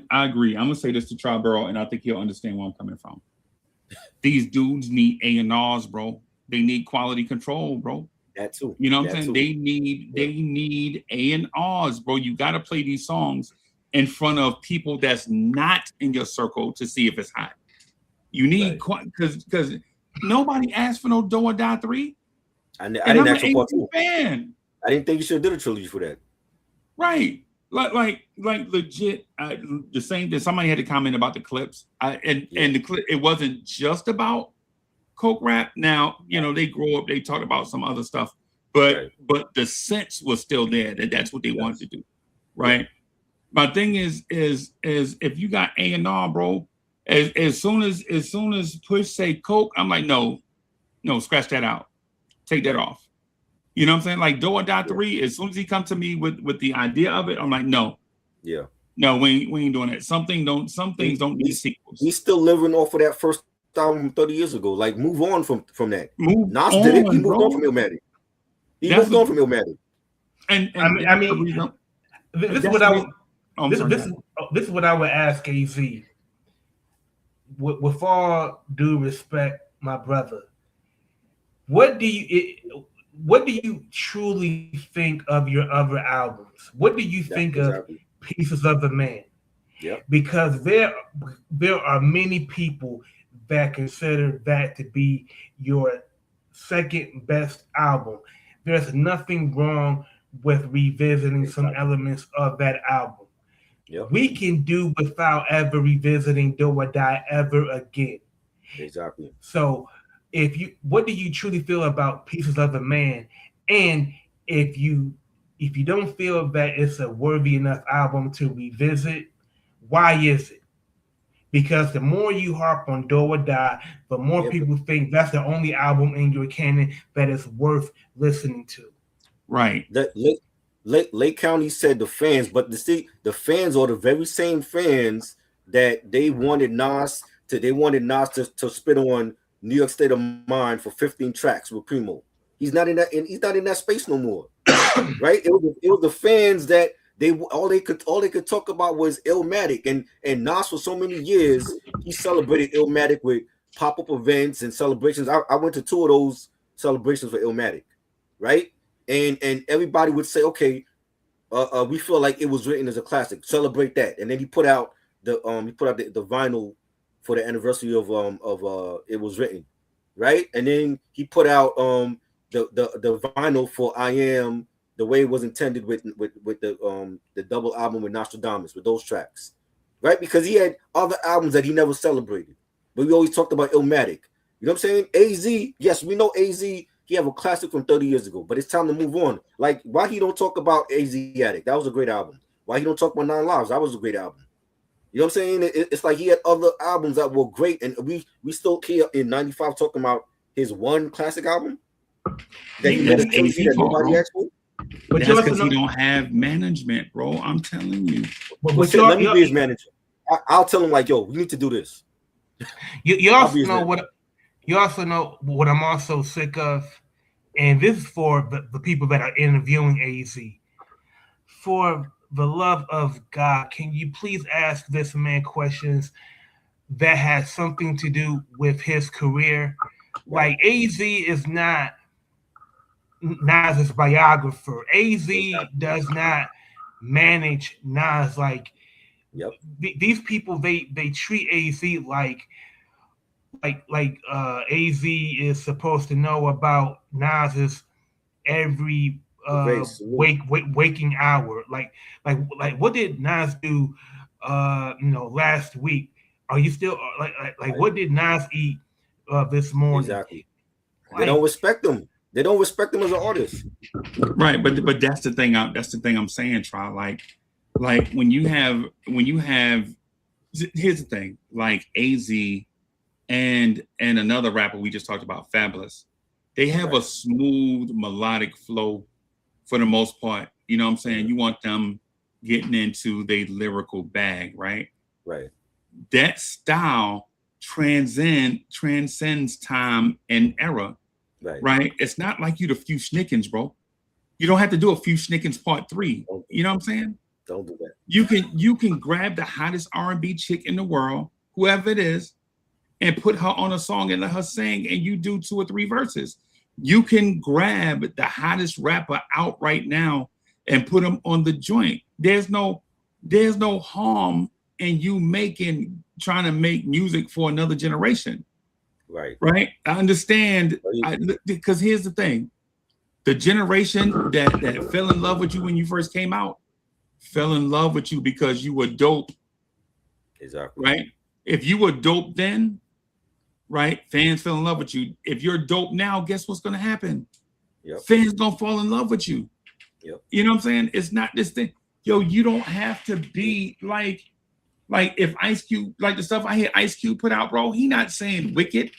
agree. I'm gonna say this to Triborough, and I think he'll understand where I'm coming from. These dudes need A&Rs, bro. They need quality control, bro. That too. You know what I'm saying? They need A&Rs, bro. You got to play these songs in front of people that's not in your circle to see if it's hot. You need because nobody asked for no Do or Die 3. I didn't ask for two. Fan. I didn't think you should have did a trilogy for that. Right. Like legit. The same that somebody had to comment about the clips. And the clip, it wasn't just about Coke rap. Now, they grow up, they talk about some other stuff, but the sense was still there that's what they wanted to do. Right. My thing is if you got A&R, bro, as soon as Push say Coke, I'm like, no, scratch that out. Take that off. You know what I'm saying? Like Do or Die 3, as soon as he comes to me with the idea of it, I'm like, no. Yeah. No, we ain't doing that. Some things don't need sequels. He's still living off of that first album 30 years ago. Like, move on from that. Nas did it. He moved on from Illmatic. Moved on from Illmatic. And this is what I would ask AZ. With all due respect, my brother, what do you truly think of your other albums? What do you think of Pieces of a Man? Yeah. Because there are many people that consider that to be your second best album. There's nothing wrong with revisiting some elements of that album. Yep. We can do without ever revisiting Do or Die ever again. Exactly. So what do you truly feel about Pieces of a Man? And if you don't feel that it's a worthy enough album to revisit, why is it? Because the more you harp on Do or Die, the more people think that's the only album in your canon that is worth listening to. Right. Lake County said the fans, but the fans are the very same fans that they wanted Nas to spit on New York State of Mind for 15 tracks with Primo. He's not in that. He's not in that space no more, right? It was the fans that all they could talk about was Illmatic, and Nas for so many years he celebrated Illmatic with pop-up events and celebrations. I went to 2 of those celebrations for Illmatic, right? And everybody would say, okay, we feel like it was written as a classic. Celebrate that. And then he put out the vinyl for the anniversary of It Was Written, right? And then he put out the vinyl for I Am the way it was intended with the double album with Nostradamus with those tracks, right? Because he had other albums that he never celebrated, but we always talked about Illmatic. You know what I'm saying? AZ, yes, we know AZ. He have a classic from 30 years ago, but it's time to move on. Like, why he don't talk about Asiatic? That was a great album. Why he don't talk about Nine Lives? That was a great album. You know what I'm saying? It's like he had other albums that were great, and we still here in '95 talking about his one classic album that he made that nobody asked for. But that's because he don't have management, bro. I'm telling you. But let me be his manager. I'll tell him like, yo, we need to do this. You also know what. You also know what I'm also sick of, and this is for the people that are interviewing AZ. For the love of God, can you please ask this man questions that has something to do with his career? Like, AZ is not Nas's biographer. AZ does not manage Nas. Like, these people, they treat AZ like AZ is supposed to know about Nas's every waking hour. Like what did Nas do last week? Are you still like what did Nas eat this morning? Exactly. They don't respect him. They don't respect him as an artist. Right, but that's the thing I'm saying, Try. Like when you have here's the thing, like AZ and another rapper we just talked about, Fabulous, they have a smooth melodic flow for the most part. You know what I'm saying? You want them getting into their lyrical bag, right? Right. That style transcends time and era. Right. It's not like you the Few Schnickens, bro. You don't have to do a Few Schnickens part 3. You know what I'm saying? Don't do that. You can grab the hottest R&B chick in the world, whoever it is, and put her on a song and let her sing, and you do 2 or 3 verses. You can grab the hottest rapper out right now and put him on the joint. There's no harm in you trying to make music for another generation. Right. I understand, because here's the thing: the generation that fell in love with you when you first came out fell in love with you because you were dope. Exactly. Right. If you were dope then, right, fans fell in love with you. If you're dope now, guess what's going to happen? Fans gonna fall in love with you. You know what I'm saying? It's not this thing. Yo, you don't have to be like if Ice Cube, like the stuff I hear Ice Cube put out, bro, he not saying wicked.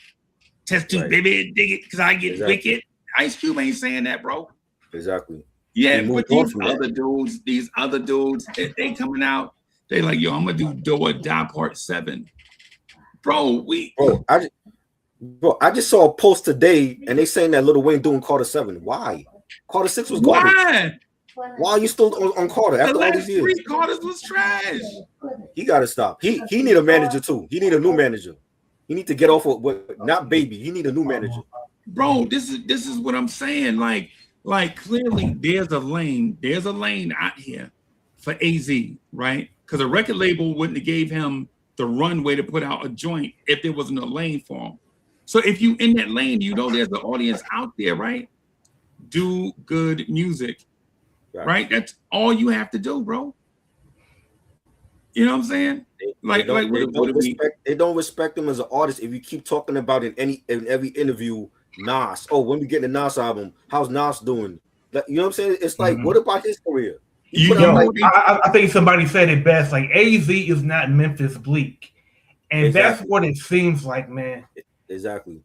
Test tube, baby, dig it, because I get wicked. Ice Cube ain't saying that, bro. Exactly. Yeah, but these other dudes, they coming out, they like, yo, I'm gonna do Do or Die Part 7. I just saw a post today, and they saying that Lil Wayne doing Carter 7. Why? Carter 6 was garbage. Why are you still on Carter after all these years? 3 Carters was trash. He got to stop. He need a manager too. He need a new manager. He need to get off of not Baby. He need a new manager. Bro, this is what I'm saying. Like clearly there's a lane out here for AZ, right? Because a record label wouldn't have gave him the runway to put out a joint if there wasn't a lane for him. So if you in that lane, you know there's an audience out there, right? Do good music. Right? That's all you have to do, bro. You know what I'm saying? They don't respect him as an artist if you keep talking about in every interview, Nas. Oh, when we get the Nas album, how's Nas doing? You know what I'm saying? It's like, what about his career? I think somebody said it best. Like, AZ is not Memphis Bleak, and that's what it seems like, man. Exactly.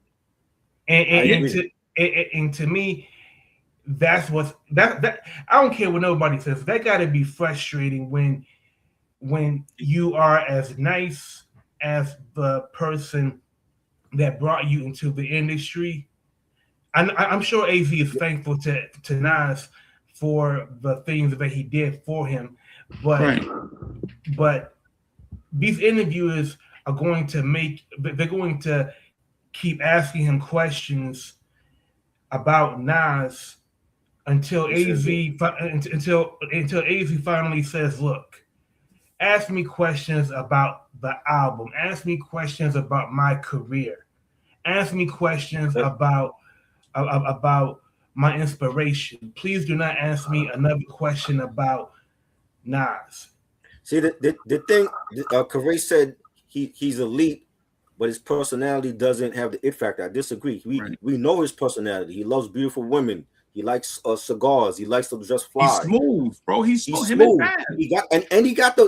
And to me, that's what that I don't care what nobody says. That got to be frustrating when you are as nice as the person that brought you into the industry, I'm sure AZ is thankful to Nas for the things that he did for him, but Right. but these interviewers are going to they're going to keep asking him questions about Nas until until AZ finally says, "Look, ask me questions about the album. Ask me questions about my career. Ask me questions about my inspiration. Please do not ask me another question about Nas." See, the thing, Corey said he's elite, but his personality doesn't have the it factor. I disagree. Right. We know his personality. He loves beautiful women. He likes cigars. He likes to dress fly. He's smooth, bro. He's He's smooth. smooth.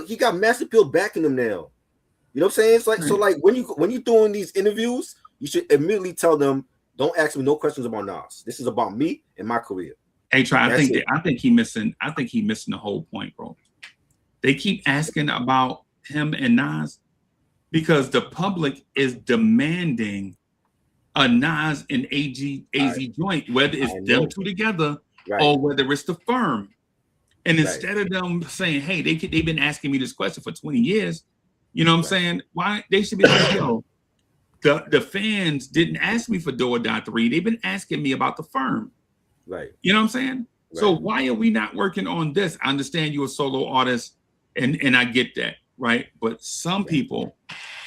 He got Master Appeal backing him now. You know what I'm saying? It's like so. Like when you're doing these interviews, you should immediately tell them, "Don't ask me no questions about Nas. This is about me and my career." Hey, I think he missing the whole point, bro. They keep asking about him and Nas because the public is demanding a Nas and AZ joint, whether it's them two together or whether it's the firm. And instead of them saying, "Hey, they've been asking me this question for 20 years," you know what I'm saying? Why they should be like, "Yo, the fans didn't ask me for Do or Die 3. They've been asking me about the firm." Right. You know what I'm saying? Right. So why are we not working on this? I understand you're a solo artist, and I get that, right? But some people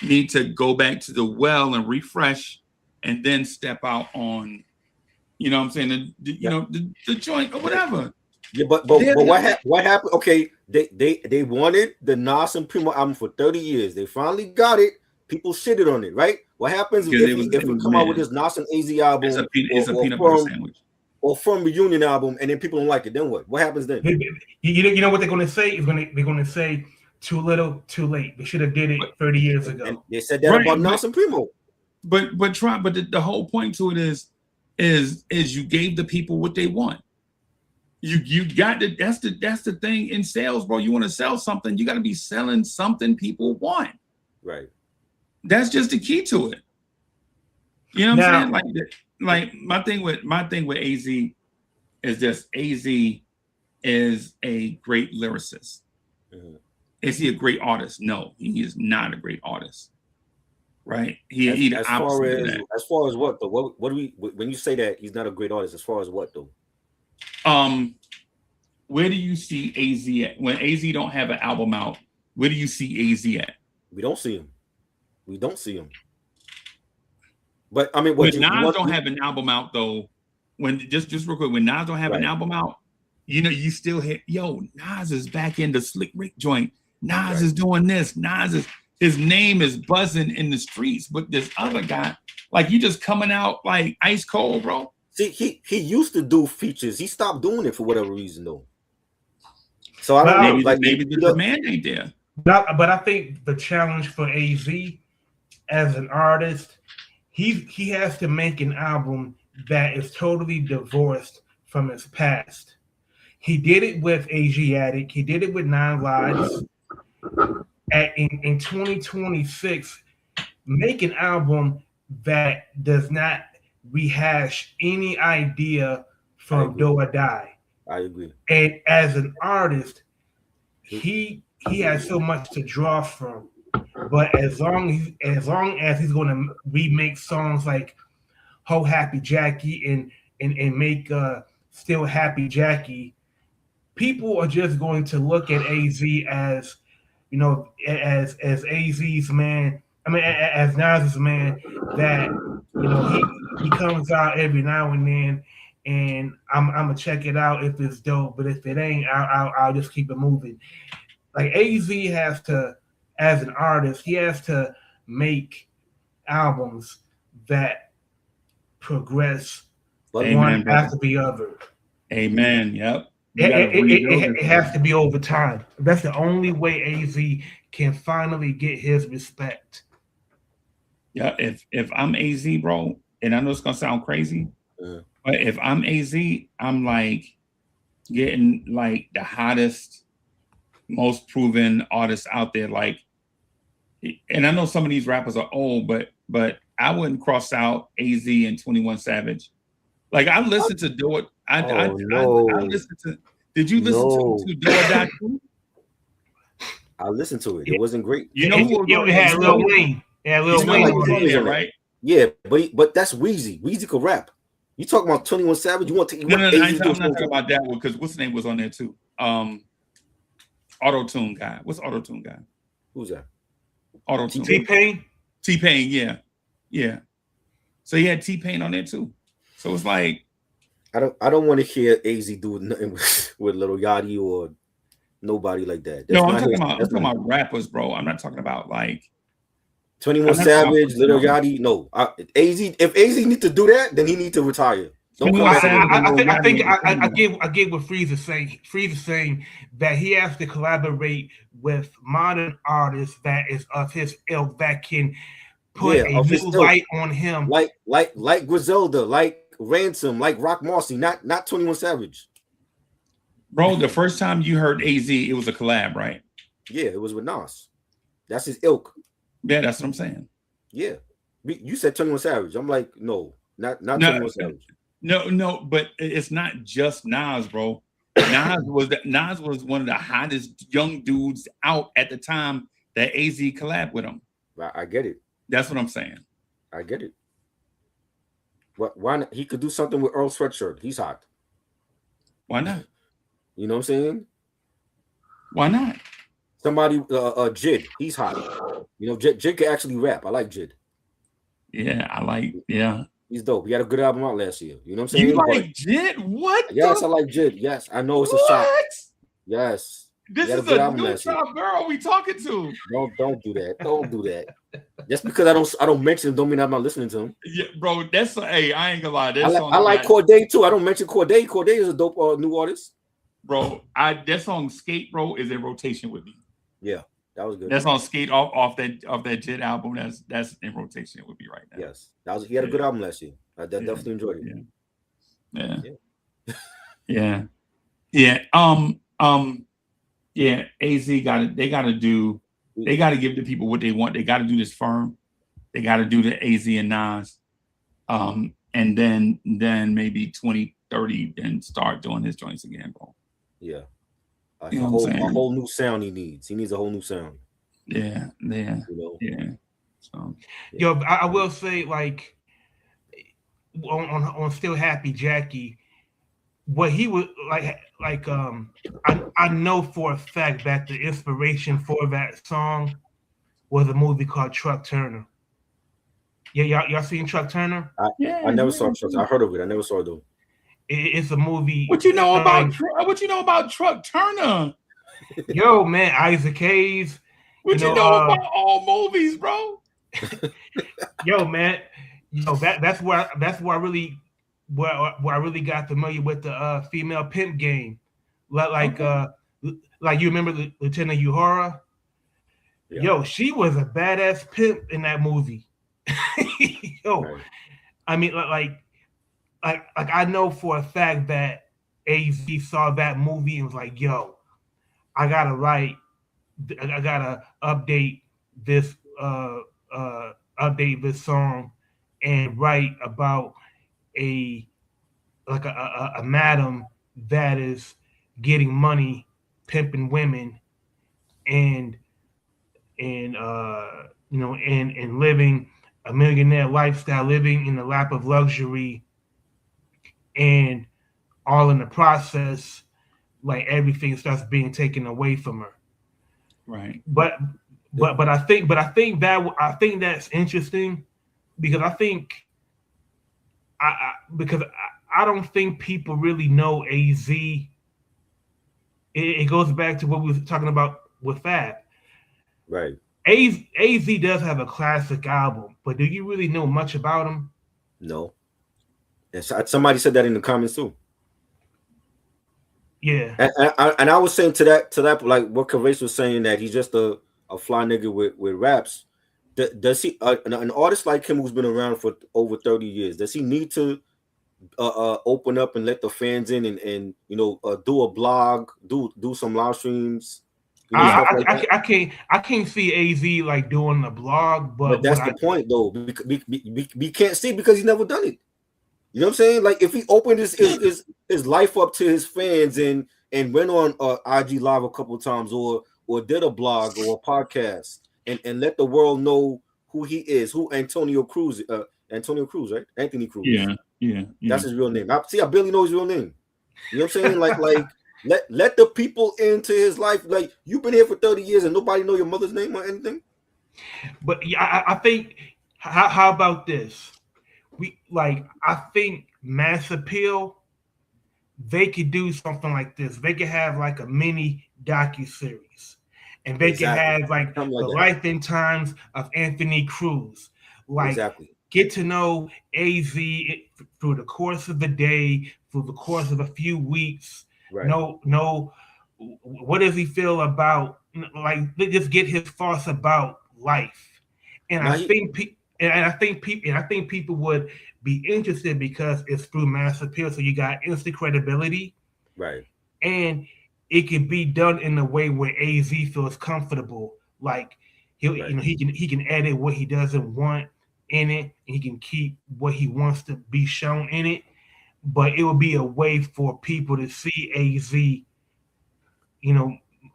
need to go back to the well and refresh, and then step out on, you know what I'm saying, the joint or whatever. Yeah, but what happened? Okay, they wanted the Nas and Primo album for 30 years. They finally got it. People shitted on it, right? What happens if we come out with this Nas and AZ album it's a peanut butter sandwich or from reunion album, and then people don't like it? Then what? What happens then? You know what they're going to say? They're going to say too little, too late. They should have did it 30 years ago. And they said that about Nas and Primo. But the whole point to it is you gave the people what they want. You got to, that's the thing in sales, bro. You want to sell something, you got to be selling something people want. Right. That's just the key to it. You know what I'm saying? Like my thing with AZ is just AZ is a great lyricist. Mm-hmm. Is he a great artist? No, he is not a great artist. Right? As far as what though? What do we when you say that he's not a great artist? As far as what though? Where do you see AZ at? When AZ don't have an album out, where do you see AZ at? We don't see him. But I mean, when Nas don't have an album out though, when just real quick, when Nas don't have an album out, you know, you still hear, yo, Nas is back in the Slick Rick joint. Nas is doing this. His name is buzzing in the streets, but this other guy, like, you just coming out like ice cold, bro. See, he used to do features. He stopped doing it for whatever reason, though. So I don't know. Like maybe the demand ain't there. But I think the challenge for AZ as an artist, he has to make an album that is totally divorced from his past. He did it with Asiatic. He did it with 9 Lives. In 2026, make an album that does not rehash any idea from Do or Die. I agree. And as an artist, he has so much to draw from. But as long as he's going to remake songs like "Ho Happy Jackie" and make "Still Happy Jackie," people are just going to look at AZ as, you know, as AZ's man. I mean, as Nas's man, that, you know, he comes out every now and then, and I'm gonna check it out if it's dope. But if it ain't, I'll just keep it moving. Like, AZ has to, as an artist, he has to make albums that progress one after the other. Amen. Yep. It has to be over time. That's the only way AZ can finally get his respect. Yeah, if I'm AZ, bro, and I know it's gonna sound crazy, but if I'm AZ, I'm like getting like the hottest, most proven artists out there. Like, and I know some of these rappers are old, but I wouldn't cross out AZ and 21 Savage Like I listened to Do It. I listened to. Did you listen to Do or Die too? I listened to it. It wasn't great. You know who was on it there? had Lil Wayne. It had Lil You know Wayne who was on on it. there, right? Yeah, but that's Weezy. Weezy could rap. You talking about 21 Savage? You want to? No, I'm not talking about that one because what's his name was on there too. Auto Tune guy. What's Auto Tune guy? Who's that? Auto Tune. T-Pain. T-Pain, yeah. So he had T-Pain on there too. So it's like I don't want to hear AZ do nothing with Lil Yachty or nobody like that. That's I'm talking about rappers, bro. I'm not talking about like 21 Savage, Lil Yachty. No, if AZ need to do that, then he need to retire. I get what Freeze is saying. Freeze is saying that he has to collaborate with modern artists that is of his ilk that can put a new light on him, like Griselda, like Ransom, like Rock Marcy, not 21 Savage. Bro, the first time you heard AZ, it was a collab, right? Yeah, it was with Nas. That's his ilk. Yeah, that's what I'm saying. Yeah, you said 21 Savage. I'm like, no, not 21 Savage. No, but it's not just Nas, bro. Nas was one of the hottest young dudes out at the time that AZ collabed with him. I get it. That's what I'm saying. I get it. Why not? He could do something with Earl Sweatshirt. He's hot. Why not? You know what I'm saying? Why not? Somebody, Jid. He's hot. You know, Jid can actually rap. I like Jid. Yeah. He's dope. He had a good album out last year. You know what I'm saying? You like Jid? What? Yes, I like Jid. Yes, I know it's a shot. Yes. This is a new top girl we talking to. Don't do that. Don't do that. Just because I don't mention him, don't mean I'm not listening to him. Yeah, bro. Hey, I ain't gonna lie. I like Corday too. I don't mention Corday. Corday is a dope new artist. Bro, that song Skate, bro, is in rotation with me. Yeah, that was good. That song Skate off that Jid album. That's in rotation with me right now. Yes, he had a good album last year. I definitely enjoyed it. Yeah. Yeah, AZ they got to give the people what they want. They got to do this firm. They got to do the AZ and Nas. And then maybe 2030 then start doing his joints again, bro. Yeah. A whole new sound he needs. He needs a whole new sound. Yeah. You know? Yeah. So yo, I will say, like, on Still Happy Jackie, what he was like I know for a fact that the inspiration for that song was a movie called Truck Turner. Yeah, y'all seen Truck Turner? I never saw Truck. I heard of it. I never saw it though. It's a movie. What you know about Truck Turner? Yo, man, Isaac Hayes. What you know about all movies, bro? Yo, man, that's where I really got familiar with the female pimp game. Like you remember Lieutenant Uhura? Yeah. Yo, she was a badass pimp in that movie. Yo, right. I mean, like I know for a fact that AZ saw that movie and was like, yo, I gotta update this song and write about a madam that is getting money, pimping women, and living a millionaire lifestyle, living in the lap of luxury, and all in the process, like everything starts being taken away from her. Right. But I think that's interesting because I don't think people really know AZ. It goes back to what we were talking about with Fab. Right. AZ does have a classic album, but do you really know much about him? No. And somebody said that in the comments too. Yeah. And I was saying to that, like what Kavase was saying, that he's just a fly nigga with raps. Does he an artist like him who's been around for over 30 years, does he need to open up and let the fans in and do a blog, do some live streams? I can't see AZ like doing a blog, but that's the point though. We can't see because he's never done it. You know what I'm saying? Like if he opened his life up to his fans and went on IG Live a couple of times or did a blog or a podcast and let the world know who he is, who Antonio Cruz, right? Anthony Cruz. Yeah. That's his real name. I barely know his real name. You know what I'm saying? Like let the people into his life. Like you've been here for 30 years and nobody know your mother's name or anything. But yeah, I think how about this? I think Mass Appeal, they could do something like this. They could have like a mini docu-series. And they could Exactly. have like Something the like that. life and times of Anthony Cruz. Like Exactly. get to know AZ through the course of the day, through the course of a few weeks. Right. Know what does he feel about, like just get his thoughts about life. And Now I think people would be interested because it's through Mass Appeal, so you got instant credibility, right. and it can be done in a way where AZ feels comfortable. Like he can edit what he doesn't want in it, and he can keep what he wants to be shown in it. But it would be a way for people to see AZ,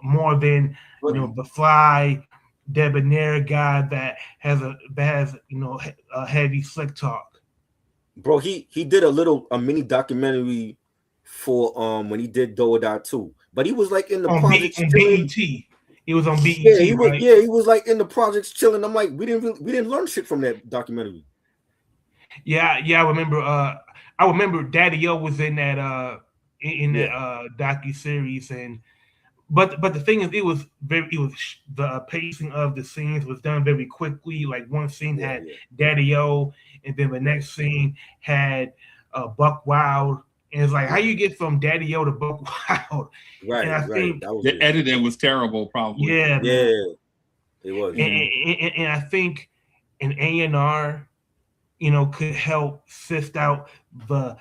more than the fly debonair guy that has a heavy slick talk. Bro, he did a mini documentary for when he did Do or Die 2. But he was like in the projects on chilling. BET. He was on BET. Yeah, he was. Right? Yeah, he was like in the projects chilling. I'm like, we didn't learn shit from that documentary. Yeah. I remember Daddy O was in that that docu series, and but the thing is, it was the pacing of the scenes was done very quickly. Like one scene had Daddy O, and then the next scene had Buck Wild. And it's like, how you get from Daddy O to Buck Wild? Right, and I think the editing was terrible, probably. Yeah, it was. And I think an A&R, could help sift out the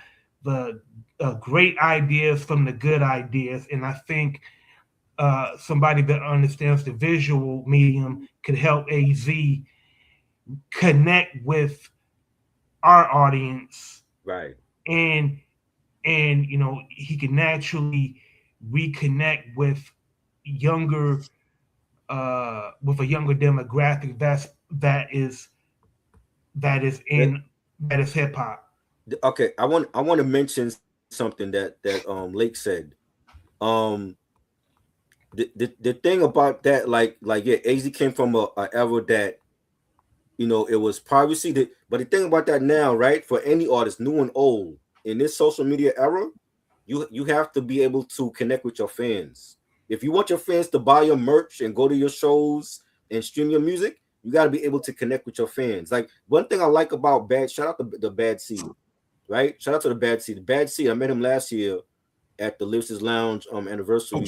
great ideas from the good ideas. And I think somebody that understands the visual medium could help AZ connect with our audience. Right. And he can naturally reconnect with a younger demographic that is hip hop. Okay, I want to mention something that Lake said. The thing about that, like AZ came from a era that it was privacy. But the thing about that now, right, for any artist, new and old, in this social media era, you have to be able to connect with your fans. If you want your fans to buy your merch and go to your shows and stream your music, you got to be able to connect with your fans. Like one thing I like about shout out to the Bad Seed, right? Shout out to the Bad Seed. The Bad Seed, I met him last year at the Lyricist Lounge anniversary.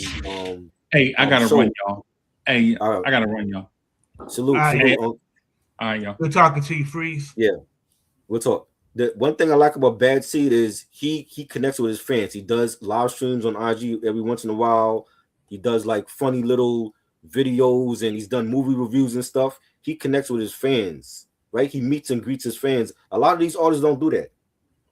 Hey, I gotta run, y'all. Hey, I gotta run, y'all. Salute. All right, y'all. Good talking to you, Freeze. Yeah, we'll talk. The one thing I like about Bad Seed is he connects with his fans. He does live streams on IG every once in a while. He does like funny little videos and he's done movie reviews and stuff. He connects with his fans, right? He meets and greets his fans. A lot of these artists don't do that.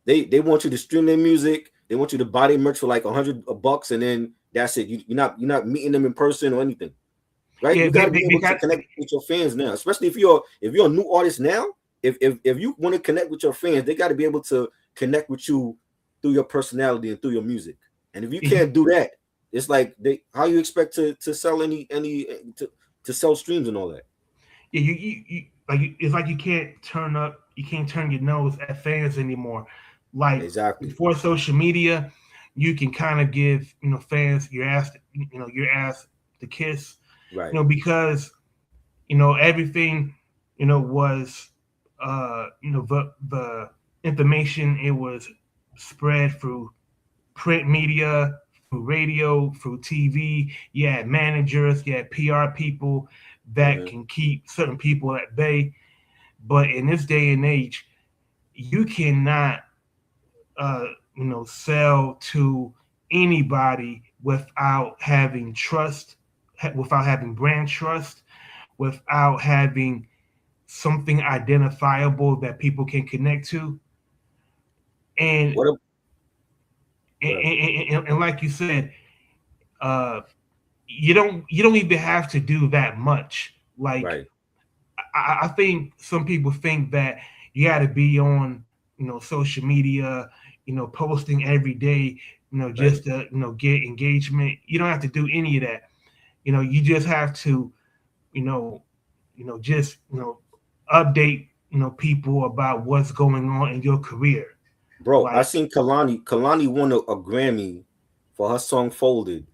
They want you to stream their music. They want you to buy their merch for like $100 and then that's it. You're not meeting them in person or anything, right? You got to be able to connect with your fans now, especially if you're a new artist now. If you want to connect with your fans, they got to be able to connect with you through your personality and through your music. And if you can't do that, it's like how you expect to sell to sell streams and all that. Yeah, you it's like you can't turn your nose at fans anymore. Like exactly before social media, you can kind of give fans your ass to kiss, right? Because everything was the information, it was spread through print media, through radio, through TV. You had managers, you had PR people that can keep certain people at bay. But in this day and age, you cannot sell to anybody without having trust, without having brand trust, without having something identifiable that people can connect to. and What? and like you said, uh, you don't even have to do that much. Like Right. I think some people think that you got to be on social media, posting every day, Right. just to get engagement. You don't have to do any of that. You just have to you know just update people about what's going on in your career. Bro, I Like, seen Kalani. Kalani won a Grammy for her song "Folded,"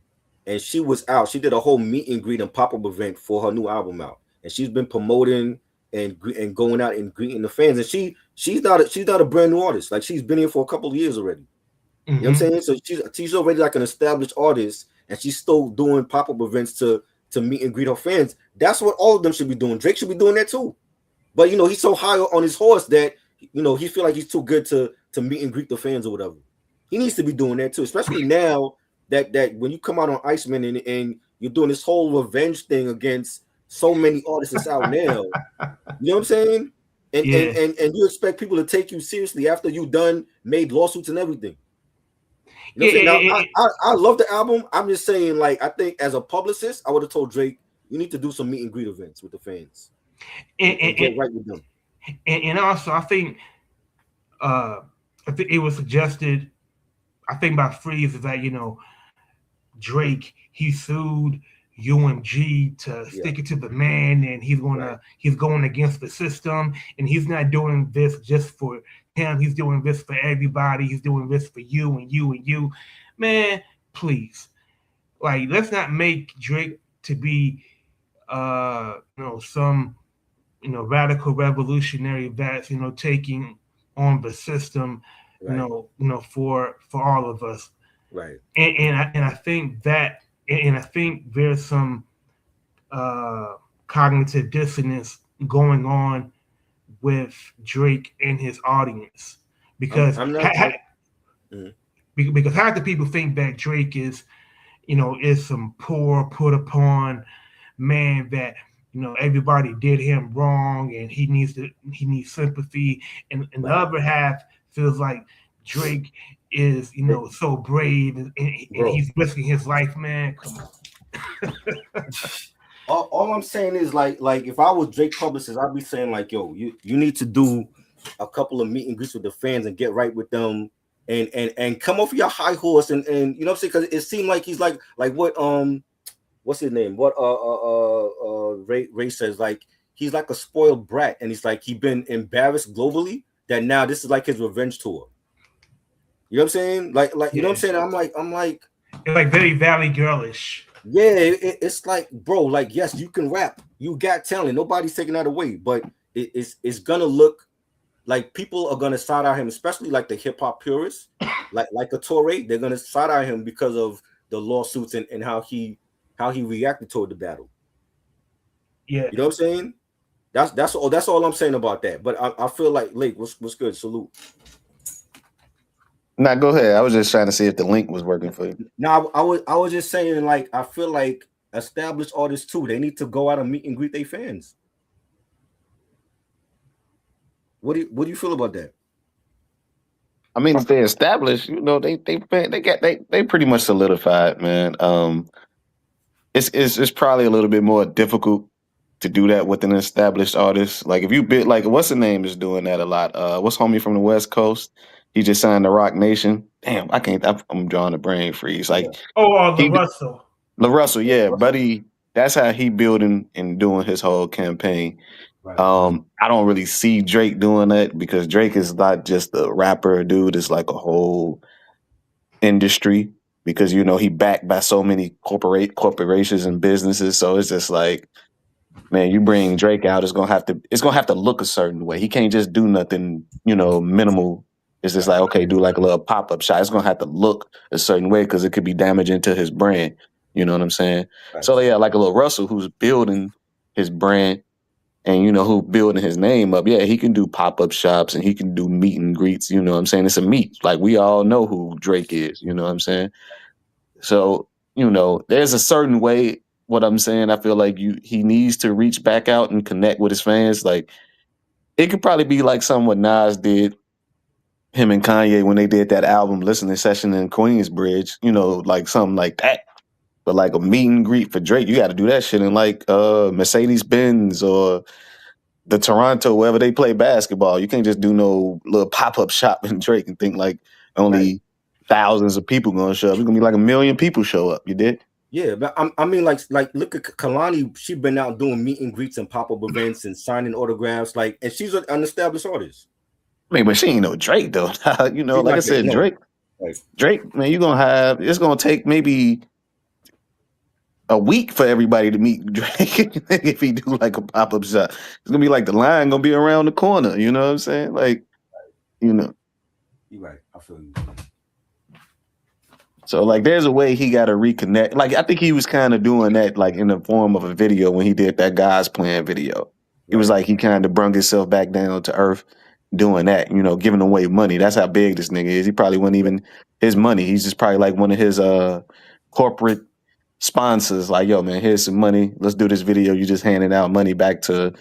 and she was out. She did a whole meet and greet and pop up event for her new album out, and she's been promoting and going out and greeting the fans. And she's not a brand new artist. Like she's been here for a couple of years already. You know what I'm mm-hmm. saying? So she's already like an established artist, and she's still doing pop up events to meet and greet her fans. That's what all of them should be doing. Drake should be doing that too. But he's so high on his horse that he feel like he's too good to meet and greet the fans or whatever. He needs to be doing that too, especially now that when you come out on Iceman and you're doing this whole revenge thing against so many artists that's out now. You know what I'm saying? And and Yeah, and and you expect people to take you seriously after you done made lawsuits and everything. You know yeah, what I'm saying? Now I love the album. I'm just saying, like, I think as a publicist, I would have told Drake, you need to do some meet and greet events with the fans and, and and, get right with them. and also uh, I think it was suggested. I think by Freeze that Drake he sued UMG to Yeah, stick it to the man, and right. he's going against the system, and he's not doing this just for him. He's doing this for everybody. He's doing this for you and you and you. Man, please, like let's not make Drake to be some radical revolutionary that's taking on the system Right, for all of us. right, And I think that, and I think there's some uh, cognitive dissonance going on with Drake and his audience because I'm not. Mhm. because half the people think that Drake is some poor put upon man that everybody did him wrong and he needs sympathy, and the Right, other half feels like Drake is so brave, and bro. he's risking his life. Man, come on. All I'm saying is like if I was Drake publicist, I'd be saying like, yo, you need to do a couple of meet and greets with the fans and get right with them and come off your high horse and you know what I'm saying, because it seemed like he's like what what's his name? What Ray says, like he's like a spoiled brat, and he's like he been embarrassed globally that now this is like his revenge tour. You know what I'm saying? Like you know what I'm Yeah, saying? I'm like it's like very Valley Girlish. yeah, it's like, bro, like yes, you can rap, you got talent, nobody's taking that away, but it's gonna look like people are gonna side eye him, especially like the hip hop purists, like a Torre, they're gonna side eye him because of the lawsuits and how he reacted toward the battle. Yeah. You know what I'm saying? That's all I'm saying about that. But I feel like Lake, what's good? Salute. Now go ahead. I was just trying to see if the link was working for you. Now I was just saying, like, I feel like established artists too, they need to go out and meet and greet their fans. What do you feel about that? I mean, if they established, they pretty much solidified, man. It's probably a little bit more difficult to do that with an established artist. Like if you bit like what's the name is doing that a lot. What's homie from the West Coast? He just signed the Rock Nation. Damn, I can't. I'm drawing a brain freeze. Yeah, Like Oh, the he, Russell. LaRussell, yeah, yeah, Russell. buddy. That's how he building and doing his whole campaign. Right. I don't really see Drake doing that because Drake is not just a rapper, dude. It's like a whole industry because he backed by so many corporations and businesses. So it's just like, man, you bring Drake out, it's gonna have to look a certain way. He can't just do nothing, minimal. It's just Right. like, okay, do like a little pop-up shot. It's gonna have to look a certain way because it could be damaging to his brand. You know what I'm saying? So Right. yeah, like a little Russell who's building his brand and who building his name up. Yeah, he can do pop-up shops and he can do meet and greets. You know what I'm saying? It's a meet. Like we all know who Drake is. You know what I'm saying? So, there's a certain way. What I'm saying, I feel like he needs to reach back out and connect with his fans. Like it could probably be like something what Nas did him and Kanye when they did that album listening session in Queensbridge, you know, like something like that. But like a meet and greet for Drake, you got to do that shit in like Mercedes Benz or the Toronto, wherever they play basketball. You can't just do no little pop up shop in Drake and think like only thousands of people gonna show up. It's gonna be like 1 million people show up. You did? Yeah, but I mean, like look at Kalani. She been out doing meet and greets and pop up events and signing autographs. Like, and she's an established artist. I mean, but she ain't no Drake though. You know, She's like I not said, no. Drake. Like, Drake, man, you gonna have. It's gonna take maybe a week for everybody to meet Drake if he do like a pop up shop. It's gonna be like the line gonna be around the corner. You know what I'm saying? Like, you know. you're right. I feel you. So like there's a way he gotta reconnect. Like I think he was kind of doing that like in the form of a video when he did that God's Plan video. It was like he kind of brung himself back down to earth doing that, you know, giving away money. That's how big this nigga is. He probably wasn't even his money. He's just probably like one of his corporate sponsors, like, yo, man, here's some money. Let's do this video. You just handing out money back to,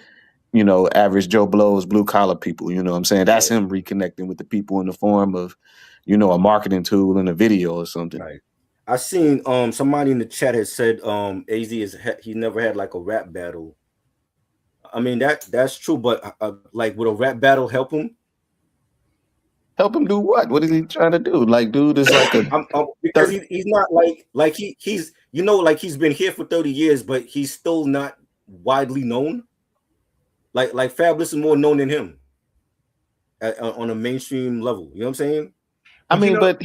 you know, average Joe Blow's blue collar people. You know what I'm saying? That's him reconnecting with the people in the form of, you know, a marketing tool in a video or something. Right. I seen somebody in the chat had said AZ he never had like a rap battle. I mean that's true, but like would a rap battle help him? Help him do what? What is he trying to do? Like, dude is like a because he's not like he's you know like he's been here for 30 years, but he's still not widely known. Like Fabulous is more known than him on a mainstream level. You know what I'm saying? I mean, you know,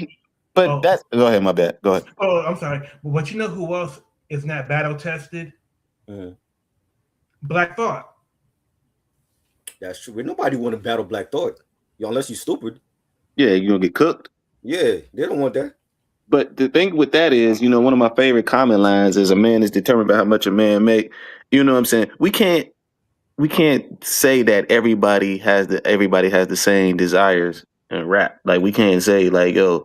but that's go ahead, my bad. Go ahead. Oh, I'm sorry. But you know who else is not battle tested? Black Thought. That's true. Nobody want to battle Black Thought, unless you're stupid. Yeah, you're gonna get cooked. Yeah, they don't want that. But the thing with that is, you know, one of my favorite comment lines is a man is determined by how much a man make. You know what I'm saying? We can't say that everybody has the same desires in rap. Like we can't say like, yo,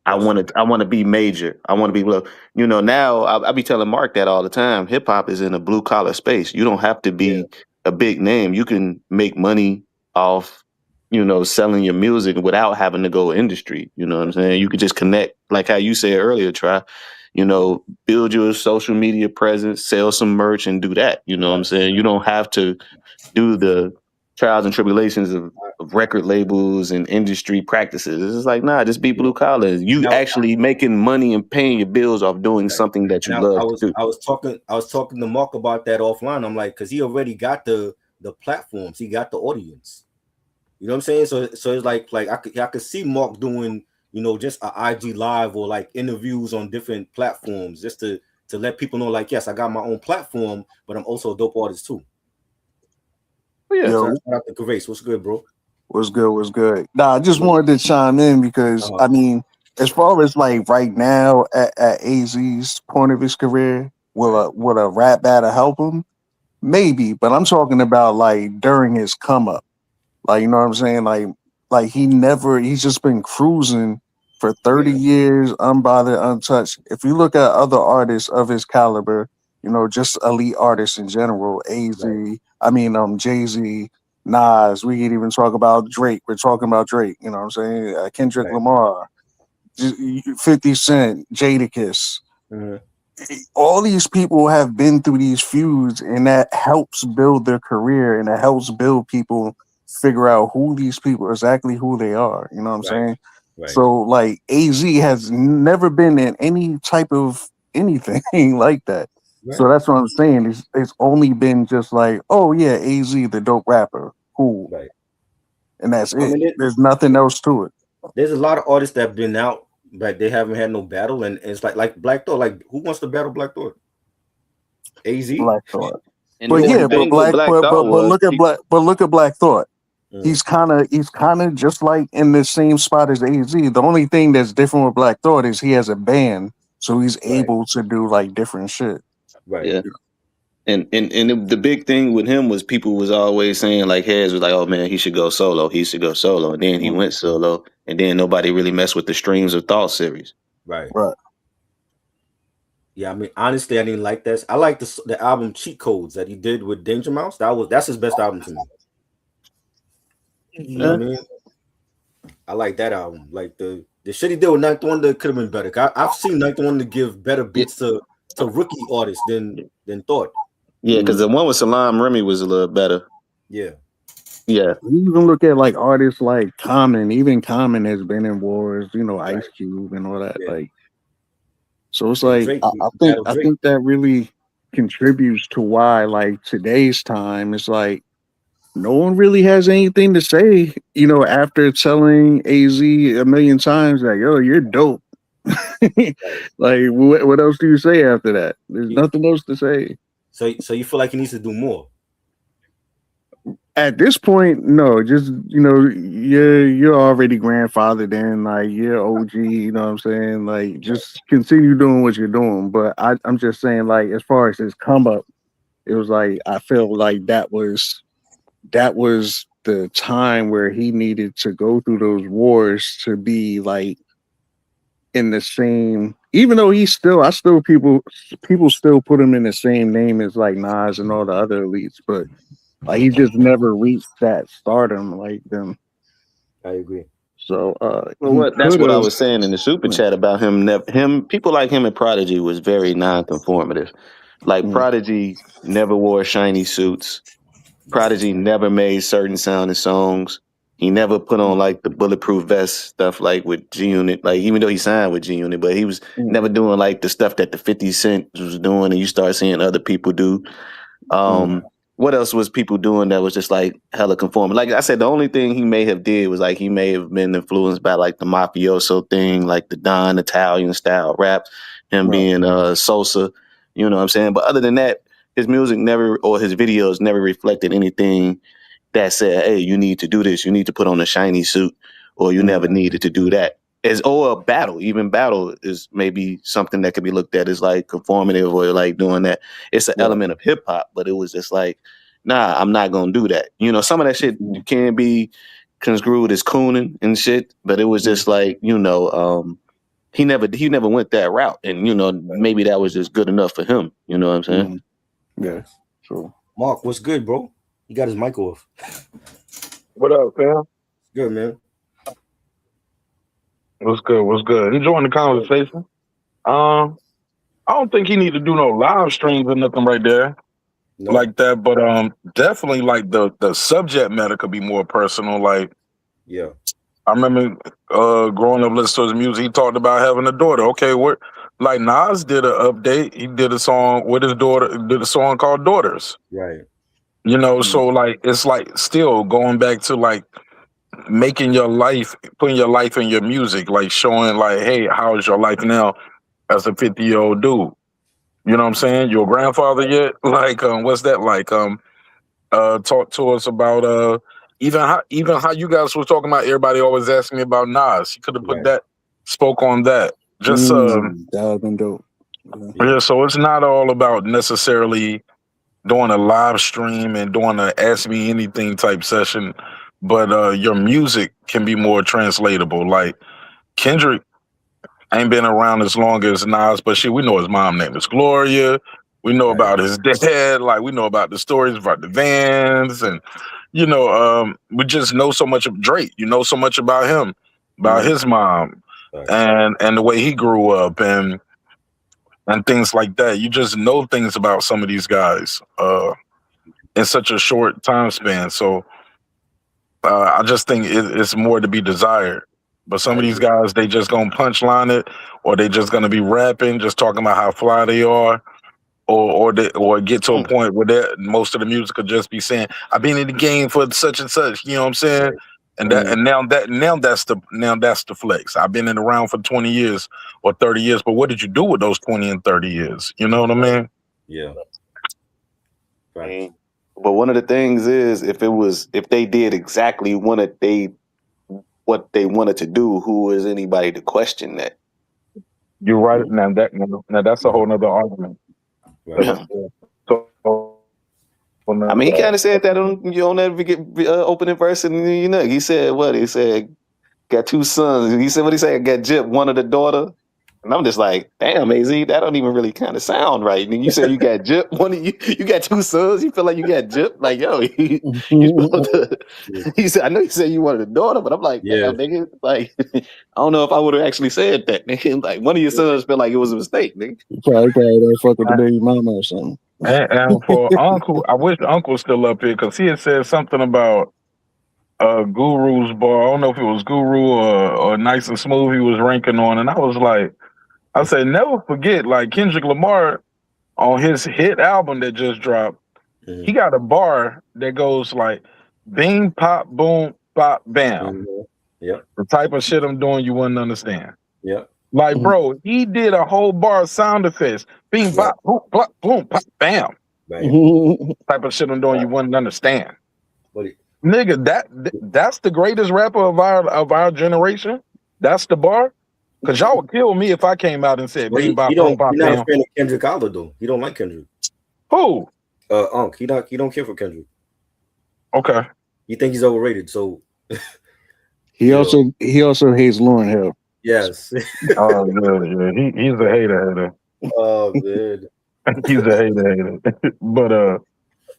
I want to be major. I want to be well. You know, now I be telling Mark that all the time. Hip hop is in a blue collar space. You don't have to be a big name. You can make money off, you know, selling your music without having to go industry. You know what I'm saying? You could just connect, like how you said earlier, try, you know, build your social media presence, sell some merch, and do that. You know what I'm saying? You don't have to do the trials and tribulations of record labels and industry practices. It's just like, nah, just be blue collar. You actually making money and paying your bills off doing something that you love to do. I was talking to Mark about that offline. I'm like, because he already got the platforms, he got the audience. You know what I'm saying? So it's like I could see Mark doing, you know, just a IG live or like interviews on different platforms just to let people know, like, yes, I got my own platform, but I'm also a dope artist too. Yeah. Shout out to Grace. What's good, bro? What's good? Nah, I just wanted to chime in because I mean, as far as like right now at AZ's point of his career, will a rap battle help him? Maybe, but I'm talking about like during his come up. Like, you know what I'm saying? Like he's just been cruising for 30 years, unbothered, untouched. If you look at other artists of his caliber, you know, just elite artists in general, Jay-Z, Nas, we could even talk about Drake. We're talking about Drake, you know what I'm saying? Kendrick Lamar, 50 Cent, Jadakiss. All these people have been through these feuds, and that helps build their career, and it helps build people figure out who these people exactly who they are. You know what I'm saying? Right. So like AZ has never been in any type of anything like that. Right. So that's what I'm saying. It's only been just like, oh yeah, AZ the dope rapper, cool. Right. And that's it. Mean, there's nothing else to it. There's a lot of artists that have been out, but they haven't had no battle, and it's like Black Thought. Like, who wants to battle Black Thought? AZ. Black Thought. But yeah, but look at Black Thought. He's kind of just like in the same spot as AZ. The only thing that's different with Black Thought is he has a band, so he's able to do like different shit. Right. Yeah. And the big thing with him was people was always saying like Heads was like, oh man, he should go solo. And then he went solo, and then nobody really messed with the Streams of Thought series. Right. Yeah, I mean, honestly, I didn't like that. I like the album Cheat Codes that he did with Danger Mouse. That's his best album to me. You know what I mean? I like that album. Like the shit he did with Ninth Wonder could have been better. I've seen Ninth Wonder give better beats to rookie artists than Thought. Yeah, because the one with Salam Remy was a little better. Yeah. Yeah. You even look at like artists like Common. Even Common has been in wars. You know, Ice Cube and all that. Yeah. Like, so it's And like Drake, I think that really contributes to why like today's time is like no one really has anything to say. You know, after telling AZ a million times like, "Yo, you're dope." Like, what else do you say after that? There's nothing else to say. So you feel like he needs to do more? At this point, no. Just you're already grandfathered in. Like you're OG. You know what I'm saying? Like just continue doing what you're doing. But I'm just saying, like as far as his come up, it was like I feel like that was the time where he needed to go through those wars to be like in the same. Even though people still put him in the same name as like Nas and all the other elites, but. Like he just never reached that stardom like them. I agree. So That's what I was saying in the super chat about him. People like him and Prodigy was very non-conformative. Like Prodigy never wore shiny suits. Prodigy never made certain sounding songs. He never put on like the bulletproof vest stuff like with G Unit. Like even though he signed with G Unit, but he was never doing like the stuff that the 50 Cent was doing, and you start seeing other people do. What else was people doing that was just like hella conforming? Like I said, the only thing he may have did was like he may have been influenced by like the mafioso thing, like the Don Italian style rap, him being Sosa, you know what I'm saying? But other than that, his music never or his videos never reflected anything that said, hey, you need to do this, you need to put on a shiny suit, or you never needed to do that. Or a battle, even battle is maybe something that could be looked at as like conformative or like doing that. It's an element of hip hop, but it was just like, nah, I'm not gonna do that. You know, some of that shit can be construed as cooning and shit, but it was just like, he never went that route, and maybe that was just good enough for him. You know what I'm saying? Yeah. So, Mark, what's good, bro? He got his mic off. What up, fam? Good, man. What's good? What's good? Enjoying the conversation. I don't think he need to do no live streams or nothing right there, like that. But definitely like the subject matter could be more personal. Like, yeah, I remember growing up listening to his music. He talked about having a daughter. Okay, what? Like Nas did an update. He did a song with his daughter. Did a song called Daughters. Right. You know, so like it's like still going back to like making your life, putting your life in your music, like showing like, hey, how is your life now as a 50-year-old dude? You know what I'm saying? Your grandfather yet? Like, what's that like? Talk to us about even how you guys were talking about. Everybody always asking me about Nas. He could have put that, spoke on that. Just that would have been dope. Yeah, so it's not all about necessarily doing a live stream and doing a ask me anything type session, but your music can be more translatable. Like Kendrick ain't been around as long as Nas, but we know his mom name is Gloria. We know about his dad. Like we know about the stories about the Vans, and we just know so much of Drake. You know so much about him, about his mom, and the way he grew up, and things like that. You just know things about some of these guys in such a short time span. So I just think it's more to be desired. But some of these guys, they just gonna punchline it, or they just gonna be rapping, just talking about how fly they are, or get to a point where most of the music could just be saying, "I've been in the game for such and such." You know what I'm saying? And now that's the flex. I've been around for 20 years or 30 years, but what did you do with those 20 and 30 years? You know what I mean? Yeah. Right. But one of the things is if they did exactly what they wanted to do, who is anybody to question that? You're right. Now that's a whole nother argument. Right. I mean, he kind of said that on that opening verse, and he said what? He said, got two sons. He said, what he say? I got Jip, one of the daughter. And I'm just like, damn, AZ, that don't even really kind of sound right. And you said you got gypped. One of you got 2 sons. You feel like you got gypped? Like, yo, you supposed to. He said, I know you said you wanted a daughter, but I'm like, damn, nigga, like, I don't know if I would have actually said that, nigga. Like, one of your sons felt like it was a mistake, nigga. Probably don't fuck with the baby mama or something. And for Uncle, I wish Uncle's still up here because he had said something about Guru's bar. I don't know if it was Guru or Nice and Smooth he was ranking on, and I was like, I said, never forget, like Kendrick Lamar on his hit album that just dropped, he got a bar that goes like bing, pop, boom, pop, bam. Yep. The type of shit I'm doing you wouldn't understand. Yep. Like, bro, he did a whole bar of sound effects. Bing, pop, boom, pop, boom, pop, bam. Type of shit I'm doing you wouldn't understand. Nigga, that's the greatest rapper of our generation. That's the bar. Cause y'all would kill me if I came out and said, "Bing, bop, boom, pop, you're not bam." a fan of Kendrick either, though. You don't like Kendrick. Who? Unc. You don't care for Kendrick. Okay. You think he's overrated? So he also hates Lauryn Hill. Yes. Oh yeah. He's a hater. Oh man. He's a hater. But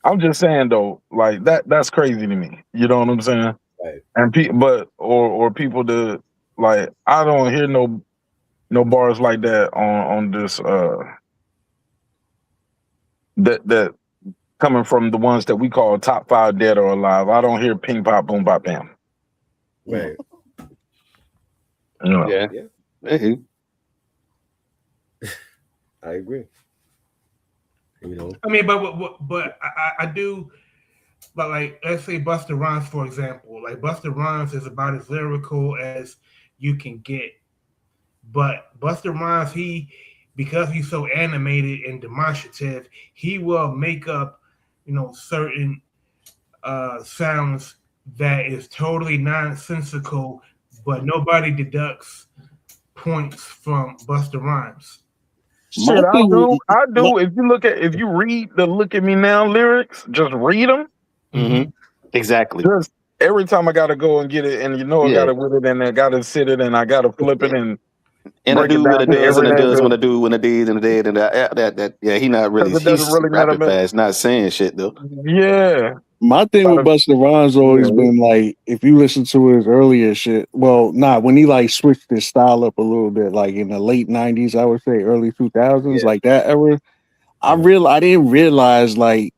I'm just saying though, like that's crazy to me. You know what I'm saying? Right. And or people that like I don't hear no bars like that on this that coming from the ones that we call top 5 dead or alive. I don't hear ping pop boom bop bam. Right. You know? Yeah. I agree. You know. I mean, but I do. But like, let's say Busta Rhymes, for example. Like Busta Rhymes is about as lyrical as you can get. But Busta Rhymes, because he's so animated and demonstrative, he will make up, certain sounds that is totally nonsensical, but nobody deducts points from Busta Rhymes. Shit, I do. If you read the "Look at Me Now" lyrics, just read them. Mm-hmm. Exactly. Just every time I gotta go and get it, and I gotta with it, and I gotta sit it, and I gotta flip it, and a do what it does, and it does when it do, when it did, and it did, and that. Yeah, he not really. He's really rapping fast, not saying shit though. Yeah. My thing with Busta Rhymes always been like, if you listen to his earlier shit, when he like switched his style up a little bit, like in the late 90s, I would say early 2000s, like that era, I didn't realize like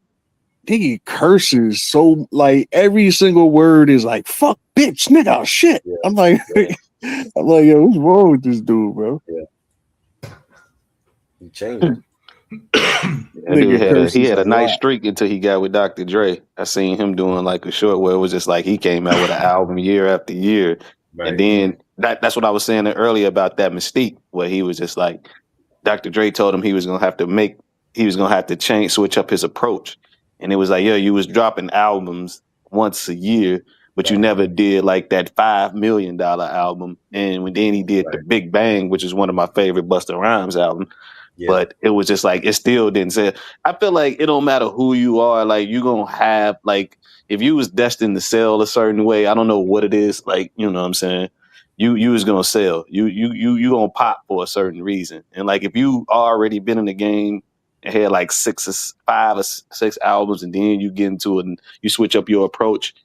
he curses so like every single word is like fuck, bitch, nigga, shit. Yeah. I'm like, yo, what's wrong with this dude, bro? Yeah. He changed. Dude he had a nice streak until he got with Dr. Dre. I seen him doing like a short where it was just like he came out with an album year after year. Right. And then that's what I was saying earlier about that Mystique, where he was just like Dr. Dre told him he was gonna have to switch up his approach. And it was like, you was dropping albums once a year, but you never did like that $5 million album. And then he did the Big Bang, which is one of my favorite Busta Rhymes albums. Yeah. But it was just like, it still didn't say. I feel like it don't matter who you are. Like you're going to have, like, if you was destined to sell a certain way, I don't know what it is. Like, you know what I'm saying? You was going to sell. You going to pop for a certain reason. And like, if you already been in the game and had like 5 or 6 albums, and then you get into it and you switch up your approach,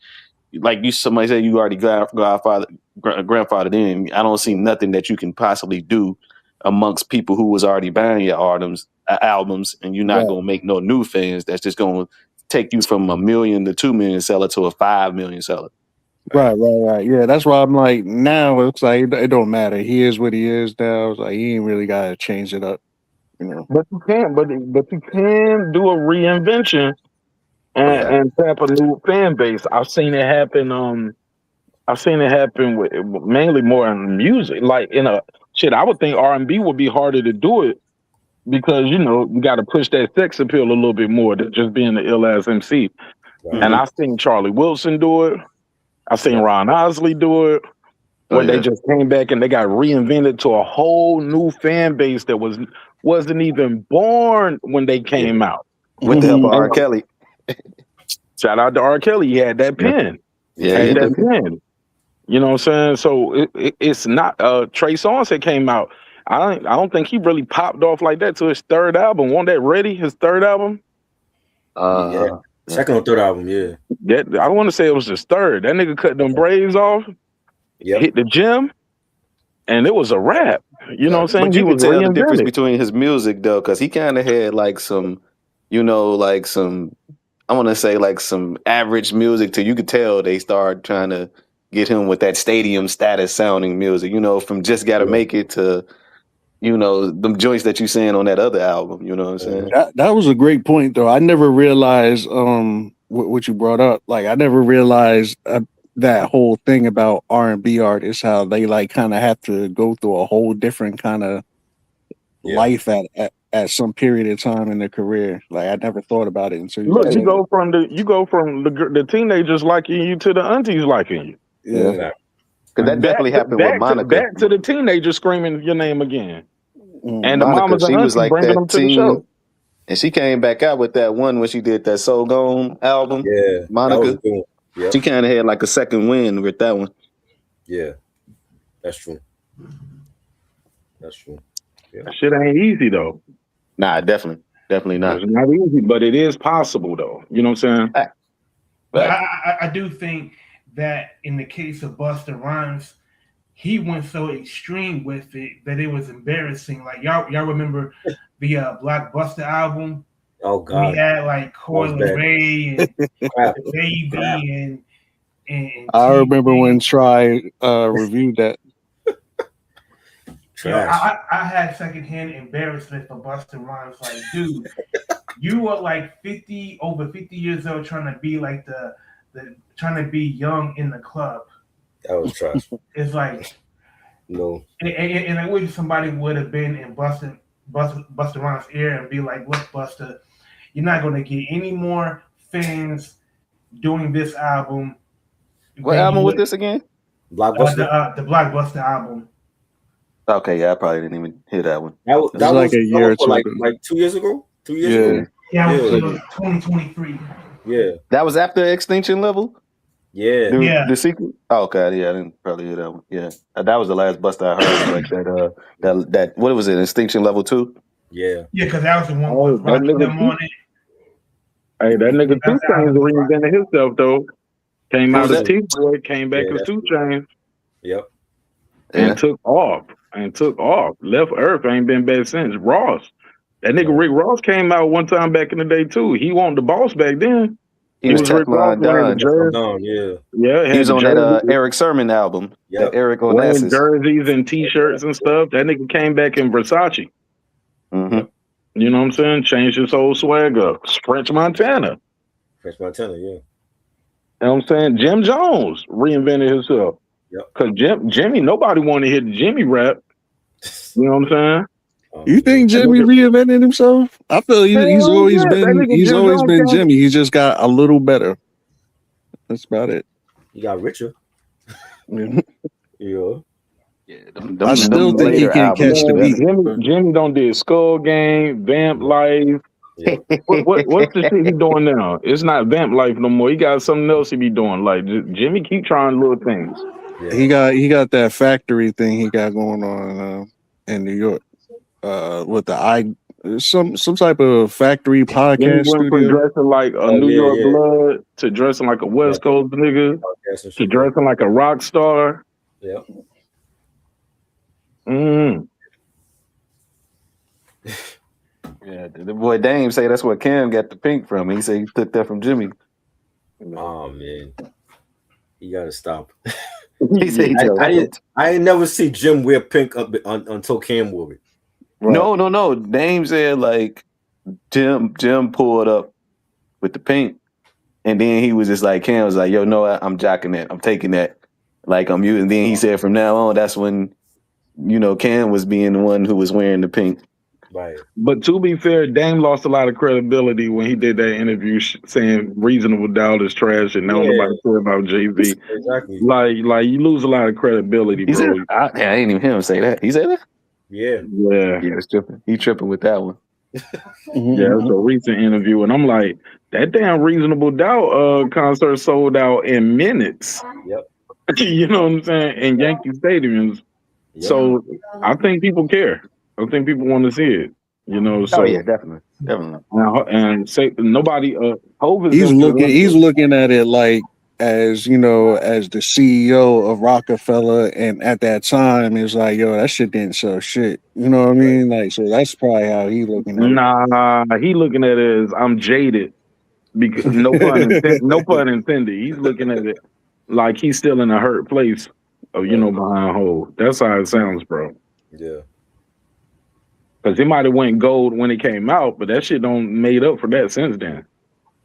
like somebody said, you already grandfathered in. I don't see nothing that you can possibly do amongst people who was already buying your albums, and you're not gonna make no new fans. That's just gonna take you from 1 million to 2 million seller to a 5 million seller. Right. Yeah, that's why I'm like, now it's like it don't matter. He is what he is now. It's like he ain't really gotta change it up, But you can, but you can do a reinvention and tap a new fan base. I've seen it happen. I've seen it happen with mainly more in music, like I would think R&B would be harder to do it because, you got to push that sex appeal a little bit more than just being the ill-ass MC. Right. And I've seen Charlie Wilson do it. I've seen Ron Osley do it, where they just came back and they got reinvented to a whole new fan base that wasn't even born when they came out. With the help of R. Kelly. Shout out to R. Kelly. He had that pen. Yeah, he had that pen. You know what I'm saying? So it's not Trey Songz that came out I don't think he really popped off like that to his third album. Wasn't that Ready? His third album? Yeah. Second or third album, yeah. That I want to say it was his third. That nigga cut them braids off, hit the gym, and it was a rap. You know what I'm saying? But you He can was tell the difference reinvented. between his music though, because he kind of had like some, like some, I want to say like some average music till you could tell they started trying to get him with that stadium status sounding music, from Just Gotta Make It to, them joints that you saying on that other album, you know what I'm saying? That was a great point though. I never realized what you brought up. Like I never realized that whole thing about R&B artists, how they like kind of have to go through a whole different kind of life at some period of time in their career. Like I never thought about it until you Look, said you go from the teenagers liking you to the aunties liking you. Yeah. Because that definitely happened with Monica. Back to the teenagers screaming your name again. And the Monica, mamas and she was aunties like bringing them that to the show. teen, and she came back out with that one when she did that So Gone album. Yeah, Monica. that was cool. Yep. She kind of had like a second win with that one. Yeah, that's true. That's true. Yeah. That shit ain't easy though. Nah, definitely not. It's not easy, but it is possible though. You know what I'm saying? But I do think that in the case of Busta Rhymes, he went so extreme with it that it was embarrassing. Like y'all remember the Black Busta album? Oh God! We had like Coil and Ray and the Baby and I remember when Try reviewed that. I had secondhand embarrassment for Busta Rhymes. Like, dude, you are like over 50 years old, trying to be like the trying to be young in the club. That was trash. It's like no, and I wish somebody would have been in Busta Rhymes' ear and be like, "Look, Busta, you're not going to get any more fans doing this album." What album was this again? Black Busta. The Black Busta album. Okay, yeah, I probably didn't even hear that one. That was like a year or two like 2 years ago. 2 years ago. Yeah, it was 2023. Yeah, that was after Extinction Level. Yeah, the sequel. Oh, okay, yeah, I didn't probably hear that one. Yeah, that was the last Busta I heard. Like that what was it? Extinction Level 2. Yeah, because that was the one with Rocky them on it. Hey, that nigga 2 Chainz reinvented himself though. Came out as T-Boy, came back as 2 Chainz. Yep. And took off. Left Earth ain't been back since. Ross. That nigga Rick Ross came out one time back in the day too. He wanted the boss back then. He was Rick Ross. Yeah, he was on that Eric Sermon album. Yeah, Eric Onassis. Jerseys and T-shirts and stuff. That nigga came back in Versace. Mm-hmm. You know what I'm saying? Changed his whole swag up. French Montana, yeah. You know what I'm saying? Jim Jones reinvented himself. Yep. Because Jimmy, nobody wanted to hear the Jimmy rap. You know what I'm saying? You think Jimmy reinvented himself? I feel he's always been Jimmy. He's just got a little better. That's about it. He got richer. Yeah. I still think he can't catch the beat. Jimmy don't did Skull Game, Vamp Life. Yeah. What's the shit he doing now? It's not Vamp Life no more. He got something else he be doing. Like Jimmy keep trying little things. Yeah. He got that factory thing he got going on in New York. With some type of factory podcast studio. From dressing like a New York blood to dressing like a West Coast nigga to dressing like a rock star. Yeah. Yeah, the boy Dame say that's where Cam got the pink from. He said he took that from Jimmy. Oh man, you gotta stop. He said I ain't never see Jim wear pink until Cam wore it. Right. No. Dame said like Jim pulled up with the pink, and then he was just like Cam was like, "Yo, no, I'm jocking that. I'm taking that. Like I'm using." Then he said from now on, that's when Cam was being the one who was wearing the pink. Right. But to be fair, Dame lost a lot of credibility when he did that interview saying Reasonable Doubt is trash and nobody care about Jay-Z. Exactly. Like you lose a lot of credibility, bro. I ain't even hear him say that. He said that? Yeah. It's tripping. He tripping with that one. Yeah, it's a recent interview, and I'm like, that damn Reasonable Doubt concert sold out in minutes. Yep. You know what I'm saying? In Yankee stadiums. Yeah. So I think people care. I think people want to see it. You know, Oh so yeah, definitely. and say nobody. Hov is He's influential. looking at it like as as the CEO of Rockefeller, and at that time it's like, yo, that shit didn't sell shit. You know what I mean? Like, so that's probably how he looking at it. Nah, he looking at it as I'm jaded. Because no pun intended. He's looking at it like he's still in a hurt place. Behind Hov. That's how it sounds, bro. Yeah. Because he might have went gold when it came out, but that shit don't made up for that since then.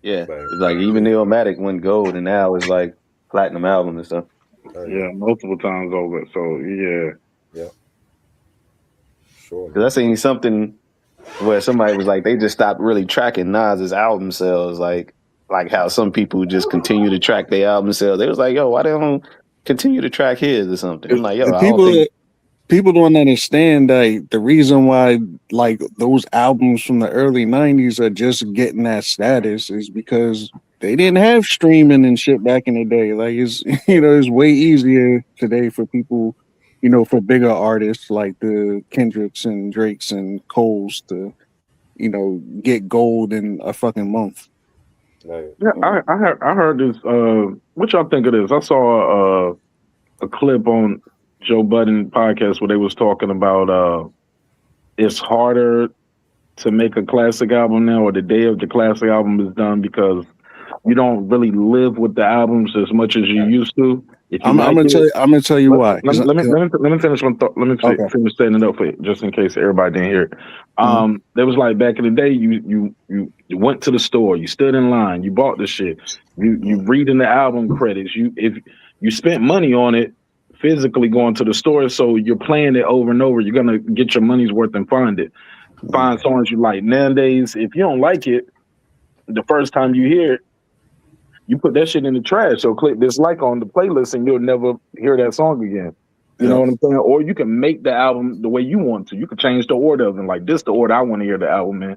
Yeah, Right. it's like even Illmatic went gold, and now it's like platinum album and stuff. Yeah, multiple times over. So yeah. Yeah. Sure. Because I seen something where somebody was like, they just stopped really tracking Nas's album sales, like how some people just continue to track their album sales. They was like, yo, why they don't continue to track his or something? I'm like, yo, I don't think. People don't understand that the reason why like those albums from the early 90s are just getting that status is because they didn't have streaming and shit back in the day. Like it's it's way easier today for people, for bigger artists like the Kendricks and Drakes and Coles to, get gold in a fucking month. Right. Yeah, I heard this. What y'all think of this? I saw a clip on Joe Budden podcast where they was talking about it's harder to make a classic album now, or the day of the classic album is done, because you don't really live with the albums as much as you used to. If you I'm gonna tell you why. Let me finish one thought. Let me finish setting it up for you, just in case everybody didn't hear it. There was like back in the day, you went to the store, you stood in line, you bought the shit, you reading the album credits, if you spent money on it, physically going to the store, so you're playing it over and over. You're gonna get your money's worth and find songs you like. Nowadays, if you don't like it, the first time you hear it, you put that shit in the trash. So click dislike on the playlist, and you'll never hear that song again. You know what I'm saying? Or you can make the album the way you want to. You can change the order of them. Like, this the order I want to hear the album in,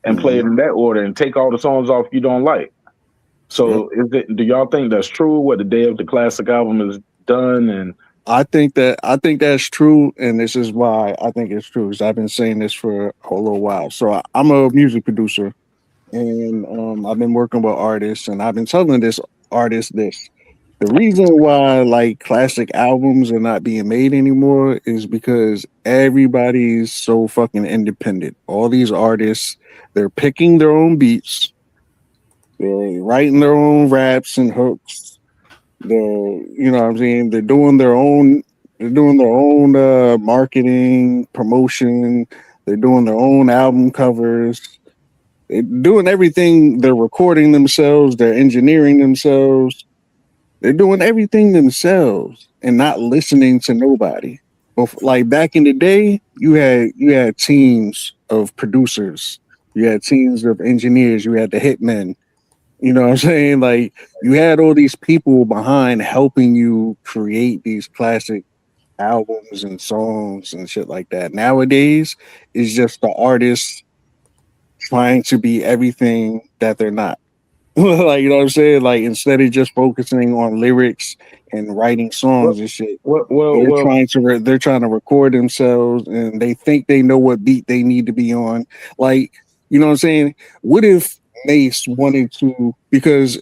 and play it in that order, and take all the songs off you don't like. So do y'all think that's true? What the day of the classic album is done? And I think that's true, and this is why I think it's true. Because I've been saying this for a little while. So I'm a music producer, and I've been working with artists, and I've been telling this artist this. The reason why like classic albums are not being made anymore is because everybody's so fucking independent. All these artists, they're picking their own beats, they're writing their own raps and hooks. They're what I'm saying, they're doing their own marketing, promotion, they're doing their own album covers, they're doing everything, they're recording themselves, they're engineering themselves, they're doing everything themselves and not listening to nobody. Like back in the day, you had teams of producers, you had teams of engineers, you had the hitmen. You know what I'm saying? Like you had all these people behind helping you create these classic albums and songs and shit like that. Nowadays, it's just the artists trying to be everything that they're not. Like, you know what I'm saying? Like instead of just focusing on lyrics and writing songs and shit, they're trying to record themselves, and they think they know what beat they need to be on. Like, you know what I'm saying? What if Mace wanted to, because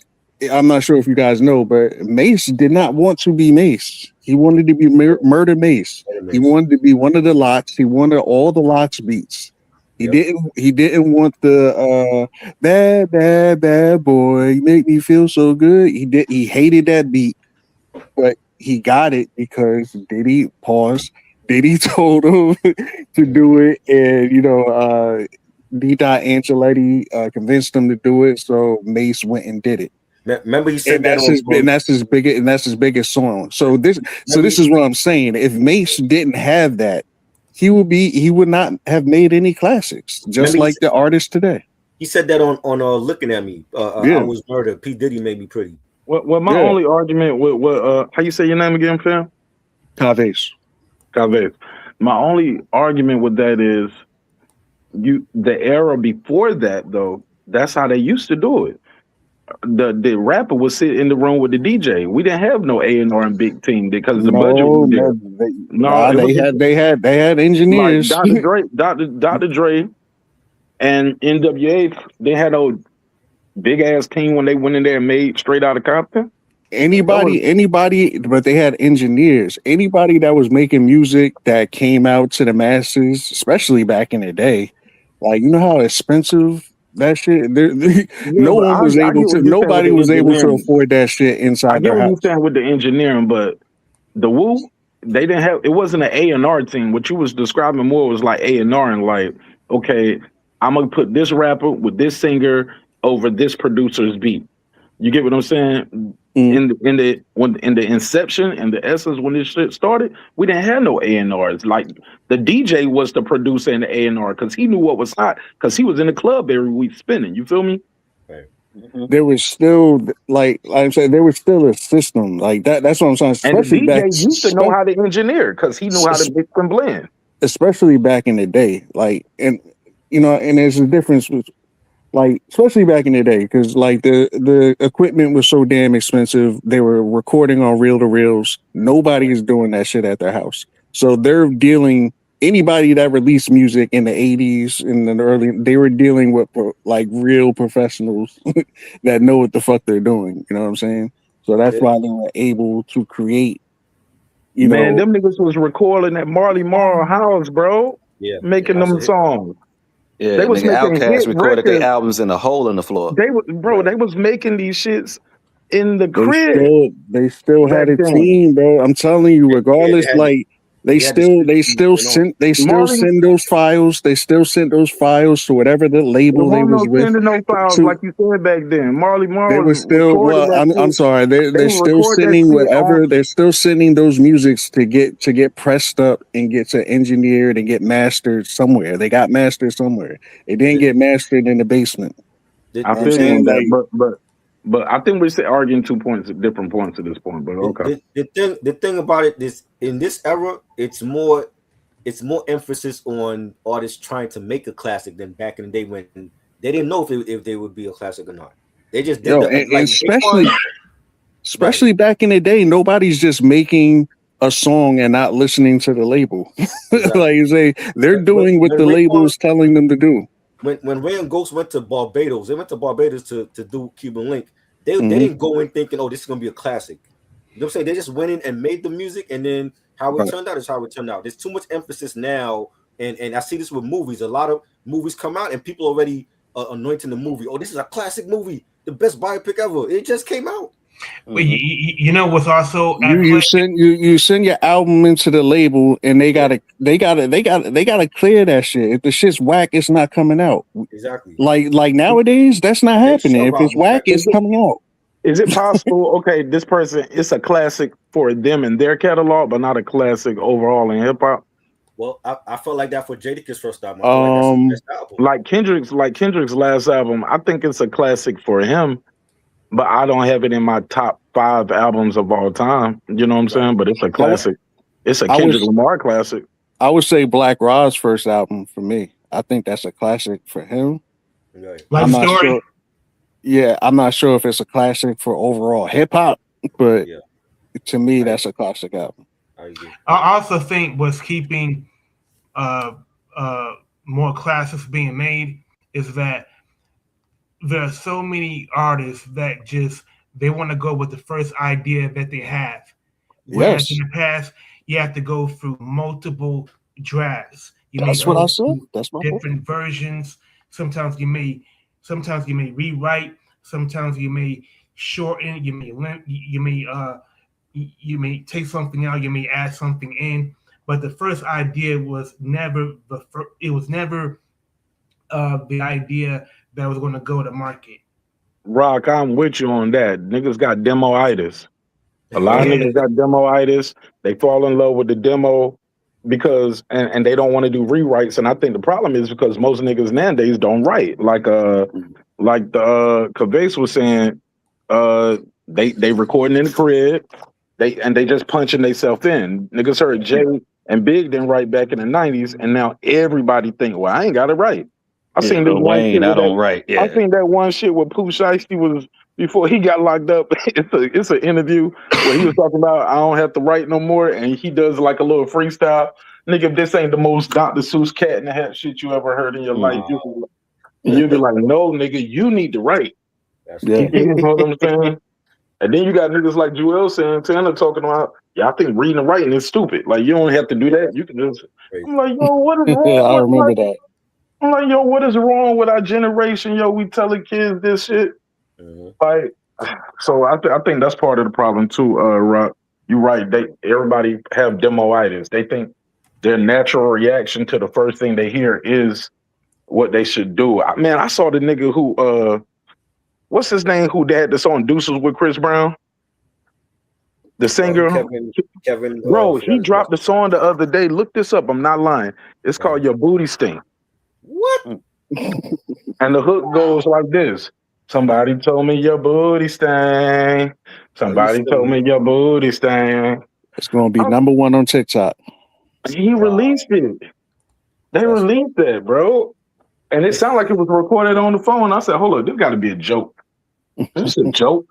I'm not sure if you guys know, but Mace did not want to be Mace. He wanted to be Murder Mace. He wanted to be one of the Lots. He wanted all the Lots beats. He didn't want the bad boy, you make me feel so good. He hated that beat, but he got it because Diddy told him to do it, and D. Convinced him to do it, so Mace went and did it. Remember, he said that's his biggest song. So this is what I'm saying. If Mace didn't have that, he would not have made any classics, just like the artists today. He said that on Looking at Me. I Was Murder. P. Diddy Made Me Pretty. Well, my only argument with how you say your name again, fam? Chavez. My only argument with that is the era before that, though, that's how they used to do it. the rapper would sit in the room with the DJ. We didn't have no A&R and big team because the budget No, was there. No, it was they had like engineers. Dr. Dre and NWA. They had a big ass team when they went in there and made Straight Outta Compton. Anybody, but they had engineers. Anybody that was making music that came out to the masses, especially back in the day, like you know how expensive that shit. No one was able to. Nobody was able to afford that shit inside their house. I get what you're saying with the engineering, but the Wu, they didn't have. It wasn't an A&R team. What you was describing more was like A&R and like, okay, I'm gonna put this rapper with this singer over this producer's beat. You get what I'm saying? In the inception and the essence when this shit started, we didn't have no A&Rs. Like the DJ was the producer and the A&R because he knew what was hot because he was in the club every week spinning. You feel me? Right. There was still like I said, there was still a system like that. That's what I'm saying. Especially and the DJ used to know how to engineer because he knew how to mix and blend. Especially back in the day, like and there's a difference with. Like, especially back in the day, because like the equipment was so damn expensive. They were recording on reel-to-reels. Nobody is doing that shit at their house. So they're dealing, anybody that released music in the 80s and in the early, they were dealing with like real professionals that know what the fuck they're doing. You know what I'm saying? So that's why they were able to create, Man, them niggas was recording at Marley Marl house, bro. Yeah. Making them songs. Yeah, they was Outkast recorded their albums in a hole in the floor. They was making these shits in the crib. They still had a team, bro. I'm telling you, regardless, they still send those files. They still sent those files to whatever the label they was with. Sending those files like you said back then. Marley Marl. They were still. Well, I'm sorry. They're still sending whatever. They're still sending those musics to get pressed up and get to engineered and get mastered somewhere. They got mastered somewhere. They didn't get mastered in the basement. I feel that, but I think we're arguing different points at this point. But okay. The thing about it is, in this era, it's more emphasis on artists trying to make a classic than back in the day when they didn't know if they would be a classic or not. They just did especially back in the day, nobody's just making a song and not listening to the label. Exactly. Like you say, they're doing what the label is telling them to do. When Ray and Ghost went to Barbados, they went to Barbados to do Cuban Link. They didn't go in thinking, oh, this is gonna be a classic. You know what I'm saying? They just went in and made the music, and then how it turned out is how it turned out. There's too much emphasis now, and I see this with movies. A lot of movies come out and people already anointing the movie. Oh, this is a classic movie, the best biopic ever. It just came out. But you know what's also you send your album into the label and they gotta clear that shit. If the shit's whack, it's not coming out. Exactly. Like nowadays, that's not happening. If it's whack, it's coming out. Is it possible? Okay, this person, it's a classic for them in their catalog, but not a classic overall in hip hop. Well, I felt like that for Jadakiss' first album. Like Kendrick's last album, I think it's a classic for him. But I don't have it in my top 5 albums of all time. You know what I'm saying? But it's a classic. It's a Kendrick Lamar classic. I would say Black Rod's first album for me. I think that's a classic for him. Life Story. I'm not sure if it's a classic for overall hip hop, but to me, that's a classic album. I also think what's keeping more classics being made is that there are so many artists that they want to go with the first idea that they have. Whereas in the past, you have to go through multiple drafts. That's what I said. That's my different versions. Sometimes you may rewrite. Sometimes you may shorten. You may take something out. You may add something in. But the first idea was never the idea that was going to go to market. Rock, I'm with you on that. Niggas got demo-itis. A lot of niggas got demo-itis. They fall in love with the demo because and they don't want to do rewrites. And I think the problem is because most niggas nowadays don't write. Like the Kavase was saying, they recording in the crib. They just punching themselves in. Niggas heard Jay and Big didn't write back in the 90s, and now everybody think, I ain't got it right. I seen this Wayne, I don't write. Yeah. I seen that one shit where Pooh Shiesty was before he got locked up. It's an interview where he was talking about I don't have to write no more, and he does like a little freestyle. Nigga, if this ain't the most Dr. Seuss cat in the hat shit you ever heard in your life, you'll be like, no, nigga, you need to write. Yeah. You know what I'm saying? And then you got niggas like Joel Santana talking about, yeah, I think reading and writing is stupid. Like, you don't have to do that. You can just. I'm like, yo, what is wrong I with remember that. I'm like, yo, what is wrong with our generation? Yo, we telling kids this shit. Like, so I think that's part of the problem too, Rock. You're right. Everybody have demoitis. They think their natural reaction to the first thing they hear is what they should do. Man, I saw the nigga who what's his name? Who had the song Deuces with Chris Brown? The singer, Kevin. Bro, he dropped the song the other day. Look this up. I'm not lying. It's called Your Booty Stink. What? And the hook goes like this. Somebody told me your booty stank. Somebody told me your booty stank. It's going to be number one on TikTok. He released it. They released that, bro. And it sounded like it was recorded on the phone. I said, hold on, this got to be a joke. This is a joke.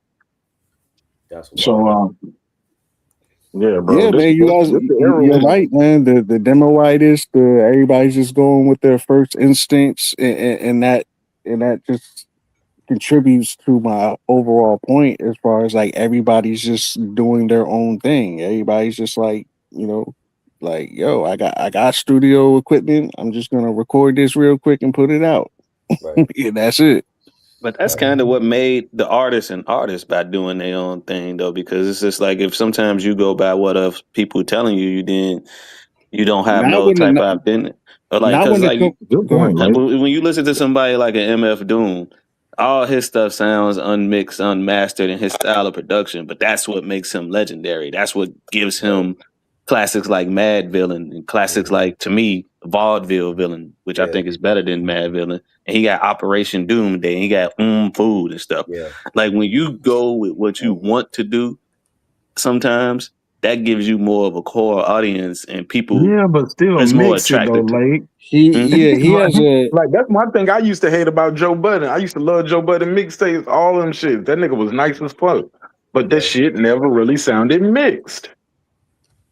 So, yeah, bro. Yeah, man, you're right, man. The demoitis, everybody's just going with their first instincts, and that just contributes to my overall point as far as like everybody's just doing their own thing. Everybody's just like, like, yo, I got studio equipment. I'm just gonna record this real quick and put it out. Right. Yeah, that's it. But that's kind of what made the artists by doing their own thing, though, because it's just like if sometimes you go by what of people telling you, you don't have no type of identity. Or like, because like when you listen to somebody like an MF Doom, all his stuff sounds unmixed, unmastered in his style of production, but that's what makes him legendary. That's what gives him classics like Mad Villain and classics like, to me, Vaudeville Villain, which I think is better than Mad Villain. And he got Operation Doomsday, and he got Food and stuff. Yeah. Like when you go with what you want to do, sometimes that gives you more of a core audience and people. Yeah, but still it's more mix it though, attractive. like he has a like that's one thing I used to hate about Joe Budden. I used to love Joe Budden mixtapes, all them shit. That nigga was nice as fuck, but that shit never really sounded mixed.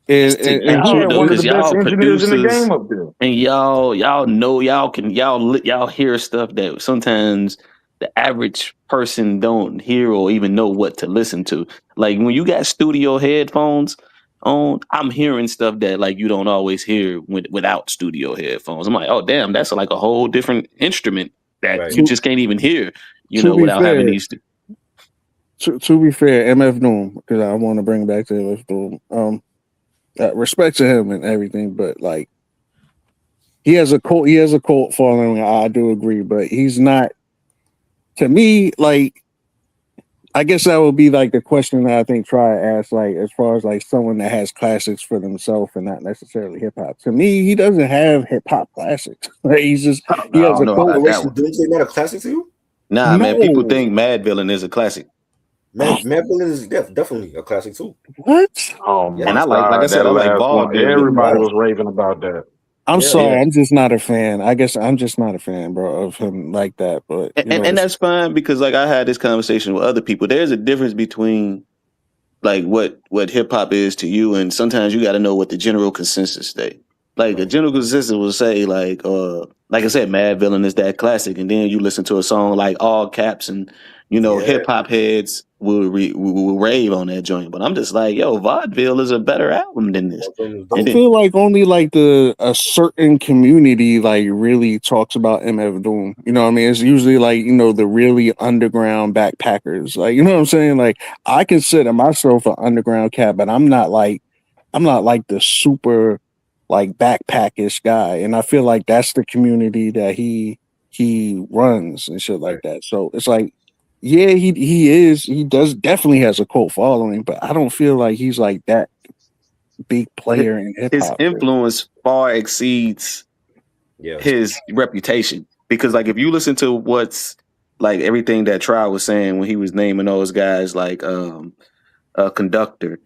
And he had one of the best engineers in the game up there. And y'all know y'all hear stuff that sometimes the average person don't hear or even know what to listen to. Like when you got studio headphones on, I'm hearing stuff that like you don't always hear without studio headphones. I'm like, oh damn, that's like a whole different instrument that you just can't even hear, without having these. To be fair, MF Doom, because I want to bring back to MF Doom. Respect to him and everything, but like he has a cult following. I do agree, but he's not, to me, like, I guess that would be like the question that I think Try asked, like, as far as like someone that has classics for themselves and not necessarily hip hop. To me, he doesn't have hip hop classics. Like, he has a cult. Is not a classic to you? Nah, man. People think Mad Villain is a classic. Mad Villain is definitely a classic too. What? Oh, and I like I said, I like Vaudeville. Everybody was raving about that. I'm sorry, I'm just not a fan. I guess I'm just not a fan, bro, of him like that. But and that's fine, because like I had this conversation with other people. There's a difference between like what hip hop is to you, and sometimes you got to know what the general consensus say. Like a general consensus will say like I said, Mad Villain is that classic, and then you listen to a song like All Caps, and hip hop heads will rave on that joint. But I'm just like, yo, Vaudeville is a better album than this. I feel like only like a certain community like really talks about MF Doom. You know what I mean? It's usually like, the really underground backpackers. Like, you know what I'm saying? Like, I consider myself an underground cat, but I'm not like the super like backpackish guy. And I feel like that's the community that he runs and shit like that. So it's like, yeah, he does definitely has a cult following, but I don't feel like he's like that big player in hip hop. His influence far exceeds his reputation, because like if you listen to what's like everything that Try was saying when he was naming those guys like Conductor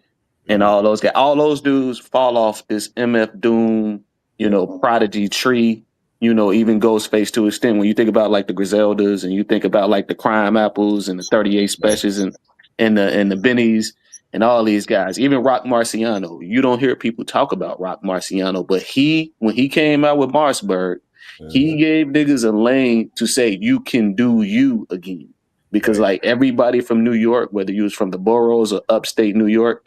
and all those guys, all those dudes fall off this MF Doom, Prodigy tree, even Ghostface to an extent. When you think about like the Griseldas and you think about like the Crime Apples and the 38 Specials and the Bennies and all these guys, even Rock Marciano, you don't hear people talk about Rock Marciano, but when he came out with Marsburg, he gave niggas a lane to say you can do you again. Because like everybody from New York, whether you was from the boroughs or upstate New York,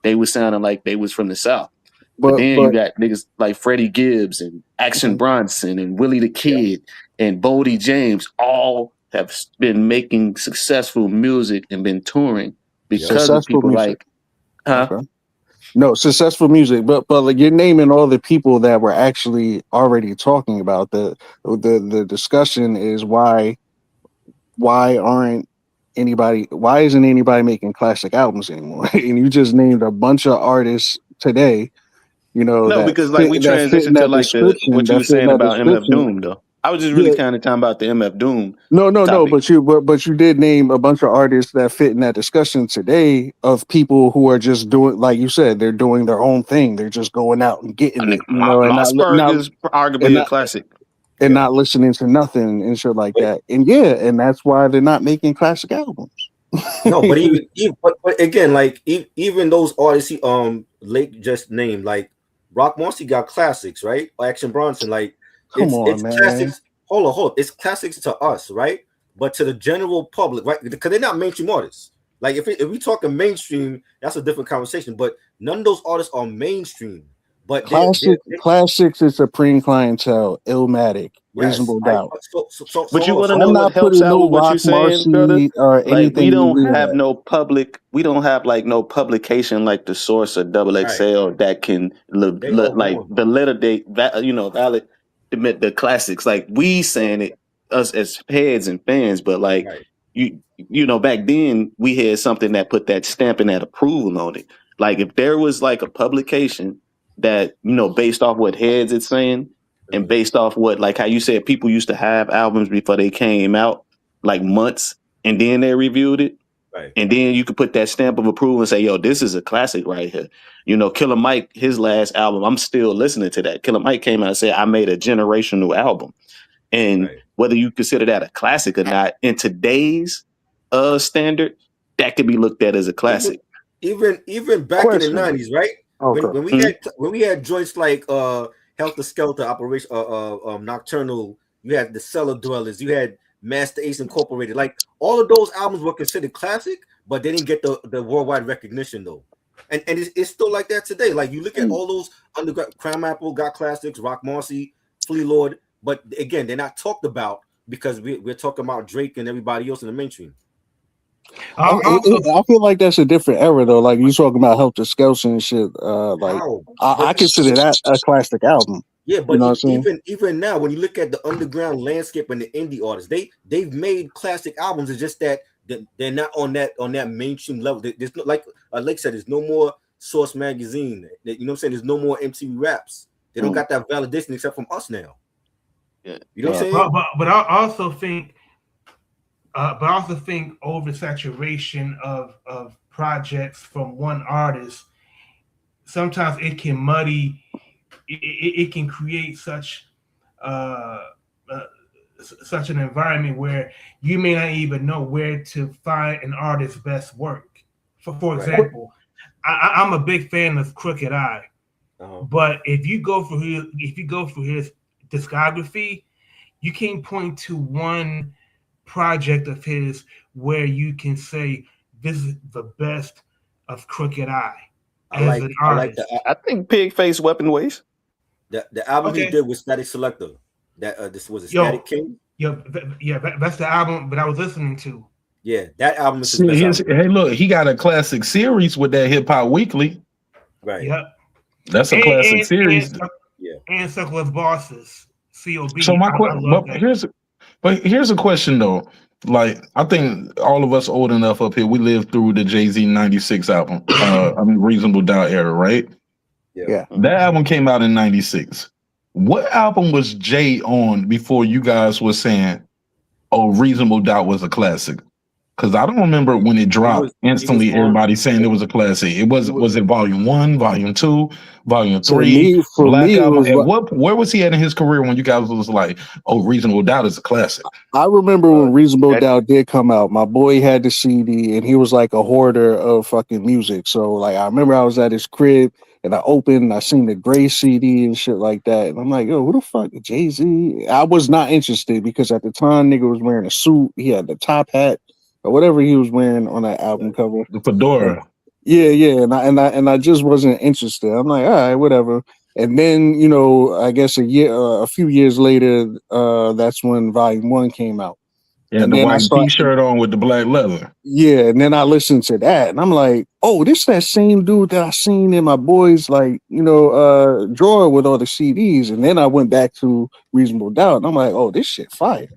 they was sounding like they was from the South. But then you got niggas like Freddie Gibbs and Action Bronson and Willie the Kid and Bodie James all have been making successful music and been touring because of people like, No, successful music, but like you're naming all the people that we're actually already talking about. The discussion is why isn't anybody making classic albums anymore? And you just named a bunch of artists today. No, because like we transitioned to like what you were saying about MF Doom, though. I was just really kind of talking about the MF Doom. No, but you did name a bunch of artists that fit in that discussion today of people who are just doing, like you said, they're doing their own thing. They're just going out and getting it, Mossberg is arguably a classic. And not listening to nothing and shit like that. And that's why they're not making classic albums. No, but but again, like even those artists Lake just named, like Rock Marcy got classics, right? Action Bronson, like it's man. classics. Hold on. It's classics to us, right? But to the general public, right? Because they're not mainstream artists. Like if we talking mainstream, that's a different conversation. But none of those artists are mainstream. But classics is Supreme Clientele, Illmatic, Reasonable Doubt. But you want to know what helps out with what you're saying, brother? Like we don't have no publication like The Source or Double XL that can validate the classics. Like we saying it, us as heads and fans, but like back then we had something that put that stamp and that approval on it. Like if there was like a publication that, based off what heads it's saying and based off what, like how you said, people used to have albums before they came out, like months, and then they reviewed it. Right. And then you could put that stamp of approval and say, yo, this is a classic right here. Killer Mike, his last album, I'm still listening to that. Killer Mike came out and said, I made a generational album. And whether you consider that a classic or not, in today's standard, that could be looked at as a classic. Even back in the 90s, right? Okay. When we had joints like Helter Skelter, Operation Nocturnal, you had the Cellar Dwellers, you had Master Ace Incorporated. Like all of those albums were considered classic, but they didn't get the worldwide recognition though. And it's still like that today. Like you look at all those underground, Crime Apple got classics, Rock Marcy, Flea Lord, but again, they're not talked about because we're talking about Drake and everybody else in the mainstream. I feel like that's a different era though. Like you talking about Helter Skelter and shit. I consider that a classic album. Yeah, but even now, when you look at the underground landscape and the indie artists, they've made classic albums. It's just that they're not on that mainstream level. There's no, like said, there's no more Source Magazine. You know what I'm saying? There's no more MTV Raps. They don't got that validation except from us now. Yeah, you know what I'm saying? But I also think. But I also think oversaturation of projects from one artist, sometimes it can muddy, it can create such an environment where you may not even know where to find an artist's best work. For example, I'm a big fan of Crooked Eye, but if you go for his discography, you can't point to one project of his where you can say this is the best of Crooked Eye as an artist. I think Pigface Weapon Ways. The album he did with Static Selector. This was a Static King. That's the album that I was listening to. Yeah, that album is his best album. Hey, look, he got a classic series with that Hip Hop Weekly. Right. Yep. That's a classic series. And Circle of Bosses. COB. So here's a question though. Like, I think all of us old enough up here, we lived through the Jay-Z 96 album. Reasonable Doubt era, right? Yeah. That album came out in 96. What album was Jay on before you guys were saying, oh, Reasonable Doubt was a classic? Because I don't remember when it dropped He was instantly. on. Everybody saying it was a classic. It was it Volume 1, Volume 2, Volume For 3, me, Black it Album? was. Where was he at in his career when you guys was like, oh, Reasonable Doubt is a classic? I remember when Reasonable that- Doubt did come out. My boy had the CD, and he was like a hoarder of fucking music. So like, I remember I was at his crib, and I opened, and I seen the gray CD and shit like that, and I'm like, yo, who the fuck, Jay-Z? I was not interested because at the time, nigga was wearing a suit. He had the top hat or whatever he was wearing on that album cover. The Fedora. Yeah, and I just wasn't interested. I'm like, all right, whatever. And then, you know, I guess a few years later, that's when Volume 1 came out. He had And the then I white started, T-shirt on with the black leather. yeah, and then I listened to that, and I'm like, oh, this that same dude that I seen in my boys, like, you know, drawer with all the CDs. And then I went back to Reasonable Doubt, and I'm like, oh, this shit fire.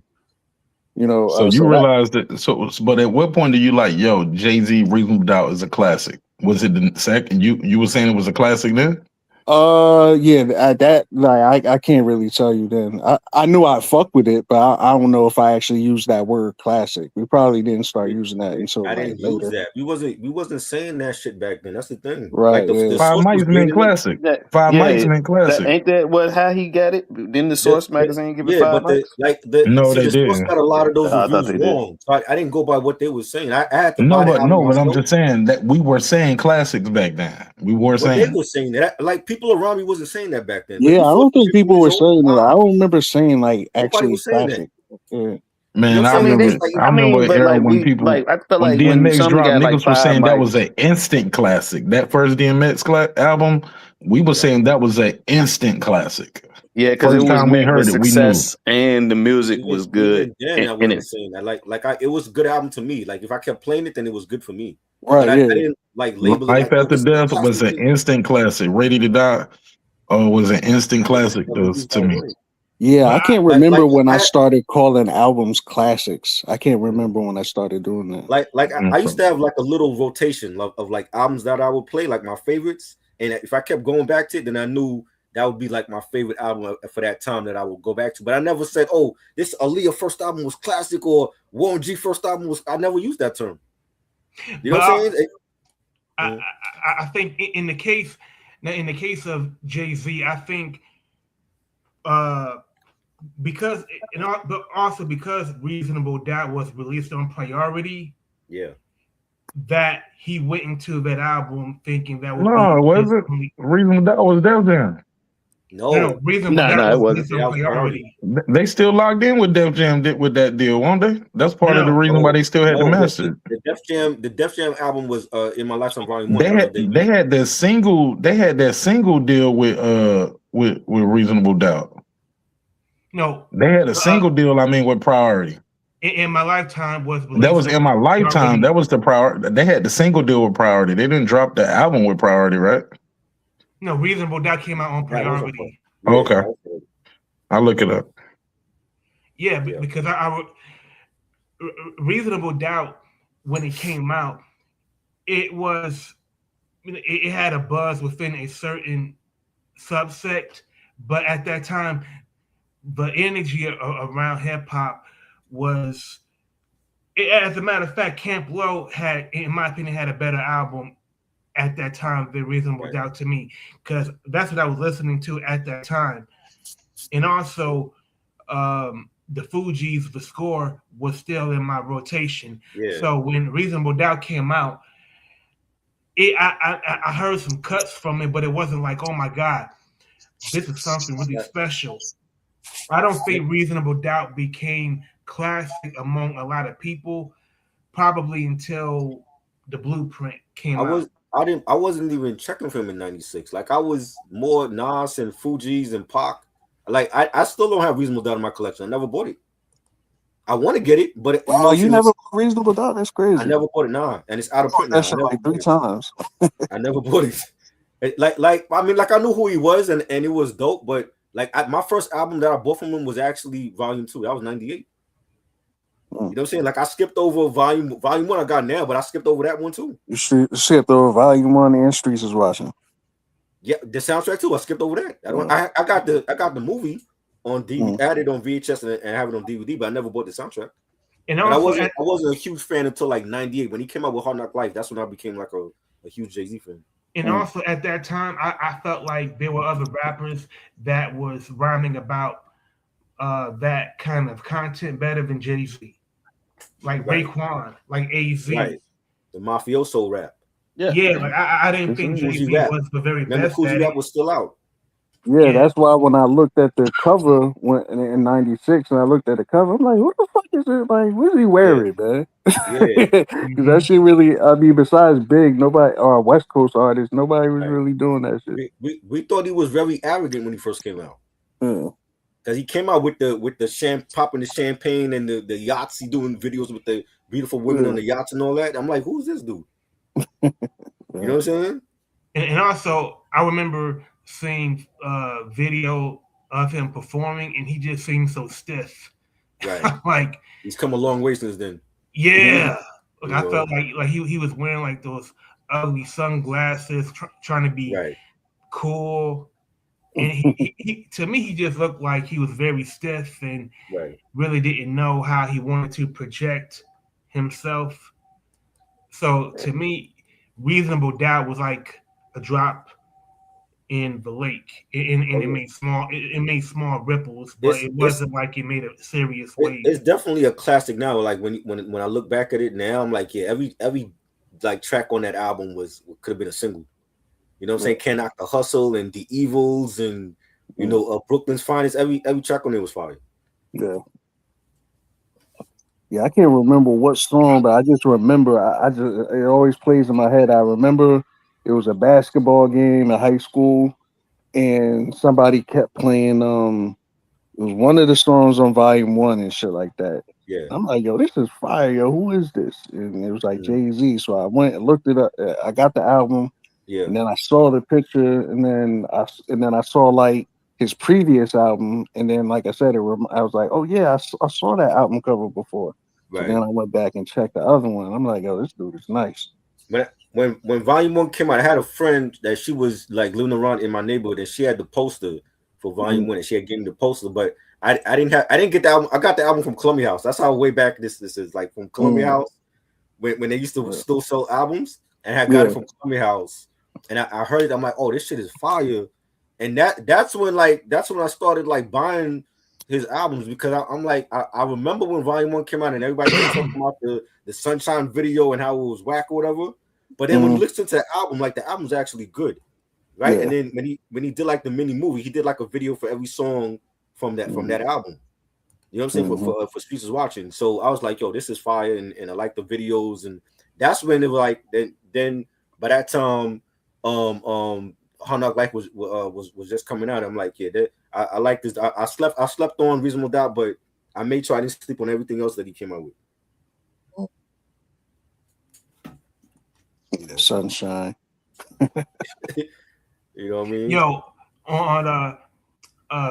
You know, So you realized that. So, but at what point do you like, yo, Jay-Z, Reasonable Doubt is a classic? Was it the second? You were saying it was a classic then? Yeah, at that, like, I can't really tell you then. I knew I'd fuck with it, but I don't know if I actually used that word classic. We probably didn't start using that until I like didn't later. use that. We wasn't saying that shit back then. That's the thing. Right, Like the Five source was Mics meant gaining it. classic. Five Mics meant classic. ain't that what how he got it? Didn't the Source magazine give it 5 but mics? No, see, they the source didn't. got a lot of those I thought reviews they did. wrong. So I didn't go by what they were saying. I had to No, buy the but album I'm myself. just saying that we were saying classics back then. We were But they saying. were saying that. Like people around me wasn't saying that back then. Yeah, I don't think people were saying that. I Wow. don't remember saying like Nobody actually was saying that. classic. Yeah. You Man, know I what I'm saying? remember. It's like, I remember but an era like when we people, like I feel when like when DMX something dropped, got like niggas were 5 saying that mics. was an instant classic. That first DMX album, we were saying that was an instant classic. Yeah, because it First was time we met with heard it, we knew. success and the music was good. Even then, I And wasn't it, saying that. It was a good album to me. Like if I kept playing it, then it was good for me. Right, But I yeah. didn't like label it Life like, oh, After this is a Death was classic. an instant classic. Ready to Die was an instant classic Never used to that me. word. Yeah, I can't Like remember when I started calling albums classics. I can't remember when I started doing that. I used to have like a little rotation of like albums that I would play, like my favorites. And if I kept going back to it, then I knew that would be like my favorite album for that time that I would go back to. But I never said, oh, this Aaliyah first album was classic or Warren G first album was. I never used that term. You know what I'm saying? I think in the case of Jay-Z, I think because but also because Reasonable Doubt was released on priority, that he went into that album thinking that would No, it wasn't. Reasonable Doubt was Def Jam. No, Reasonable Doubt it was wasn't. released on priority. They still logged in with Def Jam with that deal, won't they? That's part of the reason why they still had the master. The Def Jam album was In My Lifetime Volume 1. They had that single deal with Reasonable Doubt. No, they had a single deal. I mean, with Priority. In My Lifetime was that was In My Lifetime. That was the priority. They had the single deal with Priority. They didn't drop the album with Priority, right? No, Reasonable Doubt came out on priority. Okay, I'll look it up. Yeah, because I Reasonable Doubt, when it came out, it had a buzz within a certain subsect, but at that time, the energy around hip hop was. As a matter of fact, Camp Lo had, in my opinion, had a better album at that time than Reasonable Doubt to me, because that's what I was listening to at that time. And also, the Fugees, The Score was still in my rotation. Yeah. So when Reasonable Doubt came out, I heard some cuts from it, but it wasn't like, oh my God, this is something really special. I don't think Reasonable Doubt became classic among a lot of people, probably until The Blueprint came out. I wasn't even checking for him in '96. Like I was more Nas and Fugees and Pac. Like I still don't have Reasonable Doubt in my collection. I never bought it. I want to get it, but you never bought Reasonable Doubt? That's crazy. I never bought it. Nah, and it's out of print now. That shit like 3 times. I never bought it. Like I mean, like I knew who he was, and it was dope. But like my first album that I bought from him was actually Volume 2. That was '98. You know what I'm saying? Like I skipped over volume 1 I got now, but I skipped over that one too. You skipped over Volume 1 and Streets is Watching. Yeah, the soundtrack too. I skipped over that. I got the movie on DVD, added on VHS and have it on DVD, but I never bought the soundtrack. And But I also, wasn't a huge fan until like '98 when he came out with Hard Knock Life. That's when I became like a huge Jay-Z fan. and also at that time, I felt like there were other rappers that was rhyming about that kind of content better than Jay-Z, like Right. Raekwon, like AZ. Right. The mafioso rap. Yeah, like I didn't think Coogee Jay-Z rap. was the very Remember best Coogee at rap it. was still out. Yeah, Yeah. that's why when I looked at the cover in '96, and I looked at the cover, I'm like, what the fuck is it? Like, what's he wearing, man? Yeah. Because that shit really, I mean, besides Big, nobody, or West Coast artists, nobody was Right. really doing that shit. We thought he was very arrogant when he first came out. Yeah. Because he came out with the popping the champagne and the yachts. He doing videos with the beautiful women on the yachts and all that. I'm like, who's this dude? You know what I'm saying? And also, I remember seeing video of him performing, and he just seemed so stiff. Right. Like he's come a long way since then. Yeah, like You I know? felt like he was wearing like those ugly sunglasses, trying to be Right. cool. And he to me, he just looked like he was very stiff and Right. really didn't know how he wanted to project himself. So to me, Reasonable Doubt was like a drop in the lake, and it made small ripples, but it wasn't like it made a serious wave. It's definitely a classic now. Like when I look back at it now, I'm like, yeah, every like track on that album could have been a single. You know what I'm saying? Can't Knock the Hustle and The Evils and you know Brooklyn's Finest. Every track on there was fire. Yeah. Yeah, I can't remember what song, but I just remember it always plays in my head. I remember it was a basketball game in high school and somebody kept playing it was one of the songs on Volume 1 and shit like that. Yeah. I'm like, yo, this is fire, yo. Who is this? And it was like Jay-Z. So I went and looked it up. I got the album. Yeah. And then I saw the picture, and then I saw like his previous album, and then like I said, I was like, oh yeah, I saw that album cover before. Right. So then I went back and checked the other one. I'm like, yo, this dude is nice. When Volume 1 came out, I had a friend that she was like living around in my neighborhood, and she had the poster for Volume 1, and she had given me the poster, but I didn't get the album. I got the album from Columbia House. That's how way back this is, like from Columbia House when they used to still sell albums, and I got it from Columbia House, and I heard it. I'm like, oh, this shit is fire, and that's when I started like buying his albums, because I'm like, I remember when Volume 1 came out and everybody was talking about the Sunshine video and how it was whack or whatever. But then when you listen to the album, like the album's actually good, right? And then when he did like the mini movie, he did like a video for every song from that album. You know what I'm saying? For Streets is Watching. So I was like, yo, this is fire, and I like the videos, and that's when it was like then by that time Hard Knock Life was just coming out. I'm like, yeah, I like this. I slept on Reasonable Doubt, but I made sure I didn't sleep on everything else that he came out with. The Sunshine. You know what I mean? Yo, on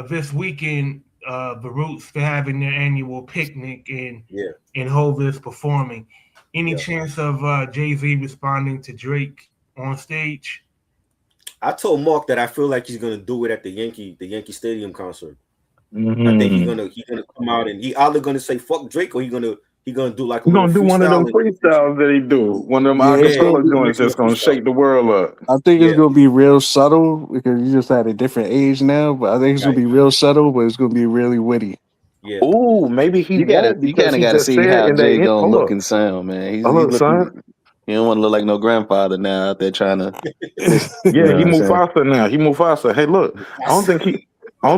this weekend, the Roots, they're having their annual picnic, and Hov is performing. Any chance of Jay-Z responding to Drake on stage? I told Mark that I feel like he's gonna do it at the Yankee Stadium concert. I think he's gonna come out and he either gonna say fuck Drake, or he's gonna do like he's gonna do one of them freestyles that he do. One of them acapella joints that's gonna shake the world up. I think it's gonna be real subtle because you just at a different age now. But I think it's gonna be real subtle, but it's gonna be really witty. Yeah. Oh, maybe he you kind of got to see how Jay gonna look and sound, man. He's looking. He don't want to look like no grandfather now out there trying to. Yeah, he Mufasa now. He Mufasa. Hey, look, I don't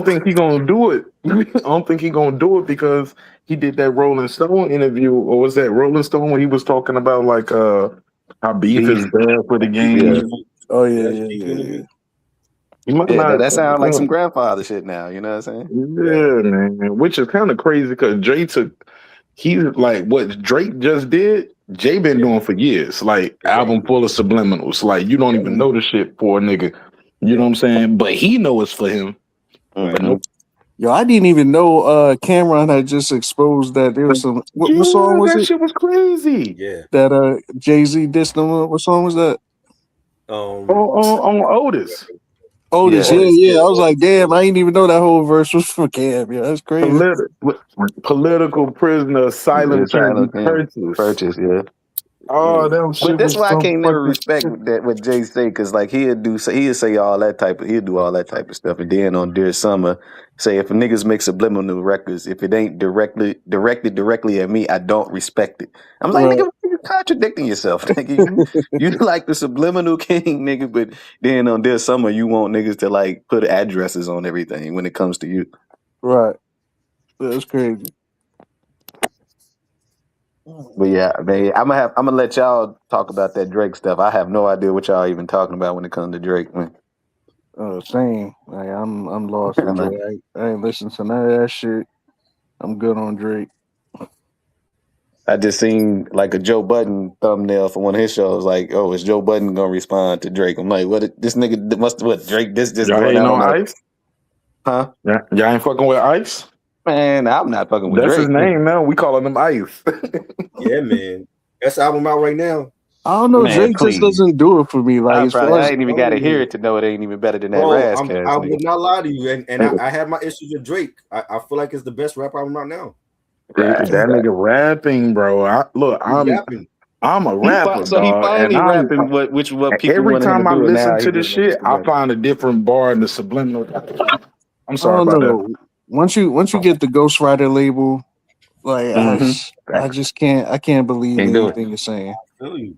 think he gonna do it. I don't think he gonna do it because he did that Rolling Stone interview, or was that Rolling Stone when he was talking about like how beef is bad for the game? Yeah. Oh yeah. He might not, that sounds like some grandfather shit now. You know what I'm saying? Yeah, man. Which is kind of crazy because he's like what Drake just did. Jay been doing for years, like album full of subliminals. Like you don't even know the shit for a nigga. You know what I'm saying? But he know it's for him. But nope. Yo, I didn't even know Cameron had just exposed that there was some. What song was that it? Shit was crazy. Yeah. That Jay-Z dissed him. What song was that? On Otis. Otis, Yeah. yeah. I was like, damn, I didn't even know that whole verse was for Cam. Yeah, that's crazy. Political prisoner, Yeah, silent can be silent can purchased. purchase, yeah. Oh, them But shit that's was why I so can't never fucking. respect what Jay say, because like he'll say all that type of he'll do all that type of stuff, and then on Dear Summer say if a niggas make subliminal records, if it ain't directed directly at me, I don't respect it. I'm like, Right. nigga, you're contradicting yourself. Nigga, you like the subliminal king, nigga, but then on Dear Summer you want niggas to like put addresses on everything when it comes to you. Right. That's crazy. But yeah, man, I'm gonna let y'all talk about that Drake stuff. I have no idea what y'all even talking about when it comes to Drake, man. Same. Like, I'm lost with Drake. I ain't listen to none of that shit. I'm good on Drake. I just seen like a Joe Budden thumbnail for one of his shows. Like, oh, is Joe Budden gonna respond to Drake? I'm like, what? This nigga must what? Drake this just Y'all going hating out on on a Ice? huh? Yeah, y'all ain't fucking with Ice. Man, I'm not fucking with That's his Drake. name now. We calling him Ice. Yeah, man. That's the album out right now. I don't know. Man, Drake just please. doesn't do it for me. Like, as far I as ain't even got to hear it to know it ain't even better than that Bro, Razzcast, I nigga. would not lie to you, and I have my issues with Drake. I feel like it's the best rap album right now. That nigga rapping, bro. He's rapping. I'm a rapper, He dog, and finally rapping what people every wanted him to time I do, and listen now to he the getting shit, I production. find a different bar in the subliminal. I'm I sorry don't about that. know. Once you get the Ghostwriter label, like I just can't. I can't believe Can't do it. anything you're saying. I feel you.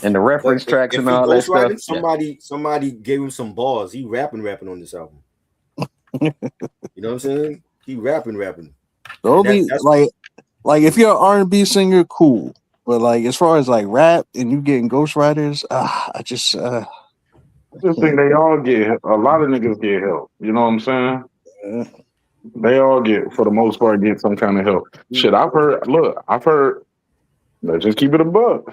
And the reference But tracks if and he all that stuff. ghostwriting, somebody gave him some bars. He rapping on this album. You know what I'm saying? He rapping. The And only that's like if you're an R&B singer, cool. But like as far as like rap and you getting ghostwriters, I just I just think they all get a lot of niggas get help. You know what I'm saying? They all get, for the most part, get some kind of help. Shit, I've heard. Let's just keep it above.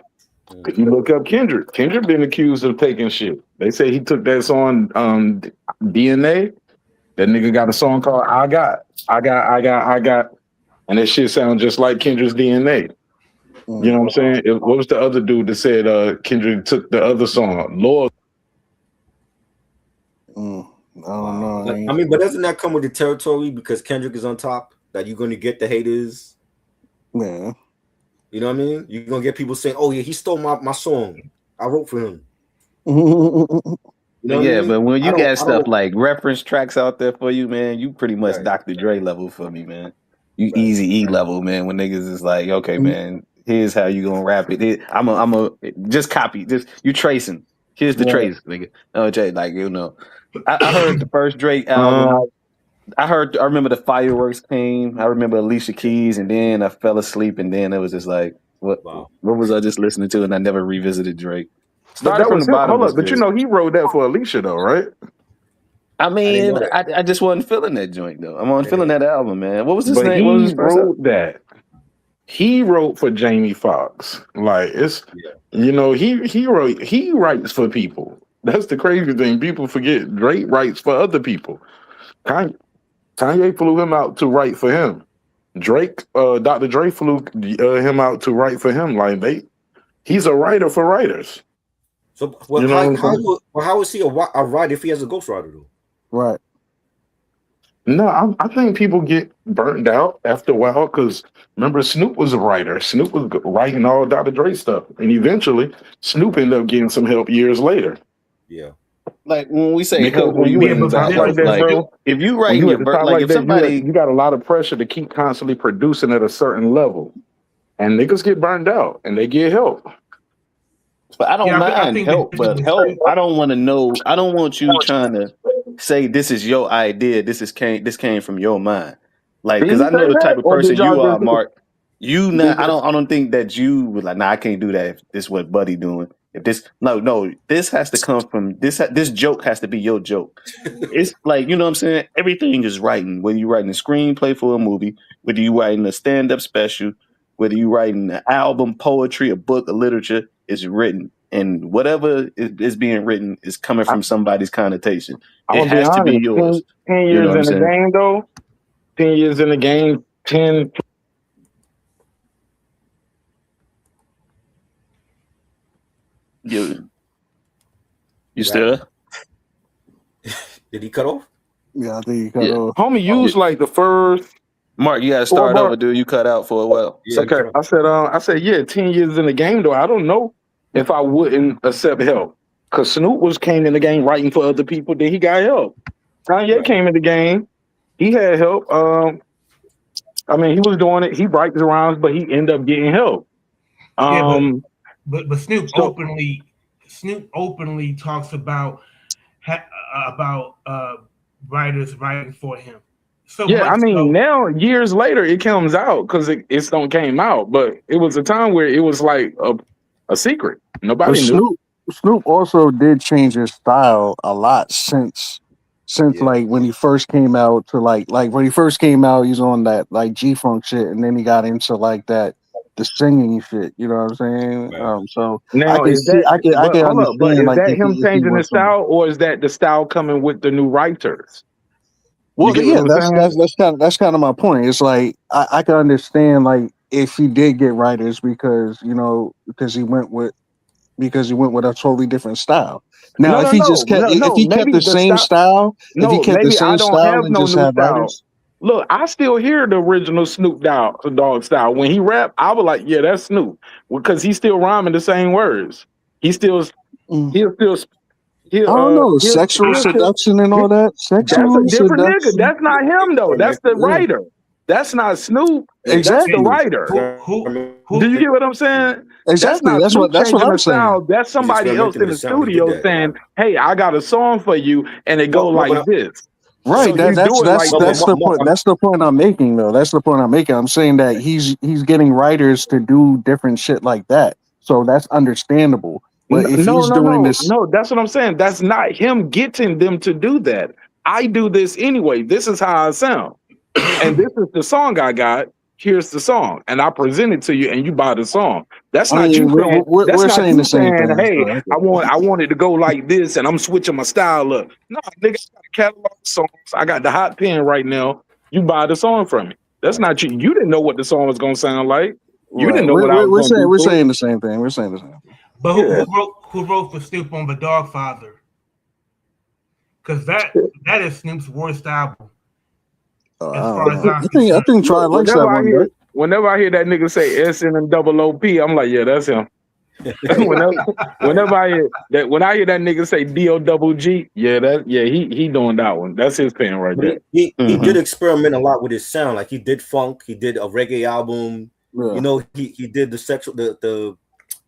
If you look up Kendrick been accused of taking shit. They say he took that song DNA. That nigga got a song called I Got. And that shit sounds just like Kendrick's DNA. You know what I'm saying? What was the other dude that said Kendrick took the other song? Lord. I don't know. I mean, but doesn't that come with the territory because Kendrick is on top? That you're gonna get the haters. Yeah. You know what I mean? You're gonna get people saying, "Oh yeah, he stole my song. I wrote for him." You know what I mean? But when you I got stuff don't. like reference tracks out there for you, man, you pretty much Right. Dr. Dre level for me, man. You Right. Easy E level, man. When niggas is like, okay, man, here's how you gonna rap it. I'm a just copy. Just you tracing. Here's the trace, nigga. Oh, Jay, like you know, I heard the first Drake album. I remember the fireworks came. I remember Alicia Keys, and then I fell asleep, and then it was just like, what was I just listening to? And I never revisited Drake. But Started that from was the him. bottom Hold was up, but you good. know he wrote that for Alicia though, right? I didn't mean, know that. I just wasn't feeling that joint though. I wasn't feeling that album, man. What was his But name? What was he his first album? wrote that. He wrote for Jamie Foxx. Like it's you know, he writes for people. That's the crazy thing. People forget Drake writes for other people. Kanye flew him out to write for him. Dr. Dre flew him out to write for him. Like he's a writer for writers. So, You know how is he a writer if he has a ghostwriter though? Right. No, I think people get burned out after a while because remember Snoop was a writer. Snoop was writing all Dr. Dre stuff, and eventually Snoop ended up getting some help years later. Yeah. Like when we say Because help, when what you we at the mean by top like help? that, Like bro, if you when writing you your at the verse, top like like if that, somebody, you got a lot of pressure to keep constantly producing at a certain level, and niggas get burned out and they get help. but I don't I mind think help, but help. I don't want to know. I don't want you trying to say this is your idea. This came from your mind. Like Did because he I say know the that, type of or person did y'all you are, just? Mark. You Did not. I don't think that you would like. Nah, I can't do that. If this what Buddy doing. If this no, this has to come from this. This joke has to be your joke. It's like you know what I'm saying. Everything is writing. Whether you writing a screenplay for a movie, whether you writing a stand up special, whether you writing an album, poetry, a book, a literature, is written. And whatever is being written is coming from somebody's connotation. I'm It gonna be has to be honest. yours. 10 You know years what I'm in the saying? game, though. 10 years in the game. 10. You still? Did he cut off? Yeah, I think he cut Yeah. off. Homie used like the first Mark, you gotta 4 start bar. over, dude. You cut out for a while. Yeah, he Okay, cut off. I said, yeah, 10 years in the game though. I don't know if I wouldn't accept help. Cause Snoop came in the game writing for other people, then he got help. Kanye Right. came in the game, he had help. I mean, he was doing it, he writes the rhymes, but he ended up getting help. Yeah, but Snoop So openly talks about writers writing for him. So yeah, I much mean, so. now years later it comes out because it don't came out, but it was a time where it was like a secret. But Nobody knew. Snoop also did change his style a lot since Yeah. like when he first came out to like when he first came out, he's on that like G Funk shit, and then he got into like the singing shit. You know what I'm saying? Right. So I Now can is see, that? I But can hold up. But understand is like that him if he changing the wants some. style, or is that the style coming with the new writers? You Well, get what yeah, I'm saying? that's kind of my point. It's like I can understand like if he did get writers because because he went with a totally different style. Now, No, if no, he just no, kept no, if no. he kept Maybe the the same style. style, if he No, kept the maybe I same don't style have and no just new have style. writers, Look, I still hear the original Snoop Dogg style. When he rap, I was like, yeah, that's Snoop because he's still rhyming the same words. He still, mm, he'll still, I don't know, sexual he'll still. seduction and all that. That's a Sexual different nigga. seduction, That's not him though. That's the yeah, writer. That's not Snoop. That's the exactly, writer. Do you Who get what I'm saying? That's exactly. not Snoop That's what changing I'm the saying. style. That's He's somebody else experimenting in with the his sound. He did studio that a lot. saying, "Hey, I got a song for you," and it go No, like but this. Right. So you do it like no, but that. That's the point. That's the point I'm making, though. That's the point I'm making. I'm saying that he's getting writers to do different shit like that. So that's understandable. But if No, he's no, doing no, this, no. That's what I'm saying. That's not him getting them to do that. I do this anyway. This is how I sound, and this is the song I got. Here's the song, and I present it to you, and you buy the song. That's I not mean, you saying. That's we're not saying the you same saying, thing. "Hey, So I get I want it to go like this, and I'm switching my style up." No, nigga, I got a catalog of songs. I got the hot pen right now. You buy the song from me. That's not you. You didn't know what the song was gonna sound like. You right. didn't know what I was gonna do We're to it. saying the same thing. We're saying the same thing. But Yeah. who wrote for Snoop on The Dogfather? Because that is Snoop's worst album, as far as I'm I concerned. think Try likes that one, right? Whenever I hear that nigga say SN and double OP, I'm like, yeah, that's him. whenever I hear that, when I hear that nigga say DO double G, he doing that one. That's his pen right But there. he did experiment a lot with his sound. Like he did funk, he did a reggae album. Yeah. You know, he did the sexual the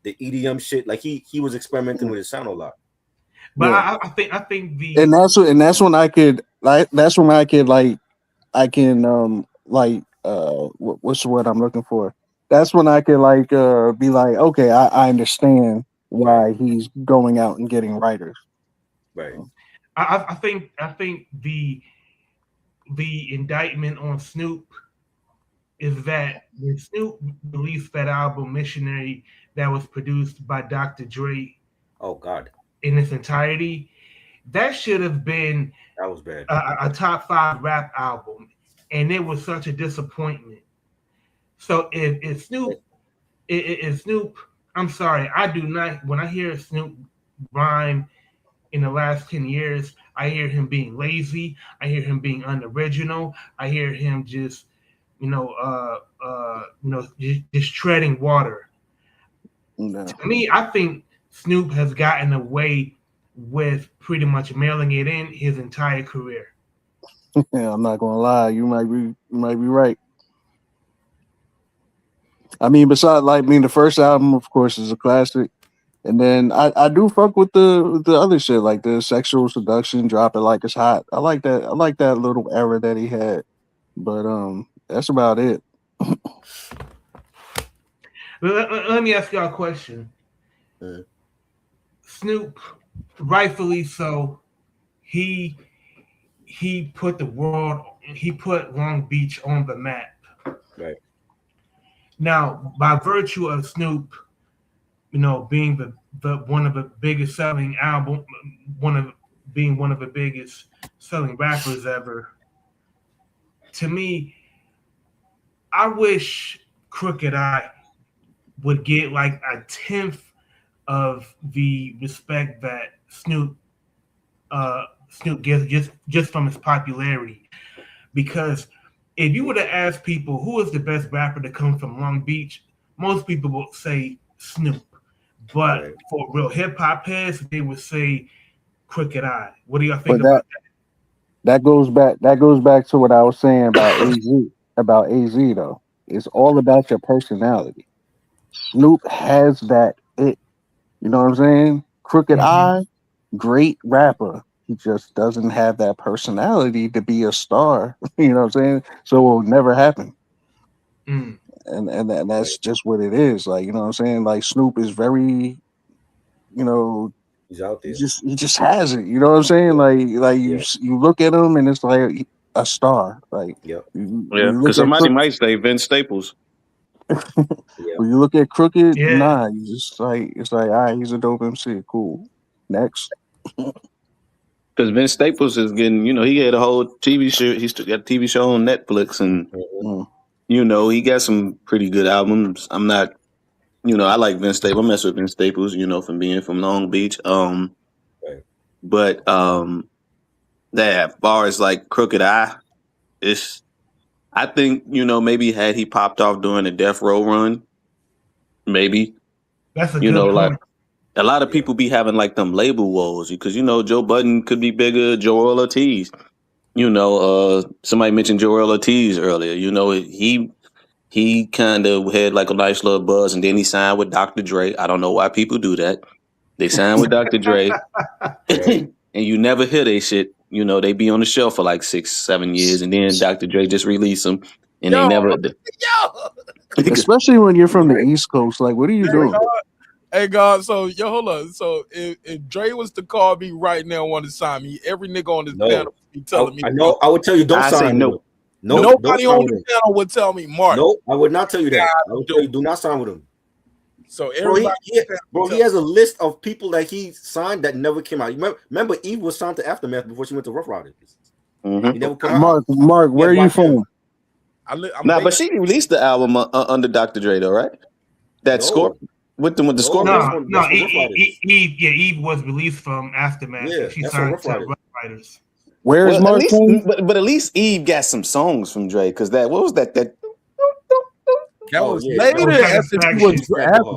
EDM shit. Like he was experimenting with his sound a lot. But Yeah. I think And that's when I could what's the word I'm looking for? That's when I could be like, okay, I understand why he's going out and getting writers. Right. I think the indictment on Snoop is that when Snoop released that album Missionary that was produced by Dr. Dre Oh God, in its entirety, that should have been that was bad. a top 5 rap album, and it was such a disappointment. So if Snoop, I'm sorry, I do not. When I hear Snoop rhyme in the last 10 years, I hear him being lazy. I hear him being unoriginal. I hear him just, just treading water. No. To me, I think Snoop has gotten away with pretty much mailing it in his entire career. Yeah, I'm not gonna lie, you might be right. I mean, the first album, of course, is a classic. And then I do fuck with the other shit, like the sexual seduction, drop it like it's hot. I like that. I like that little era that he had. But that's about it. Let me ask y'all a question. Snoop, rightfully so, he put Long Beach on the map. Right. Now, by virtue of Snoop, being the one of the biggest selling one of the biggest selling rappers ever, to me, I wish Crooked Eye would get like a 10th of the respect that Snoop Snoop gets just from his popularity. Because if you were to ask people who is the best rapper to come from Long Beach, most people would say Snoop. But for real hip hop heads, they would say Crooked Eye. What do y'all think But about that goes back to what I was saying about AZ though. It's all about your personality. Snoop has that it. You know what I'm saying? Crooked that? Eye, great rapper. He just doesn't have that personality to be a star. You know what I'm saying? So it will never happen. Mm. And that's just what it is. Like, you know what I'm saying? Like Snoop is very, he's out there. he just has it. You know what I'm saying? Like you look at him and it's like a star. Like Yep. you Because somebody might say Vince Staples. when you look at Crooked, Yeah. nah, you just like it's like, all right, he's a dope MC. Cool. Next. Because Vince Staples is getting, he had a whole TV show. He's got a TV show on Netflix, and he got some pretty good albums. I'm not, I like Vince Staples. I mess with Vince Staples, from being from Long Beach. But that as far as like Crooked Eye, I think maybe had he popped off during the Death Row run, maybe That's a good point. like. A lot of people be having like them label woes because Joe Budden could be bigger, Joel Ortiz. Somebody mentioned Joel Ortiz earlier. He kind of had like a nice little buzz, and then he signed with Dr. Dre. I don't know why people do that. They signed with Dr. Dre, and you never hear they shit. They be on the shelf for like 6-7 years, and then Dr. Dre just release them, and they never. Especially when you're from the East Coast, like, what are you doing? Hey God, so hold on. So if Dre was to call me right now and want to sign me, every nigga on this panel would be telling me. I know. I would tell you don't sign no. with him. No, nobody on the panel would tell me, Mark. No, I would not tell you that. I would tell you do not sign with him. So everybody, he has a list of people that he signed that never came out. You remember Eve was signed to Aftermath before she went to Rough Riders. Mm-hmm. He never put her out. Mark, where are you from? But she released the album under Dr. Dre though, right? That Scorpion. With the Scorpion. No, Eve was released from Aftermath. Yeah, she that's signed Rough to Rough Riders. Where is Mark? But at least Eve got some songs from Dre because what was that? That was later.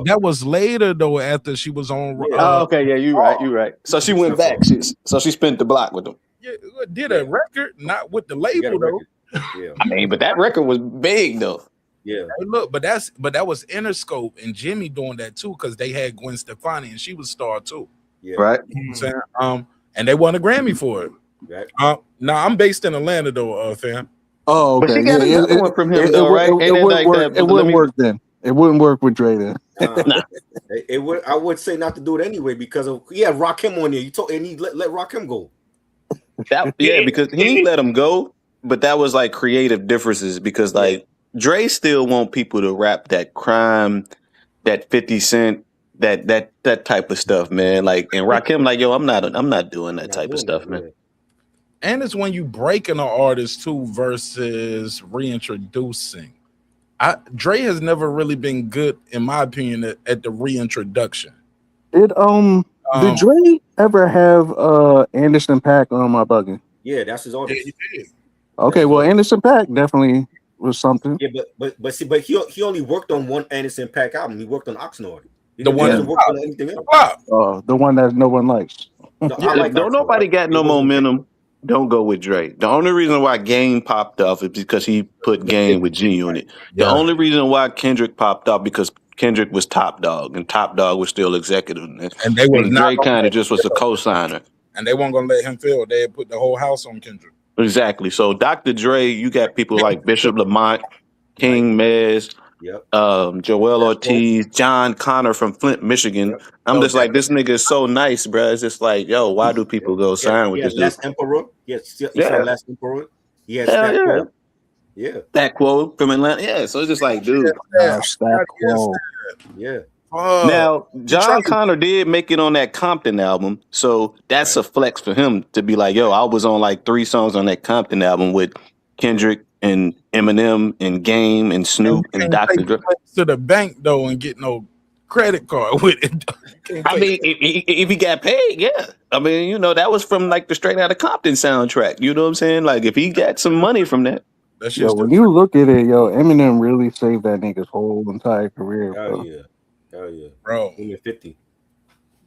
That was later though. After she was on. Okay, yeah, you're right. So she went back. So she spent the block with them. Yeah, did a record, not with the label though. Yeah, I mean, but that record was big though. Yeah. Hey, look, but that was Interscope and Jimmy doing that too because they had Gwen Stefani and she was star too. Yeah. Right. You know what I'm saying? And they won a Grammy for it. Right. Now I'm based in Atlanta though, fam. Oh, okay. But she got another one from him though, right? It wouldn't work then. It wouldn't work with Dre then. Nah. It would. I would say not to do it anyway because he had Rakim on there. You told, and he let Rakim go. Because he didn't let him go, but that was like creative differences because like Dre still want people to rap that crime, that 50 Cent, that type of stuff, man. Like, and Rakim like, yo, I'm not doing that type of stuff, man. And it's when you breaking an artist too versus reintroducing. Dre has never really been good, in my opinion, at the reintroduction. Did Dre ever have Anderson .Paak on My Buggin'? Yeah, that's his artist. Yeah, he did. Okay, well, Anderson .Paak definitely was something. Yeah, but he only worked on one Anderson .Paak album. He worked on Oxnard. The one that worked on anything else. The one that no one likes. No, don't nobody got no momentum. Don't go with Dre. The only reason why Game popped off is because he put Game with G Unit. The only reason why Kendrick popped off because Kendrick was Top Dog, and Top Dog was still executive, and Dre kind of just was a co-signer. And they weren't gonna let him fill. They had put the whole house on Kendrick. Exactly. So Dr. Dre, you got people like Bishop Lamont, King Mez, Joel Ortiz, John Connor from Flint, Michigan. I'm just like, this nigga is so nice, bro. It's just like, yo, why do people go sign with this dude? Last Emperor. Yes, Last Emperor. He has Stat Quo. Yeah. Stat Quo from Atlanta. Yeah. So it's just like, dude. Stat Quo. Yeah. Now, John Connor did make it on that Compton album, so that's a flex for him to be like, yo, I was on like 3 songs on that Compton album with Kendrick and Eminem and Game and Snoop and Dr. Dre. To the bank though and get no credit card with it. I mean, if he got paid, yeah. I mean, you know, that was from like the Straight Outta Compton soundtrack. You know what I'm saying? Like, if he got some money from that, that's Yo, just when you look at it, yo, Eminem really saved that nigga's whole entire career, Hell bro. yeah. Hell yeah. bro. Him at 50.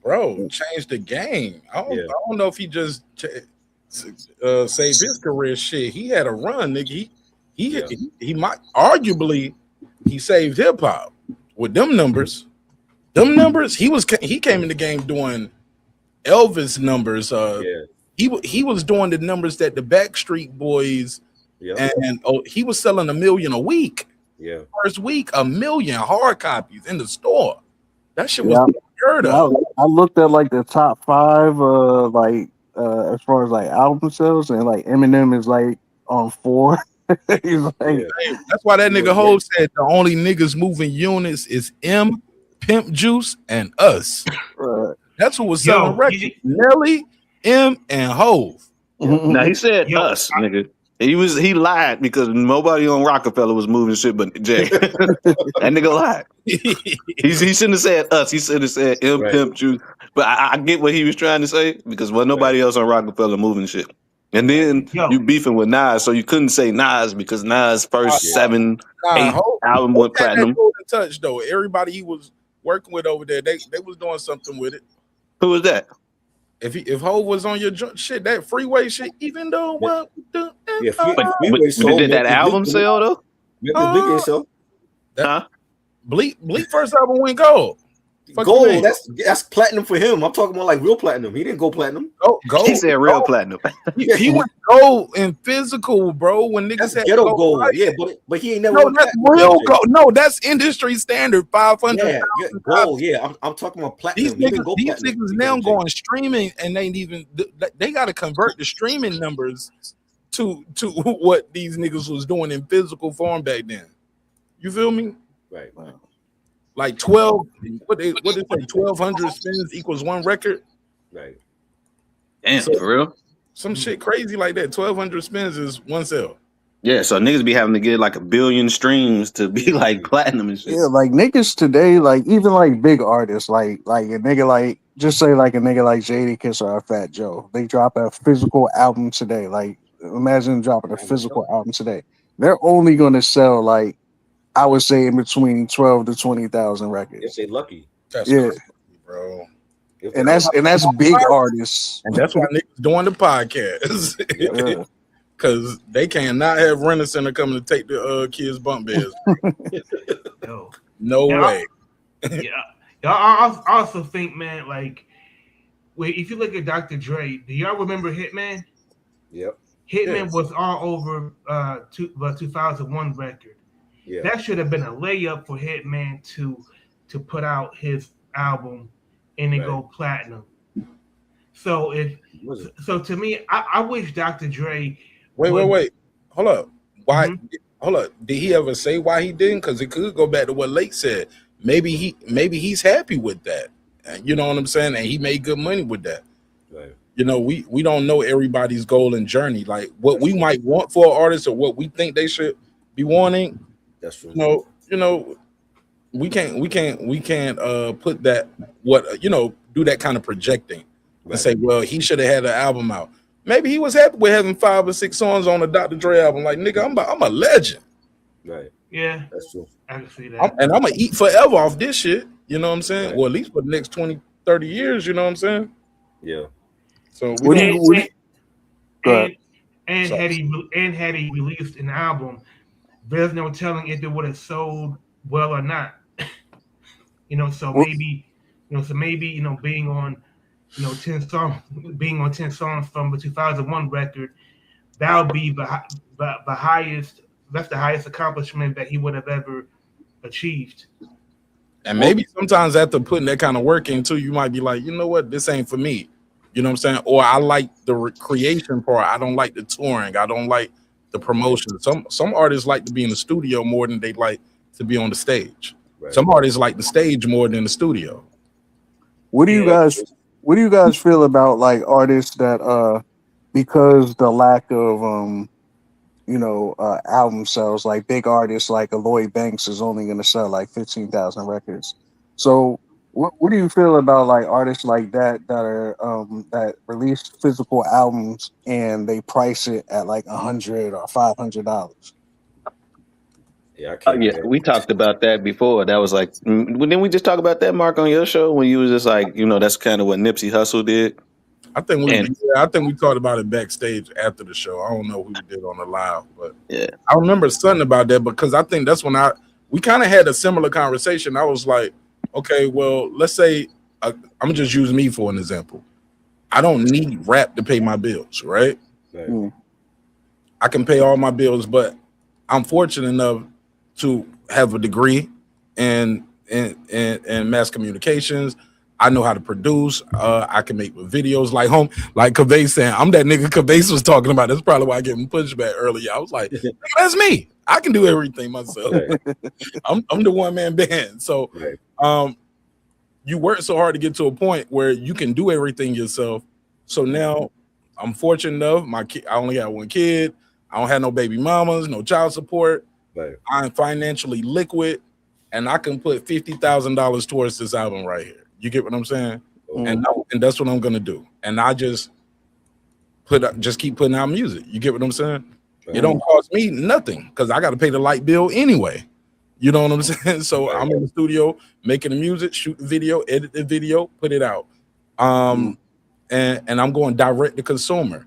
Bro, changed the game. I Yeah. don't know if he just saved his career. Shit, he had a run, nigga. He might arguably he saved hip hop with them numbers. Them numbers, he came in the game doing Elvis numbers. He was doing the numbers that the Backstreet Boys and he was selling 1 million a week. Yeah. First week, 1 million hard copies in the store. That shit was unheard of. I looked at like the top 5 as far as like album sales, and like Eminem is like on 4. He's like, that's why that nigga Ho said the only niggas moving units is M, Pimp Juice, and us. That's who was selling records. Nelly, M, and Hove. Now he said us, nigga. He lied because nobody on Rockefeller was moving shit but Jay. That nigga lied. He shouldn't have said us. He should have said M, Pimp Juice. But I get what he was trying to say because nobody else on Rockefeller moving shit. And then you beefing with Nas, so you couldn't say Nas because Nas' first 7, 8 album went platinum. Golden touch though. Everybody he was working with over there, they was doing something with it. Who was that? If Hov was on your shit, that freeway shit, even though but did that album sell though? Bleak first album went gold. Gold, that's platinum for him. I'm talking about like real platinum. He didn't go platinum. Gold. He said real platinum. He went gold in physical, bro. When niggas had ghetto gold, but he ain't never. No, that's real gold. No, that's industry standard. 500. Gold. Yeah, I'm talking about platinum. These niggas now going streaming, and they got to convert the streaming numbers to what these niggas was doing in physical form back then. You feel me? Right. Like 12, what is it? 1,200 spins equals 1 record. Right. Damn, for real? Some shit crazy like that. 1,200 spins is 1 sale. Yeah, so niggas be having to get like 1 billion streams to be like platinum and shit. Yeah, like niggas today, like even like big artists, like a nigga like just say like a nigga like Jadakiss or a Fat Joe. They drop a physical album today. Like imagine dropping a physical album today. They're only gonna sell like I would say in between 12 to 20,000 records. If they lucky. That's crazy, bro. And that's big artists. And that's why niggas doing the podcast. Because they cannot have Rent Center coming to take the kids' bunk beds. No way. I also think, man, like, if you look at Dr. Dre, do y'all remember Hitman? Yep. Hitman was all over the 2001 record. Yeah. That should have been a layup for Hitman to put out his album and then go platinum. So to me, I wish Dr. Dre. Wait. Hold up. Why? Mm-hmm. Hold up. Did he ever say why he didn't? Because it could go back to what Lake said. Maybe he's happy with that. You know what I'm saying? And he made good money with that. Right. You know, we don't know everybody's goal and journey. Like what we might want for an artist or what we think they should be wanting. That's true. You know, we can't put that do that kind of projecting and say, well, he should have had an album out. Maybe he was happy with having 5 or 6 songs on the Dr. Dre album. Like, nigga, I'm a legend. Right. Yeah. That's true. I can see that. I'm gonna eat forever off this shit. You know what I'm saying? Right. Well, at least for the next 20, 30 years, you know what I'm saying? Yeah. So had he released an album, there's no telling if it would have sold well or not. Maybe being on 10 songs from the 2001 record, that would be the highest. That's the highest accomplishment that he would have ever achieved. And maybe sometimes after putting that kind of work into, you might be like, you know what, this ain't for me. You know what I'm saying? Or I like the creation part. I don't like the touring. I don't like the promotion. Some artists like to be in the studio more than they like to be on the stage. Right. Some artists like the stage more than the studio. What do you guys feel about like artists that because the lack of album sales, like big artists like Lloyd Banks is only going to sell like 15,000 records. So what do you feel about like artists like that are that release physical albums and they price it at like $100 or $500? Yeah, I can't Yeah, do we that. talked about that before. That was like, didn't we just talk about that, Mark, on your show when you was just like, that's kind of what Nipsey Hussle did. And I think we talked about it backstage after the show. I don't know who did on the live, but yeah, I remember something about that because I think that's when we kind of had a similar conversation. I was like, okay, well, let's say I'm gonna just use me for an example. I don't need rap to pay my bills, right? Right. I can pay all my bills, but I'm fortunate enough to have a degree in mass communications. I know how to produce. I can make videos like Kaveh saying. I'm that nigga Kaveh was talking about. That's probably why I gave him pushback earlier. I was like, that's me. I can do everything myself. Right. I'm the one man band. So Right. you work so hard to get to a point where you can do everything yourself. So now I'm fortunate enough. I only got one kid. I don't have no baby mamas, no child support. Right. I'm financially liquid, and I can put $50,000 towards this album right here. You get what I'm saying? And that's what I'm gonna do. And I just keep putting out music. You get what I'm saying? It don't cost me nothing because I got to pay the light bill anyway. You know what I'm saying? So I'm in the studio making the music, shoot the video, edit the video, put it out. And I'm going direct to consumer.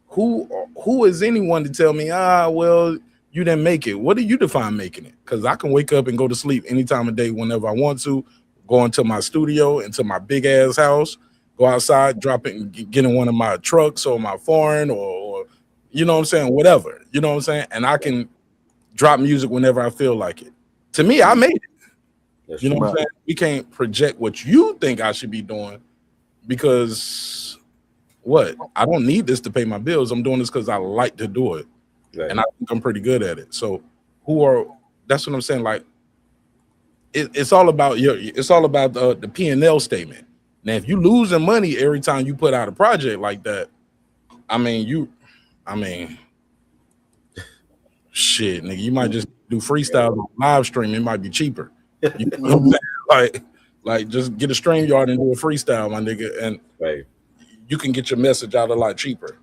Who is anyone to tell me, well, you didn't make it? What do you define making it? Because I can wake up and go to sleep any time of day whenever I want to, go into my studio, into my big ass house, go outside, drop it and get in one of my trucks or my foreign or you know what I'm saying, whatever. You know what I'm saying? And I can drop music whenever I feel like it. To me, I made it. You know what I'm saying? We can't project what you think I should be doing because I don't need this to pay my bills. I'm doing this because I like to do it. Right. And I think I'm pretty good at it. So that's what I'm saying. Like it's all about the P&L statement. Now, if you losing money every time you put out a project like that, shit, nigga, you might just do freestyle on live stream. It might be cheaper. You know what I'm saying? Like just get a StreamYard and do a freestyle, my nigga, and you can get your message out a lot cheaper.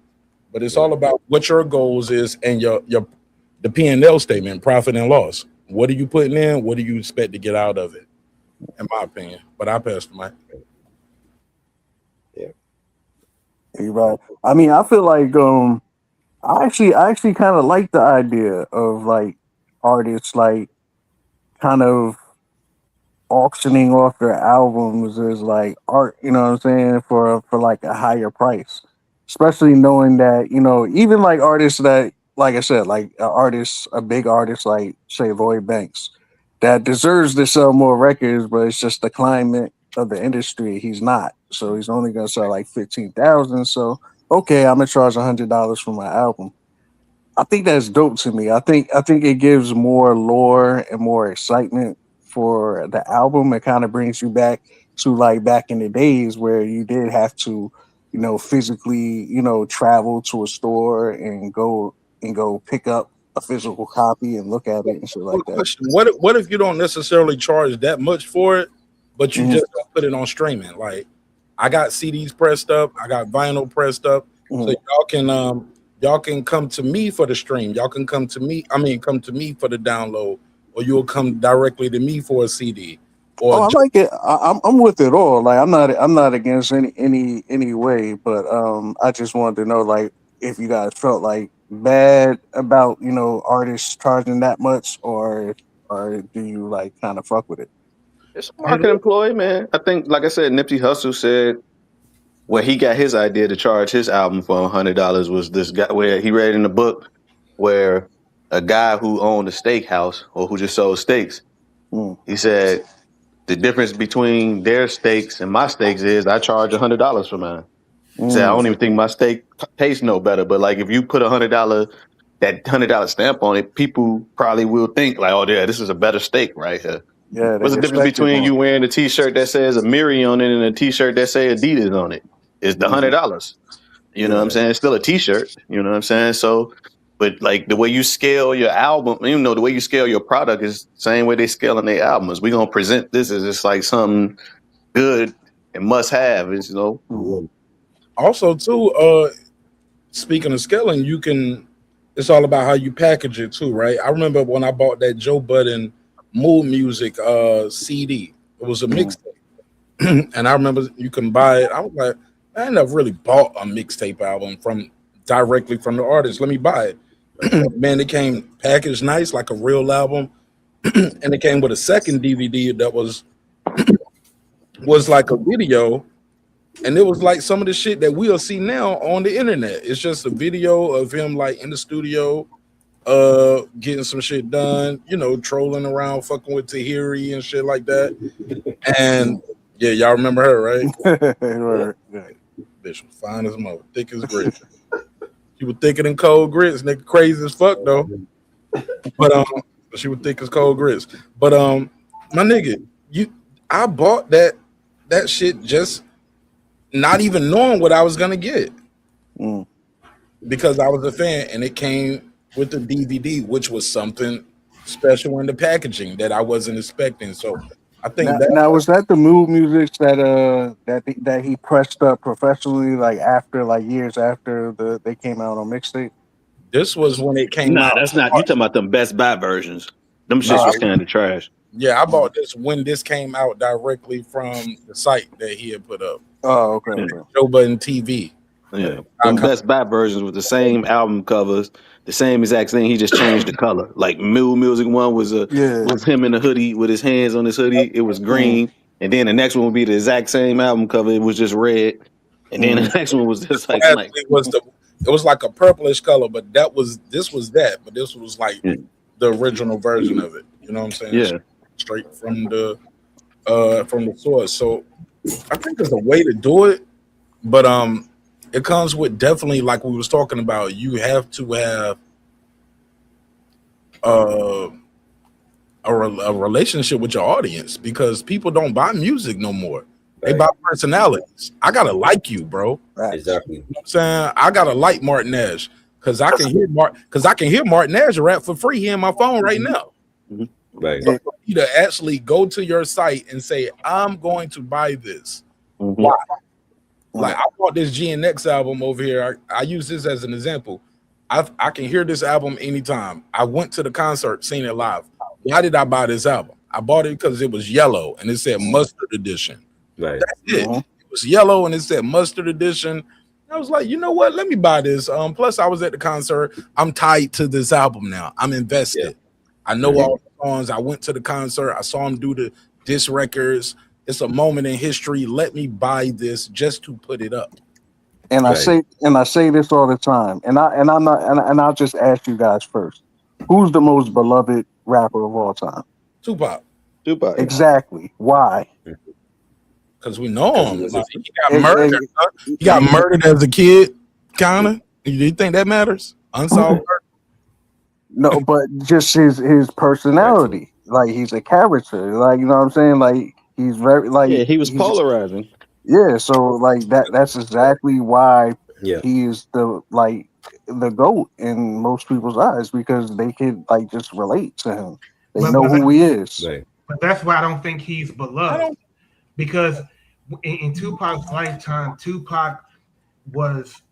But it's all about what your goals is and the P&L statement, profit and loss. What are you putting in? What do you expect to get out of it? In my opinion. But I passed the mic. Yeah. You're right. I mean, I feel like I actually kind of like the idea of like artists like kind of auctioning off their albums as like art, you know what I'm saying, for like a higher price. Especially knowing that, even like artists that, like I said, like a big artist like say Lloyd Banks, that deserves to sell more records, but it's just the climate of the industry. He's not. So he's only gonna sell like 15,000. So okay, I'm gonna charge $100 for my album. I think that's dope to me. I think it gives more lore and more excitement for the album. It kind of brings you back to like back in the days where you did have to, physically, travel to a store and go pick up a physical copy and look at it and shit like that. Question. What if you don't necessarily charge that much for it, but you just put it on streaming? Like I got CDs pressed up, I got vinyl pressed up, so y'all can come to me for the stream. Y'all can come to me for the download, or you'll come directly to me for a CD. Or I like it. I'm with it all. Like I'm not against any way, but I just wanted to know like if you guys felt like bad about artists charging that much, or do you like kind of fuck with it? it's a marketing ploy, man. I think, like I said, Nipsey Hussle said where he got his idea to charge his album for $100 was this guy where he read in the book where a guy who owned a steakhouse or who just sold steaks, he said the difference between their steaks and my steaks is I charge $100 for mine. He said I don't even think my steak tastes no better, but like if you put $100 stamp on it, people probably will think like, oh yeah, this is a better steak right here. Yeah, what's the difference between you wearing a T-shirt that says Amiri on it and a T-shirt that says Adidas on it? It's the $100. You know what I'm saying? It's still a T-shirt. You know what I'm saying? So But like the way you scale your album, you know, the way you scale your product is the same way they scaling their albums. We're gonna present this as just like something good and must have, is, you know. Also, too, speaking of scaling, it's all about how you package it too, right? I remember when I bought that Joe Budden Mood Music CD. It was a mixtape. And I remember you can buy it. I was like, I never really bought a mixtape album directly from the artist. Let me buy it. Man, it came packaged nice, like a real album. And it came with a second DVD that was like a video. And it was like some of the shit that we'll see now on the internet. It's just a video of him like in the studio, getting some shit done, you know, trolling around, fucking with Tahiri and shit like that. And yeah, y'all remember her, right? Right. Bitch was fine as mother, thick as grits. She was thicker than cold grits, nigga. Crazy as fuck though. But she was thick as cold grits. But my nigga, I bought that shit just not even knowing what I was gonna get. Because I was a fan, and it came with the DVD, which was something special in the packaging that I wasn't expecting. So I think now was that the Mood Music that he pressed up professionally, like after years after they came out on mixtape? This was when it came out. That's not. You talking about them Best Buy versions? Them shits was kind of trash. Yeah, I bought this when this came out directly from the site that he had put up. Oh, okay. Joe Budden TV. Yeah, them Best Buy versions with the same album covers, the same exact thing. He just changed the color. Like Mood Music one was him in a hoodie with his hands on his hoodie. It was green, and then the next one would be the exact same album cover. It was just red, and then the next one was just like it was like a purplish color, but this was that, but this was like the original version of it. You know what I'm saying? Yeah, straight from the source. So I think there's a way to do it, but it comes with definitely, like we was talking about, you have to have a relationship with your audience, because people don't buy music no more. They buy personalities. I gotta like you, bro. Exactly. You know what I'm saying? I gotta like Martin Nash because I can hear Martin Nash rap for free here in my phone right now. Right. So for you to actually go to your site and say, I'm going to buy this. Why? Like, I bought this GNX album over here. I use this as an example. I can hear this album anytime. I went to the concert, seen it live. Why did I buy this album? I bought it because it was yellow and it said Mustard Edition. Right. That's it. It was yellow and it said Mustard Edition. I was like, you know what? Let me buy this. Plus, I was at the concert. I'm tied to this album now. I'm invested. Yeah. I know all the songs. I went to the concert. I saw him do the disc records. It's a moment in history. Let me buy this just to put it up. And I say this all the time. And I'll just ask you guys first. Who's the most beloved rapper of all time? Tupac. Exactly. Why? Because we know him. Like, he got murdered. He got murdered as a kid, kinda. Do you think that matters? Unsolved murder? No, but just his personality. Like, he's a character. Like, you know what I'm saying? Like, he's very he was polarizing. Yeah, so like that's exactly why he is the GOAT in most people's eyes, because they can just relate to him. They know who he is. Right. But that's why I don't think he's beloved. Because in Tupac's lifetime, Tupac was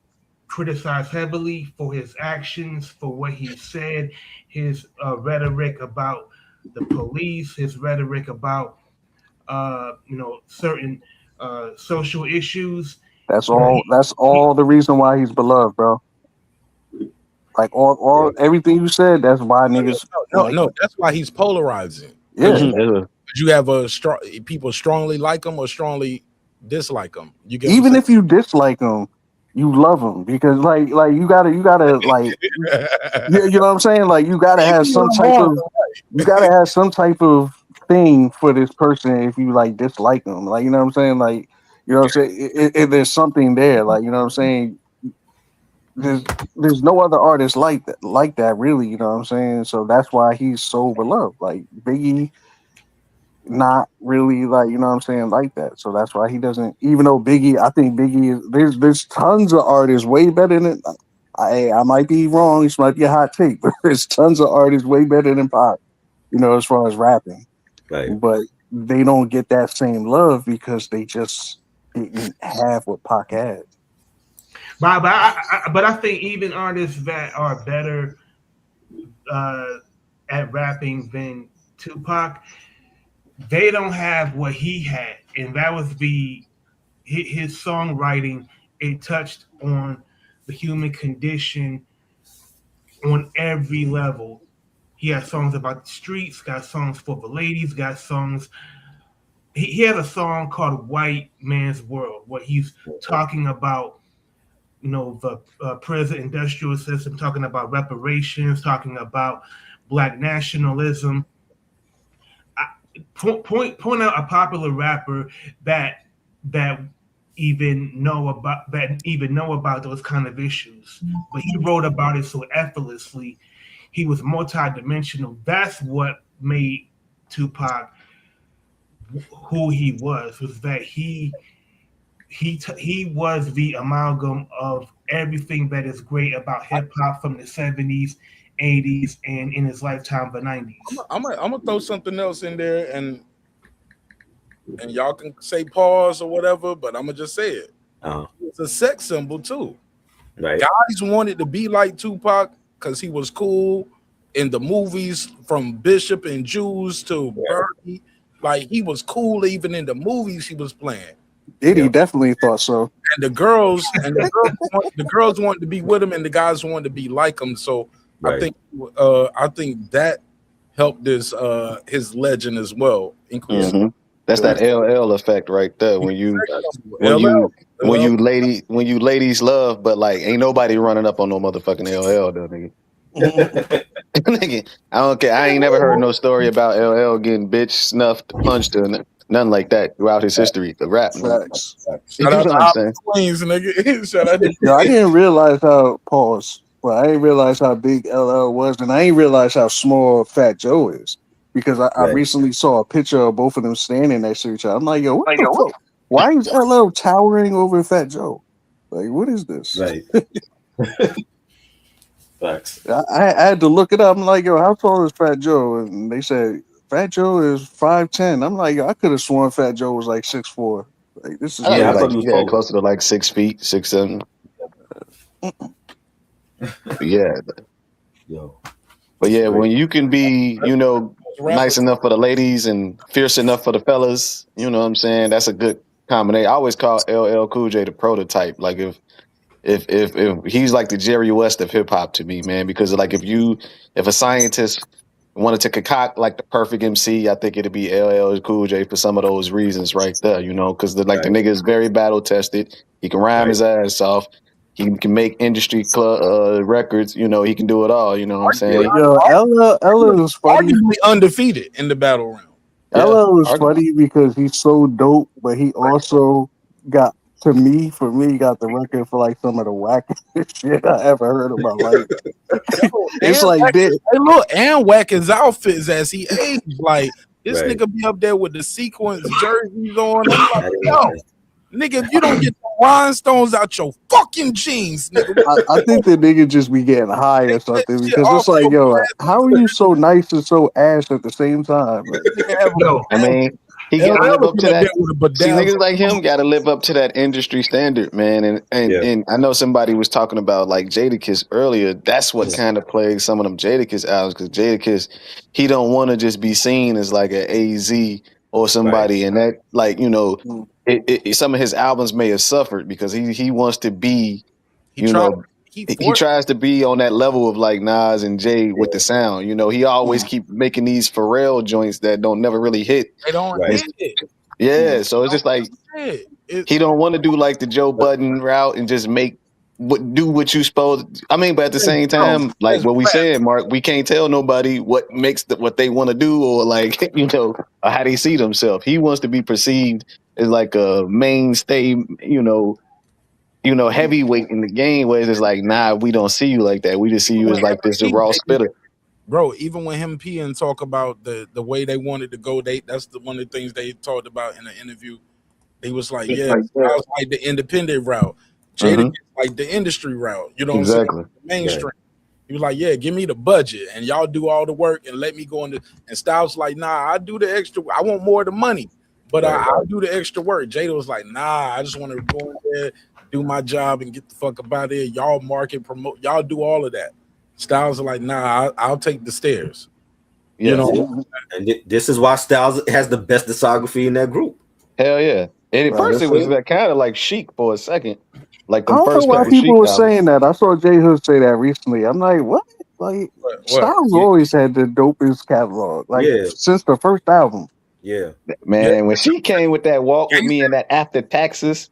criticized heavily for his actions, for what he said, his rhetoric about the police, his rhetoric about certain social issues. That's all the reason why he's beloved, bro. Like all everything you said, that's why niggas. No, that's why he's polarizing. Yeah. You have people strongly like him or strongly dislike him. Even if you dislike him, you love him, because like you gotta like you know what I'm saying? Like you gotta have some type of thing for this person if you dislike them. Like, you know what I'm saying? Like, you know what I'm saying? If there's something there, like, you know what I'm saying? There's no other artist like that really, you know what I'm saying? So that's why he's so beloved. Like Biggie, not really, like, you know what I'm saying, like that. So that's why he doesn't, even though Biggie, I think Biggie is, there's tons of artists way better than I might be wrong. This might be a hot take, but there's tons of artists way better than Pac, as far as rapping. Right. But they don't get that same love because they just didn't have what Pac had. But I think even artists that are better at rapping than Tupac, they don't have what he had, and that was his songwriting. It touched on the human condition on every level. He has songs about the streets, got songs for the ladies, got songs. He has a song called "White Man's World," where he's talking about the prison industrial system, talking about reparations, talking about black nationalism. Point out a popular rapper that even know about those kind of issues, but he wrote about it so effortlessly. He was multidimensional. That's what made Tupac who he was that he was the amalgam of everything that is great about hip hop from the 70s, 80s, and in his lifetime, the 90s. I'm gonna throw something else in there, and y'all can say pause or whatever, but I'm gonna just say it. It's a sex symbol too. Right. Guys wanted to be like Tupac because he was cool in the movies, from Bishop and Jews to Bernie. Like, he was cool even in the movies he was playing. Diddy definitely thought so. And the girls wanted to be with him, and the guys wanted to be like him. So I think that helped his legend as well. Mm-hmm. That's that LL effect right there. When you ladies love, but like ain't nobody running up on no motherfucking LL though, nigga. Nigga, I don't care. I ain't never heard no story about LL getting bitch snuffed, punched, or nothing like that throughout his history. The rap. Facts. Shout out to Queens, nigga. Shout out to I didn't realize how I didn't realize how big LL was, and I didn't realize how small Fat Joe is. Because I recently saw a picture of both of them standing next to each other. I'm like, yo, what the fuck? Why is LL towering over Fat Joe? Like, what is this? Right. Facts. I had to look it up. I'm like, yo, how tall is Fat Joe? And they said Fat Joe is 5'10". I'm like, yo, I could have sworn Fat Joe was like 6'4". Like, this is I thought he was closer to like 6 feet, 6'7". Yeah. Yo. But yeah, when you can be, nice enough for the ladies and fierce enough for the fellas, you know what I'm saying? That's a good combination. I always call LL Cool J the prototype. Like if he's like the Jerry West of hip hop to me, man, because like if a scientist wanted to concoct like the perfect MC, I think it'd be LL Cool J for some of those reasons right there, because the nigga is very battle tested. He can rhyme his ass off. He can make industry records. He can do it all. You know what I'm saying? Yo, LL is funny. Arguably undefeated in the battle round. LL is funny because he's so dope, but he also got, for me, got the record for like some of the wackest shit I ever heard in my life. It's like this. Hey, look, and whack his outfits as he aged. Like, this nigga be up there with the sequence jerseys on. I'm like, yo, nigga, if you don't get the rhinestones out your fucking jeans, nigga. I think the nigga just be getting high or something, because it's like, yo, how are you so nice and so ass at the same time? I mean, he gotta live up to that. See, niggas like him gotta live up to that industry standard, man. And I know somebody was talking about like Jadakiss earlier. That's what kind of plagues some of them Jadakiss albums, because Jadakiss, he don't want to just be seen as like an AZ or somebody, and that some of his albums may have suffered because he wants to be, he tries to be on that level of like Nas and Jay with the sound. He always keep making these Pharrell joints that don't never really hit. They don't hit it. Yeah, so it's just like he don't want to do like the Joe Budden route and just do what you supposed. I mean, but at the same time, like what we said, Mark, we can't tell nobody what makes what they want to do or like or how they see themselves. He wants to be perceived as like a mainstay, heavyweight in the game, where it's like, nah, we don't see you like that. We just see you as like this raw spitter. Bro, even when him and P and talk about the way they wanted to go, that's one of the things they talked about in the interview. He was like, I was like the independent route. Jada gets like the industry route. You know what I'm saying? Exactly. The mainstream. He was like, yeah, give me the budget and y'all do all the work and let me go into. And Styles like, nah, I do the extra. I want more of the money, but I'll do the extra work. Jada was like, nah, I just want to go in there, do my job, and get the fuck up out of here. Y'all market, promote, y'all do all of that. Styles are like, nah, I'll take the stairs. Yes. You know, and this is why Styles has the best discography in that group. Hell yeah. And at first it was that kind of like Chic for a second. Like the I don't first know why couple people Chic were albums. saying that. I saw Jay Hood say that recently. I'm like, what? Like, Styles always had the dopest catalog. Like, since the first album. Yeah. Man, when she came with that Walk With Me and that After Taxes,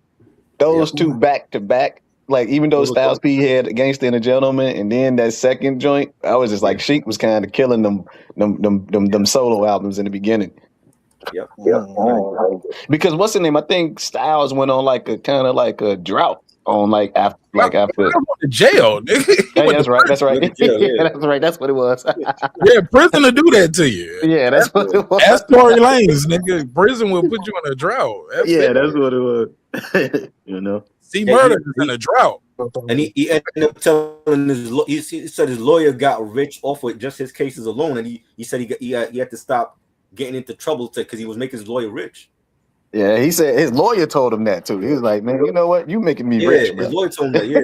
those two back to back, like even though Styles P had Gangsta and a Gentleman, and then that second joint, I was just like, Chic was kind of killing them solo albums in the beginning. Yep. Because what's the name? I think Styles went on like a kind of like a drought on like after to jail. Hey, that's right. That's right. That's right. That's what it was. Yeah, prison will do that to you. Yeah, that's what it was. That's Tory Lanez, nigga. Prison will put you in a drought. That's what it was. You know, see, murder is in a drought. And he ended up telling he said his lawyer got rich off with just his cases alone, and he said he had to stop getting into trouble because he was making his lawyer rich. Yeah, he said his lawyer told him that too. He was like, "Man, you know what? You making me rich, bro." His lawyer told him that. Yeah,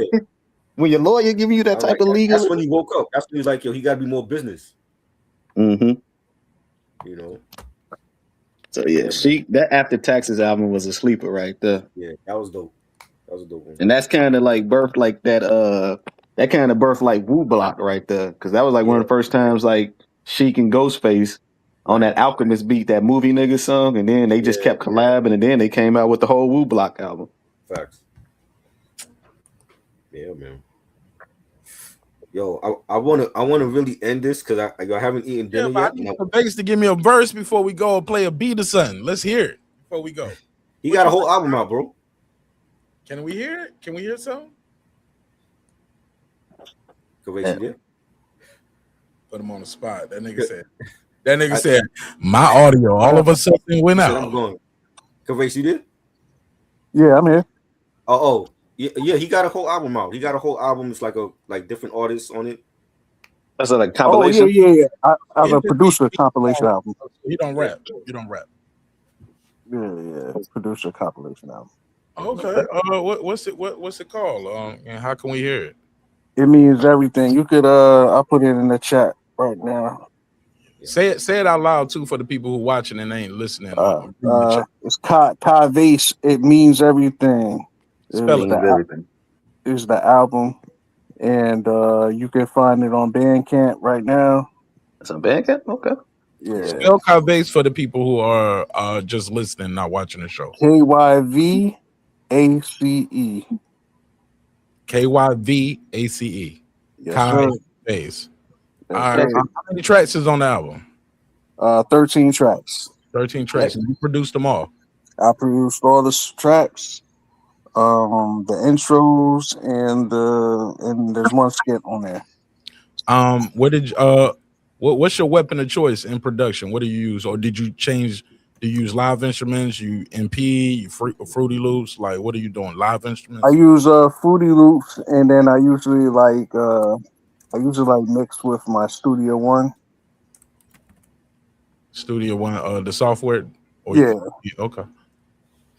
when your lawyer giving you that type of legal, that's when he woke up. That's when he was like, "Yo, he got to be more business." Mm-hmm. You know. So yeah, that After Taxes album was a sleeper right there. Yeah, that was dope. That was a dope one. And that's kind of like birthed like that kind of birthed like Wu Block right there, because that was like one of the first times like Sheik and Ghostface on that Alchemist beat, that movie nigga song, and then they just kept collabing, and then they came out with the whole Wu Block album. Facts. Yeah, man. Yo, I wanna really end this because I haven't eaten dinner yet. I need a bass to give me a verse before we go and play a beat or something. Let's hear it before we go. He got a whole album out, bro. Can we hear it? Can we hear something? Put him on the spot. That nigga said, my audio all of a sudden went out. I'm going. Kavace, you did? Yeah, I'm here. Oh, yeah. He got a whole album out. He got a whole album. It's like different artists on it. That's like compilation. Oh yeah. I have a producer compilation album. You don't rap. You don't rap. Yeah. Producer compilation album. Okay. What's it called? And how can we hear it? It means everything. You could I'll put it in the chat right now. Say it out loud too for the people who watching and ain't listening. It's Kavace. It means everything. Spell it. Everything. Is the album, and you can find it on Bandcamp right now. It's on Bandcamp. Okay. Yeah. Spell Kavace for the people who are just listening, not watching the show. KYVACE. KYVACE. Yes, Kavace. All right. How many tracks is on the album? 13 tracks. 13 tracks. And you produced them all. I produced all the tracks, the intros, and there's one skit on there. What's your weapon of choice in production? What do you use, or did you change? Do you use live instruments? You MP, you Fruity Loops? Like, what are you doing? Live instruments? I use Fruity Loops, and then I usually mix with my Studio One. Studio One, the software. Yeah. Okay.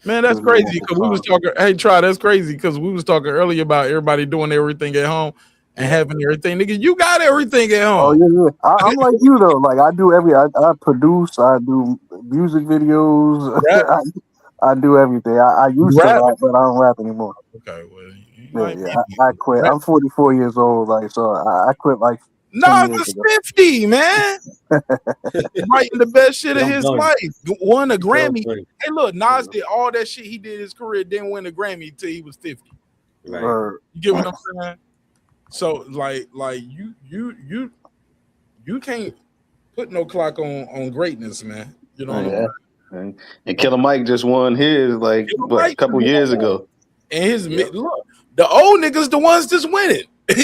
Man, that's crazy because we was talking. Hey, that's crazy because we was talking earlier about everybody doing everything at home and having everything. Nigga, you got everything at home. Oh yeah. I'm like you though. Like I do I produce. I do music videos. I do everything. I used to rap, but I don't rap anymore. Okay, well, I quit. I'm 44 years old. Like so, I quit like. No, it's 50, man. Writing the best shit of his life. Won a Grammy. Hey, look, Nas did all that shit he did in his career, didn't win a Grammy until he was 50. Right. You get what I'm saying? So, like you can't put no clock on greatness, man. You know what I mean? And Killer Mike just won his a couple years ago. And his look, the old niggas, the ones just winning. I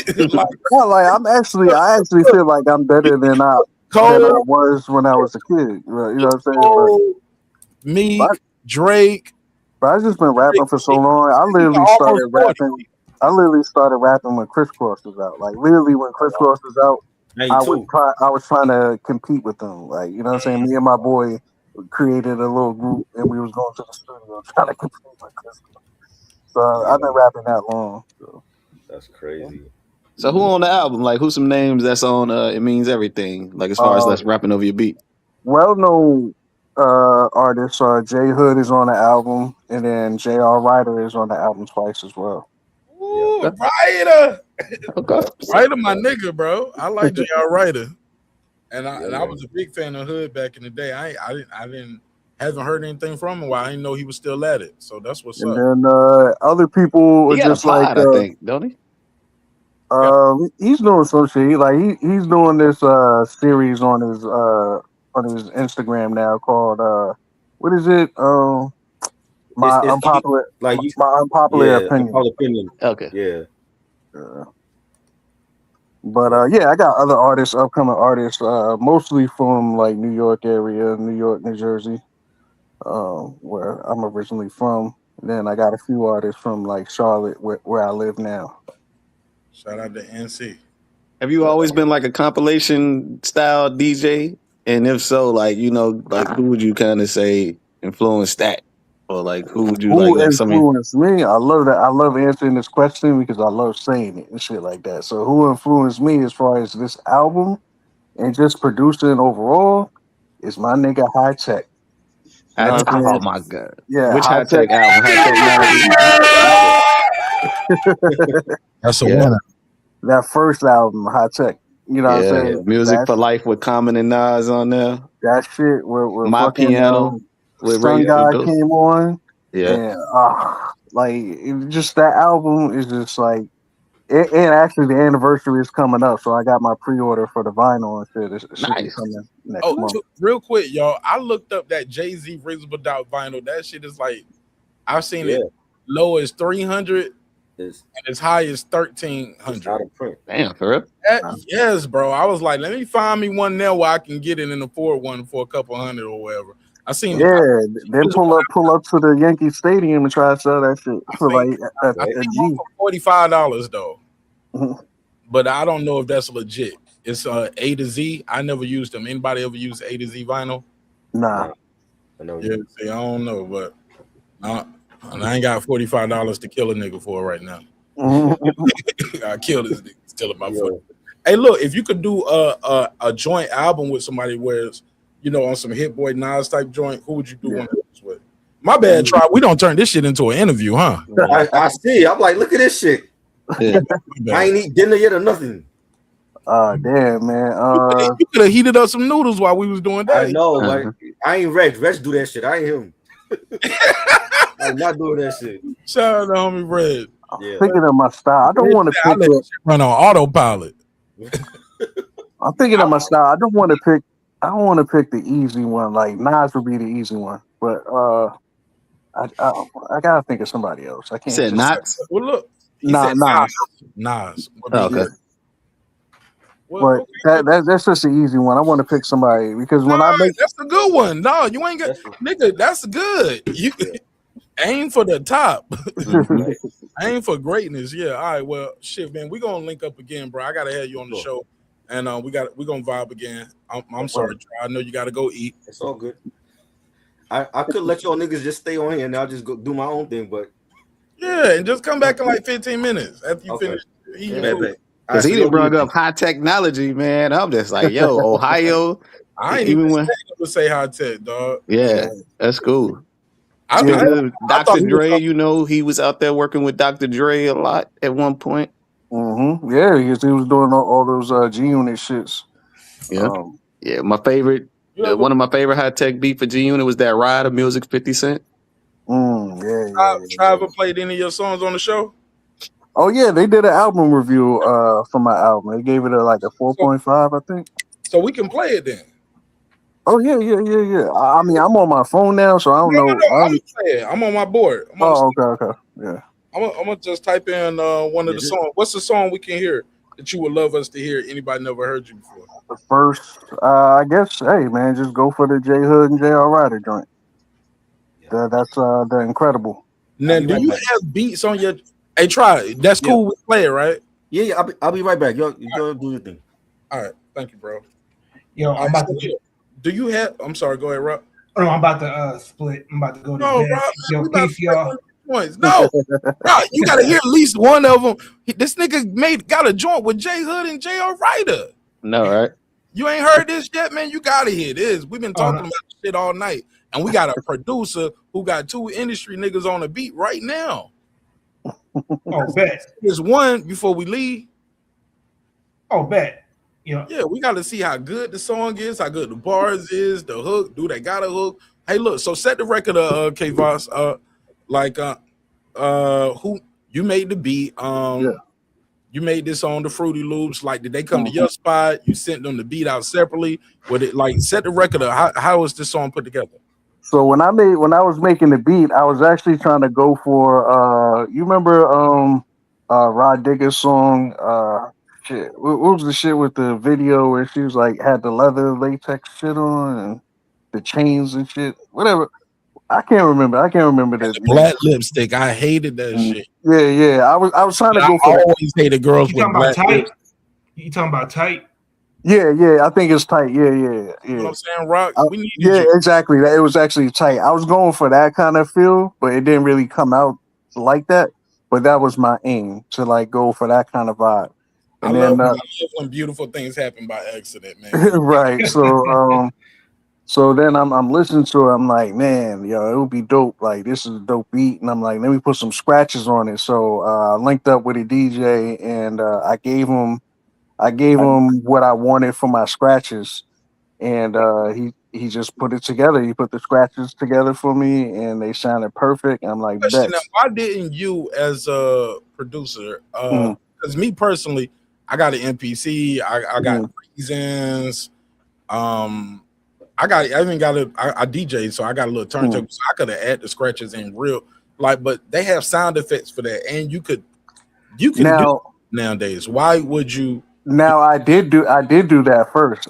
actually feel like I'm better than I was when I was a kid. You know what I'm saying? Meek, Drake, But I've just been rapping for so long. I literally started rapping when Criss Cross was out. Like literally when Criss Cross was out, I was trying to compete with them. Like, you know what I'm saying? Me and my boy created a little group and we was going to the studio trying to compete with Criss Cross. So I've been rapping that long. So. That's crazy. So who on the album? Like who's some names that's on It Means Everything? Like as far as that's rapping over your beat. Well-known artists J Hood is on the album, and then J.R. Ryder is on the album twice as well. Ooh, Ryder. Okay. Ryder, my nigga, bro. I like J.R. Ryder. And I was a big fan of Hood back in the day. I haven't heard anything from him while I didn't know he was still at it. So that's what's up. And then other people he are just like I think, don't he? He's doing some shit. Like he's doing this series on his Instagram now called what is it? My unpopular opinion. Okay. Yeah. But I got other artists, upcoming artists, mostly from like New York area, New York, New Jersey, where I'm originally from. And then I got a few artists from like Charlotte, where I live now. Shout out to NC. Have you always been like a compilation style DJ? And if so, like, you know, like who would you kind of say influenced that? Or like who would you like influenced me? I love that. I love answering this question because I love saying it and shit like that. So who influenced me as far as this album and just producing overall is my nigga High Tech. Oh my god! Yeah, which High Tech album? That's a winner. That first album, High Tech. You know what I'm saying? Music for Life with Common and Nas on there. That shit with My fucking, Piano with Sun God came on. Yeah. And like just that album is just like and actually the anniversary is coming up, so I got my pre-order for the vinyl and shit. It should be coming next month. Real quick, y'all. I looked up that Jay-Z Reasonable Doubt vinyl. That shit is like I've seen it low as 300 and as high as 1,300. Out of print. Damn, for real? Yes, bro. I was like, let me find me one there where I can get it and afford one for a couple $100 or whatever. I seen then pull up to the Yankee Stadium and try to sell that shit for like a G. $45 though. But I don't know if that's legit. It's A to Z. I never used them. Anybody ever use A to Z vinyl? Nah. I don't know, but I ain't got $45 to kill a nigga for right now. I killed this nigga still in my foot. Hey, look, if you could do a joint album with somebody where it's, you know, on some Hit Boy Nas type joint, who would you do one of those with? My bad, Try. We don't turn this shit into an interview, huh? I see. I'm like, look at this shit. I ain't eat dinner yet or nothing. Damn, man. You could have heated up some noodles while we was doing that. I know, but I ain't Rex. Rex do that shit. I ain't him. I'm not doing that shit. Shout out to homie Red. Thinking of my style. I don't want to pick it. Run on autopilot. I'm thinking of my style. I don't want to pick the easy one. Like Nas would be the easy one, but I gotta think of somebody else. I can't. Said Knox. Well, look. Nas. Okay. But that's just an easy one. I want to pick somebody because when I make that's a good one. No, you ain't got nigga. That's good. You aim for the top. Aim for greatness. Yeah. All right. Well, shit, man. We gonna link up again, bro. I gotta have you on the show, and we gonna vibe again. I'm sorry, I know you gotta go eat. It's all good. I could let y'all niggas just stay on here and I'll just go do my own thing, but yeah, and just come back in like 15 minutes after you finish eating food. Because he done brought up high technology, man. I'm just like, yo, Ohio. I ain't even to say high tech, dog. Yeah, that's cool. Dr. Dre, you know, he was out there working with Dr. Dre a lot at one point. Mm-hmm. Yeah, he was doing all those G-Unit shits. Yeah, yeah. My favorite, one of my favorite high tech beat for G-Unit was that Ride of Music 50 Cent. Trevor played any of your songs on the show? Oh yeah, they did an album review for my album. They gave it like a 4.5, I think. So we can play it then. Oh yeah. I mean, I'm on my phone now, so I don't know. I'm on my board. Okay. Yeah. I'm gonna just type in one of the songs. What's the song we can hear that you would love us to hear? Anybody never heard you before? The first, I guess. Hey man, just go for the J Hood and J.R. Ryder joint. That's the Incredible. Now, do you have beats on your? Hey, try it. That's cool. We play it, right? Yeah. I'll be right back. Yo, go do your thing. All right, thank you, bro. Yo, I'm about to. Do you have? I'm sorry. Go ahead, Rob. Oh, I'm about to split. I'm about to go to bed. Rob, Yo, peace, y'all. Points. No, Rob, you gotta hear at least one of them. This nigga got a joint with J Hood and J.R. Ryder. No, right? You ain't heard this yet, man. You gotta hear this. We've been talking about this shit all night, and we got a producer who got 2 industry niggas on the beat right now. Oh, bet. There's one before we leave. Oh, bet. Yeah, we got to see how good the song is, how good the bars is, the hook. Do they got a hook? Hey, look. So set the record, K Voss. Who you made the beat? You made this on the Fruity Loops. Like, did they come to your spot? You sent them the beat out separately? Would it like set the record up? How was this song put together? So when I was making the beat, I was actually trying to go for you remember Rod Digger's song shit. What was the shit with the video where she was like had the leather latex shit on and the chains and shit? Whatever. I can't remember the black lipstick. I hated that shit. Yeah. I was trying to go for I always hated girls with black lipstick. You talking about Tight? Yeah. I think it's Tight. Yeah. You know what I'm saying, Rock? We need exactly. It was actually Tight. I was going for that kind of feel, but it didn't really come out like that. But that was my aim to like go for that kind of vibe. And I love when beautiful things happen by accident, man. Right. So then I'm listening to it. I'm like, man, yo, it would be dope. Like, this is a dope beat. And I'm like, let me put some scratches on it. So I linked up with a DJ and I gave him what I wanted for my scratches. And he just put it together. He put the scratches together for me and they sounded perfect. And I'm like, bet. Now, why didn't you as a producer, because me personally, I got an MPC, I got reasons, I even got a DJ, so I got a little turntable, so I could have added the scratches in real, like, but they have sound effects for that, and you can now, do it nowadays. Why would you? Now I did do that first.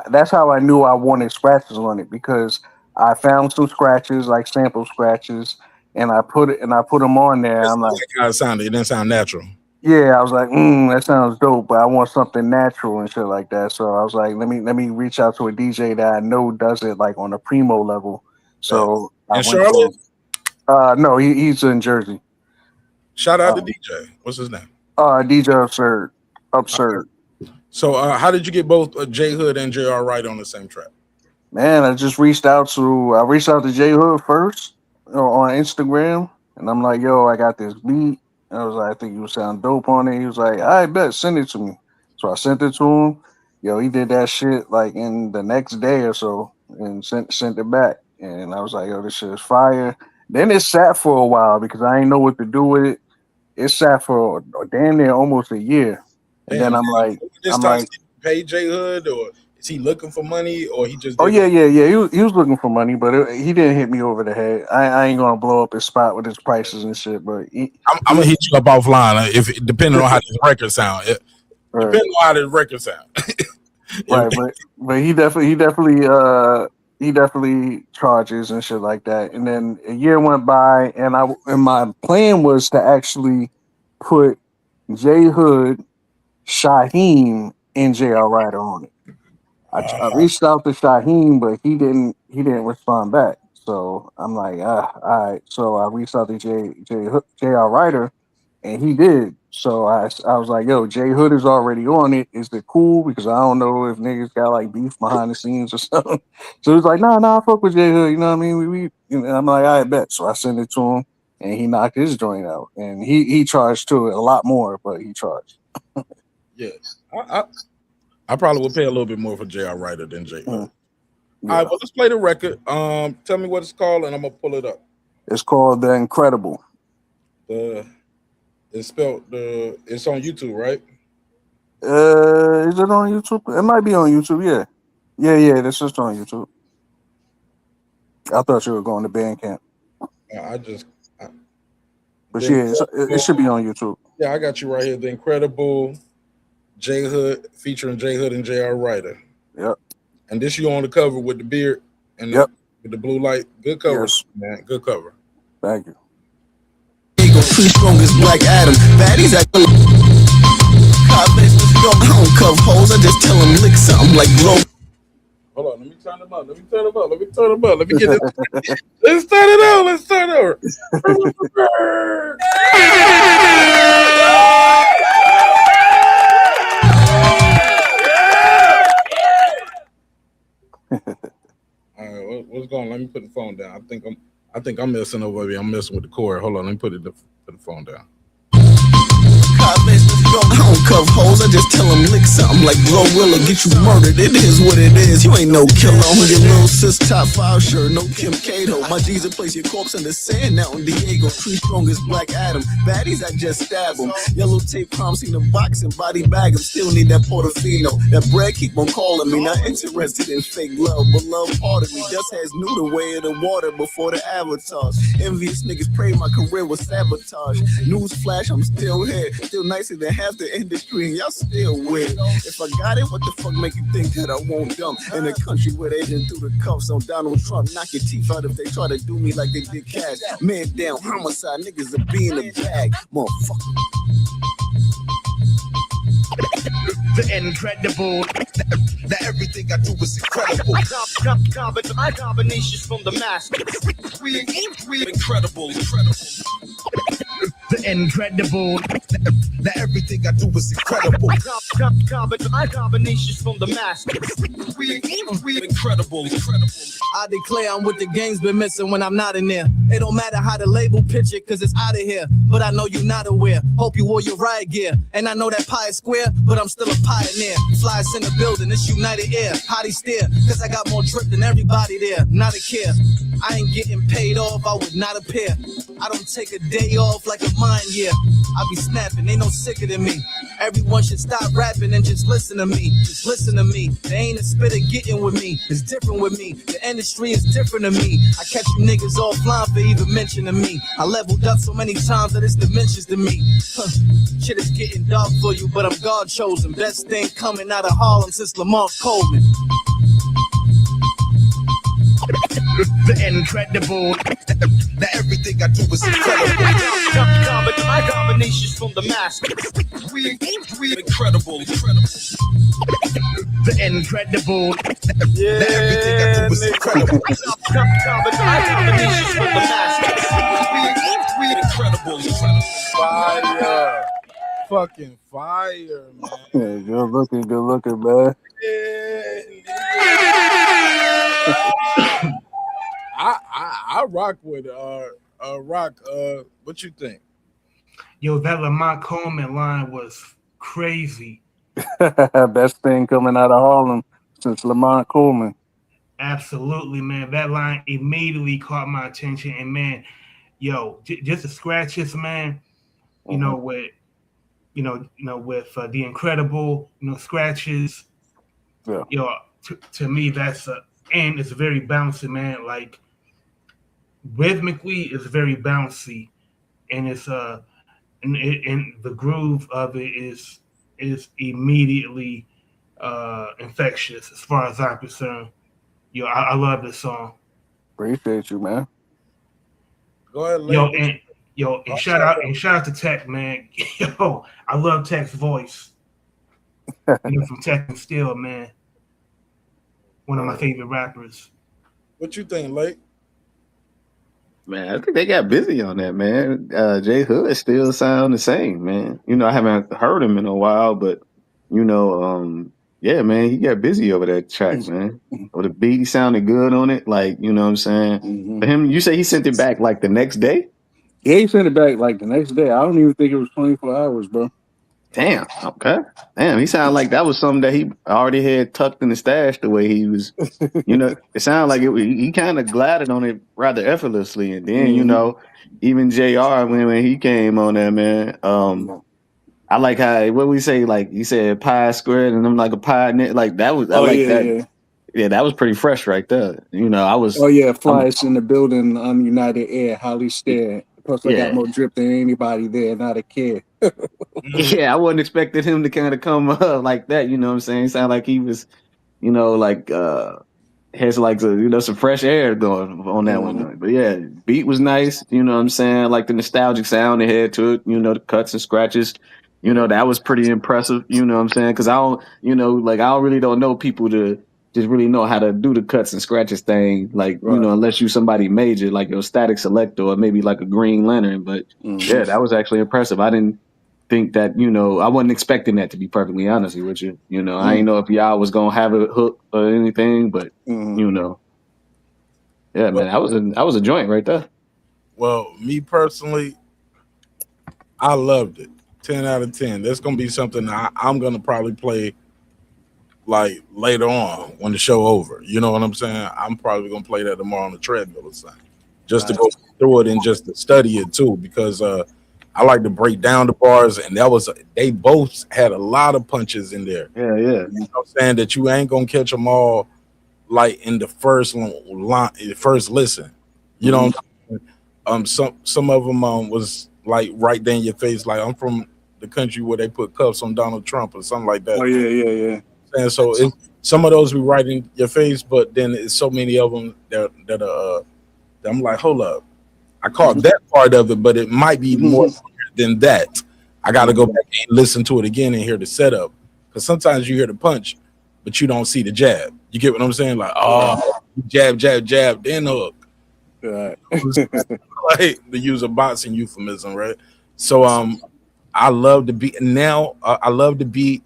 That's how I knew I wanted scratches on it, because I found some scratches, like sample scratches, and I put them on there. I'm like, how it sounded. It didn't sound natural. Yeah, I was like, that sounds dope, but I want something natural and shit like that. So I was like, let me reach out to a DJ that I know does it like on a primo level. So in Charlotte? No, he's in Jersey. Shout out to DJ. What's his name? DJ Absurd. So how did you get both J Hood and J.R. Wright on the same track? Man, I reached out to J Hood first on Instagram, and I'm like, yo, I got this beat. I was like, I think you would sound dope on it. He was like, I bet, send it to me. So I sent it to him. Yo, he did that shit like in the next day or so and sent it back. And I was like, yo, this shit is fire. Then it sat for a while because I didn't know what to do with it. It sat for damn near almost a year. And then I'm like, pay J Hood, or is he looking for money, or he just? Yeah. He was looking for money, but he didn't hit me over the head. I ain't gonna blow up his spot with his prices and shit. But I'm gonna hit you up offline if depending on how this record sound. Depending on how this record sound. Right, but he definitely charges and shit like that. And then a year went by, and my plan was to actually put J Hood, Shaheem, and J.R. Ryder on it. I reached out to Shaheem, but he didn't respond back. So I'm like, all right. So I reached out to J.R. Ryder, and he did. So I was like, yo, J Hood is already on it. Is it cool? Because I don't know if niggas got like beef behind the scenes or something. So he's like, nah, I fuck with J Hood. You know what I mean? I'm like, I bet. So I sent it to him, and he knocked his joint out. And he charged to it a lot more, but he charged. Yeah. I probably would pay a little bit more for J.R. Ryder than J Hood. Yeah. All right, well, let's play the record. Tell me what it's called, and I'm gonna pull it up. It's called The Incredible. It's on YouTube, right? Is it on YouTube? It might be on YouTube, yeah. Yeah, this is on YouTube. I thought you were going to Bandcamp. But yeah, it should be on YouTube. Yeah, I got you right here. The Incredible J Hood featuring J Hood and J.R. Ryder. Yep. And this you on the cover with the beard. And yep. With the blue light. Good cover, Yes. man. Good cover. Thank you. Three strongest Black Adam. Baddies at the I don't cuff hoes, I just tell them lick something like blow. Hold on, let me turn them up. Let me turn them up. Let me turn them up. Let me get this. Let's start it over. Let's start over. All right, what's going on? Let me put the phone down. I think I'm messing over here. I'm messing with the cord. Hold on, let me put the phone down. I don't cuff hoes, I just tell them lick something like blow will get you murdered. It is what it is. You ain't no killer on your little sis top 5 shirt. No Kim Cato. My G's will place your corpse in the sand now in Diego. Three strongest Black Adam. Baddies, I just stab them. Yellow tape crime scene the boxing body bag. I'm still need that Portofino. That bread keep on calling me. Not interested in fake love, but love part of me. Just has knew the way of the water before the avatars. Envious niggas pray my career was sabotage. News flash, I'm still here. Still nicer than half the industry, and y'all still weird. If I got it, what the fuck make you think that I won't dump? In a country where they done threw the cuffs on Donald Trump, knock your teeth out if they try to do me like they did Cash. Man down, homicide, niggas will be in the bag, motherfucker. The incredible, that everything I do is incredible. My combinations from the master. We incredible. The incredible, that everything I do is incredible. My combinations from the master. We incredible. I declare I'm with the game's been missing when I'm not in there. It don't matter how the label pitch it, cause it's out of here. But I know you're not aware. Hope you wore your riot gear. And I know that pie is square, but I'm still a pioneer. Flies in the building, it's United Air. Hottie stare, cause I got more drip than everybody there. Not a care. I ain't getting paid off, I would not appear. I don't take a day off like a mine year. I be snapping, ain't no sicker than me. Everyone should stop rapping and just listen to me. Just listen to me. There ain't a spitter getting with me. It's different with me. The industry is different to me. I catch you niggas offline for even mentioning me. I leveled up so many times that it's dimensions to me. Shit is getting dark for you, but I'm God chosen. Best thing coming out of Harlem since Lamont Coleman. The incredible, that everything I do is incredible. My combinations from the master. We incredible. The incredible, that everything I do is incredible. My combinations from the master. We incredible. Fire. Fucking fire, man. Yeah, good looking, man. I rock with rock. What you think? Yo, that Lamont Coleman line was crazy. Best thing coming out of Harlem since Lamont Coleman. Absolutely, man. That line immediately caught my attention, and man, yo, just the scratches, man. You know, with with the incredible, scratches. Yeah. Yo, to me, that's and it's very bouncy, man. Like rhythmically, it's very bouncy, and it's and the groove of it is immediately infectious as far as I'm concerned. Yo, I love this song. Appreciate you, man. Go ahead, and shout out to Tech, man. Yo, I love Tech's voice. From Tech and Steel, man. One of my favorite rappers. What you think, Lake? Man, I think they got busy on that, man. J Hood still sound the same, man. I haven't heard him in a while, but yeah, man, he got busy over that track, man. Or the beat, he sounded good on it, like, you know what I'm saying? Mm-hmm. For him, you say he sent it back like the next day? Yeah, he sent it back like the next day. I don't even think it was 24 hours, bro. Damn, okay. Damn, he sounded like that was something that he already had tucked in the stash the way he was, it sounded like he kind of glided on it rather effortlessly. And then, even JR, when he came on there, man, I like how, what we say, like you said, pie squared and I'm like a pie net, like that was, that. Yeah. Yeah, that was pretty fresh right there. I was. Oh yeah, flies in the building on United Air, Holly Stair. Plus, I got more drip than anybody there, not a kid. Yeah, I wasn't expecting him to kind of come like that. You know what I'm saying? Sound like he was, like has like some fresh air going on that one. But yeah, beat was nice. You know what I'm saying? Like the nostalgic sound they had to it. The cuts and scratches. That was pretty impressive. You know what I'm saying? Because I don't, like I really don't know people to just really know how to do the cuts and scratches thing. Like unless you somebody major like your Static Selector or maybe like a Green Lantern. But yeah, that was actually impressive. I didn't think that I wasn't expecting that, to be perfectly honest with you. I didn't know if y'all was gonna have a hook or anything, but yeah, man, that was a joint right there. Well, me personally, I loved it. 10 out of 10. That's gonna be something I'm gonna probably play like later on when the show over. You know what I'm saying? I'm probably gonna play that tomorrow on the treadmill or something, just to go through it and just to study it too, because I like to break down the bars, and they both had a lot of punches in there. Yeah. You know what I'm saying? That you ain't gonna catch them all like in the first line, first listen. You know what I'm saying? Some of them was like right there in your face. Like, I'm from the country where they put cuffs on Donald Trump or something like that. Oh yeah. And so some of those be right in your face, but then it's so many of them that I'm like, hold up, I caught that part of it, but it might be more than that. I got to go back and listen to it again and hear the setup, because sometimes you hear the punch, but you don't see the jab. You get what I'm saying? Like, jab, then hook. Right. Like, to use a boxing euphemism, right? So I love the beat. Now I love the beat.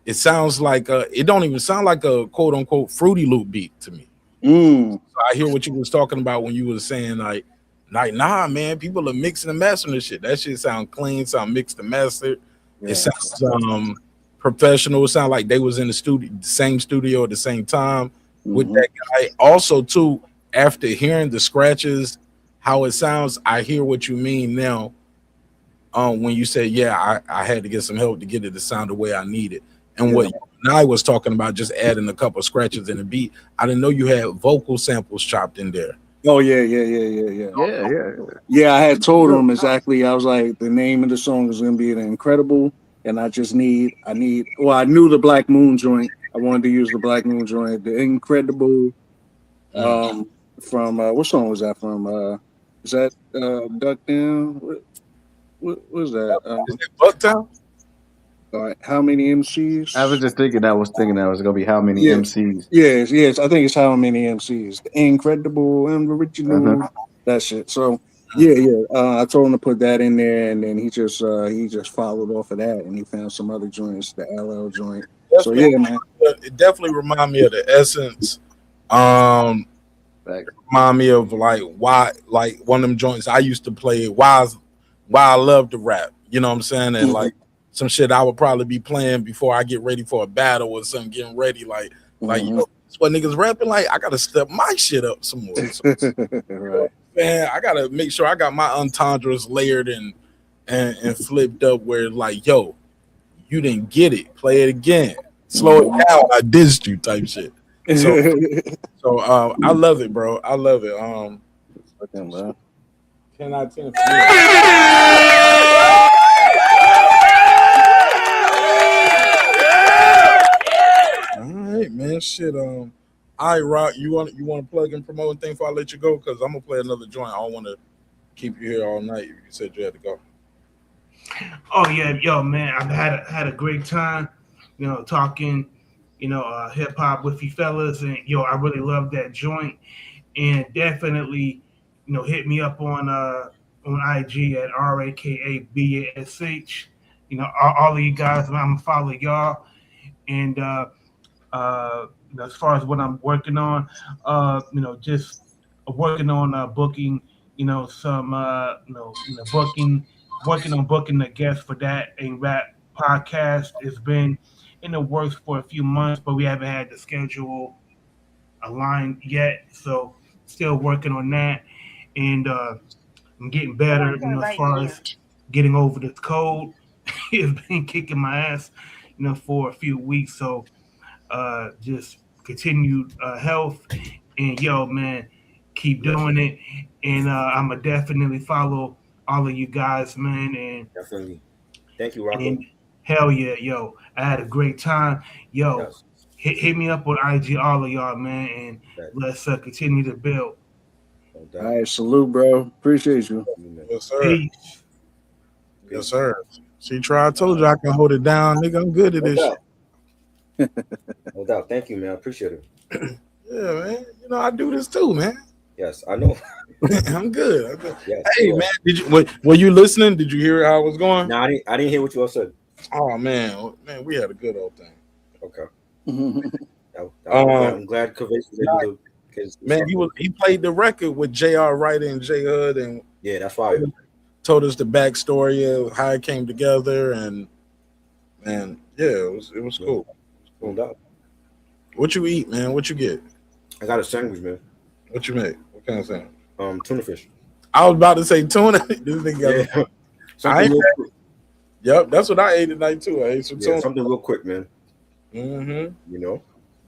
It sounds like it don't even sound like a quote unquote Fruity Loop beat to me. So I hear what you was talking about when you was saying like nah, man, people are mixing and mastering this shit. That shit sound clean, sound mixed and mastered. Yeah. It sounds professional. It sound like they was in the same studio at the same time with that guy. Also, too, after hearing the scratches, how it sounds, I hear what you mean now. When you say, yeah, I had to get some help to get it to sound the way I need it. And what I was talking about, just adding a couple of scratches in a beat. I didn't know you had vocal samples chopped in there. Oh yeah. I had told him exactly. I was like, the name of the song is gonna be The Incredible, and I knew the Black Moon joint. I wanted to use the Black Moon joint, The Incredible. From what song was that from? Is that Duck Down? What was that? Is that Bucktown? All right, How Many MCs? I was just thinking that was gonna be How Many MCs. Yes. I think it's How Many MCs. The Incredible and Original. That shit. So I told him to put that in there, and then he just followed off of that, and he found some other joints, the LL joint. So yeah, man, it definitely reminded me of the Essence. Remind me of like one of them joints I used to play. Why I love to rap. You know what I'm saying? And like some shit I would probably be playing before I get ready for a battle or something, getting ready. Like that's what niggas rapping like. I gotta step my shit up some more. Right. Man, I gotta make sure I got my entendres layered and flipped up where like, yo, you didn't get it. Play it again. Slow it down. I dissed you type shit. So I love it, bro. I love it. 10 out of 10 for me. All right, man. Shit. All right, Rock. You want to plug and promote and thing before I let you go? Because I'm gonna play another joint. I don't want to keep you here all night. You said you had to go. Oh yeah, yo, man. I've had a great time. Talking. Hip hop with you fellas, and I really love that joint. And definitely, hit me up on IG at RAKABASH. All of you guys, I'm gonna follow y'all. And as far as what I'm working on, just working on booking, some working on booking the guests for that and rap podcast. It's been in the works for a few months, but we haven't had the schedule aligned yet. So still working on that, and I'm getting better. As far as getting over this cold, it's been kicking my ass, for a few weeks. So just continued health, and man, keep doing it. And I'ma definitely follow all of you guys, man. And definitely, thank you, Rocco. And hell yeah, I had a great time, Yes. hit me up on IG, all of y'all, man, and Right. let's continue to build. No All doubt. right, salute, bro. Appreciate you. Yes, sir. Peace. Yes, sir. See, Try, I told you I can hold it down, nigga. I'm good at No this doubt. No doubt. Thank you, man. I appreciate it. shit. Yeah, man. You know, I do this too, man. Yes, I know. I'm good. I'm good. Yes. Hey, you are. man, did you were you listening? Did you hear how it was going? No, I didn't hear what you all said. Oh man, we had a good old thing. Okay. Um, I'm glad Kaveh was able to. Man, he played the record with J.R. Writer and J Hood, and Yeah, that's fire. told us the backstory of how it came together, and man, yeah, it was cool. No doubt. What you eat, man? What you get? I got a sandwich, man. What you make? What kind of sandwich? Tuna fish. I was about to say tuna. This nigga got Yeah. I Something ain't- real quick. Yep, that's what I ate tonight too. I ate some Yeah, tuna. something real quick, man. Mm-hmm. You know?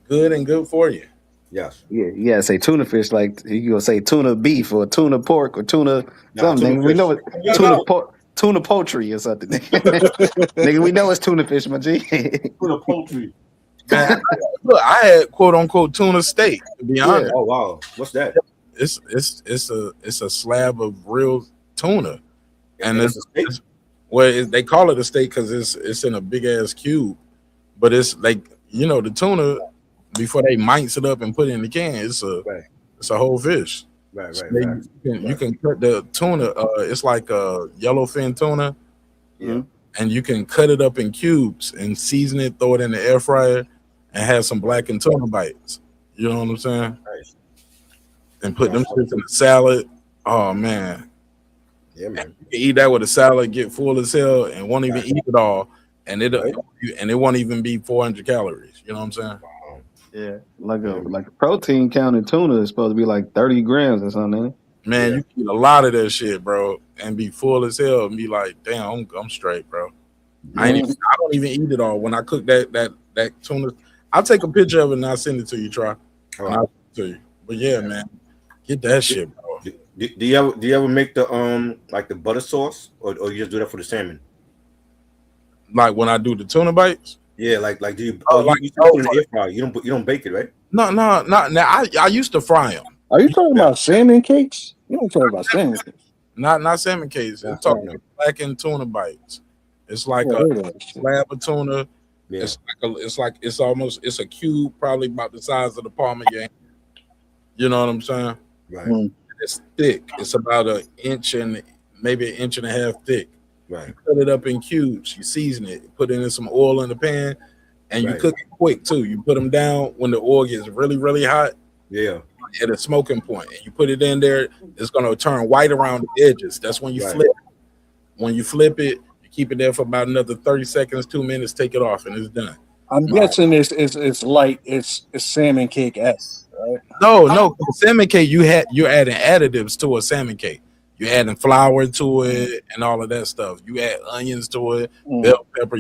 Good and good for you. Yes. Yeah, you gotta say tuna fish like you gonna say tuna beef or tuna pork or tuna Nah, something. tuna We fish. know it tuna poultry or something. Nigga, we know it's tuna fish, my G. Tuna poultry. Man, look, I had quote unquote tuna steak. To be honest, Oh wow. What's that? it's a slab of real tuna, and it's a steak? they call it a steak because it's in a big ass cube, but it's like the tuna before they mince it up and put it in the can. It's a whole fish. Right. So you can cut the tuna. It's like a yellowfin tuna. Yeah. And you can cut it up in cubes and season it, throw it in the air fryer, and have some blackened tuna bites. You know what I'm saying? Nice. And put them shits in the salad. Oh man. Yeah, man. You can eat that with a salad, get full as hell, and won't even eat it all. And it won't even be 400 calories. You know what I'm saying? Yeah, like a protein count in tuna is supposed to be like 30 grams or something. Ain't it? Man, you can eat a lot of that shit, bro, and be full as hell and be like, damn, I'm straight, bro. I don't even eat it all. When I cook that tuna, I'll take a picture of it and I'll send it to you, Try. And I'll send it to you. But yeah, man, get that shit, bro. Do you ever make the like the butter sauce or you just do that for the salmon? Like when I do the tuna bites? Yeah, like do you? You put it in the air fryer. You don't bake it, right? No. Now I used to fry them. Are you talking about salmon cakes? You don't talk about salmon cakes. Not salmon cakes. I'm talking about blackened tuna bites. It's like a slab of tuna. Yeah. It's a cube, probably about the size of the palm of your hand. You know what I'm saying? Right. It's thick. It's about an inch and maybe an inch and a half thick. Right. You cut it up in cubes. You season it. Put in some oil in the pan, and you cook it quick too. You put them down when the oil gets really, really hot. Yeah. At a smoking point, and you put it in there. It's gonna turn white around the edges. That's when you flip it. When you flip it, you keep it there for about another 30 seconds, 2 minutes. Take it off, and it's done. I'm guessing it's light. It's salmon cake s. Right? No. Salmon cake, you're adding additives to a salmon cake. You're adding flour to it and all of that stuff. You add onions to it, bell pepper.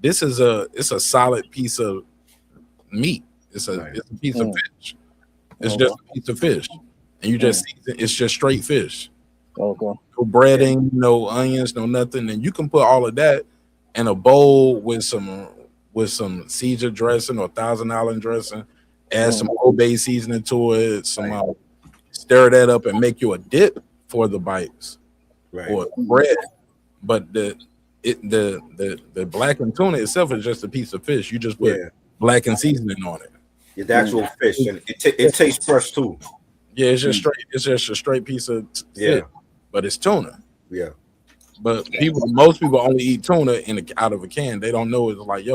It's a solid piece of meat. It's a piece of fish. It's just a piece of fish, and you just season. It's just straight fish. Okay. No breading, no onions, no nothing. And you can put all of that in a bowl with some Caesar dressing or Thousand Island dressing. Add some Old Bay seasoning to it. Stir that up and make you a dip for the bites or bread. But the blackened tuna itself is just a piece of fish. You just put blackened seasoning on it. The actual fish, and it tastes fresh too. Yeah, it's just straight. It's just a straight piece of fish, but it's tuna. Yeah, but most people only eat tuna out of a can. They don't know it's like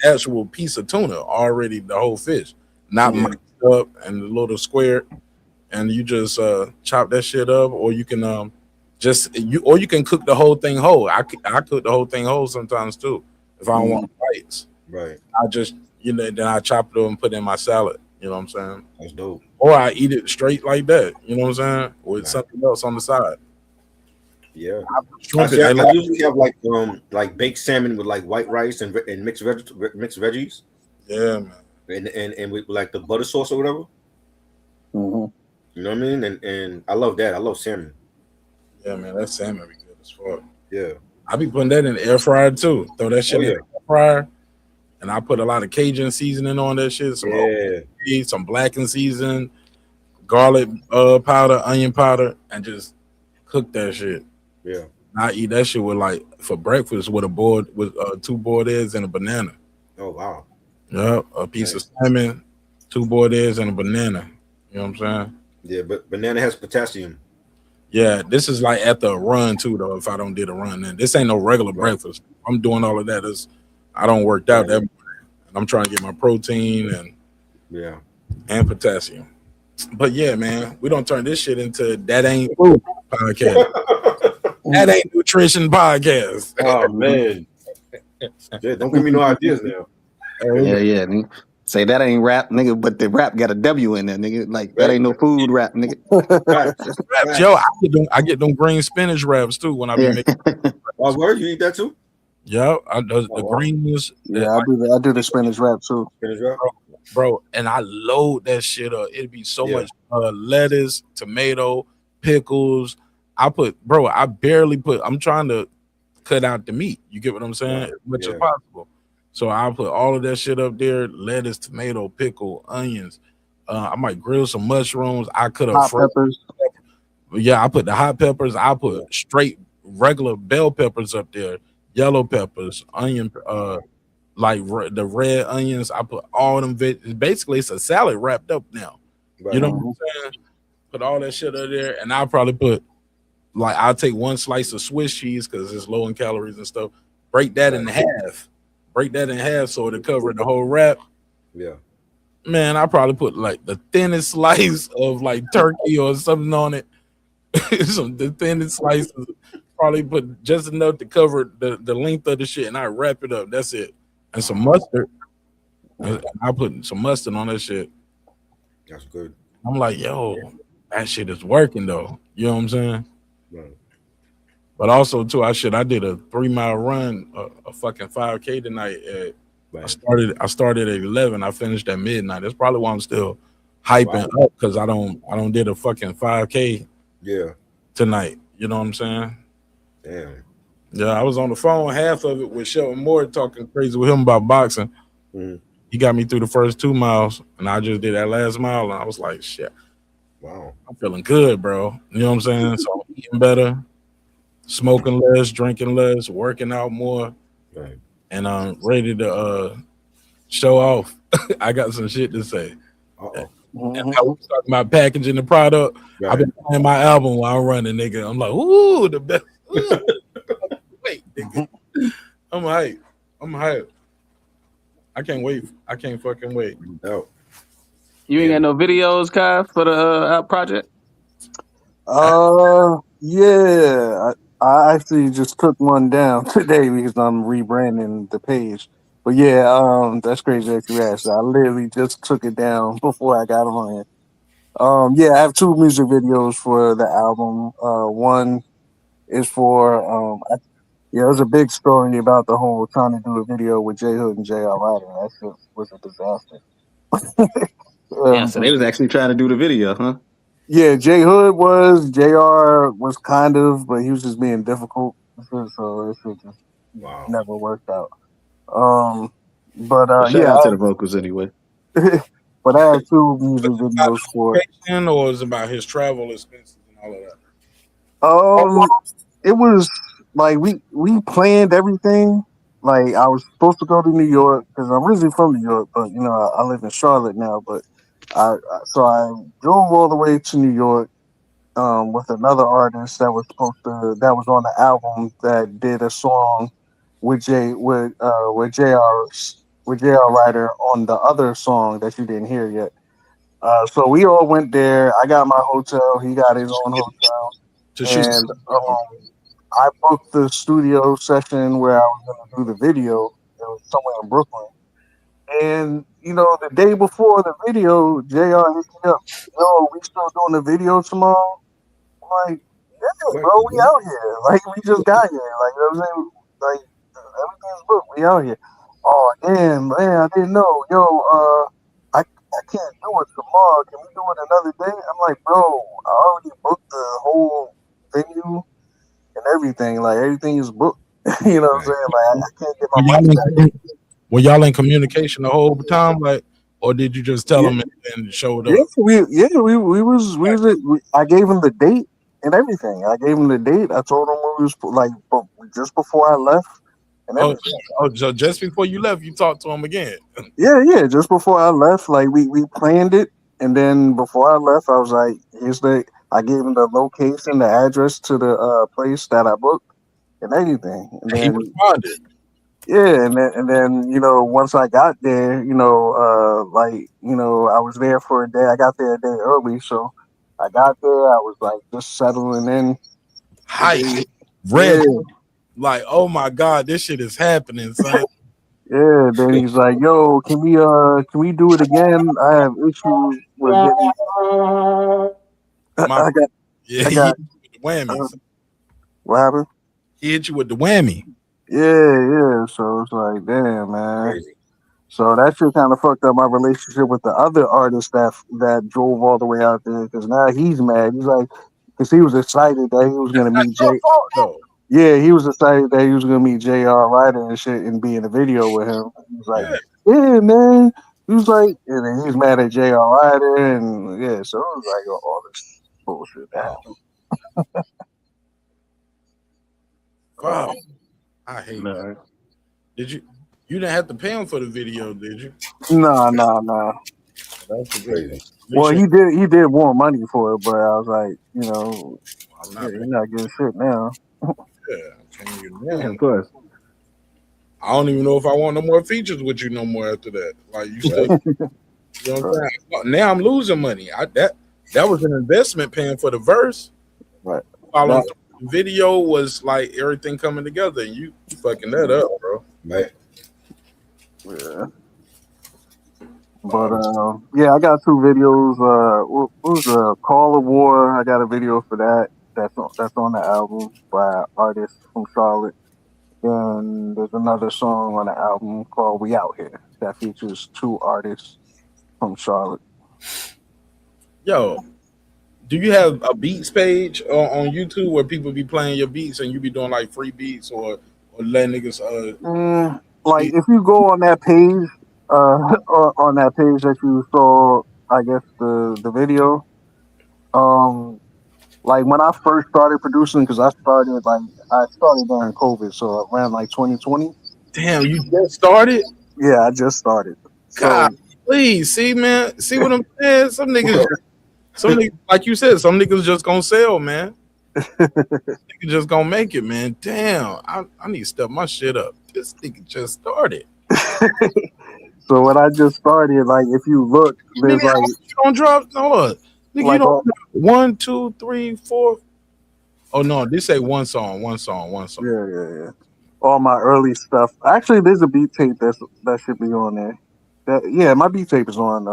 actual piece of tuna already, the whole fish, not mixed up and a little square, and you just chop that shit up, or you can you can cook the whole thing whole. I cook the whole thing whole sometimes too if I don't want bites. Right. I just then I chop it up and put it in my salad. You know what I'm saying? That's dope. Or I eat it straight like that. You know what I'm saying? With something else on the side. Yeah. I usually have like baked salmon with like white rice and mixed veggies. Yeah, man. And with like the butter sauce or whatever. Mm-hmm. You know what I mean? And I love that. I love salmon. Yeah, man, that salmon be good as fuck. Yeah. I be putting that in the air fryer too. Throw that shit in the air fryer. and I put a lot of Cajun seasoning on that shit. Some blackened season, garlic powder, onion powder, and just cook that shit. Yeah. I eat that shit with like for breakfast with two boiled eggs and a banana. Oh wow. Yeah, a piece of salmon, 2 boiled eggs and a banana. You know what I'm saying? Yeah, but banana has potassium. Yeah, this is like after a run too, though. If I don't did a run, then this ain't no regular breakfast. I'm doing all of that. I don't work out that morning, and I'm trying to get my protein and potassium. But yeah, man, we don't turn this shit into that ain't food podcast. That ain't nutrition podcast. Oh man, yeah, don't give me no ideas now. Yeah. Say that ain't rap, nigga, but the rap got a W in there, nigga. Like that ain't no food rap, nigga. Raps, yo, I get them green spinach wraps too when I be making. Oh, word, you eat that too? Yeah, the greens. Yeah, I do the spinach wrap too. Spinach wrap, bro, and I load that shit up. It'd be so much lettuce, tomato, pickles. I barely put. I'm trying to cut out the meat. You get what I'm saying? As much as possible. So I put all of that shit up there: lettuce, tomato, pickle, onions. I might grill some mushrooms. I cut up hot peppers. Yeah, I put the hot peppers. I put straight regular bell peppers up there, yellow peppers, onion, like the red onions. I put all them. Basically, it's a salad wrapped up now. Right. You know what I'm saying? Put all that shit up there, and I'll probably put I'll take 1 slice of Swiss cheese because it's low in calories and stuff. Break that in half. Break that in half so it'll cover the whole wrap. Yeah. Man, I probably put like the thinnest slice of like turkey or something on it. The thinnest slices. Probably put just enough to cover the length of the shit, and I wrap it up. That's it. And some mustard. I put some mustard on that shit. That's good. I'm like, yo, that shit is working though. You know what I'm saying? Right. But also too, I did a 3-mile run, a fucking 5K tonight. I started at 11. I finished at midnight. That's probably why I'm still hyping up because I don't did a fucking 5K. Yeah. Tonight, you know what I'm saying? Damn. Yeah, I was on the phone half of it with Shelton Moore talking crazy with him about boxing. Mm-hmm. He got me through the first 2 miles, and I just did that last mile, and I was like, shit. Wow. I'm feeling good, bro. You know what I'm saying? So I'm eating better, smoking less, drinking less, working out more, right. And I'm ready to show off. I got some shit to say. And I was talking about packaging the product. Right. I've been playing my album while I'm running, nigga. I'm like, ooh, the best. Wait, nigga. I'm hype. I can't wait. I can't fucking wait. No. You ain't got no videos, Kai, for the project? Yeah. I actually just took one down today because I'm rebranding the page. But yeah, that's crazy that you asked. I literally just took it down before I got on here. Yeah, I have 2 music videos for the album. One is for it was a big story about the whole trying to do a video with J Hood and J.R. Ryder. That shit was a disaster. So they was actually trying to do the video, huh? Yeah, J Hood was, JR was kind of, but he was just being difficult. So it just never worked out. But shout out to the vocals anyway. But I have 2 music videos for it. Or is it about his travel expenses and all of that? It was like we planned everything. Like I was supposed to go to New York because I'm originally from New York, but you know I live in Charlotte now. But I drove all the way to New York with another artist that was on the album that did a song with JR Ryder on the other song that you didn't hear yet. So we all went there. I got my hotel. He got his own hotel. And I booked the studio session where I was going to do the video. It was somewhere in Brooklyn. And, you know, the day before the video, JR hit me up. Yo, we still doing the video tomorrow? I'm like, yeah, bro, we out here. Like, we just got here. Like, you know what I'm saying? Like, everything's booked. We out here. Oh, damn, man, I didn't know. Yo, I can't do it tomorrow. Can we do it another day? I'm like, bro, I already booked the whole venue and everything. Like, everything is booked. You know what I'm saying? Like, I can't get my money back. Were y'all in communication the whole time, like, or did you just tell him and showed up? I gave him the date and everything. I gave him the date. I told him we was like just before I left and everything. So just before you left, you talked to him again. Yeah, just before I left, like we planned it, and then before I left, I was like, I gave him the location, the address to the place that I booked, and everything. And He then responded. yeah, and then once I got there, I was there for a day. I got there a day early, so I got there. I was like just settling in. Hype, Yeah. red, like, oh my god, this shit is happening, son. Yeah, then he's like, "Yo, can we do it again? I have issues with getting." I got He hit you with the whammy. What happened? He hit you with the whammy. Yeah. So it's like, damn, man. Crazy. So that shit kind of fucked up my relationship with the other artist that drove all the way out there, because now he's mad. He's like, because he was excited that he was gonna meet Jay. Yeah, he was excited that he was gonna meet J.R. Ryder and shit and be in the video with him. He was like, yeah, man. He was like, and then he was mad at J.R. Ryder, and yeah, so it was like all this bullshit that happened. Wow, I hate that. You didn't have to pay him for the video, did you? No. That's crazy. Well, he did want money for it, but I was like, you're not getting shit now. Of course. I don't even know if I want no more features with you no more after that. Like you still, you know what I'm saying? Now I'm losing money. That was an investment paying for the verse. Right. Following the video was like everything coming together, and you fucking that up, bro. Right. Yeah. But I got 2 videos. What was Call of War? I got a video for that. That's on the album by artists from Charlotte. And there's another song on the album called "We Out Here" that features 2 artists from Charlotte. Yo, do you have a beats page on YouTube where people be playing your beats and you be doing like free beats or letting niggas like if you go on that page, on that page that you saw, I guess the video, like when I first started producing, because I started during COVID, so around like 2020. Damn, you just started? Yeah, I just started. God, please, see, man, see what I'm saying? Some niggas, like you said, some niggas just gonna sell, man. Niggas just gonna make it, man. Damn, I need to step my shit up. This nigga just started. So when I just started, like if you look, there's like you don't drop no. Nigga, like, you don't 1, 2, 3, 4. Oh no, this say one song. Yeah. All my early stuff. Actually, there's a beat tape that should be on there. My beat tape is on.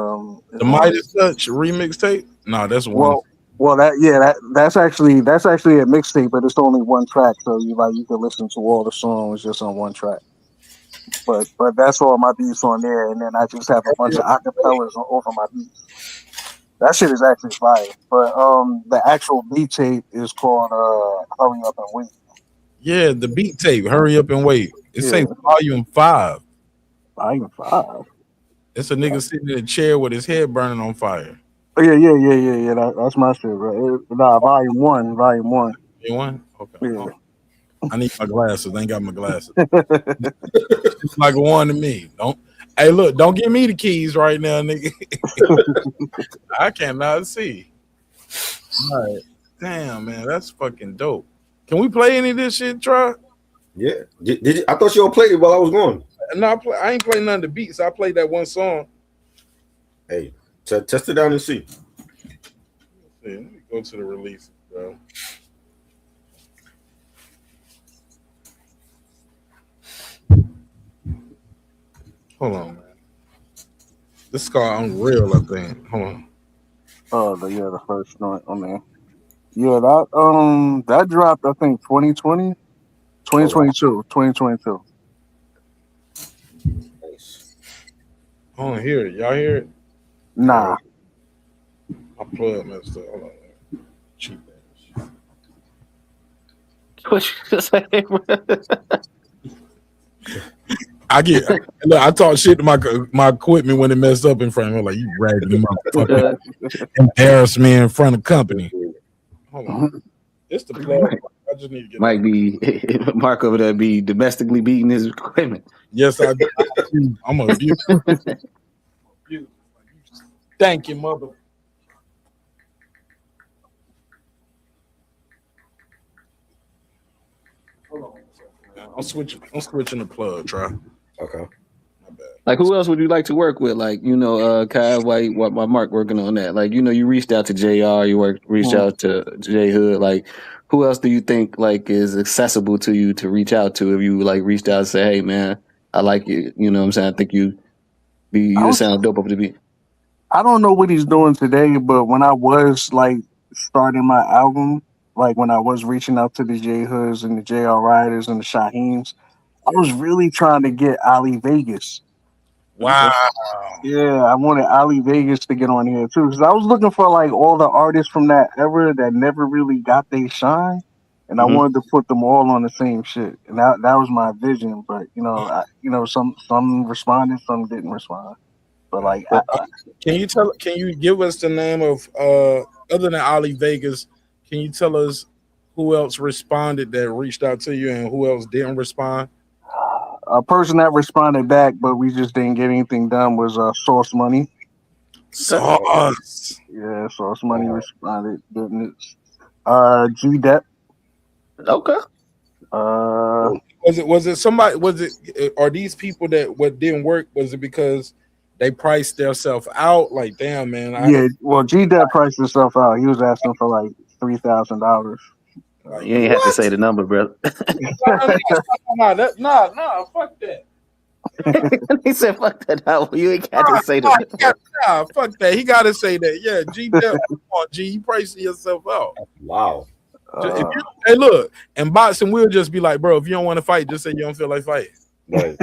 The Midas Touch remix tape. No, that's one. Well, that's actually a mixtape, but it's only one track, so you can listen to all the songs just on one track. But that's all my beats on there, and then I just have a bunch of acapellas over my beats. That shit is actually fire. But the actual beat tape is called "Hurry Up and Wait." Yeah, the beat tape, "Hurry Up and Wait." It say Volume 5. Volume 5. It's a nigga sitting in a chair with his head burning on fire. Oh, yeah. That's my shit, bro. Volume 1. Volume 1. You one? Okay. Yeah. I need my glasses. I ain't got my glasses. It's like a one to me. Don't give me the keys right now, nigga. I cannot see. All right. Damn, man, that's fucking dope. Can we play any of this shit, Try? Yeah. Did you? I thought you all played it while I was gone. No, I ain't playing none of the beats. I played that one song. Hey, test it out and see. Let me go to the release, bro. Hold on, man. This is called Unreal, I think. Hold on. Oh, the first joint on there. Yeah, that dropped, I think, 2020, 2022, 2022. Nice. I don't hear it. Y'all hear it? Nah. My plug messed up. Hold on. Cheap ass. What you say, bro? Look, I talk shit to my equipment when it messed up in front of me. Like, you raggedy motherfucker. Embarrass me in front of company. Hold on. It's the plug. I just need to get Might be Mark over there be domestically beating his equipment. Yes, I do. I'm a abuse. Thank you, mother. Hold on. I'm switching the plug, try. Okay. Like, who else would you like to work with? Like, Kai White, why Mark working on that? Like, you reached out to JR, reached out to J Hood. Like, who else do you think like is accessible to you to reach out to if you like reached out and say, hey man, I like you, you know what I'm saying? I think you sound dope over the beat. I don't know what he's doing today, but when I was like starting my album, like when I was reaching out to the J Hoods and the JR Riders and the Shaheens, I was really trying to get Ali Vegas. Wow. Yeah, I wanted Ali Vegas to get on here too, because I was looking for like all the artists from that era that never really got their shine, and I wanted to put them all on the same shit, and that was my vision. But some responded, some didn't respond. But like, can you give us the name of other than Ali Vegas? Can you tell us who else responded that reached out to you and who else didn't respond? a person that responded back, but we just didn't get anything done was Source Money. Sauce. Yeah, Source Money responded. Didn't G Dep. Okay. Was it somebody? Are these people that what didn't work? Was it because they priced themselves out? Like, damn, man. Well, G Dep priced himself out. He was asking for like $3,000. You ain't have to say the number, brother. Nah, fuck that. He said, "Fuck that." You ain't got to say that. Nah, fuck that. He got to say that. Yeah, G Dep. Come on, G. You pricing yourself out. Wow. Hey, look, and boxing will just be like, bro, if you don't want to fight, just say you don't feel like fighting. Right.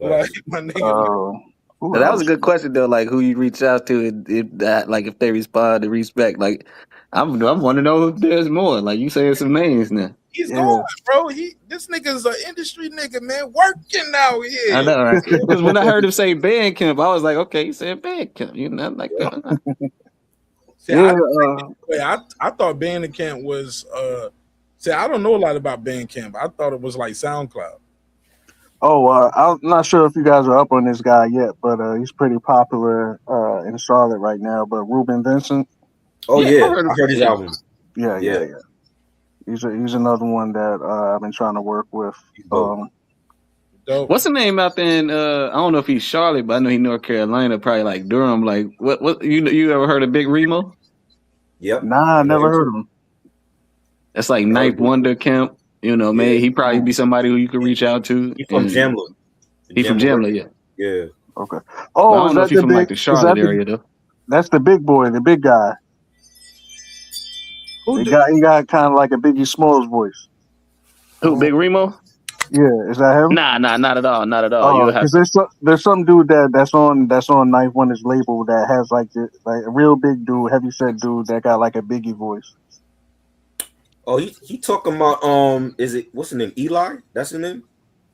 Like, my nigga. So that was a good question though. Like, who you reach out to, if they respond to respect. Like, I want to know if there's more. Like, you saying some names now. He's going, bro. This nigga's an industry nigga, man, working out here. I know, right? Because when I heard him say Bandcamp, I was like, okay, he said Bandcamp. Like See, I thought Bandcamp was. See, I don't know a lot about Bandcamp. I thought it was like SoundCloud. I'm not sure if you guys are up on this guy yet, but he's pretty popular in Charlotte right now. But Ruben Vincent. Oh yeah, I heard his album. Yeah. He's another one that I've been trying to work with. What's the name out there in I don't know if he's Charlotte, but I know he's North Carolina, probably like Durham. Like what you ever heard of Big Remo? Yep. Nah, I never heard of him. That's like Ninth Wonder Camp. Man, he probably be somebody who you could reach out to. He's from Jamla. He's from Jamla, yeah. Okay. Oh, I don't know if he's from like the Charlotte area though. That's the big boy, the big guy. He got kind of like a Biggie Smalls voice. Who, Big Remo? Yeah, is that him? Nah, not at all. Not at all. Oh, because there's some dude that's on Ninth Wonder's label that has like a real big dude, heavyset dude that got like a Biggie voice. Oh, he talking about what's his name? Eli? That's his name?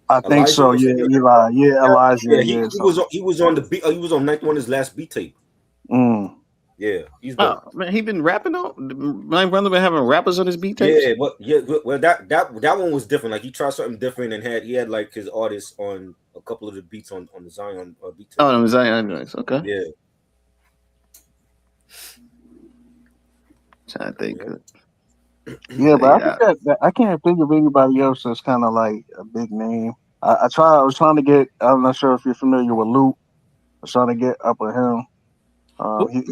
I think so. Yeah, Eli. Yeah, Elijah. Yeah, he was on the beat. He was on Ninth Wonder's last beat tape. Yeah, he's dope. Oh man, he been rapping on. My brother been having rappers on his beat tapes. Well, that one was different. Like he tried something different and he had like his artists on a couple of the beats on the Zion beat tape. Oh, on the Zion joints. Okay. Yeah. Trying to think. Yeah, but I can't think of anybody else that's kind of like a big name. I was trying to get. I'm not sure if you're familiar with Luke. I was trying to get up with him. He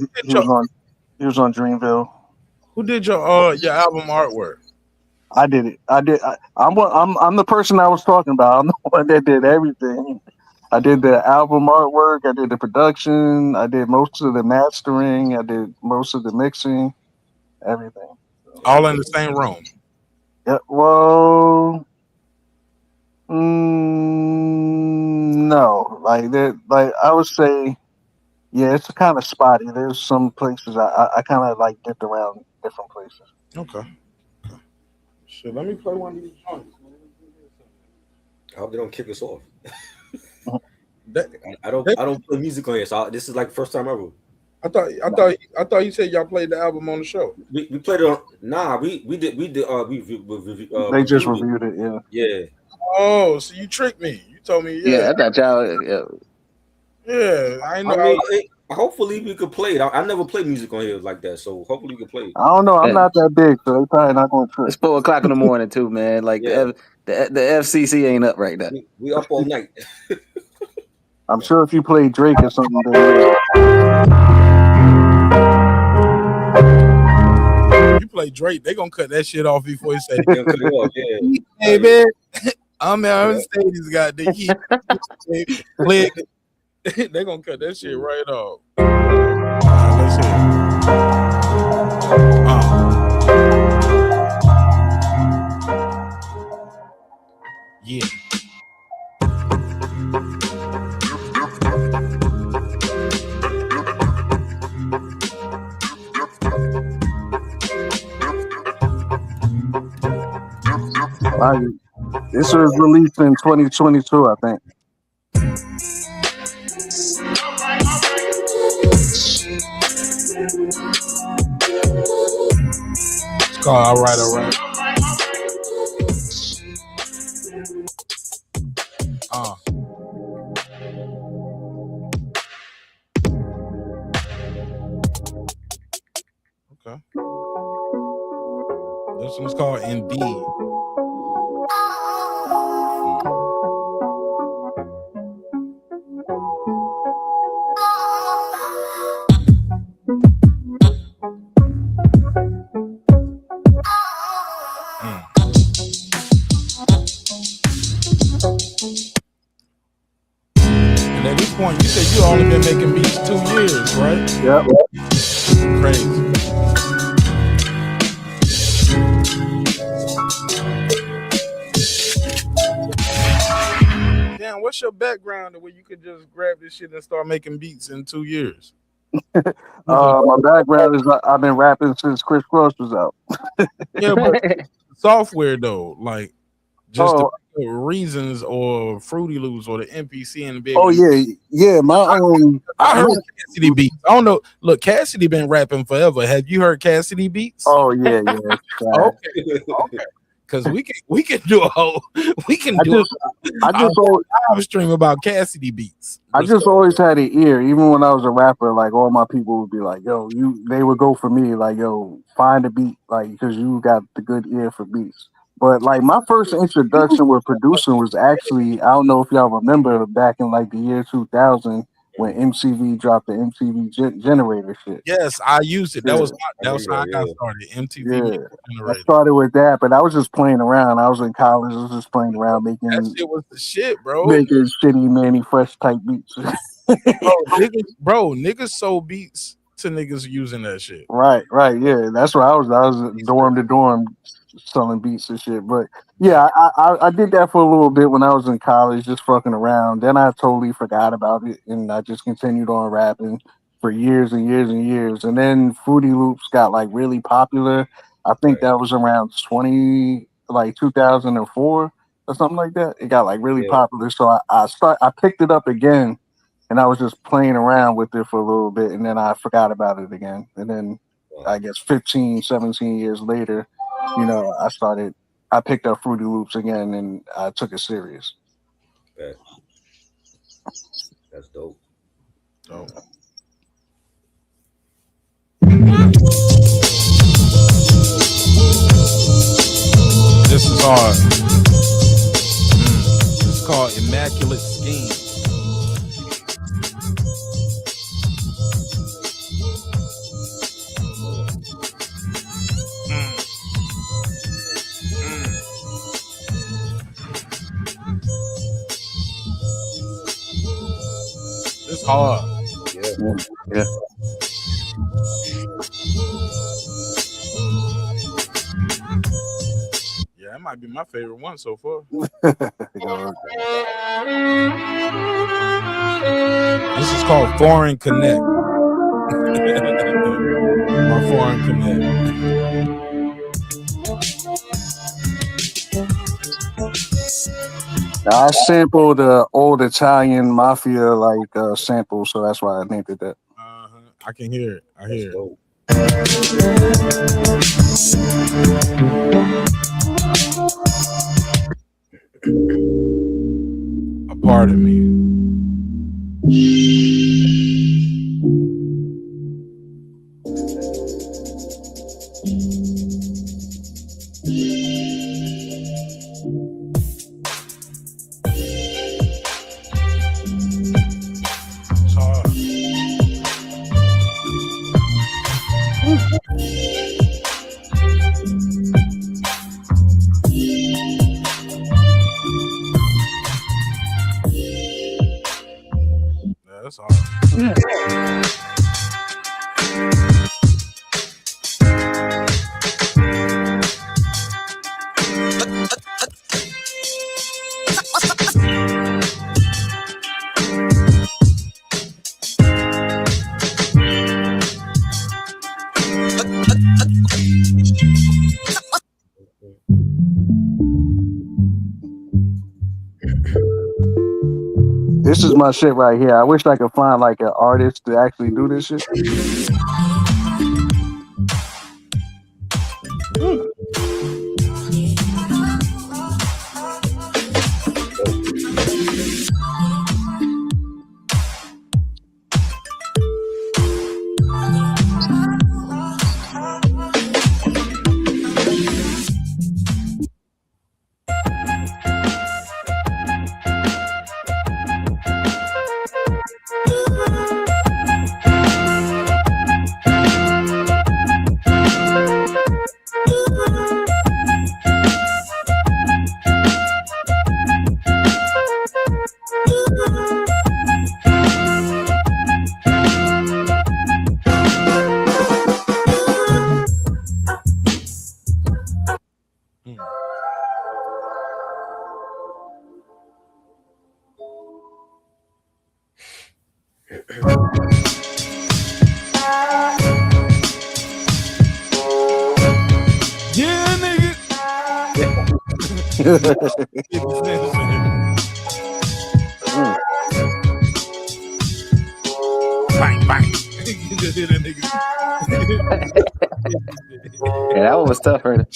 was on Dreamville. Who did your album artwork? I did it. I'm the person I was talking about. I'm the one that did everything. I did the album artwork. I did the production. I did most of the mastering. I did most of the mixing. Everything. All in the same room. Yeah. Well, no. Like that. Like I would say. Yeah, it's kind of spotty. There's some places I kind of like dipped around different places. Okay. Shit, let me play one of these joints. I hope they don't kick us off. That, I don't play music on here, so this is like the first time ever. I thought you said y'all played the album on the show. We played it on. Nah, we did. We They just reviewed it. Yeah. Yeah. Oh, so you tricked me. You told me. Yeah, I thought y'all. Yeah, I know. I mean, hopefully we could play it. I never play music on here like that, so hopefully we can play it. I don't know. I'm not that big, so they're probably not going to trip. It's 4:00 in the morning too, man. Like the FCC ain't up right now. We up all night. I'm sure if you play Drake or something, you play Drake, they gonna cut that shit off before you say cut it off. Yeah. Hey man, I'm on stage, goddamn. Play it. They gonna cut that shit right off. Let's hear it. Yeah. This was released in 2022, I think. It's called All Right, All Right. Okay. This one's called Indeed. And at this point, you said you only been making beats 2 years, right? Yep. Crazy. Damn, what's your background where you could just grab this shit and start making beats in 2 years? My background is I've been rapping since Chris Cross was out. Yeah, but software though, like just the reasons or Fruity Loops or the MPC and the big. Oh yeah. My own. I heard Cassidy beats. I don't know. Look, Cassidy been rapping forever. Have you heard Cassidy beats? Oh yeah. Okay. Because we can do a whole live stream about Cassidy beats. I just always had an ear, even when I was a rapper. Like all my people would be like, "Yo, they would go for me, like, yo, find a beat, like, because you got the good ear for beats." But like my first introduction with producing was actually, I don't know if y'all remember, back in like the year 2000 when MTV dropped the MTV generator shit. Yes, I used it. That was how I got started. MTV generator. I started with that, but I was just playing around. I was in college. I was just playing around making. That shit was the shit, bro. Making shitty Manny Fresh type beats. Niggas sold beats to niggas using that shit. Right, yeah. That's why I was dorm to dorm selling beats and shit. But yeah, I did that for a little bit when I was in college, just fucking around. Then I totally forgot about it, and I just continued on rapping for years and years and years. And then Fruity Loops got like really popular. I think that was around 2004 or something like that. It got like really popular, so I picked it up again. And I was just playing around with it for a little bit, and then I forgot about it again. And then I guess 15, 17 years later, I picked up Fruity Loops again, and I took it serious. That's dope. This is hard. This is called Immaculate Scheme. It's hard. Yeah. Yeah, that might be my favorite one so far. This is called Foreign Connect. My Foreign Connect. I sampled the old Italian mafia sample, so that's why I named it that. I can hear it. I hear it. A part of me. It's hard. Yeah, that's hard. This is my shit right here. I wish I could find like an artist to actually do this shit. Yeah, nigga. Bang, bang. Just hit a nigga. Yeah, that one was tough, right?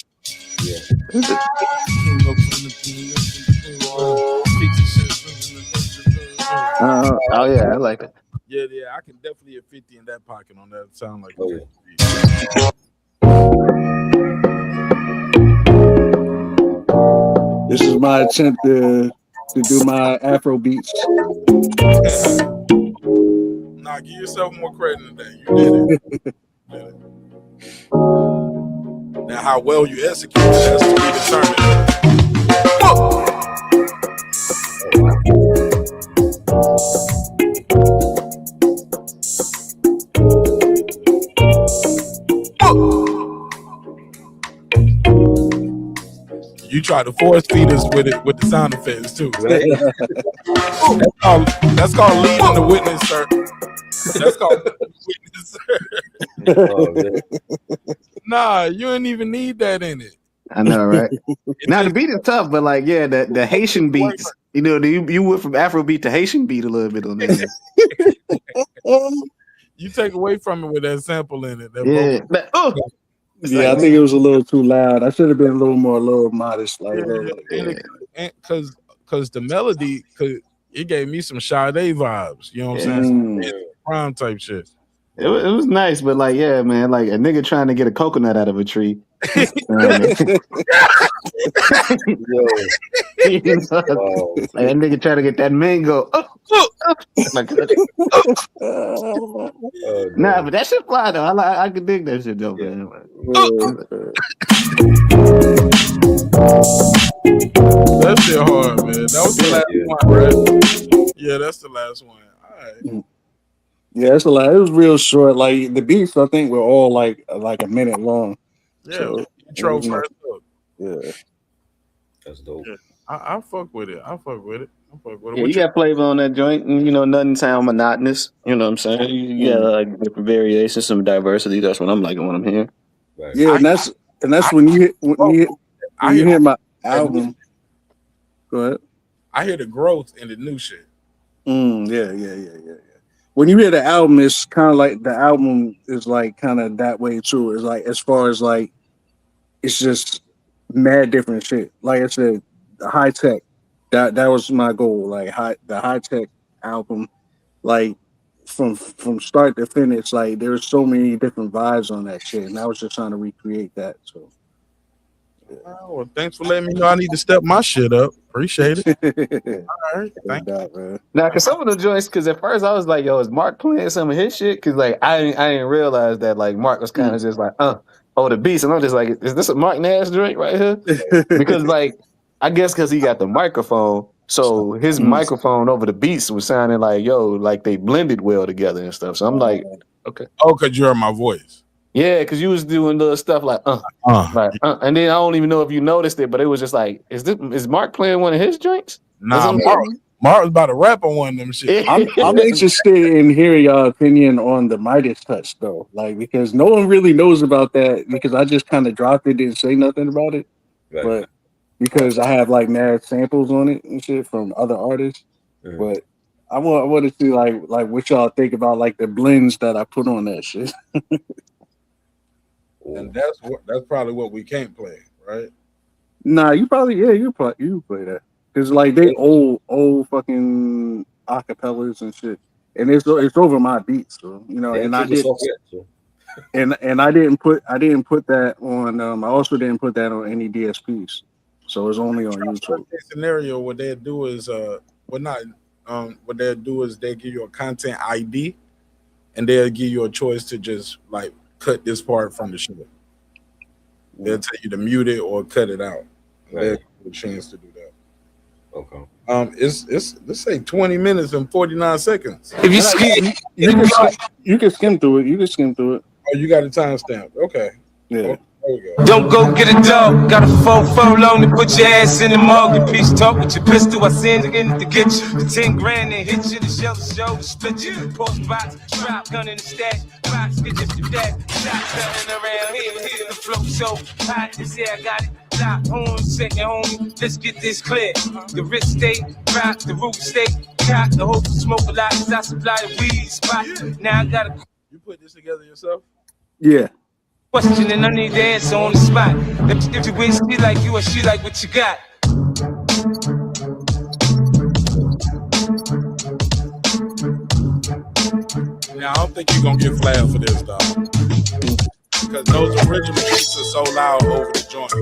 Oh yeah, I like it. Yeah, I can definitely hit 50 in that pocket on that. Sound like This is my attempt to do my Afro beats. Nah, give yourself more credit than that. You did it. Now, how well you execute it has to be determined. Whoa! You try to force feed us with it with the sound effects too. That's called leading the witness, sir. That's called witness, sir. Nah, you ain't even need that in it. I know, right? Now the beat is tough, but like, yeah, the Haitian beats, you know, you went from Afro beat to Haitian beat a little bit on there. You take away from it with that sample in it. Yeah, yeah, I think it was a little too loud. I should have been a little modest, like because the melody, it gave me some Sade vibes. You know what I'm saying? Prime type shit. It was nice, but like, yeah, man, like a nigga trying to get a coconut out of a tree. Like a nigga trying to get that mango. Nah, but that shit fly though. I can dig that shit though, man. That shit hard, man. That was the last one, right? Yeah, that's the last one. All right. Yeah, it's a lot. It was real short. Like the beats, I think were all like a minute long. Yeah, so, intro first up. Yeah, that's dope. Yeah. I fuck with it. I fuck with it. Yeah, you got flavor on that joint, and you know nothing sound monotonous. You know what I'm saying? You got like different variations, some diversity. That's what I'm liking when I'm here. Right. Yeah, and that's when you hit my album. Go ahead. I hear the growth in the new shit. Yeah. When you hear the album, it's kind of like the album is like kind of that way too. It's like as far as like it's just mad different shit. Like I said, the high tech. That was my goal. Like the high tech album, like from start to finish. Like there's so many different vibes on that shit, and I was just trying to recreate that. So. Well, thanks for letting me know I need to step my shit up. Appreciate it. All right, thank you. Man. Now, cause some of the joints, cause at first I was like, "Yo, is Mark playing some of his shit?" Cause like I didn't realize that like Mark was kind of just like, the beats, and I'm just like, "Is this a Mark Nash joint right here?" Because like I guess because he got the microphone, so his microphone over the beats was sounding like, like they blended well together and stuff. So I'm like, okay. Oh, cause you heard my voice. Yeah, because you was doing little stuff like and then I don't even know if you noticed it, but it was just like, is Mark playing one of his drinks? Nah, Mark was about to rap on one of them shit. I'm interested in hearing your opinion on the Midas touch though, like because no one really knows about that because I just kind of dropped it, didn't say nothing about it, but because I have like mad samples on it and shit from other artists, but I want to see like what y'all think about like the blends that I put on that shit. And that's probably what we can't play, right? Nah, you play that because like they old fucking acapellas and shit, and it's over my beats, so you know. And I did, and I didn't put that on. I also didn't put that on any DSPs, so it's only on YouTube. Scenario what they'll do is what they'll do is they give you a content ID, and they'll give you a choice to just like cut this part from the shit. They'll tell you to mute it or cut it out. They'll give you a chance to do that. Okay. Let's say 20 minutes and 49 seconds. If you can skim through it. Oh, you got a timestamp. Okay. Yeah. Don't go get a dog. Got a 4 loan to put your ass in the mug. The peace talk with your pistol. I send it in to get you. The 10 grand and hit you. The show, the split you. Post box, drop gun in the stash. Box, get your dad. Shot selling around here. The flow so hot. This here I got it. Lock on, second homie. Let's get this clear. The wrist state, rock, the roof state. Cock, the hope to smoke a lot. Cause I supply the weed spot. Now I gotta. You put this together yourself? Yeah. Question and I need the answer on the spot. If you wish she like you or she like what you got. Now I don't think you're gonna get flagged for this, dog. Because those original beats are so loud over the joint.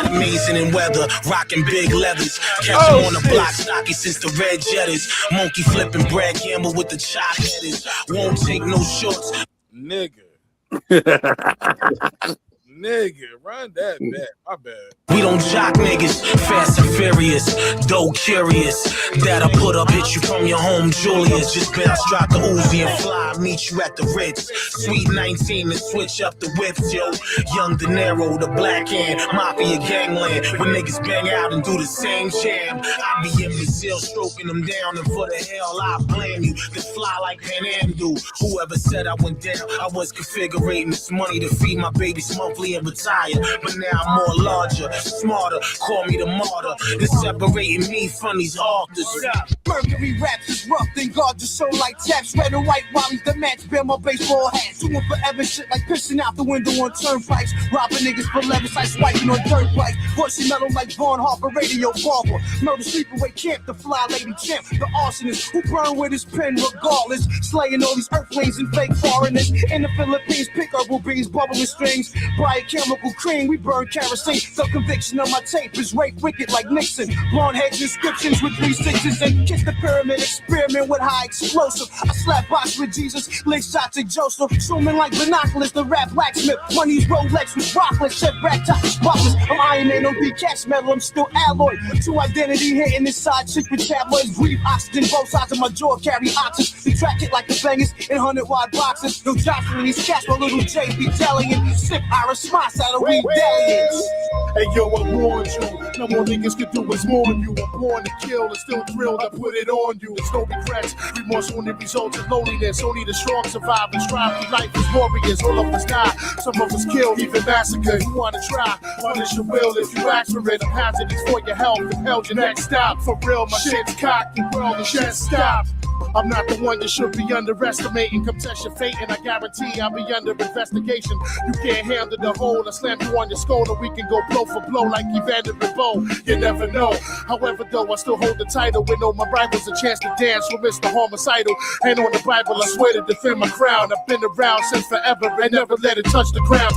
Amazing in weather, rocking big leathers. Catch him on the block, stocky since the red jetters. Monkey flipping bread, gamble with the chop headers. Won't take no shorts. Nigga, run that back. My bad. We don't jock niggas, fast and furious, dough curious. That'll put up, hit you from your home, Julius. Just bounce, drop the Uzi and fly, meet you at the Ritz. Sweet 19 and switch up the whips, yo. Young De Niro, the black hand, mafia gangland. When niggas bang out and do the same jam, I be in Brazil stroking them down, and for the hell I blame you. They fly like Pan Am do. Whoever said I went down, I was configuring this money to feed my babies monthly and retire. But now I'm more larger, smarter, call me the martyr. It's separating me from these altars. Mercury raps is rough, then guard the show like taps. Red and white wallies, the match, bear my baseball hat. Doing forever shit like pissing out the window on turnpikes. Robbing niggas for levis, I swiping on dirt bikes. Voicing metal like Vaughn Harper, radio barber. Murder sleepaway camp, the fly lady champ. The arsonist who burn with his pen regardless. Slaying all these earthlings and fake foreigners. In the Philippines, pick herbal beans, bubbling strings. Bright chemical cream, we burn kerosene. The conviction of my tape is rape wicked like Nixon. Blonde heads, inscriptions with 3 6s and kiss the pyramid, experiment with high explosive. I slap box with Jesus, lick shots at Joseph. Zooming like binoculars, the rap blacksmith. One of these Rolex with rocklets, check rack top spotless. I'm Iron Man, no cast metal, I'm still alloy. True identity hitting inside secret tabloids. Breathe oxygen, both sides of my jaw carry oxygen. We track it like the bangers in 100 wide boxes. No jostling these cats, my little J be telling it. Sip Iris, smarts out of rebellions. Hey yo, I warned you. No more niggas can do is mourn you. I'm born to kill and still thrilled I put it on you. It's no regrets. Remorse only results in loneliness. Only the strong survive and strive through life as warriors. All of us die. Some of us killed, even massacred. You wanna try? Punish your will if you ask for it. I'm hazardous for your health. Held your next stop. For real, my shit's cocked. The world is just stopped. I'm not the one you should be underestimating. Come test your fate and I guarantee I'll be under investigation. You can't handle the whole. I slam you on your skull and we can go blow for blow like Evander and Bo. You never know. However, though, I still hold the title. With all my rivals a chance to dance with Mr. Homicidal. And on the Bible, I swear to defend my crown. I've been around since forever and never let it touch the ground.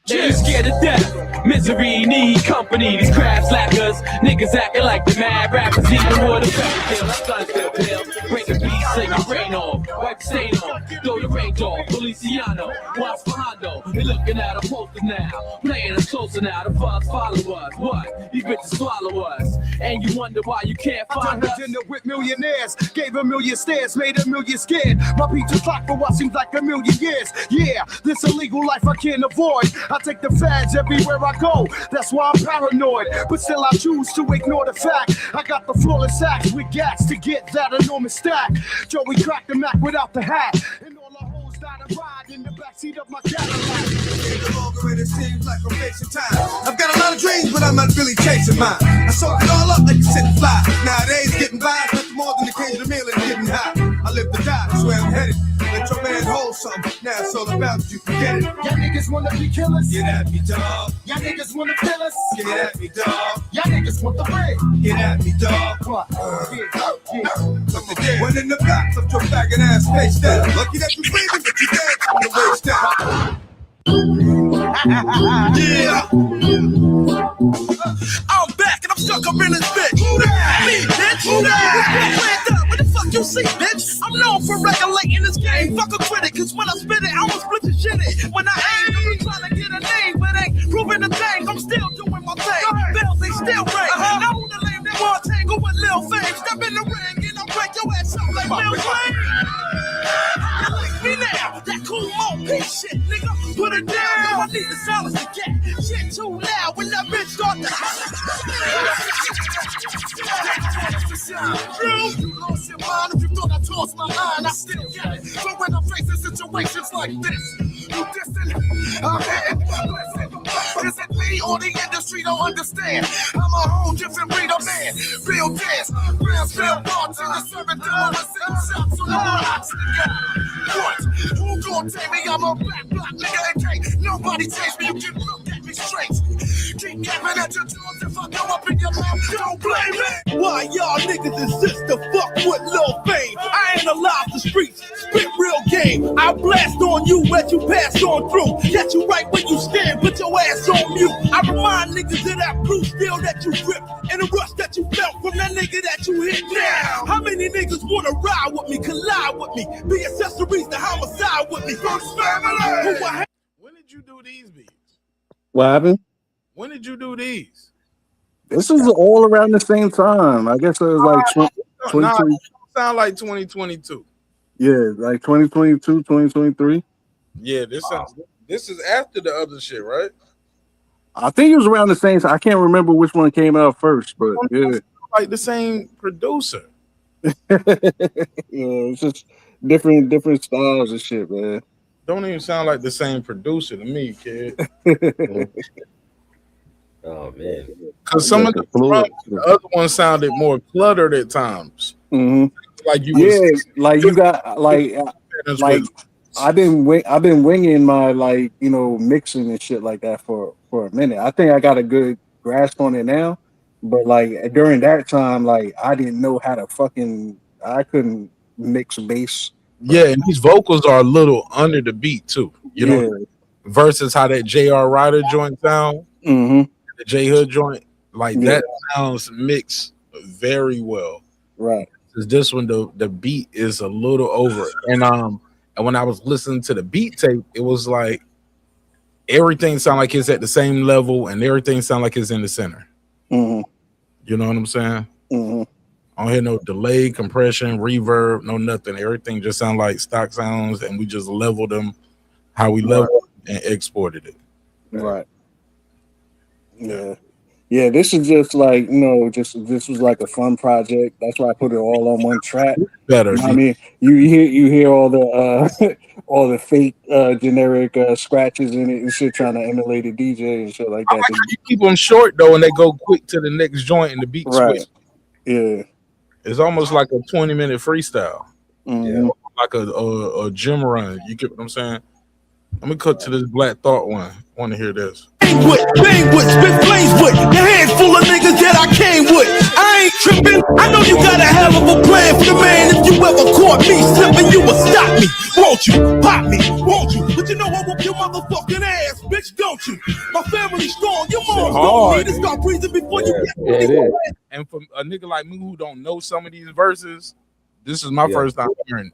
They're scared to death. Misery need company. These crab slackers, niggas acting like the mad rappers. Even more the fairy tale. Break a beat, say your brain off. Wipe the stain off. Throw the range off. Feliciano, Juan Fajando. They looking at our posters now. Playing us closer now. The fucks follow us. What? These bitches swallow us. And you wonder why you can't find us. I done dinner with millionaires. Gave a million stares. Made a million scared. My pizza clock for what seems like a million years. Yeah, this illegal life I can't avoid. I take the fads everywhere I go. That's why I'm paranoid. But still I choose to ignore the fact. I got the flawless acts with gas to get that enormous stack. Joey cracked the Mac without the hat. And all the hoes died a ride in the backseat of my Cadillac. It seems like I'm wasting time. I've got a lot of dreams, but I'm not really chasing mine. I soak it all up like a city fly. Nowadays, getting by is nothing more than the cage of the meal and getting high. I live to die, that's where I'm headed. Let your man hold something. Now it's all about you can get it. Y'all niggas wanna be killers? Get at me, dog. Y'all niggas wanna kill us? Get at me, dog. Y'all niggas want the bread? Get at me, dog. What? Look at that. When in the box of your faggot ass face down. Lucky that you breathing, but you dead on the waist down. Yeah. I'm back and I'm stuck up in this bitch. Who that? Me, bitch. Who that? What the fuck you see, bitch? I'm known for regulating this game. Fuck a critic, cause when I spit it, I'ma split the shit it. When I aim, I'm trying to get a name, but ain't proving a thing. I'm still doing my thing. Bells, they still ring. Now who the lame that want tangle with Lil Fame? Step in the ring and I'll break your ass out like Lil Fame. You like me now? That cool mo piece shit, nigga. Put it down, yo, I need the silence to get shit too loud when that bitch start to true. You lost your mind if you thought I tossed my line. I still get it. So when I'm facing situations like this, you distant, I'm hitting. Listen, is it me or the industry don't understand? I'm a whole different breed of man. Real dance, real spell parts in the 7 dollars and shots on the rocks. What? Who gon' tell me I'm a black nigga and can't nobody change me? You can look at me straight. Keep giving at your doors if I go up in your mouth. Don't blame me. Why y'all niggas insist to fuck with Lil Fame? I analyze the streets, spit real game. I blast on you as you pass on through. Catch you right when you stand, put your ass on mute. I remind niggas of that blue steel that you gripped and the rush that you felt from that nigga that you hit now. How many niggas wanna ride with me, collide with me, be accessories to homicide with me? First family. When did you do these beats? What happened? When did you do these? This was all around the same time. I guess it was like 2020. Nah, it sound like 2022. Yeah, like 2022, 2023. Yeah, this is after the other shit, right? I think it was around the same time. I can't remember which one came out first, but yeah. Like the same producer. Yeah, it's just different styles and shit, man. Don't even sound like the same producer to me, kid. Oh man, because some of the other ones sounded more cluttered at times. Mm-hmm. Like you, like you got like I've been winging my mixing and shit like that for a minute. I think I got a good grasp on it now, but like during that time, like I didn't know how to I couldn't mix bass. Yeah, and these vocals are a little under the beat too, you know, versus how that J.R. Ryder joint sound, the J Hood joint, like that sounds mixed very well. Right. This one, the beat is a little over, and when I was listening to the beat tape, it was like everything sound like it's at the same level, and everything sound like it's in the center. Mm-hmm. You know what I'm saying? Mm-hmm. I don't hear no delay, compression, reverb, no nothing. Everything just sound like stock sounds, and we just leveled them how we leveled and exported it. Right. Yeah. Yeah, this is just like, this was like a fun project. That's why I put it all on one track. Better. You know what I mean? You hear all the all the fake generic scratches in it and shit trying to emulate a DJ and shit like that. You keep them short though, and they go quick to the next joint and the beat Right. switch. Yeah. It's almost like a 20-minute freestyle. Mm-hmm. Like a gym run. You get what I'm saying? Let me cut to this Black Thought one. I want to hear this. Bang with, spit flames with, the hands full of niggas that I came with. I ain't tripping. I know you got a hell of a plan for the man. If you ever caught me slipping, you will stop me. Won't you? Pop me, won't you? But you know I whoop your motherfucking ass, bitch, don't you? My family's strong. Your mom's gonna need to start breathing before you get it is. And for a nigga like me who don't know some of these verses, this is my first time hearing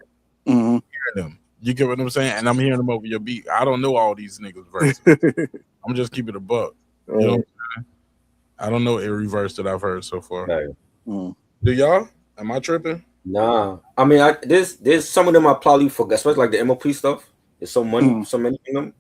them. You get what I'm saying? And I'm hearing them over your beat. I don't know all these niggas' verses. I'm just keeping it a buck. You know what I'm saying? I don't know every verse that I've heard so far. Do y'all? Am I tripping? Nah. I mean, there's some of them I probably forgot, especially like the MOP stuff. There's so many in them.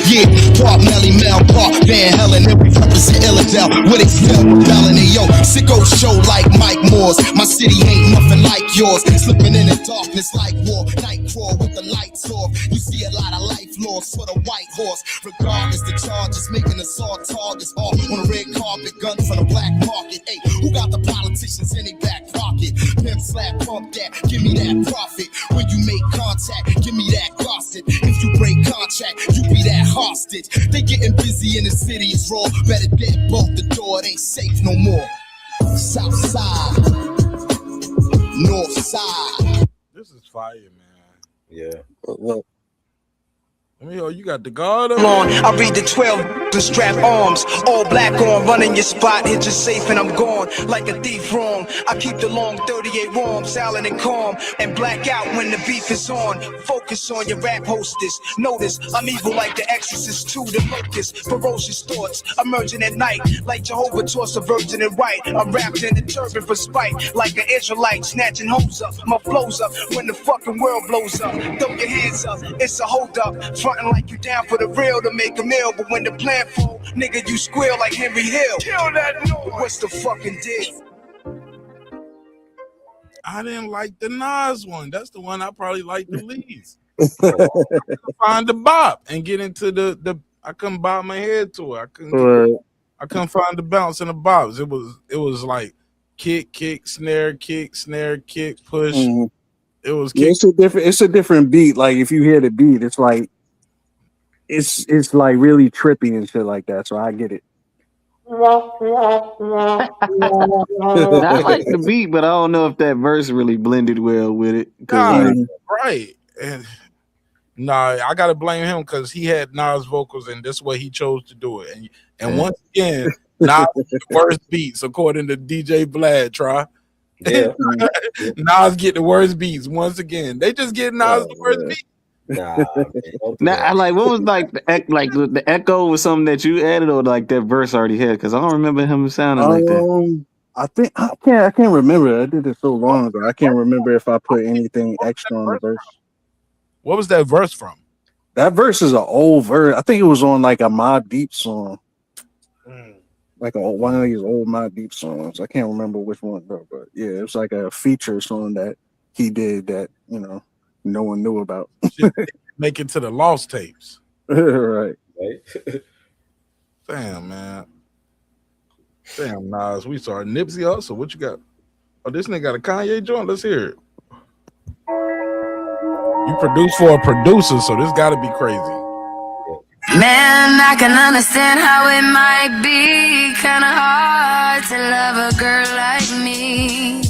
Yeah, Park Melly Mel, Park Van Helen, and we represent Illidale with Excel, Bellin', and yo, sicko show like Mike Moore's. My city ain't nothing like yours. Slipping in the darkness like war, night crawl with the lights off. You see a lot of life lost for the white horse. Regardless, the charges making us all targets. All on a red carpet, guns from the black market. Hey, who got the politicians in their back pocket? Pimp slap, pump that, give me that profit. When you make contact, give me that gossip. If you break contract, you be that hostage. They getting busy in the city, it's raw. Better dead bolt the door, it ain't safe no more. South side, north side. This is fire, man. Yeah. Let me hear you got the guard on. I read the 12 and strap arms, all black on, running your spot, hit you safe and I'm gone like a thief wrong. I keep the long 38 warm, silent and calm, and black out when the beef is on. Focus on your rap hostess. Notice I'm evil like the Exorcist to the locust. Ferocious thoughts emerging at night like Jehovah toss a virgin in white. I'm wrapped in the turban for spite like an Israelite snatching hoes up. My flows up when the fucking world blows up. Throw your hands up, it's a hold up. Frontin' like you down for the real to make a meal, but when the plan fall, nigga, you squeal like Henry Hill. Kill that noise. What's the fucking deal? I didn't like the Nas one. That's the one I probably like the least. Find the bop and get into the. I couldn't bob my head to it. I couldn't find the bounce and the bobs. It was like kick, snare, kick, push. It was. Yeah, it's a different beat. Like if you hear the beat, it's like. It's like really trippy and shit like that, so I get it. I like the beat, but I don't know if that verse really blended well with it. Right. And I gotta blame him because he had Nas vocals and this way he chose to do it. And once again, Nas the worst beats according to DJ Vlad. Try. Yeah. Nas get the worst beats once again. They just get Nas the worst beats. Nah, I like what was like the echo was something that you added or like that verse already had because I don't remember him sounding like that. I think I can't remember. I did it so long ago. I can't remember if I put anything extra on the verse. What was that verse from? That verse is an old verse. I think it was on like a Mobb Deep song, like one of these old Mobb Deep songs. I can't remember which one though, but yeah, it was like a feature song that he did that no one knew about. Make it to the lost tapes. Right. Damn, man. Damn, Nas. We saw Nipsey also. What you got? Oh, this nigga got a Kanye joint. Let's hear it. You produce for a producer, so this got to be crazy. Man, I can understand how it might be kind of hard to love a girl like me.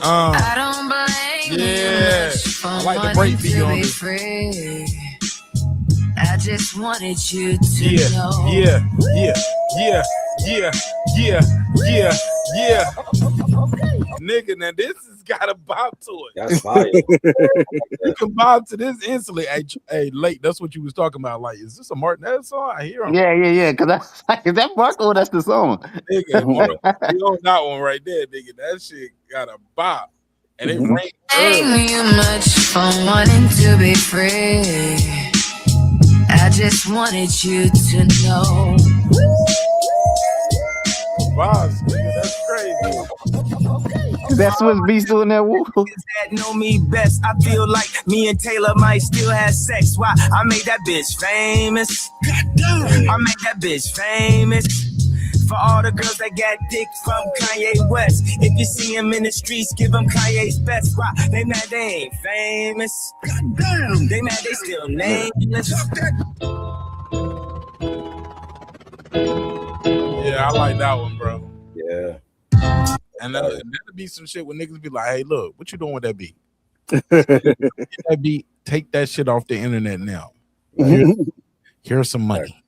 I don't blame you much I like the break beat on this. Free. I just wanted you to know. Nigga, now this has got a bop to it. That's fire. You can bob to this instantly. Hey, late. That's what you was talking about. Like, is this a Martinez song? I hear him. Yeah. Because that's like, is that Marco? That's the song. Nigga, you on that one right there, nigga. That shit got a bop. And it rained early. Ain't you much for wanting to be free. I just wanted you to know. Boss, nigga, that's crazy. That's Swiss Beast doing that. Woo. That know me best. I feel like me and Taylor might still have sex. Why? I made that bitch famous. I made that bitch famous. For all the girls that got dick from Kanye West. If you see him in the streets, give him Kanye's best. Why? They mad they ain't famous. They mad they still nameless. Yeah, I like that one, bro. Yeah. And that'll be some shit when niggas be like, hey, look, what you doing with that beat? That beat, take that shit off the internet now. Here's some money.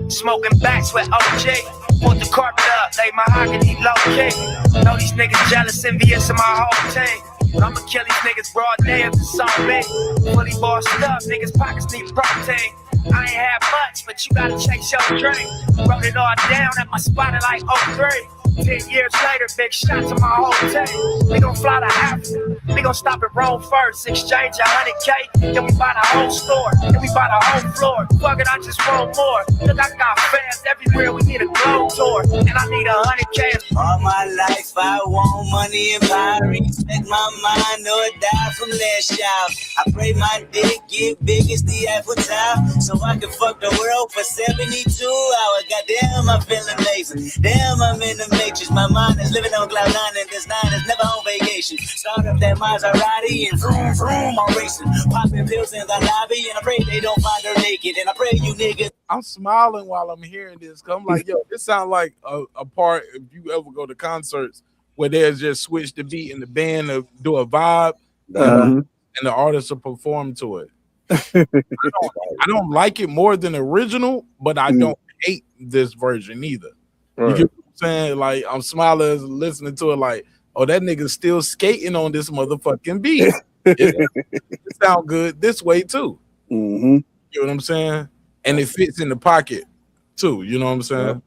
Smoking backs with OJ. Put the carpet up, lay mahogany low key. Know these niggas jealous, envious of my whole team. I'ma kill these niggas broad day if it's on me. Fully bossed up, niggas pockets need protein. I ain't had much, but you gotta chase your dream. Wrote it all down at my spot at like 03. 10 years later, big shot to my whole team. We gon' fly to Africa. We gon' stop at Rome first. Exchange 100K. Then we buy the whole store. Then we buy the whole floor. Fuck it, I just want more. Look, I got fans everywhere. We need a globe tour. And I need 100K. All my life, I want money and power. Respect my mind or die from last job. I pray my dick get big as the Eiffel Tower. So I can fuck the world for 72 hours. Goddamn, I feel amazing. Damn, I'm in the matrix. My mind is living on cloud nine, and this 9 is never on vacation. Start up that Maserati and vroom vroom, I'm racing. Popping pills in the lobby, and I pray they don't find her naked. And I pray you niggas. I'm smiling while I'm hearing this. Cause I'm like, yo, this sounds like a part. If you ever go to concerts where they just switch the beat and the band to do a vibe, and the artists will perform to it. I don't like it more than the original, but I don't hate this version either. You get what I'm saying? Like, I'm smiling listening to it like, oh, that nigga's still skating on this motherfucking beat. It sound good this way too. You know what I'm saying? And it fits in the pocket too. You know what I'm saying?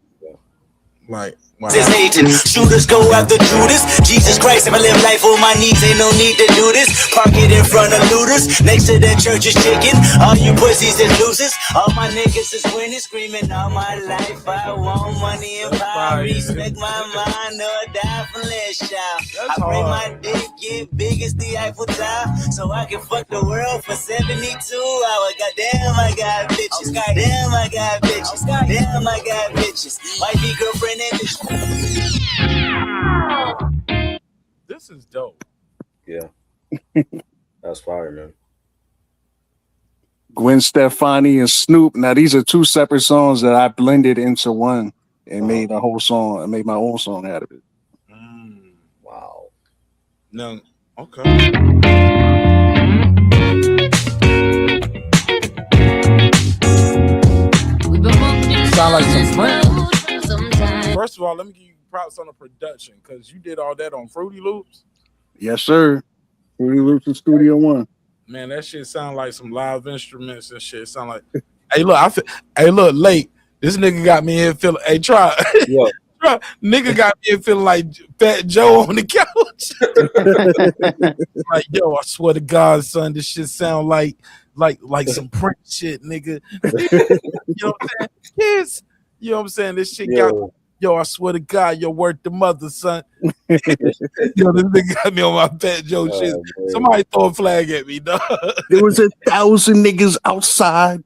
Like, wow. Is hating. Shooters go after Judas. Jesus Christ, if I live life on my knees, ain't no need to do this. Park it in front of looters. Next to that church is chicken. All you pussies is losers. All my niggas is winning, screaming all my life. I want money and power. Respect my mind or die from last child. I pray my dick get big as the Eiffel Tower, so I can fuck the world for 72 hours. Goddamn, I got bitches. Damn, I got bitches. Damn, I got bitches. Wifey, girlfriend, and bitch. This is dope. Yeah. That's fire, man. Gwen Stefani and Snoop. Now these are two separate songs that I blended into one and made a whole song. I made my own song out of it. Wow. No. Okay. Sound like some Prince. First of all, let me give you props on the production because you did all that on Fruity Loops. Yes, sir. Fruity Loops in Studio One. Man, that shit sound like some live instruments and shit. Sound like, hey, look, hey, look, late. This nigga got me in feeling. Hey, try. Nigga got me in feeling like Fat Joe on the couch. Like, yo, I swear to God, son, this shit sound like some Prince shit, nigga. You know what I'm saying? Kids. You know what I'm saying? This shit got. Yo, I swear to God, you're worth the mother, son. Yo, this nigga got me on my Fat Joe shit. Man. Somebody throw a flag at me, dog. There was 1,000 niggas outside.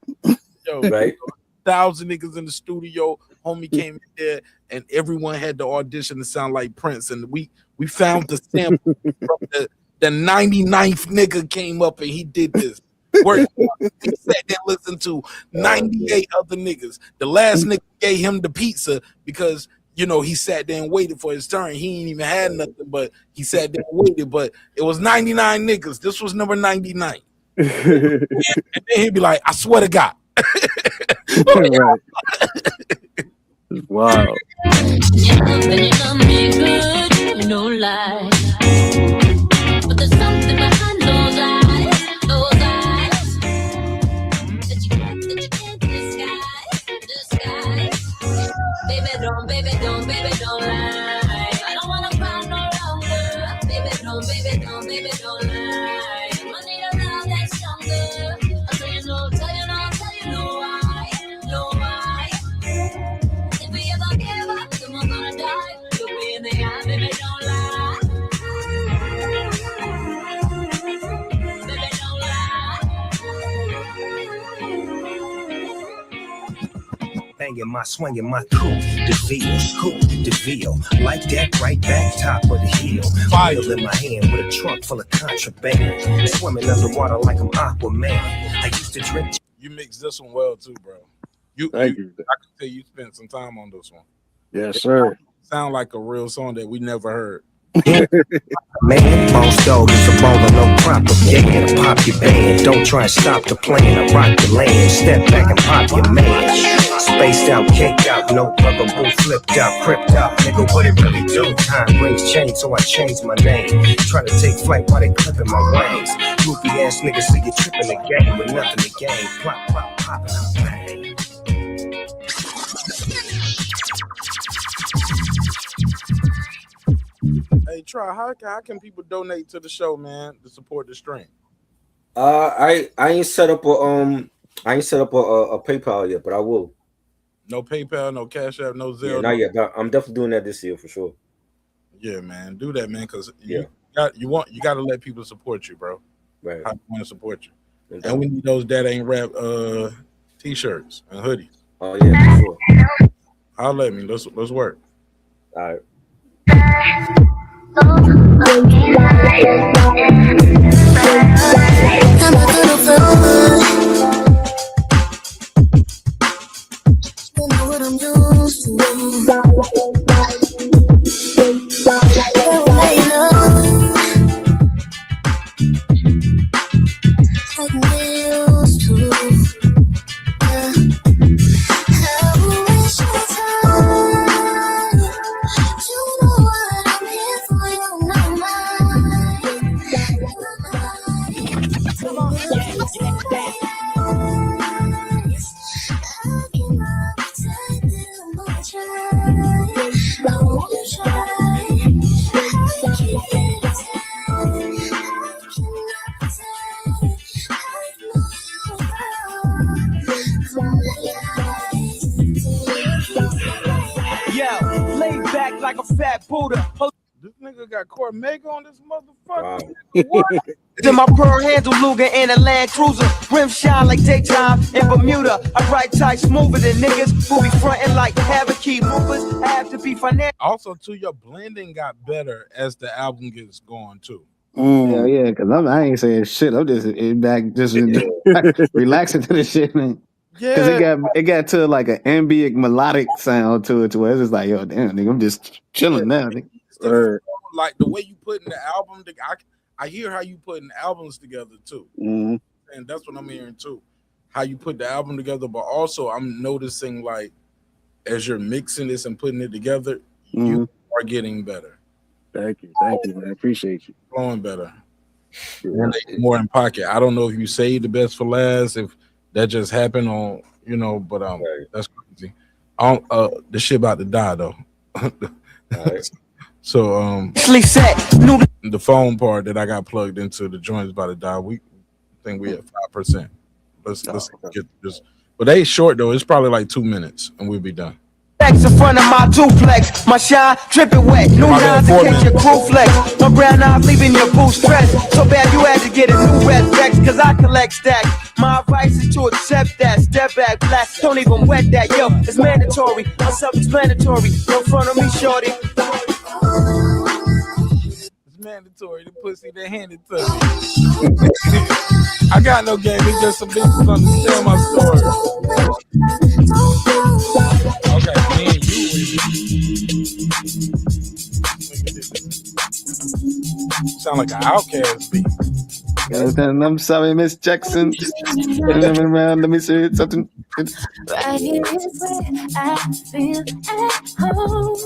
Yo, right? 1,000 niggas in the studio. Homie came in there, and everyone had to audition to sound like Prince. And we found the sample from the 99th nigga came up and he did this. Work. He sat there listening to 98 other niggas. The last nigga gave him the pizza because he sat there and waited for his turn. He ain't even had nothing, but he sat there and waited. But it was 99 niggas. This was number 99. And then he'd be like, I swear to God. Right. Wow. No lie. But there's something behind those eyes that you can't disguise. Baby, don't lie. I don't wanna cry no longer. Baby, don't lie. I need a love that's stronger. I'll tell you no why. If we ever give up, then we're gonna die. Look me in the eye, baby, don't lie. Baby, don't lie. Banging my, swinging my coupe, DeVille, like that right back top of the hill. File in my hand with a trunk full of contraband. Swimming underwater like I'm Aquaman. I used to drink. You mixed this one well too, bro. Thank you. I can tell you spent some time on this one. Yes, sir. Sound like a real song that we never heard. Man, boss dog is a baller, no propaganda. Pop your band, don't try and stop the plan. I rock the land, step back and pop your man. Spaced out, caked out, no bugaboo, flipped out, cripped out. Nigga, what it really do? Time brings change, so I changed my name. Try to take flight while they clipping my wings. Goofy ass niggas see you tripping the game with nothing to gain. Plop, plop, popping out bang. Hey, Try, how can people donate to the show, man, to support the stream? I ain't set up a PayPal yet, but I will. No PayPal, no Cash App, no Zelle. Yeah, not yet. I'm definitely doing that this year for sure. Yeah, man, do that, man, because you got to let people support you, bro. Right. I want to support you, and we need those That Ain't Rap t-shirts and hoodies. Oh yeah, for sure. I'll let me. Let's work. All right. Like a fat Buddha. This nigga got Cormega on this motherfucker. What? Then my pearl handle Luger and a Land Cruiser. Rim shine like daytime in Bermuda. I ride tight smoother than niggas who be frontin' like havoc key movers. I have to be financial. Also, too, your blending got better as the album gets going too. Yeah, because I ain't saying shit. I'm just relaxing to the shit, man. Because it got to like an ambient melodic sound to it, to where it's just like, yo, damn, nigga, I'm just chilling now. Like the way you putting the album, I hear how you putting albums together too, and that's what I'm hearing too. How you put the album together, but also I'm noticing like as you're mixing this and putting it together, you are getting better. Thank you, man. I appreciate you. Flowing better, more in pocket. I don't know if you saved the best for last, if that just happened on, but that's crazy. The shit about to die though. So the phone part that I got plugged into the joint is about to die. We think we at 5%. Let's get this. But they short though. It's probably like 2 minutes and we'll be done. In front of my duplex, my shine dripping wet. New lines to catch your crew flex. My brown eyes leaving your boots stressed. So bad you had to get a new red Rex, cause I collect stacks. My advice is to accept that. Step back, black. Don't even wet that. Yo, it's mandatory. I'm self-explanatory. In front of me, shorty. mandatory. The pussy they handed to me. I got no game. It's just some bitches understand my story. Okay, me and you. Sound like an Outcast beat. I'm sorry, Miss Jackson. Let me see something. Right here is where I feel at home.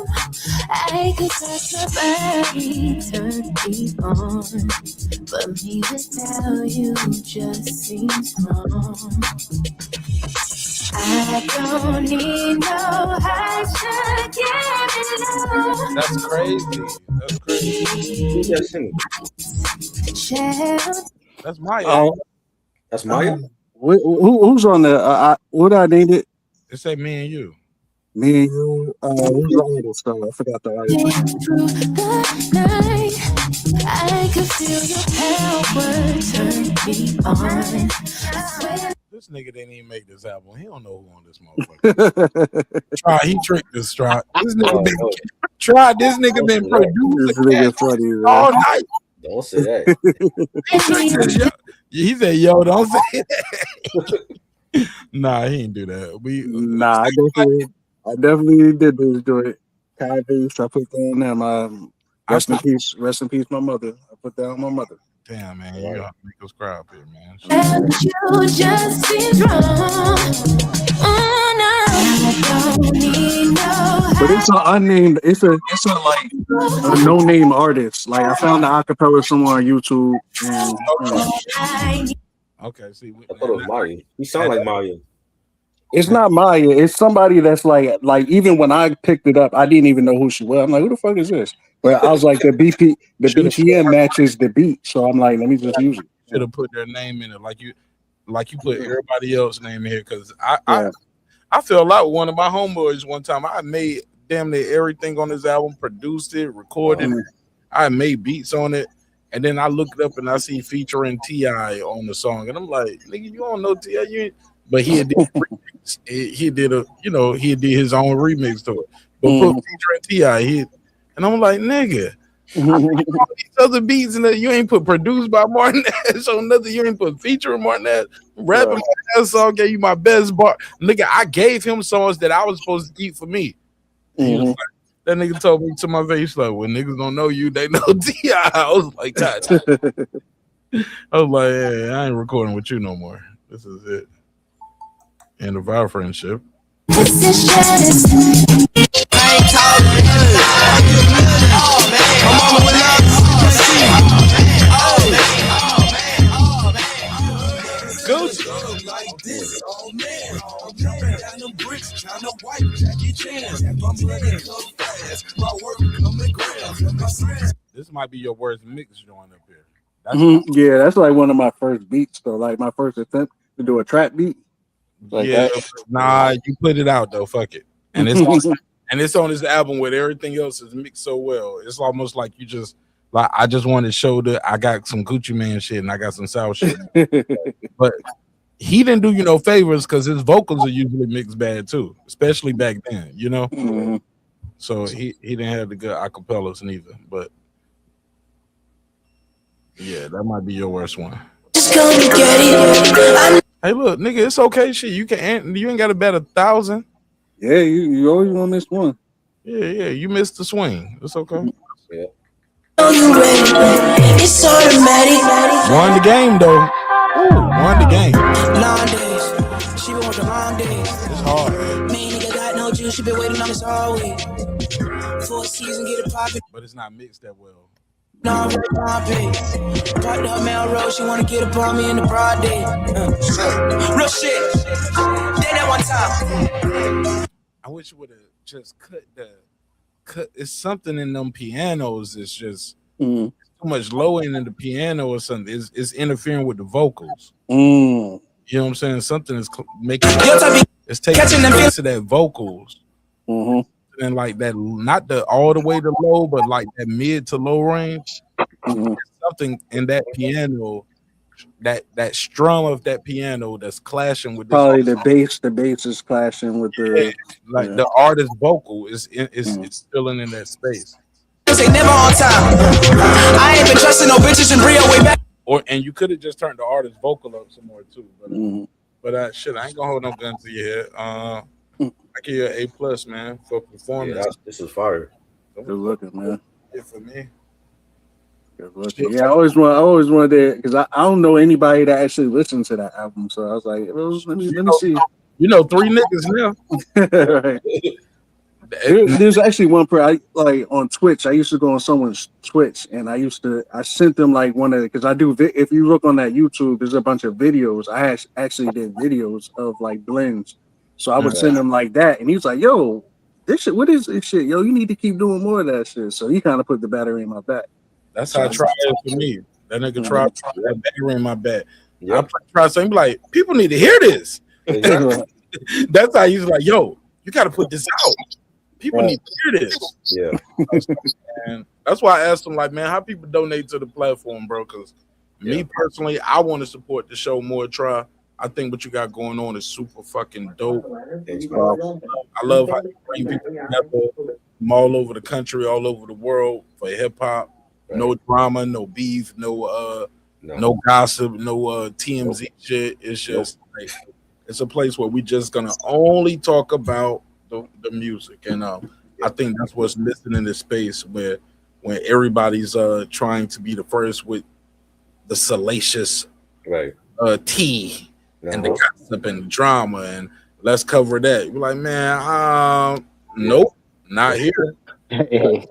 I could touch your body, turn me on, but me without you just seems wrong. I don't need no high to get it on. That's crazy. That's crazy. Who's that singing? That's Maya. Oh, That's Maya. Who's on the? What I named it? It say me and you. Me and you. Who's the artist? I forgot the artist. I could feel your power turn me on. This nigga didn't even make this album. He don't know who on this motherfucker. Try, he tricked us. Try. This nigga been try. This nigga been producing all night. Don't say that. He said, "Yo, don't say that." Nah, he didn't do that. I definitely did this joint. I put that in there. My rest in peace, my mother. I put that on my mother. Damn, man, you gotta make us cry up here, man. You just seem wrong. Oh no, But it's an unnamed. It's a like a no name artist. Like I found the acapella somewhere on YouTube. And, okay, see, I thought it was Mario. He sound like Mario. it's not Maya. It's somebody that's like even when I picked it up, I didn't even know who she was. I'm like, who the fuck is this? But I was like, the BPM matches the beat, so I'm like, let me just use it. Should have put their name in it, like you put everybody else's name in here. Because I feel a lot with one of my homeboys one time. I made damn near everything on this album, produced it, recorded it. I made beats on it, and then I looked it up and I see featuring T.I. on the song, and I'm like, nigga, you don't know T.I. You, but he did he did his own remix to it, but put featuring T.I. And I'm like, nigga, I all these other beats and that you ain't put produced by Martin Ash on nothing. You ain't put featuring Martin Ash. Rapping Martin Ash song gave you my best bar. Nigga, I gave him songs that I was supposed to keep for me. He was like, that nigga told me to my face, like, when niggas don't know you, they know T.I. I was like, God. I was like, hey, I ain't recording with you no more. This is it. End of our friendship. This might be your worst mix joint up here. Yeah, that's like one of my first beats though. Like my first attempt to do a trap beat. Like yeah, that. nah, you put it out though. Fuck it, and it's on this album where everything else is mixed so well. It's almost like you just like I just want to show that I got some Gucci Man shit and I got some South shit, but he didn't do you no favors because his vocals are usually mixed bad too, especially back then, you know. So he didn't have the good acapellas neither, but yeah, that might be your worst one. Hey, look, nigga, it's okay. Shit, you ain't got to bet 1,000. Yeah, you always gonna miss one. Yeah, you missed the swing. It's okay. Yeah. it's automatic. Won the game though. Won the game. Long days, she been working long days. It's hard. Me nigga got no juice, she been waiting on this all week. For a season, get it poppin'. But it's not mixed that well. No, I'm really poppin'. Parked up Melrose, she wanna get up on me in the broad day. Real shit. Did that one time. I wish you would have just cut. It's something in them pianos. It's just too much low end in the piano or something. It's interfering with the vocals. You know what I'm saying? Something is making it's taking place to that vocals. And like that, not the all the way to low, but like that mid to low range. Something in that piano, that strum of that piano that's clashing with this probably the bass is clashing with the the artist's vocal is filling in that space. Ain't never on time. I ain't been trusting no bitches in Brio way back. And you could have just turned the artist vocal up some more too. But shit, I ain't gonna hold no gun to your head. I give you an A+, man, for performance. Yeah, this is fire. Good looking, man. Yeah, for me. Good looking. Yeah, I always wanted because I don't know anybody that actually listened to that album. So I was like, well, let me see. You know, 3 niggas now. Right. There's actually one like on Twitch. I used to go on someone's Twitch, and I sent them like one of because I do. If you look on that YouTube, there's a bunch of videos. I actually did videos of like blends, so I would send them like that, and he was like, "Yo, this shit, what is this shit? Yo, you need to keep doing more of that shit." So he kind of put the battery in my back. That's how I try it for me. That nigga tried that battery in my back. I try something like people need to hear this. That's how he's like, "Yo, you got to put this out." People need to hear this. Yeah. And that's why I asked them, like, man, how people donate to the platform, bro? Because me personally, I want to support the show more. Try. I think what you got going on is super fucking dope. I love how you bring people together from all over the country, all over the world for hip hop. Right. No drama, no beef, no gossip, no TMZ shit. It's just like, it's a place where we just gonna only talk about the music, and I think that's what's missing in this space where when everybody's trying to be the first with the salacious tea and the gossip and the drama, and let's cover that. You're like, man, nope, not here. And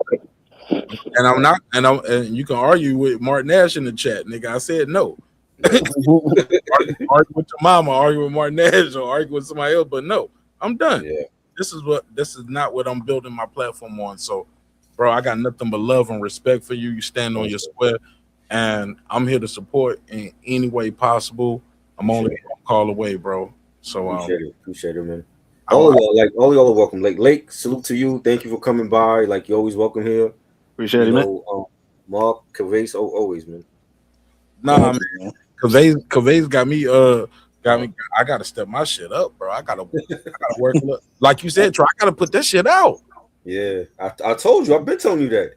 I'm not, and you can argue with Martin Nash in the chat, nigga. I said no. Argue with your mama, argue with Martin Nash, or argue with somebody else, but no, I'm done. Yeah. This is not what I'm building my platform on. So, bro, I got nothing but love and respect for you. You stand on your square, and I'm here to support in any way possible. I'm only one call away, bro. So appreciate it, man. All y'all are welcome. Like Lake, salute to you. Thank you for coming by. Like you're always welcome here. Appreciate it, man. Mark, Cavase, always, man. Nah, man. Cavase got me. I gotta step my shit up, bro. I gotta work. Like you said, Troy, I gotta put that shit out. Yeah, I told you. I've been telling you that.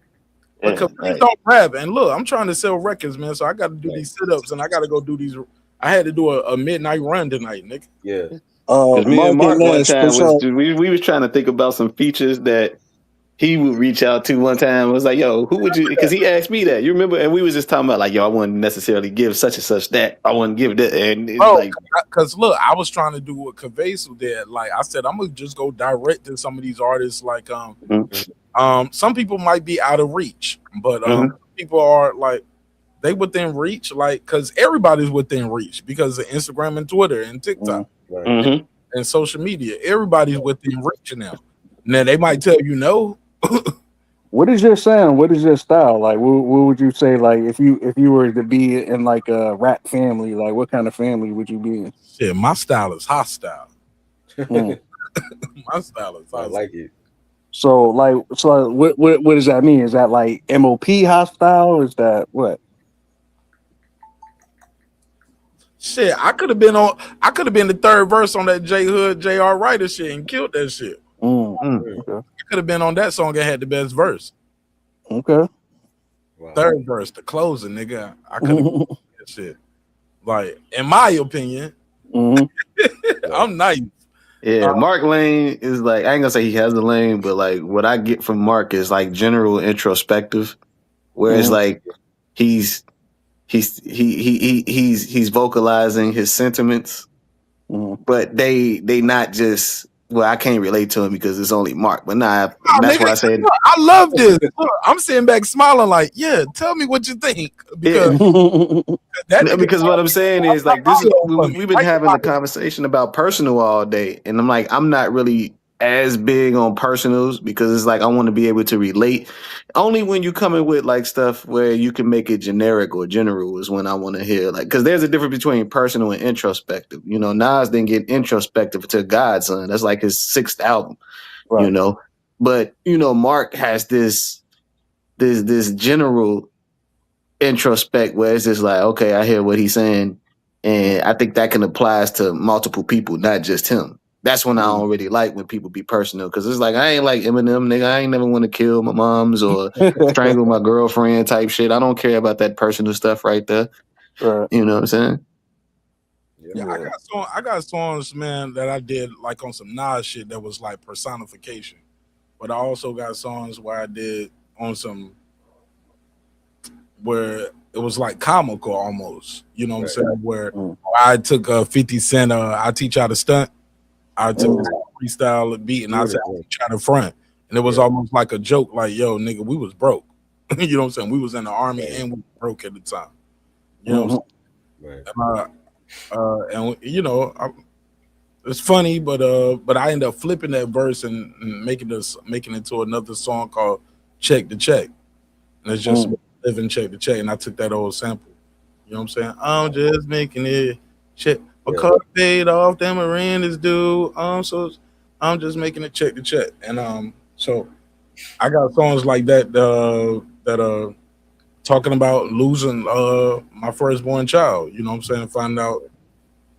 But Cavase don't rap, and look, I'm trying to sell records, man. So I got to do these sit-ups, and I got to go do these. I had to do a midnight run tonight, nigga. Yeah. Because me and Mark one time we was trying to think about some features that he would reach out to one time. I was like, yo, who would you? Because he asked me that. You remember? And we was just talking about like, yo, I wouldn't necessarily give such and such that. I wouldn't give that. And it's like, because look, I was trying to do what Cavase did. Like I said, I'm gonna just go direct to some of these artists. Like some people might be out of reach, but people are like they within reach. Like because everybody's within reach because of Instagram and Twitter and TikTok and social media. Everybody's within reach now. Now they might tell you no. What is your sound? What is your style? Like, what would you say? Like, if you were to be in like a rap family, like, what kind of family would you be in? Shit, my style is hostile. My style is hostile. I like it. So what does that mean? Is that like MOP hostile? Is that what? Shit, I could have been the third verse on that J Hood, J.R. Writer shit and killed that shit. Okay. I could have been on that song and had the best verse. Okay. Wow. Third verse, the closer, nigga. I could have that shit. Like, in my opinion, I'm nice. Yeah, Mark Lane is like, I ain't gonna say he has the lane, but like what I get from Mark is like general introspective, whereas like he's vocalizing his sentiments, but they not just. Well, I can't relate to him because it's only Mark, but that's why I said I love this. Look, I'm sitting back smiling like, yeah, tell me what you think. Because because what I'm saying is like we've been having a conversation about personal all day, and I'm like, I'm not really as big on personals because it's like I want to be able to relate. Only when you come in with like stuff where you can make it generic or general is when I want to hear like, because there's a difference between personal and introspective. You know, Nas didn't get introspective to Godson. That's like his 6th album. Right. You know, but you know, Mark has this general introspect where it's just like, okay, I hear what he's saying, and I think that can apply to multiple people, not just him. That's when I don't really like when people be personal, because it's like I ain't like Eminem, nigga. I ain't never want to kill my moms or strangle my girlfriend type shit. I don't care about that personal stuff right there. Right. You know what I'm saying? Yeah, I got songs, man, that I did like on some Nas shit that was like personification. But I also got songs where I did on some where it was like comical almost. You know what I'm saying? Where I took 50 Cent, I teach how to stunt. I took this freestyle beat and I said, I teach how to front. And it was almost like a joke, like, yo, nigga, we was broke. You know what I'm saying? We was in the army and we were broke at the time. You know what I'm saying? And you know, it's funny, but I ended up flipping that verse and making it to another song called "Check the Check," and it's just living check to check. And I took that old sample. You know what I'm saying? I'm just making it check. My car paid off, them rent is due. So I'm just making it check to check. And so I got songs like that that talking about losing my firstborn child. You know what I'm saying? Find out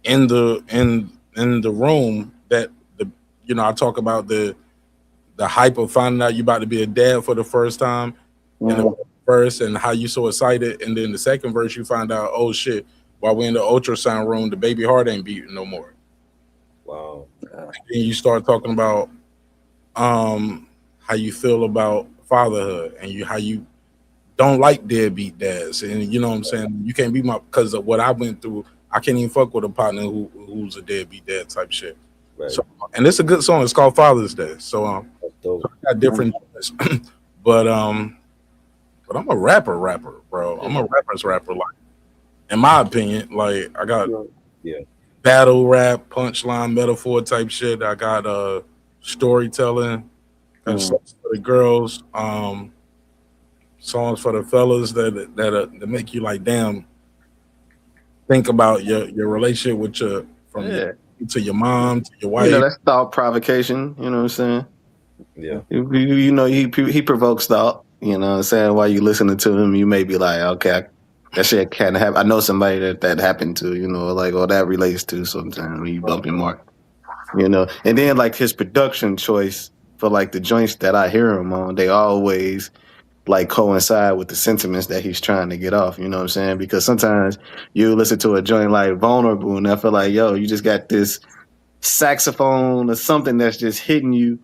in the room that I talk about the hype of finding out you about to be a dad for the first time in the verse, and how you so excited, and then the second verse you find out, oh shit, while we're in the ultrasound room the baby heart ain't beating no more. Wow. And then you start talking about how you feel about fatherhood, and how you don't like deadbeat dads, and you know what I'm saying, you can't be because of what I went through. I can't even fuck with a partner who's a deadbeat dad type shit. So, and it's a good song. It's called Father's Day. So I got different but I'm a rapper, bro. I'm a rapper. Like, in my opinion, like I got battle rap, punchline, metaphor type shit. I got storytelling, got songs for the girls, songs for the fellas that make you like, damn, think about your relationship with your to your mom, to your wife. You know, that's thought provocation. You know what I'm saying? Yeah. You know, he provokes thought. You know what I'm saying? While you listening to him, you may be like, okay, that shit can't happen. I know somebody that happened to, you know, like, or that relates to sometimes when you bump your mark. You know, and then like his production choice for like the joints that I hear him on, they always like coincide with the sentiments that he's trying to get off. You know what I'm saying? Because sometimes you listen to a joint like Vulnerable, and I feel like, yo, you just got this saxophone or something that's just hitting you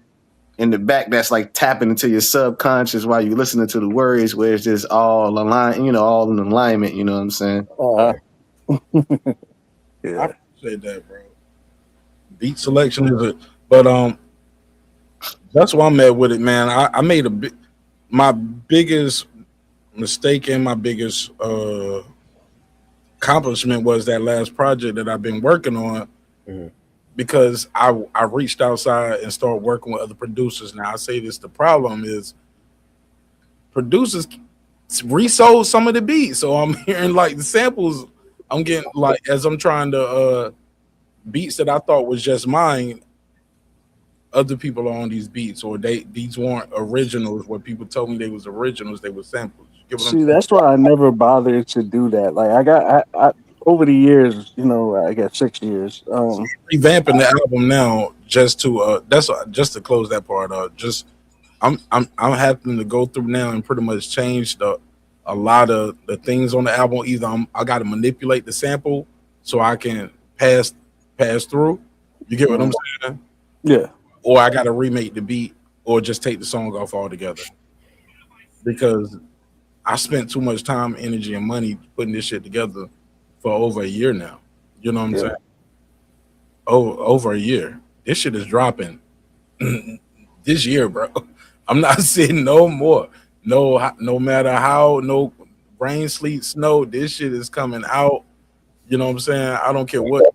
in the back, that's like tapping into your subconscious while you're listening to the words, where it's just all aligned, you know, all in alignment. You know what I'm saying? I appreciate that, bro. Beat selection is it, but that's why I'm at with it, man. I made my biggest mistake and my biggest accomplishment was that last project that I've been working on, because I reached outside and started working with other producers. Now I say this, the problem is producers resold some of the beats, so I'm hearing like the samples I'm getting, like, as I'm trying to beats that I thought was just mine, other people are on these beats, or these weren't originals where people told me they was originals, they were samples. See, that's why I never bothered to do that. Like I over the years, you know, I got 6 years. Revamping the album now just to just to close that part. Just I'm having to go through now and pretty much change a lot of the things on the album. Either I got to manipulate the sample so I can pass through. You get what I'm saying? Yeah. Or I got to remake the beat, or just take the song off altogether, because I spent too much time, energy, and money putting this shit together for over a year now. You know what I'm saying? Over a year. This shit is dropping this year, bro. I'm not seeing no more. No matter how, no rain, sleet, snow, this shit is coming out. You know what I'm saying? I don't care what.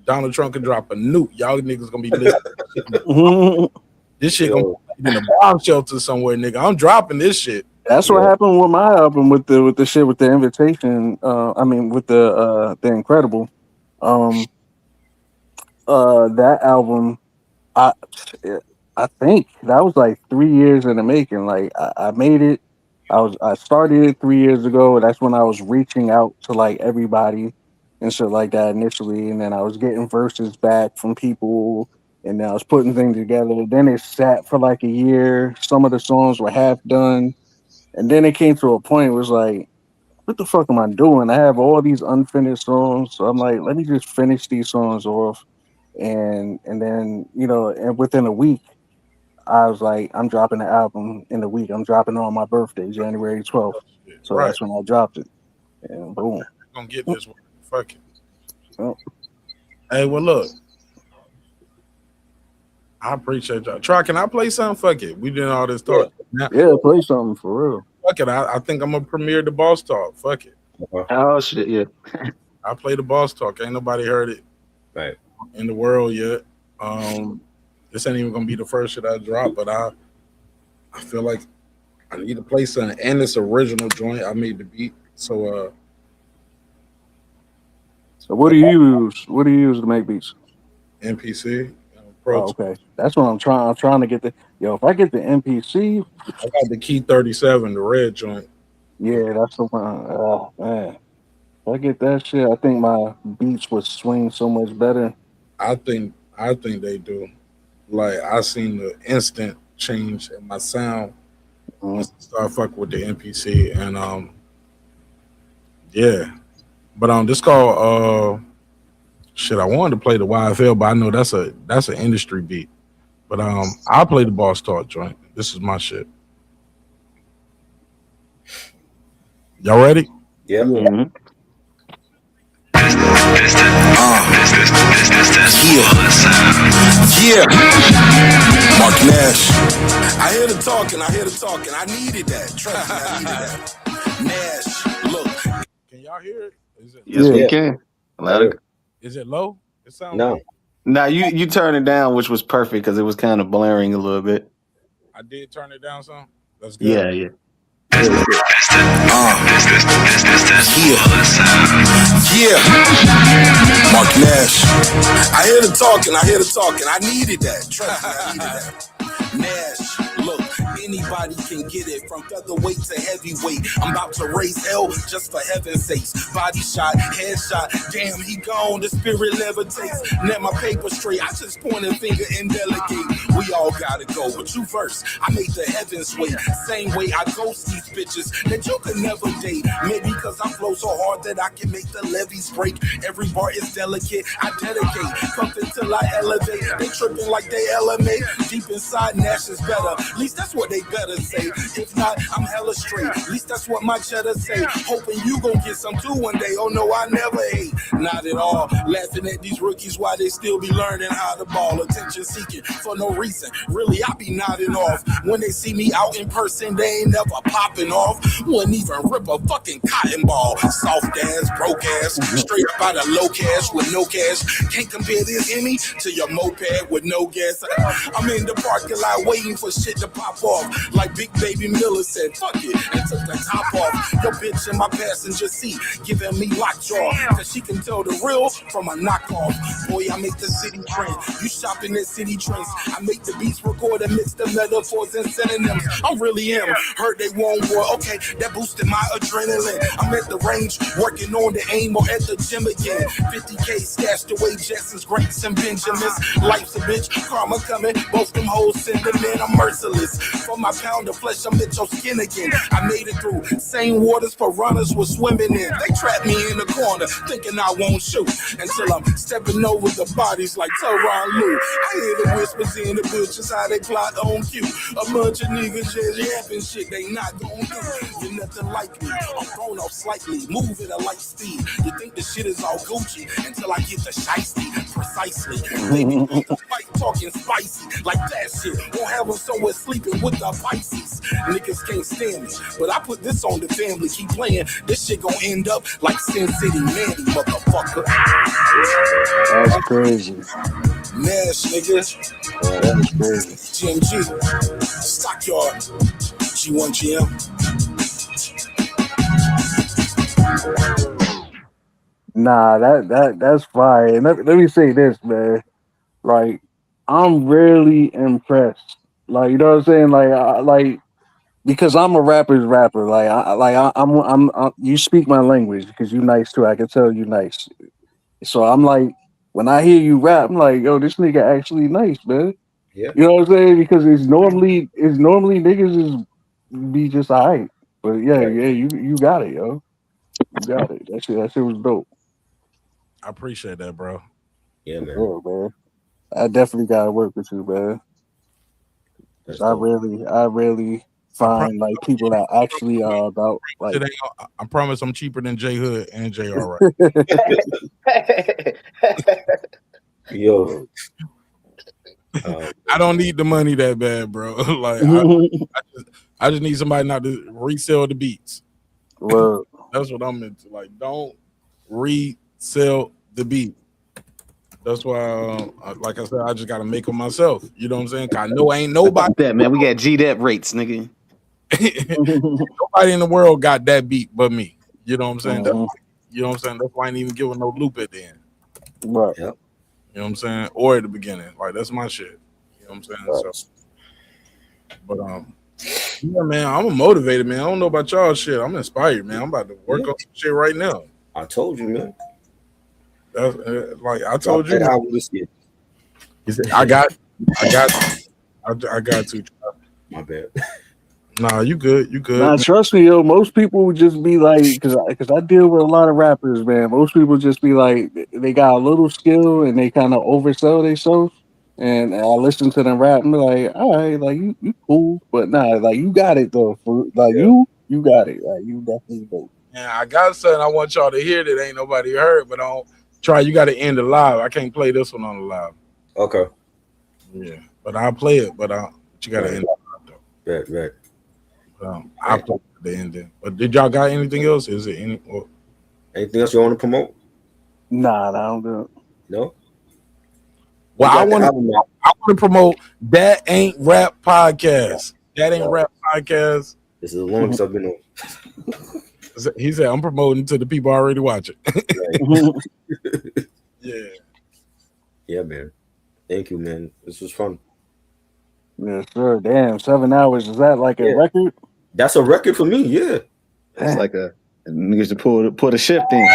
Donald Trump can drop a nuke. Y'all niggas gonna be listening. This shit gonna be in a bomb shelter somewhere, nigga. I'm dropping this shit. That's what happened with my album, with the shit with the invitation. I mean, with the Incredible. That album, I think that was like 3 years in the making. Like I made it. I started it 3 years ago. That's when I was reaching out to like everybody and shit like that initially, and then I was getting verses back from people and I was putting things together. Then it sat for like a year. Some of the songs were half done, and then it came to a point where it was like, what the fuck am I doing? I have all these unfinished songs, so I'm like, let me just finish these songs off, and then and within a week, I was like, I'm dropping the album in a week. I'm dropping it on my birthday, January 12th. So Right. that's when I dropped it, and boom. Gonna get this one. Fuck it. Oh. Hey, well, look. I appreciate y'all. Try, can I play something? Fuck it. We did all this talk. Yeah, play something for real. Fuck it. I think I'm gonna premiere the Boss Talk. Fuck it. Oh shit, yeah. I play the Boss Talk. Ain't nobody heard it right in the world yet. This ain't even gonna be the first shit I drop, but I feel like I need to play something, and it's original joint. I made the beat, so what do you use? What do you use to make beats? MPC. Oh, okay, that's what I'm trying. I'm trying to get the If I get the MPC, I got the Key 37, the red joint. Yeah, that's the one. Oh man, if I get that shit, I think my beats would swing so much better. I think they do. Like I seen the instant change in my sound once I start fucking with the MPC, and yeah. But this called shit. I wanted to play the YFL, but I know that's an industry beat. But I'll play the Boss Talk joint. This is my shit. Y'all ready? Yeah. Yeah. Mark Nash. I hear the talking. I needed that. Trust me, I needed that. Nash, look. Can y'all hear it? Is it Yes, we can. Is it low? It sounds no. low. Now you turn it down, which was perfect because it was kind of blaring a little bit. I did turn it down some. That's good. Yeah. Yeah. Mark Nash. I hear the talking. I needed that. Trust me, I needed that. Nash, look, anybody can get it from featherweight to heavyweight. I'm about to raise hell just for heaven's sakes. Body shot, headshot, damn, he gone. The spirit levitates. Net my paper straight. I just point a finger and delegate. We all gotta go, but you first. I make the heavens wait. Same way I ghost these bitches that you could never date. Maybe because I flow so hard that I can make the levees break. Every bar is delicate. I dedicate. Pumping till I elevate. They tripping like they elevate. Deep inside, Nash is better. At least that's what they better say. If not, I'm hella straight. At least that's what my cheddar say. Hoping you gon' get some too one day. Oh no, I never hate. Not at all. Laughing at these rookies while they still be learning how to ball. Attention seeking for no reason. Really, I be nodding off. When they see me out in person, they ain't never popping off. Wouldn't even rip a fucking cotton ball. Soft ass, broke ass. Straight up out of low cash with no cash. Can't compare this Emmy to your moped with no gas. I'm in the parking lot waiting for shit to pop off. Like Big Baby Miller said, fuck it, and took the top off. Your bitch in my passenger seat, giving me lockjaw. Cause she can tell the real from a knockoff. Boy, I make the city trend. You shopping at city trends. I make the beats record and mix the metaphors and synonyms. I really am. Heard they want war. Okay, that boosted my adrenaline. I'm at the range, working on the aim or at the gym again. 50K stashed away Jetsons, Grants, and Benjamins. Life's a bitch, karma coming. Both them hoes send them in. I'm merciless. For my pound of flesh, I'm at your skin again. I made it through same waters for runners were swimming in. They trapped me in the corner, thinking I won't shoot. Until I'm stepping over the bodies like Tyron Lue. I hear the whispers in the bushes, how they plot on cue. A bunch of niggas just yapping shit they not gon' do. You're nothing like me. I'm thrown off slightly, move at a light speed. You think the shit is all Gucci until I get the shiesty. Precisely. Baby, fight talking spicy like that shit. Won't have them somewhere sleeping with the Pisces. Niggas can't stand me, but I put this on the family. Keep playing, this shit gon' end up like Sin City Mandy, motherfucker. That's crazy. Nash, nigga. That's crazy. GMG. Stockyard. G1 GM. Nah, that's fire. And let me say this, man. Like, I'm rarely impressed. Like, you know what I'm saying? Like, because I'm a rapper's rapper. I'm you speak my language because you nice too. I can tell you nice. So I'm like, when I hear you rap, I'm like, yo, this nigga actually nice, man. Yeah. You know what I'm saying? Because it's normally niggas is be just alright. But yeah, Right. you got it, yo. You got it. That shit was dope. I appreciate that, bro. Yeah, man. Yeah, man. I definitely gotta work with you, man. That's I dope. rarely find like people that actually are about like. I promise I'm cheaper than J Hood and JR. Yo. I don't need the money that bad, bro. Like I just need somebody not to resell the beats. Word. That's what I'm into. Like, don't resell the beat. That's why, like I said, I just gotta make them myself. You know what I'm saying? 'Cause I know ain't nobody. That man, we got GDEP rates, nigga. Nobody in the world got that beat but me. You know what I'm saying? Uh-huh. You know what I'm saying? That's why I ain't even giving no loop at the end. Right. Yep. You know what I'm saying? Or at the beginning. Like, that's my shit. You know what I'm saying? Right. So, but yeah, man, I'm motivated, man. I don't know about y'all shit. I'm inspired, man. I'm about to work on some shit right now. I told you, man. That's, like I told you, that album this year. I got to. My bad. Nah, you good. You good. Nah, Man. trust me, yo. Most people would just be like, because I deal with a lot of rappers, man. Most people just be like, they got a little skill and they kind of oversell themselves. And I listen to them rap and be like, all right, like you cool, but nah, like you got it though. You got it. Like you definitely do. Yeah, I got something I want y'all to hear that ain't nobody heard, but I don't try. You got to end the live. I can't play this one on the live. Okay. Yeah, but I'll play it. But you got to end the live though. Right. I'll play the ending. But did y'all got anything else? Is it anything else you want to promote? Nah, I don't do it. No. Well, I want to promote That Ain't Rap Podcast. That Ain't Rap Podcast. This is the longest I've been on. He said, I'm promoting to the people already watching. Yeah. Yeah, man. Thank you, man. This was fun. Yes, sir. Damn, 7 hours. Is that like a record? That's a record for me, yeah. It's like a niggas to put a shift in.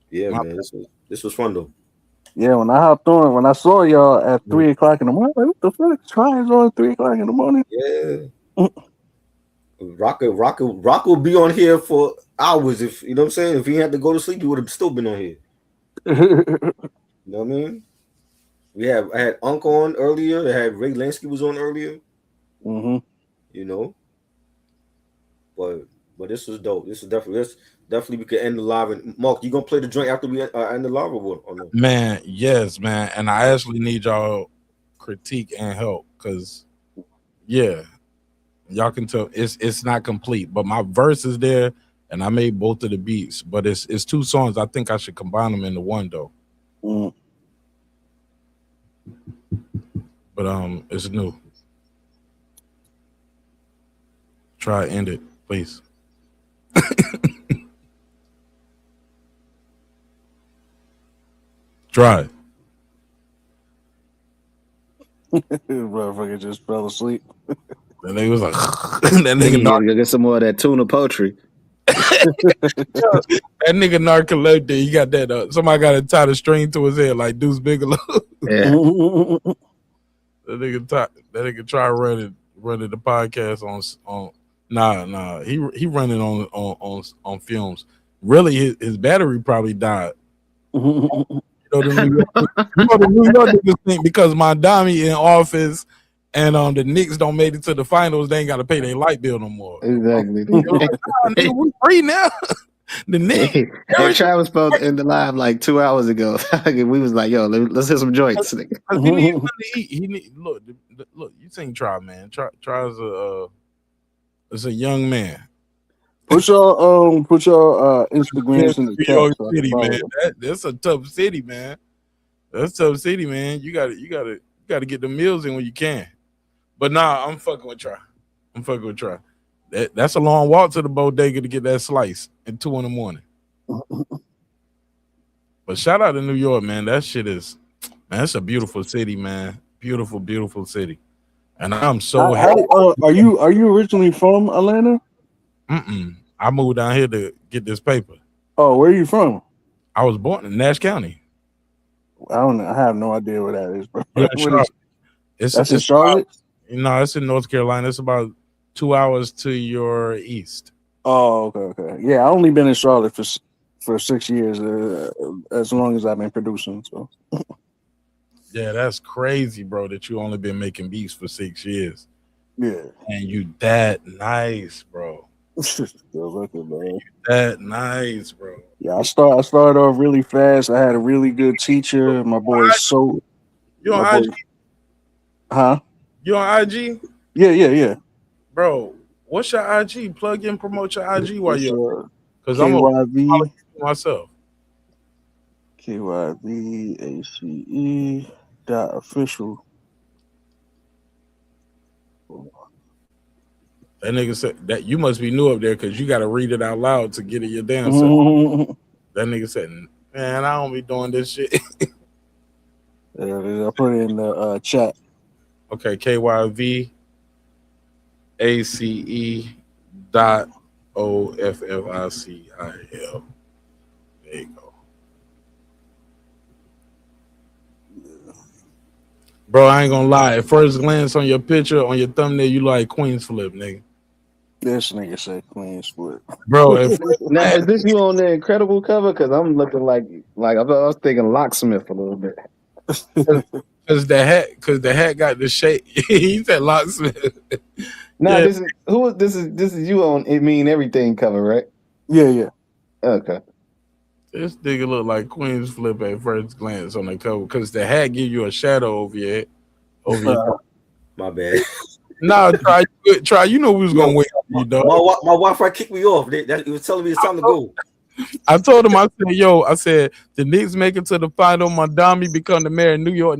Yeah, man. This was fun though. Yeah, when I hopped on, when I saw y'all at 3 o'clock in the morning, like, what the fuck? Try is on 3 o'clock in the morning. Yeah. Rock will be on here for hours. If you know what I'm saying. If he had to go to sleep, he would have still been on here. You know what I mean? I had Unc on earlier. I had Ray Lansky was on earlier. Mm-hmm. You know. But this was dope. This definitely we could end the live. And Mark, you gonna play the joint after we end the live or what? Or no? Man, yes, man. And I actually need y'all critique and help because, yeah, y'all can tell it's not complete. But my verse is there, and I made both of the beats. But it's 2 songs. I think I should combine them into one though. Mm. But it's new. Try to end it, please. Try it. Motherfucker just fell asleep. That nigga was like, that nigga gotta get some more of that tuna poetry. That nigga narcoleptic. He got that. Somebody got to tie the string to his head like Deuce Bigelow. Yeah. That nigga try running the podcast on. Nah. He running on films. Really, his battery probably died. The New York niggas think because Mondami in office and the Knicks don't make it to the finals, they ain't got to pay their light bill no more. Exactly. Nigga, we free now. The Knicks. Hey, Travis spoke in the live like 2 hours ago. We was like, "Yo, let's hit some joints." He need something to eat. He need look. You seen Try, man. Try's a young man. Put your Instagrams in the New chat. York So City, man. That's a tough city, man. That's a tough city, man. You gotta get the meals in when you can. But nah, I'm fucking with Try. That's a long walk to the bodega to get that slice at 2 a.m. But shout out to New York, man. That shit is, man. That's a beautiful city, man. Beautiful, beautiful city. And I'm so happy. Are you originally from Atlanta? I moved down here to get this paper. Oh, where are you from? I was born in Nash County. I don't know. I have no idea where that is, bro. You're in Charlotte. That's in Charlotte? No, it's in North Carolina. It's about 2 hours to your east. Oh, okay. Yeah, I only been in Charlotte for 6 years, as long as I've been producing. So. Yeah, that's crazy, bro. That you only been making beats for 6 years. Yeah, and you that nice, bro. That nice, bro. Yeah, I started off really fast. I had a really good teacher. My boy So. You on IG? Huh? You on IG? Yeah. Bro, what's your IG? Plug in, promote your IG while you're. Because I'm KYV myself. KYVACE.official. That nigga said that you must be new up there because you got to read it out loud to get it your damn self. That nigga said, "Man, I don't be doing this shit." I put it in the chat. Okay, KYVACE.OFFICIAL. There you go. Bro, I ain't gonna lie. At first glance on your picture, on your thumbnail, you like Queen's Flip, nigga. This nigga said Queen's Flip. Bro, now is this you on the Incredible cover? Because I'm looking like I was thinking Locksmith a little bit. Because the hat got the shape. He said Locksmith. Nah, this is you on It Mean Everything cover, right? Yeah. Okay. This nigga look like Queen's Flip at first glance on the cover because the hat give you a shadow over your head. My bad. Nah, try. You know we was gonna wait on you, dog. My Wi-Fi kicked me off. He was telling me it's time to go. I told him, I said, the Knicks make it to the final. Mandami become the mayor of New York.